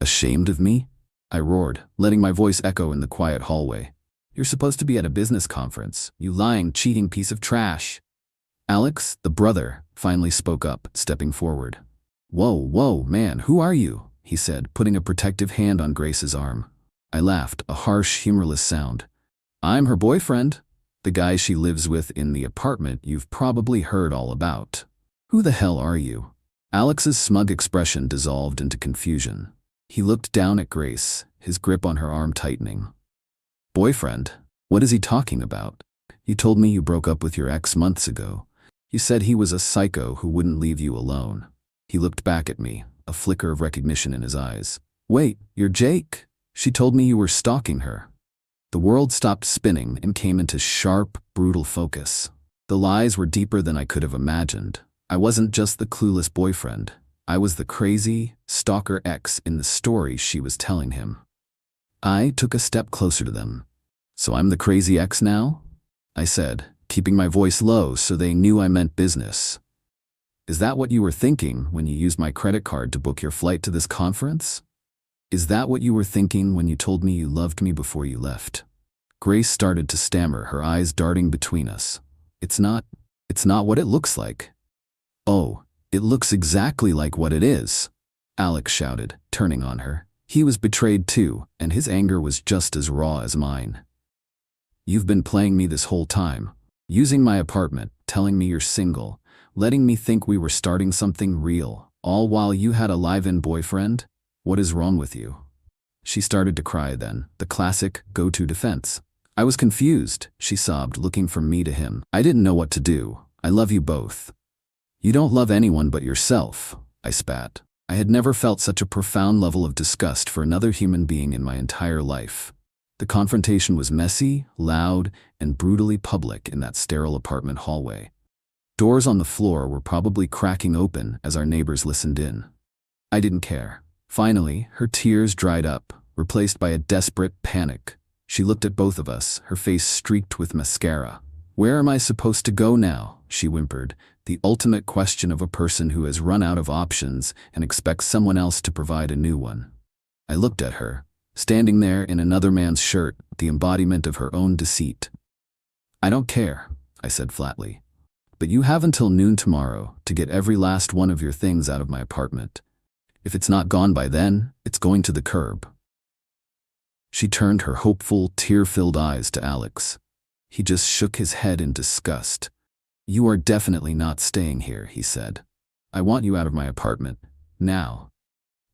"Ashamed of me?" I roared, letting my voice echo in the quiet hallway. "You're supposed to be at a business conference, you lying, cheating piece of trash." Alex, the brother, finally spoke up, stepping forward. Whoa, man, who are you?" he said, putting a protective hand on Grace's arm. I laughed, a harsh, humorless sound. "I'm her boyfriend, the guy she lives with in the apartment you've probably heard all about." "Who the hell are you?" Alex's smug expression dissolved into confusion. He looked down at Grace, his grip on her arm tightening. "Boyfriend? What is he talking about? You told me you broke up with your ex months ago. You said he was a psycho who wouldn't leave you alone." He looked back at me, a flicker of recognition in his eyes. "Wait, you're Jake? She told me you were stalking her." The world stopped spinning and came into sharp, brutal focus. The lies were deeper than I could have imagined. I wasn't just the clueless boyfriend. I was the crazy, stalker ex in the story she was telling him. I took a step closer to them. "So I'm the crazy ex now?" I said, keeping my voice low so they knew I meant business. "Is that what you were thinking when you used my credit card to book your flight to this conference? Is that what you were thinking when you told me you loved me before you left?" Grace started to stammer, her eyes darting between us. It's not It's not what it looks like. Oh, it looks exactly like what it is, Alex shouted, turning on her. He was betrayed too, and his anger was just as raw as mine. You've been playing me this whole time, using my apartment, telling me you're single, letting me think we were starting something real, all while you had a live-in boyfriend? What is wrong with you? She started to cry then, the classic go-to defense. I was confused, she sobbed, looking from me to him. I didn't know what to do. I love you both. You don't love anyone but yourself, I spat. I had never felt such a profound level of disgust for another human being in my entire life. The confrontation was messy, loud, and brutally public in that sterile apartment hallway. Doors on the floor were probably cracking open as our neighbors listened in. I didn't care. Finally, her tears dried up, replaced by a desperate panic. She looked at both of us, her face streaked with mascara. Where am I supposed to go now? She whimpered, the ultimate question of a person who has run out of options and expects someone else to provide a new one. I looked at her, standing there in another man's shirt, the embodiment of her own deceit. I don't care, I said flatly. But you have until noon tomorrow to get every last one of your things out of my apartment. If it's not gone by then, it's going to the curb. She turned her hopeful, tear-filled eyes to Alex. He just shook his head in disgust. You are definitely not staying here, he said. I want you out of my apartment, now.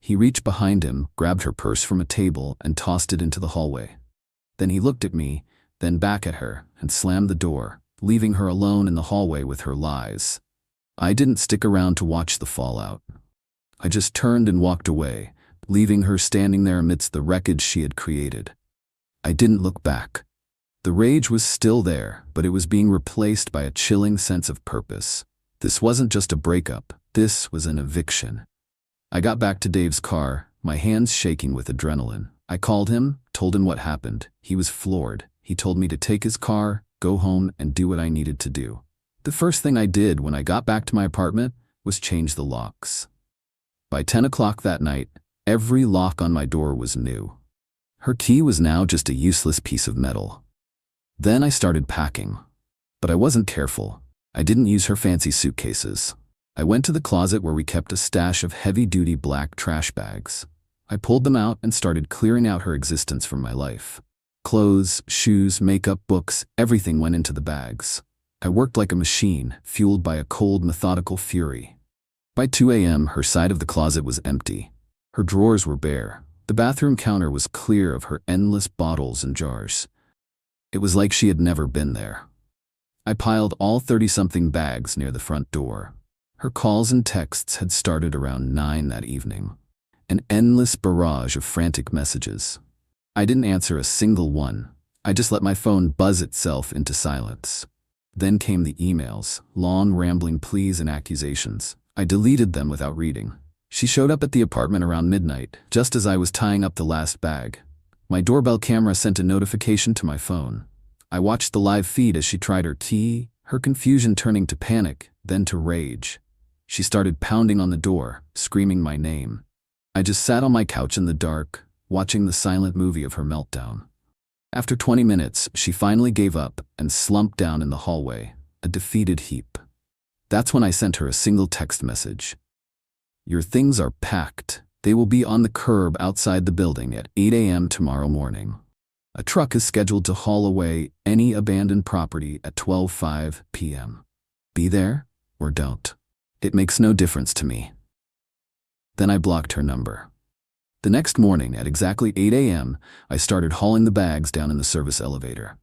He reached behind him, grabbed her purse from a table, and tossed it into the hallway. Then he looked at me, then back at her, and slammed the door, leaving her alone in the hallway with her lies. I didn't stick around to watch the fallout. I just turned and walked away, leaving her standing there amidst the wreckage she had created. I didn't look back. The rage was still there, but it was being replaced by a chilling sense of purpose. This wasn't just a breakup, this was an eviction. I got back to Dave's car, my hands shaking with adrenaline. I called him, told him what happened. He was floored. He told me to take his car, go home, and do what I needed to do. The first thing I did when I got back to my apartment was change the locks. By 10 o'clock that night, every lock on my door was new. Her key was now just a useless piece of metal. Then I started packing. But I wasn't careful. I didn't use her fancy suitcases. I went to the closet where we kept a stash of heavy-duty black trash bags. I pulled them out and started clearing out her existence from my life. Clothes, shoes, makeup, books, everything went into the bags. I worked like a machine, fueled by a cold, methodical fury. By 2 a.m., her side of the closet was empty. Her drawers were bare. The bathroom counter was clear of her endless bottles and jars. It was like she had never been there. I piled all 30-something bags near the front door. Her calls and texts had started around 9 that evening. An endless barrage of frantic messages. I didn't answer a single one. I just let my phone buzz itself into silence. Then came the emails, long rambling pleas and accusations. I deleted them without reading. She showed up at the apartment around midnight, just as I was tying up the last bag. My doorbell camera sent a notification to my phone. I watched the live feed as she tried her key, her confusion turning to panic, then to rage. She started pounding on the door, screaming my name. I just sat on my couch in the dark, watching the silent movie of her meltdown. After 20 minutes, she finally gave up and slumped down in the hallway, a defeated heap. That's when I sent her a single text message. Your things are packed. They will be on the curb outside the building at 8 a.m. tomorrow morning. A truck is scheduled to haul away any abandoned property at 12:05 p.m. Be there or don't. It makes no difference to me. Then I blocked her number. The next morning at exactly 8 a.m., I started hauling the bags down in the service elevator.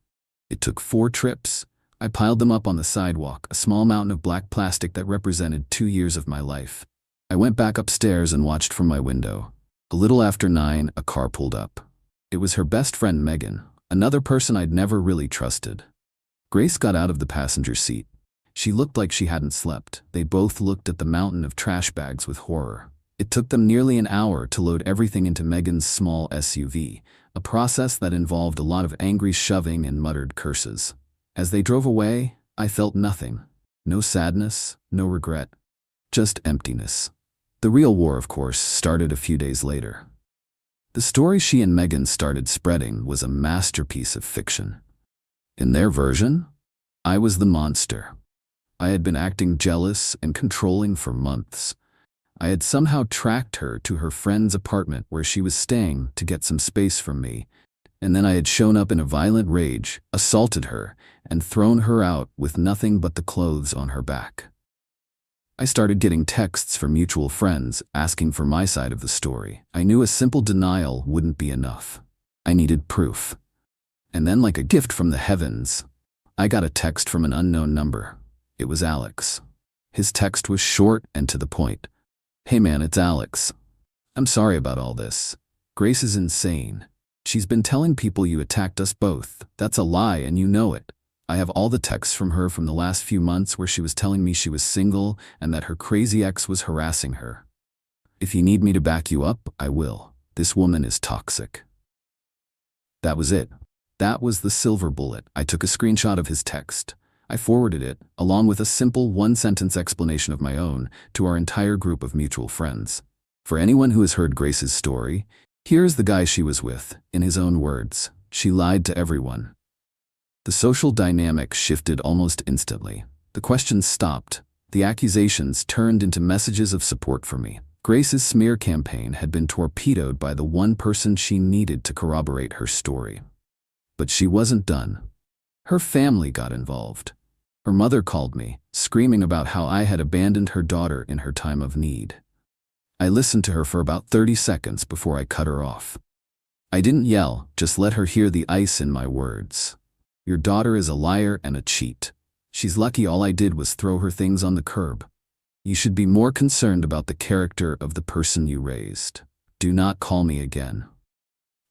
It took 4 trips. I piled them up on the sidewalk, a small mountain of black plastic that represented 2 years of my life. I went back upstairs and watched from my window. A little after 9, a car pulled up. It was her best friend Megan, another person I'd never really trusted. Grace got out of the passenger seat. She looked like she hadn't slept. They both looked at the mountain of trash bags with horror. It took them nearly an hour to load everything into Megan's small SUV, a process that involved a lot of angry shoving and muttered curses. As they drove away, I felt nothing. No sadness, no regret. Just emptiness. The real war, of course, started a few days later. The story she and Megan started spreading was a masterpiece of fiction. In their version, I was the monster. I had been acting jealous and controlling for months. I had somehow tracked her to her friend's apartment where she was staying to get some space from me, and then I had shown up in a violent rage, assaulted her, and thrown her out with nothing but the clothes on her back. I started getting texts from mutual friends asking for my side of the story. I knew a simple denial wouldn't be enough. I needed proof. And then, like a gift from the heavens, I got a text from an unknown number. It was Alex. His text was short and to the point. "Hey man, it's Alex. I'm sorry about all this. Grace is insane. She's been telling people you attacked us both. That's a lie and you know it. I have all the texts from her from the last few months where she was telling me she was single and that her crazy ex was harassing her. If you need me to back you up, I will. This woman is toxic." That was it. That was the silver bullet. I took a screenshot of his text. I forwarded it, along with a simple one-sentence explanation of my own, to our entire group of mutual friends. For anyone who has heard Grace's story, here's the guy she was with, in his own words. She lied to everyone. The social dynamic shifted almost instantly. The questions stopped. The accusations turned into messages of support for me. Grace's smear campaign had been torpedoed by the one person she needed to corroborate her story. But she wasn't done. Her family got involved. Her mother called me, screaming about how I had abandoned her daughter in her time of need. I listened to her for about 30 seconds before I cut her off. I didn't yell, just let her hear the ice in my words. "Your daughter is a liar and a cheat. She's lucky all I did was throw her things on the curb. You should be more concerned about the character of the person you raised. Do not call me again."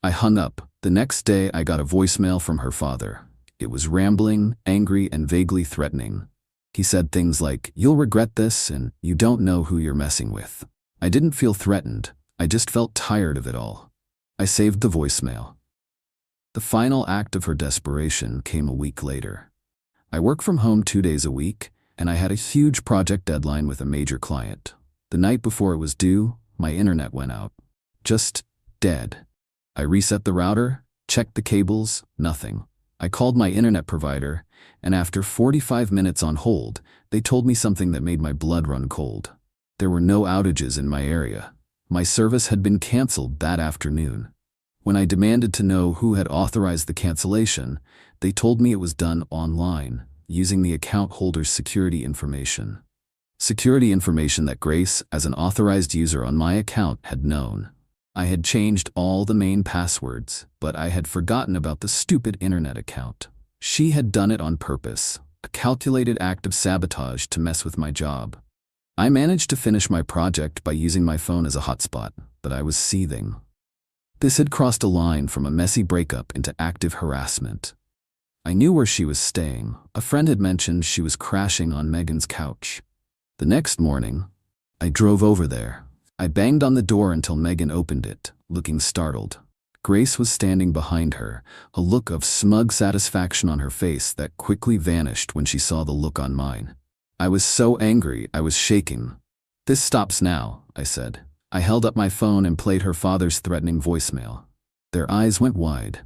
I hung up. The next day I got a voicemail from her father. It was rambling, angry, and vaguely threatening. He said things like, "You'll regret this, and you don't know who you're messing with." I didn't feel threatened. I just felt tired of it all. I saved the voicemail. The final act of her desperation came a week later. I work from home 2 days a week, and I had a huge project deadline with a major client. The night before it was due, my internet went out. Just dead. I reset the router, checked the cables, nothing. I called my internet provider, and after 45 minutes on hold, they told me something that made my blood run cold. There were no outages in my area. My service had been canceled that afternoon. When I demanded to know who had authorized the cancellation, they told me it was done online, using the account holder's security information. Security information that Grace, as an authorized user on my account, had known. I had changed all the main passwords, but I had forgotten about the stupid internet account. She had done it on purpose, a calculated act of sabotage to mess with my job. I managed to finish my project by using my phone as a hotspot, but I was seething. This had crossed a line from a messy breakup into active harassment. I knew where she was staying. A friend had mentioned she was crashing on Megan's couch. The next morning, I drove over there. I banged on the door until Megan opened it, looking startled. Grace was standing behind her, a look of smug satisfaction on her face that quickly vanished when she saw the look on mine. I was so angry I was shaking. "This stops now," I said. I held up my phone and played her father's threatening voicemail. Their eyes went wide.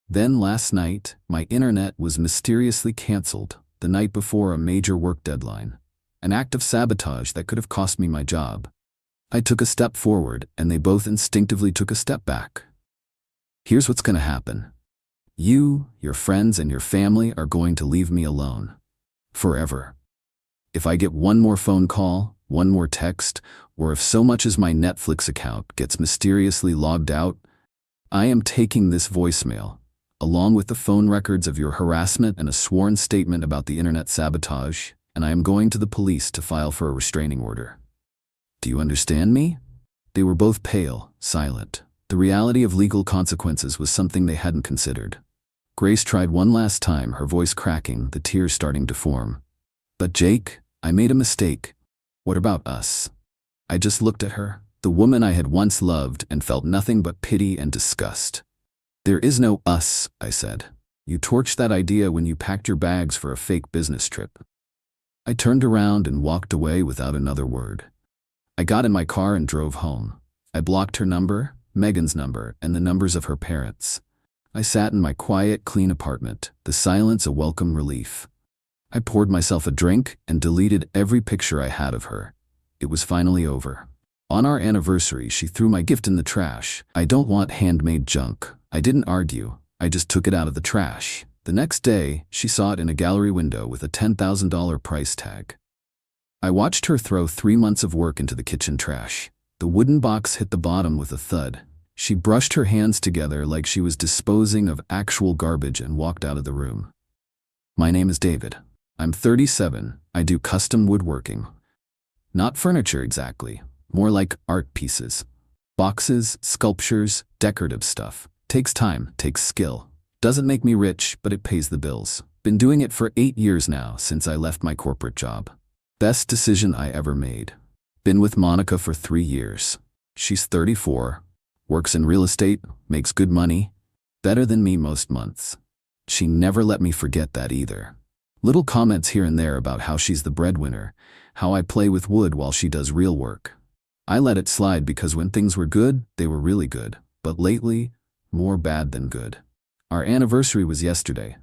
Then last night, my internet was mysteriously canceled, the night before a major work deadline. An act of sabotage that could have cost me my job. I took a step forward, and they both instinctively took a step back. Here's what's going to happen. You, your friends, and your family are going to leave me alone. Forever. If I get one more phone call, one more text, or if so much as my Netflix account gets mysteriously logged out, I am taking this voicemail, along with the phone records of your harassment and a sworn statement about the internet sabotage, and I am going to the police to file for a restraining order. Do you understand me? They were both pale, silent. The reality of legal consequences was something they hadn't considered. Grace tried one last time, her voice cracking, the tears starting to form. "But Jake, I made a mistake. What about us?" I just looked at her, the woman I had once loved, and felt nothing but pity and disgust. "There is no us," I said. "You torched that idea when you packed your bags for a fake business trip." I turned around and walked away without another word. I got in my car and drove home. I blocked her number, Megan's number, and the numbers of her parents. I sat in my quiet, clean apartment, the silence a welcome relief. I poured myself a drink and deleted every picture I had of her. It was finally over. On our anniversary, she threw my gift in the trash. I don't want handmade junk. I didn't argue. I just took it out of the trash. The next day, she saw it in a gallery window with a $10,000 price tag. I watched her throw 3 months of work into the kitchen trash. The wooden box hit the bottom with a thud. She brushed her hands together like she was disposing of actual garbage and walked out of the room. My name is David. I'm 37. I do custom woodworking. Not furniture exactly, more like art pieces. Boxes, sculptures, decorative stuff. Takes time, takes skill. Doesn't make me rich, but it pays the bills. Been doing it for 8 years now since I left my corporate job. Best decision I ever made. Been with Monica for 3 years. She's 34, works in real estate, makes good money, better than me most months. She never let me forget that either. Little comments here and there about how she's the breadwinner, how I play with wood while she does real work. I let it slide because when things were good, they were really good. But lately, more bad than good. Our anniversary was yesterday.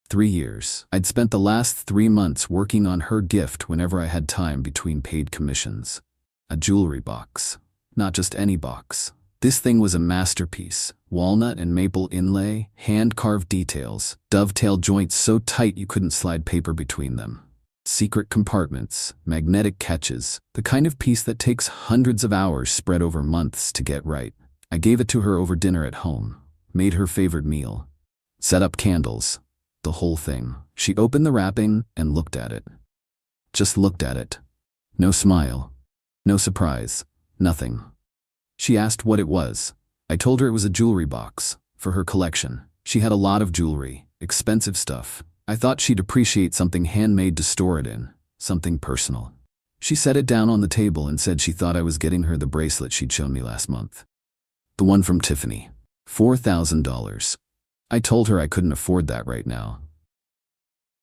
3 years. I'd spent the last 3 months working on her gift whenever I had time between paid commissions. A jewelry box. Not just any box. This thing was a masterpiece. Walnut and maple inlay, hand-carved details, dovetail joints so tight you couldn't slide paper between them. Secret compartments, magnetic catches, the kind of piece that takes hundreds of hours spread over months to get right. I gave it to her over dinner at home, made her favorite meal, set up candles, the whole thing. She opened the wrapping and looked at it. Just looked at it. No smile, no surprise, nothing. She asked what it was. I told her it was a jewelry box, for her collection. She had a lot of jewelry, expensive stuff. I thought she'd appreciate something handmade to store it in, something personal. She set it down on the table and said she thought I was getting her the bracelet she'd shown me last month. The one from Tiffany. $4,000. I told her I couldn't afford that right now.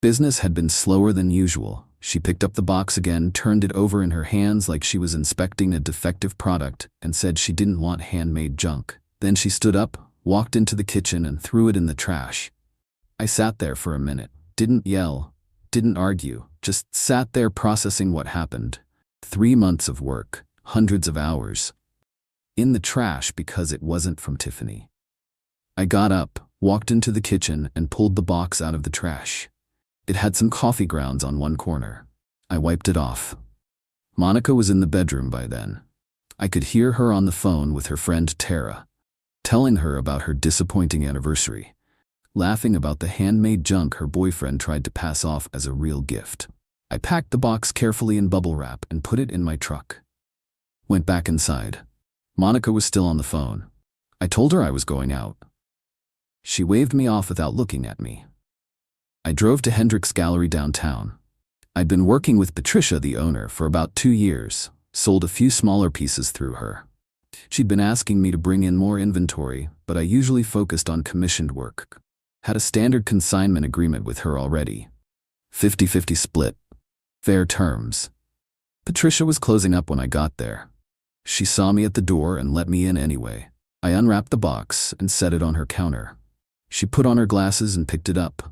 Business had been slower than usual. She picked up the box again, turned it over in her hands like she was inspecting a defective product, and said she didn't want handmade junk. Then she stood up, walked into the kitchen, and threw it in the trash. I sat there for a minute, didn't yell, didn't argue, just sat there processing what happened. 3 months of work, hundreds of hours. In the trash because it wasn't from Tiffany. I got up, walked into the kitchen, and pulled the box out of the trash. It had some coffee grounds on one corner. I wiped it off. Monica was in the bedroom by then. I could hear her on the phone with her friend Tara, telling her about her disappointing anniversary, laughing about the handmade junk her boyfriend tried to pass off as a real gift. I packed the box carefully in bubble wrap and put it in my truck. Went back inside. Monica was still on the phone. I told her I was going out. She waved me off without looking at me. I drove to Hendrick's Gallery downtown. I'd been working with Patricia, the owner, for about 2 years, sold a few smaller pieces through her. She'd been asking me to bring in more inventory, but I usually focused on commissioned work. Had a standard consignment agreement with her already. 50-50 split. Fair terms. Patricia was closing up when I got there. She saw me at the door and let me in anyway. I unwrapped the box and set it on her counter. She put on her glasses and picked it up.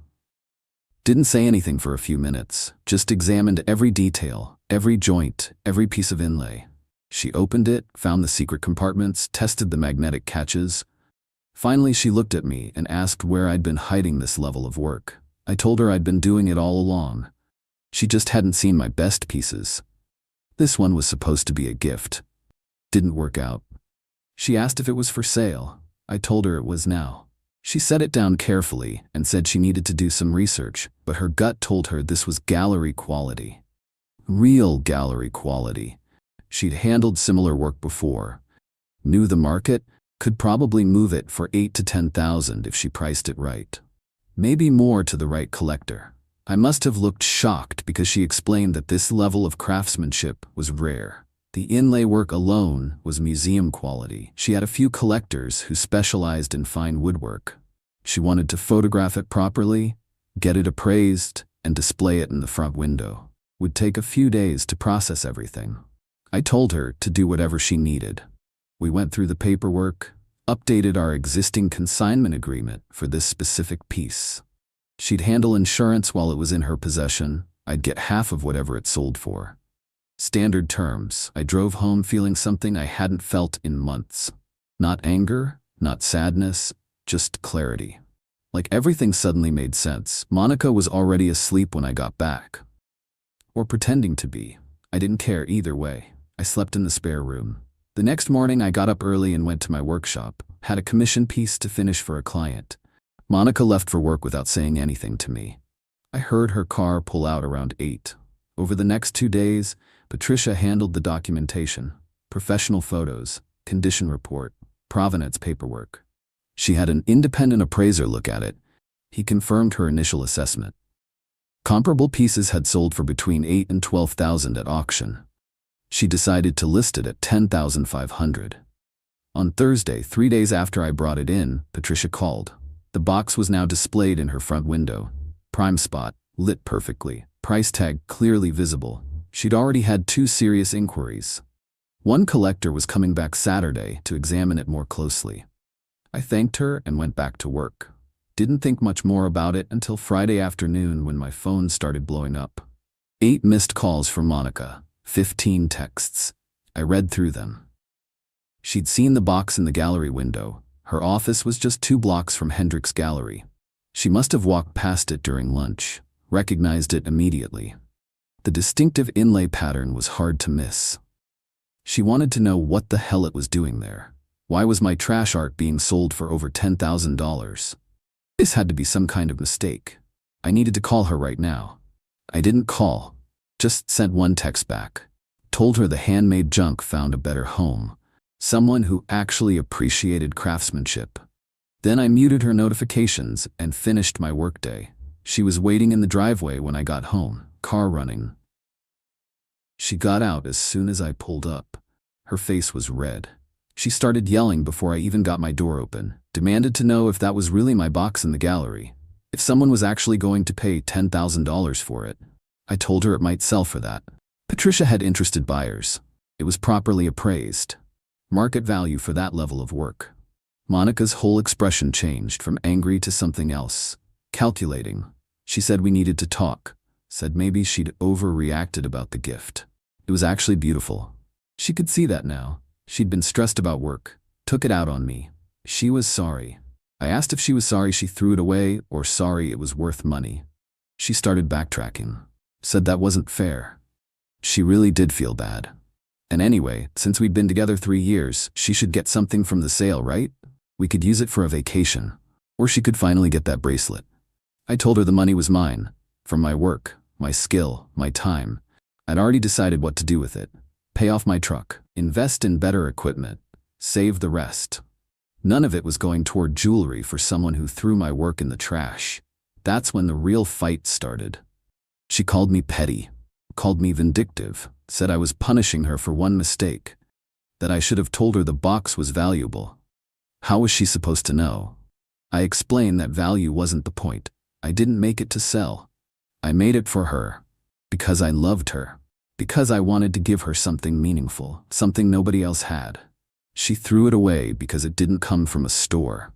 Didn't say anything for a few minutes, just examined every detail, every joint, every piece of inlay. She opened it, found the secret compartments, tested the magnetic catches. Finally, she looked at me and asked where I'd been hiding this level of work. I told her I'd been doing it all along. She just hadn't seen my best pieces. This one was supposed to be a gift. Didn't work out. She asked if it was for sale. I told her it was now. She set it down carefully and said she needed to do some research, but her gut told her this was gallery quality. Real gallery quality. She'd handled similar work before. Knew the market, could probably move it for $8,000 to $10,000 if she priced it right. Maybe more to the right collector. I must have looked shocked because she explained that this level of craftsmanship was rare. The inlay work alone was museum quality. She had a few collectors who specialized in fine woodwork. She wanted to photograph it properly, get it appraised, and display it in the front window. Would take a few days to process everything. I told her to do whatever she needed. We went through the paperwork, updated our existing consignment agreement for this specific piece. She'd handle insurance while it was in her possession. I'd get half of whatever it sold for. Standard terms. I drove home feeling something I hadn't felt in months. Not anger, not sadness, just clarity. Like everything suddenly made sense. Monica was already asleep when I got back. Or pretending to be. I didn't care either way. I slept in the spare room. The next morning I got up early and went to my workshop. Had a commission piece to finish for a client. Monica left for work without saying anything to me. I heard her car pull out around 8. Over the next 2 days, Patricia handled the documentation, professional photos, condition report, provenance paperwork. She had an independent appraiser look at it. He confirmed her initial assessment. Comparable pieces had sold for between $8,000 and $12,000 at auction. She decided to list it at $10,500. On Thursday, 3 days after I brought it in, Patricia called. The box was now displayed in her front window. Prime spot, lit perfectly, price tag clearly visible. She'd already had 2 serious inquiries. One collector was coming back Saturday to examine it more closely. I thanked her and went back to work. Didn't think much more about it until Friday afternoon when my phone started blowing up. 8 missed calls from Monica, 15 texts. I read through them. She'd seen the box in the gallery window. Her office was just 2 blocks from Hendrick's gallery. She must have walked past it during lunch, recognized it immediately. The distinctive inlay pattern was hard to miss. She wanted to know what the hell it was doing there. Why was my trash art being sold for over $10,000? This had to be some kind of mistake. I needed to call her right now. I didn't call, just sent one text back. Told her the handmade junk found a better home. Someone who actually appreciated craftsmanship. Then I muted her notifications and finished my workday. She was waiting in the driveway when I got home, car running. She got out as soon as I pulled up. Her face was red. She started yelling before I even got my door open, demanded to know if that was really my box in the gallery, if someone was actually going to pay $10,000 for it. I told her it might sell for that. Patricia had interested buyers. It was properly appraised. Market value for that level of work. Monica's whole expression changed from angry to something else. Calculating. She said we needed to talk. Said maybe she'd overreacted about the gift. It was actually beautiful. She could see that now. She'd been stressed about work. Took it out on me. She was sorry. I asked if she was sorry she threw it away or sorry it was worth money. She started backtracking. Said that wasn't fair. She really did feel bad. And anyway, since we'd been together 3 years, she should get something from the sale, right? We could use it for a vacation. Or she could finally get that bracelet. I told her the money was mine. From my work, my skill, my time. I'd already decided what to do with it. Pay off my truck. Invest in better equipment. Save the rest. None of it was going toward jewelry for someone who threw my work in the trash. That's when the real fight started. She called me petty. Called me vindictive. Said I was punishing her for one mistake. That I should have told her the box was valuable. How was she supposed to know? I explained that value wasn't the point. I didn't make it to sell. I made it for her. Because I loved her. Because I wanted to give her something meaningful, something nobody else had. She threw it away because it didn't come from a store.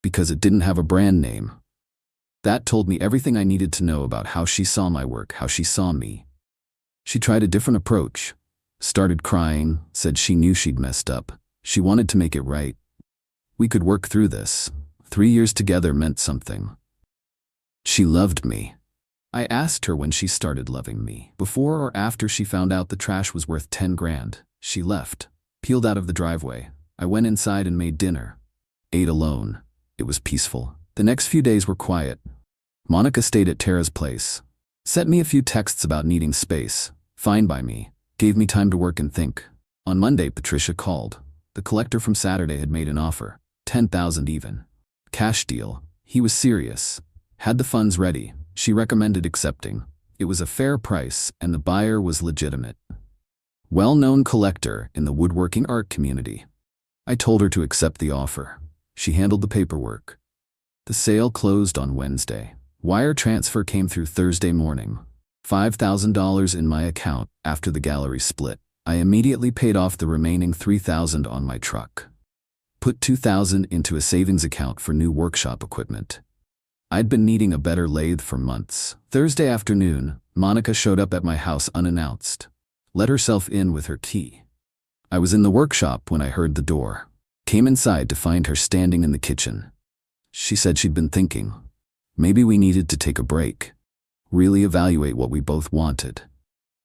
Because it didn't have a brand name. That told me everything I needed to know about how she saw my work, how she saw me. She tried a different approach. Started crying, said she knew she'd messed up. She wanted to make it right. We could work through this. 3 years together meant something. She loved me. I asked her when she started loving me. Before or after she found out the trash was worth 10 grand. She left. Peeled out of the driveway. I went inside and made dinner. Ate alone. It was peaceful. The next few days were quiet. Monica stayed at Tara's place. Sent me a few texts about needing space. Fine by me. Gave me time to work and think. On Monday, Patricia called. The collector from Saturday had made an offer. 10,000 even. Cash deal. He was serious. Had the funds ready. She recommended accepting. It was a fair price and the buyer was legitimate. Well-known collector in the woodworking art community. I told her to accept the offer. She handled the paperwork. The sale closed on Wednesday. Wire transfer came through Thursday morning. $5,000 in my account after the gallery split. I immediately paid off the remaining $3,000 on my truck. Put $2,000 into a savings account for new workshop equipment. I'd been needing a better lathe for months. Thursday afternoon, Monica showed up at my house unannounced. Let herself in with her key. I was in the workshop when I heard the door. Came inside to find her standing in the kitchen. She said she'd been thinking. Maybe we needed to take a break. Really evaluate what we both wanted.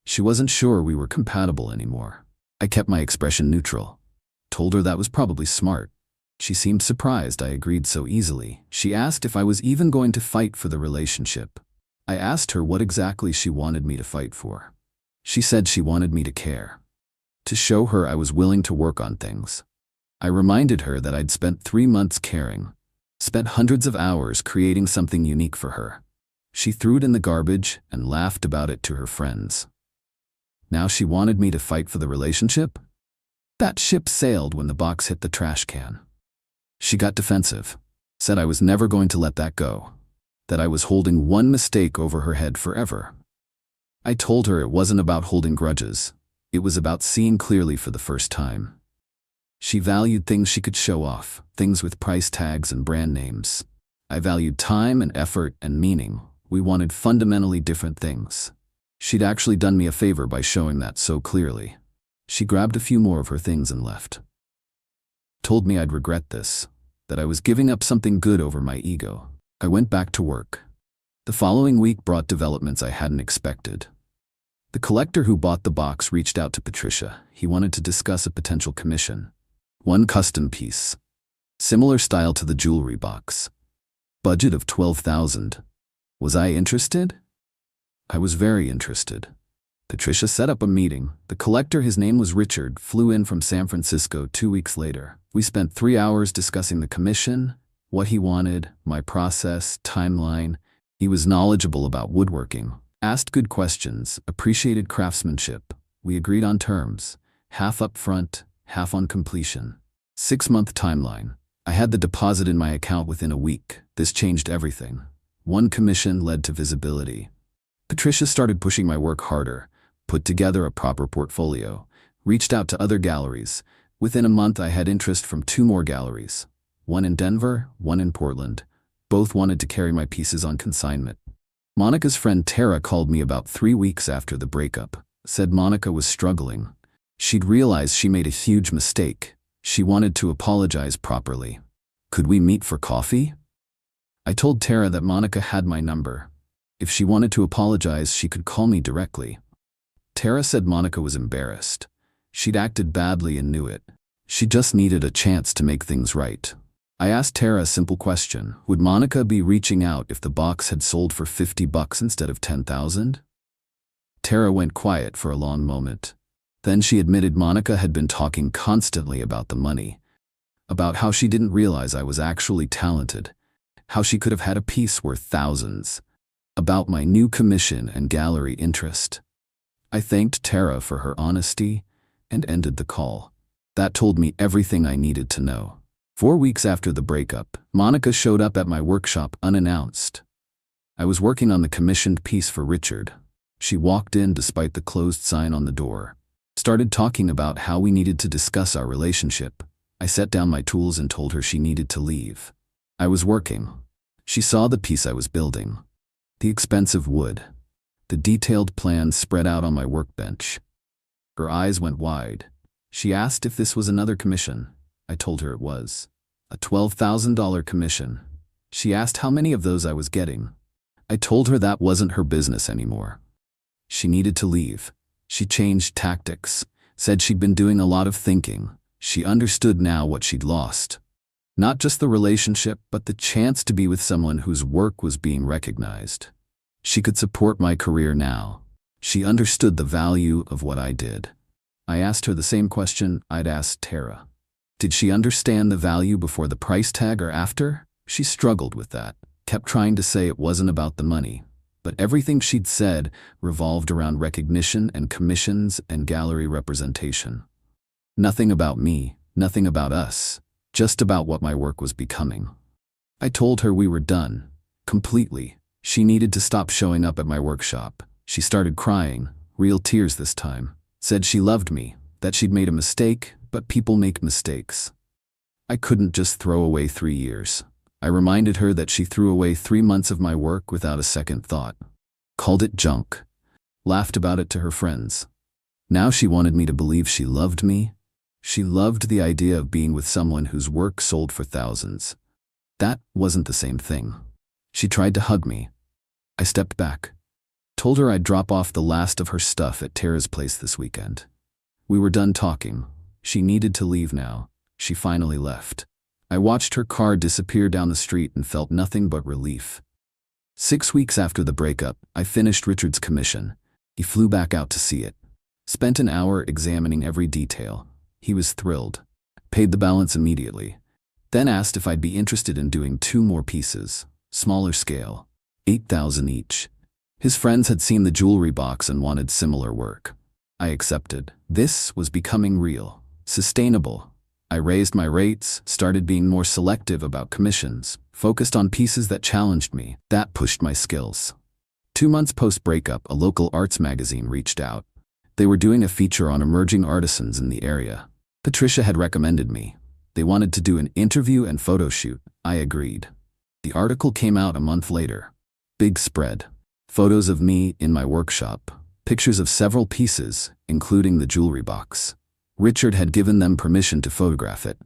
She wasn't sure we were compatible anymore. I kept my expression neutral. Told her that was probably smart. She seemed surprised I agreed so easily. She asked if I was even going to fight for the relationship. I asked her what exactly she wanted me to fight for. She said she wanted me to care. To show her I was willing to work on things. I reminded her that I'd spent 3 months caring. Spent hundreds of hours creating something unique for her. She threw it in the garbage and laughed about it to her friends. Now she wanted me to fight for the relationship? That ship sailed when the box hit the trash can. She got defensive, said I was never going to let that go, that I was holding one mistake over her head forever. I told her it wasn't about holding grudges, it was about seeing clearly for the first time. She valued things she could show off, things with price tags and brand names. I valued time and effort and meaning. We wanted fundamentally different things. She'd actually done me a favor by showing that so clearly. She grabbed a few more of her things and left. Told me I'd regret this, that I was giving up something good over my ego. I went back to work. The following week brought developments I hadn't expected. The collector who bought the box reached out to Patricia. He wanted to discuss a potential commission. One custom piece. Similar style to the jewelry box. Budget of $12,000. Was I interested? I was very interested. Patricia set up a meeting. The collector, his name was Richard, flew in from San Francisco 2 weeks later. We spent 3 hours discussing the commission, what he wanted, my process, timeline. He was knowledgeable about woodworking, asked good questions, appreciated craftsmanship. We agreed on terms, half up front, half on completion. 6-month timeline. I had the deposit in my account within a week. This changed everything. One commission led to visibility. Patricia started pushing my work harder, put together a proper portfolio, reached out to other galleries. Within a month I had interest from 2 more galleries. One in Denver, one in Portland. Both wanted to carry my pieces on consignment. Monica's friend Tara called me about 3 weeks after the breakup, said Monica was struggling. She'd realized she made a huge mistake. She wanted to apologize properly. Could we meet for coffee? I told Tara that Monica had my number. If she wanted to apologize, she could call me directly. Tara said Monica was embarrassed. She'd acted badly and knew it. She just needed a chance to make things right. I asked Tara a simple question. Would Monica be reaching out if the box had sold for $50 instead of $10,000? Tara went quiet for a long moment. Then she admitted Monica had been talking constantly about the money, about how she didn't realize I was actually talented, how she could have had a piece worth thousands, about my new commission and gallery interest. I thanked Tara for her honesty and ended the call. That told me everything I needed to know. 4 weeks after the breakup, Monica showed up at my workshop unannounced. I was working on the commissioned piece for Richard. She walked in despite the closed sign on the door. Started talking about how we needed to discuss our relationship. I set down my tools and told her she needed to leave. I was working. She saw the piece I was building. The expensive wood. The detailed plans spread out on my workbench. Her eyes went wide. She asked if this was another commission. I told her it was. A $12,000 commission. She asked how many of those I was getting. I told her that wasn't her business anymore. She needed to leave. She changed tactics, said she'd been doing a lot of thinking. She understood now what she'd lost. Not just the relationship, but the chance to be with someone whose work was being recognized. She could support my career now. She understood the value of what I did. I asked her the same question I'd asked Tara. Did she understand the value before the price tag or after? She struggled with that, kept trying to say it wasn't about the money. But everything she'd said revolved around recognition and commissions and gallery representation. Nothing about me, nothing about us, just about what my work was becoming. I told her we were done, completely. She needed to stop showing up at my workshop. She started crying, real tears this time. Said she loved me, that she'd made a mistake, but people make mistakes. I couldn't just throw away 3 years. I reminded her that she threw away 3 months of my work without a second thought. Called it junk. Laughed about it to her friends. Now she wanted me to believe she loved me. She loved the idea of being with someone whose work sold for thousands. That wasn't the same thing. She tried to hug me. I stepped back. Told her I'd drop off the last of her stuff at Tara's place this weekend. We were done talking. She needed to leave now. She finally left. I watched her car disappear down the street and felt nothing but relief. 6 weeks after the breakup, I finished Richard's commission. He flew back out to see it. Spent an hour examining every detail. He was thrilled. Paid the balance immediately. Then asked if I'd be interested in doing 2 more pieces, smaller scale, $8,000 each. His friends had seen the jewelry box and wanted similar work. I accepted. This was becoming real, sustainable. I raised my rates, started being more selective about commissions, focused on pieces that challenged me. That pushed my skills. 2 months post-breakup, a local arts magazine reached out. They were doing a feature on emerging artisans in the area. Patricia had recommended me. They wanted to do an interview and photo shoot. I agreed. The article came out a month later. Big spread. Photos of me in my workshop. Pictures of several pieces, including the jewelry box. Richard had given them permission to photograph it.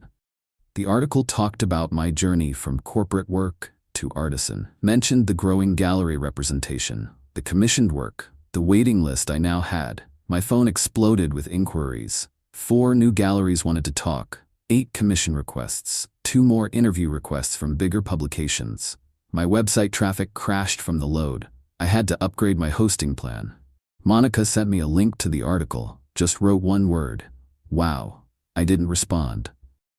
The article talked about my journey from corporate work to artisan, mentioned the growing gallery representation, the commissioned work, the waiting list I now had. My phone exploded with inquiries. 4 new galleries wanted to talk, 8 commission requests, 2 more interview requests from bigger publications. My website traffic crashed from the load. I had to upgrade my hosting plan. Monica sent me a link to the article, just wrote 1 word. Wow. I didn't respond.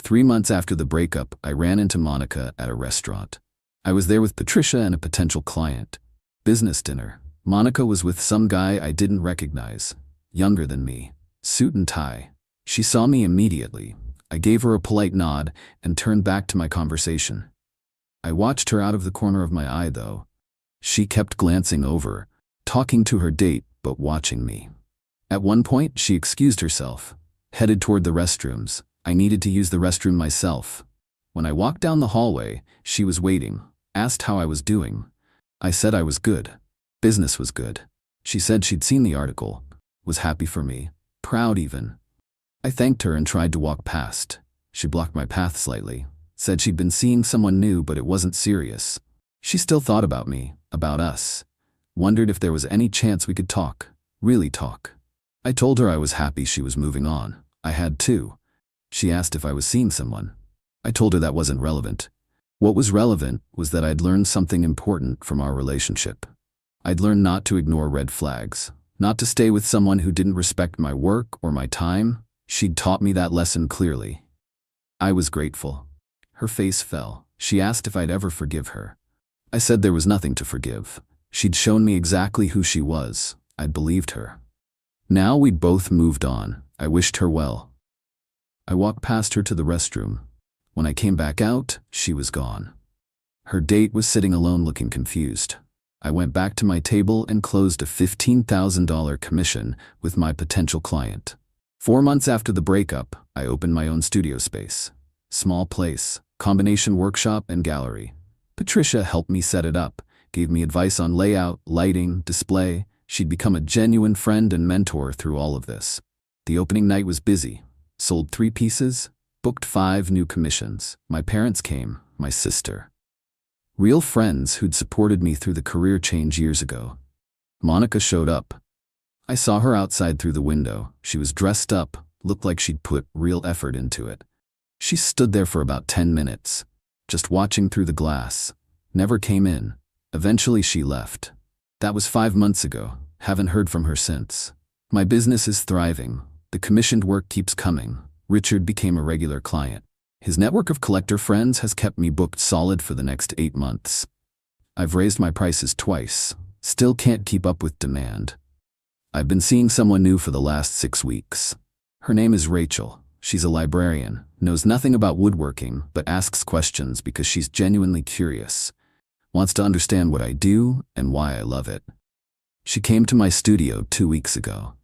3 months after the breakup, I ran into Monica at a restaurant. I was there with Patricia and a potential client. Business dinner. Monica was with some guy I didn't recognize. Younger than me. Suit and tie. She saw me immediately. I gave her a polite nod and turned back to my conversation. I watched her out of the corner of my eye, though. She kept glancing over, talking to her date, but watching me. At one point, she excused herself, headed toward the restrooms. I needed to use the restroom myself. When I walked down the hallway, she was waiting, asked how I was doing. I said I was good. Business was good. She said she'd seen the article, was happy for me, proud even. I thanked her and tried to walk past. She blocked my path slightly, said she'd been seeing someone new but it wasn't serious. She still thought about me, about us. Wondered if there was any chance we could talk, really talk. I told her I was happy she was moving on. I had too. She asked if I was seeing someone. I told her that wasn't relevant. What was relevant was that I'd learned something important from our relationship. I'd learned not to ignore red flags, not to stay with someone who didn't respect my work or my time. She'd taught me that lesson clearly. I was grateful. Her face fell. She asked if I'd ever forgive her. I said there was nothing to forgive. She'd shown me exactly who she was. I'd believed her. Now we'd both moved on. I wished her well. I walked past her to the restroom. When I came back out, she was gone. Her date was sitting alone looking confused. I went back to my table and closed a $15,000 commission with my potential client. 4 months after the breakup, I opened my own studio space. Small place, combination workshop and gallery. Patricia helped me set it up, gave me advice on layout, lighting, display. She'd become a genuine friend and mentor through all of this. The opening night was busy. Sold 3 pieces, booked 5 new commissions. My parents came, my sister. Real friends who'd supported me through the career change years ago. Monica showed up. I saw her outside through the window. She was dressed up, looked like she'd put real effort into it. She stood there for about 10 minutes, just watching through the glass. Never came in. Eventually she left. That was 5 months ago. Haven't heard from her since. My business is thriving. The commissioned work keeps coming. Richard became a regular client. His network of collector friends has kept me booked solid for the next 8 months. I've raised my prices twice. Still can't keep up with demand. I've been seeing someone new for the last 6 weeks. Her name is Rachel. She's a librarian, knows nothing about woodworking, but asks questions because she's genuinely curious. Wants to understand what I do and why I love it. She came to my studio 2 weeks ago.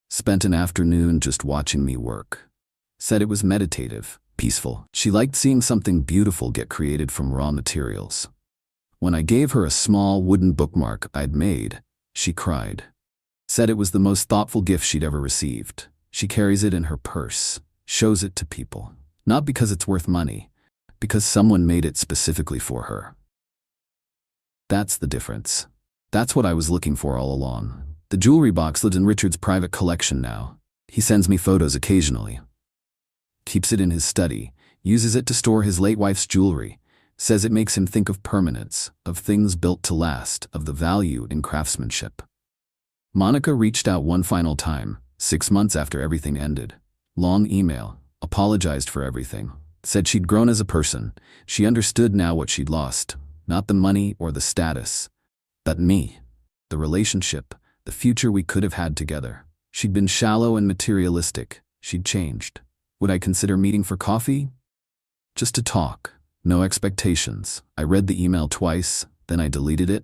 Spent an afternoon just watching me work. Said it was meditative. peaceful. She liked seeing something beautiful get created from raw materials. When I gave her a small wooden bookmark I'd made, she cried. Said it was the most thoughtful gift she'd ever received. She carries it in her purse, shows it to people. Not because it's worth money, because someone made it specifically for her. That's the difference. That's what I was looking for all along. The jewelry box lives in Richard's private collection now. He sends me photos occasionally. Keeps it in his study, uses it to store his late wife's jewelry, says it makes him think of permanence, of things built to last, of the value in craftsmanship. Monica reached out one final time, 6 months after everything ended. Long email, apologized for everything, said she'd grown as a person. She understood now what she'd lost, not the money or the status, but me, the relationship, the future we could have had together. She'd been shallow and materialistic. She'd changed. Would I consider meeting for coffee? Just to talk. No expectations. I read the email twice, then I deleted it.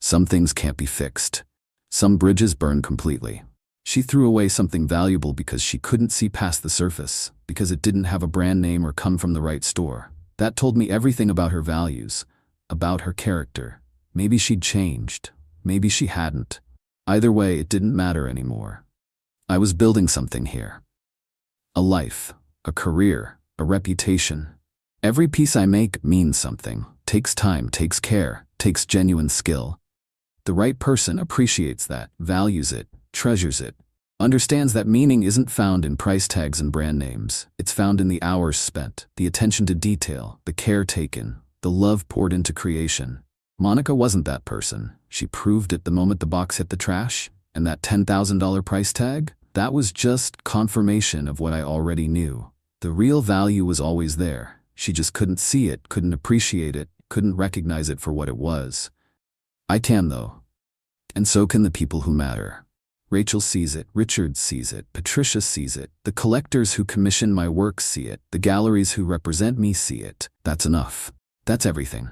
Some things can't be fixed. Some bridges burn completely. She threw away something valuable because she couldn't see past the surface, because it didn't have a brand name or come from the right store. That told me everything about her values, about her character. Maybe she'd changed. Maybe she hadn't. Either way, it didn't matter anymore. I was building something here. A life, a career, a reputation. Every piece I make means something, takes time, takes care, takes genuine skill. The right person appreciates that, values it, treasures it, understands that meaning isn't found in price tags and brand names. It's found in the hours spent, the attention to detail, the care taken, the love poured into creation. Monica wasn't that person. She proved it the moment the box hit the trash, and that $10,000 price tag, that was just confirmation of what I already knew. The real value was always there. She just couldn't see it, couldn't appreciate it, couldn't recognize it for what it was. I can though. And so can the people who matter. Rachel sees it, Richard sees it, Patricia sees it, the collectors who commission my work see it, the galleries who represent me see it. That's enough. That's everything.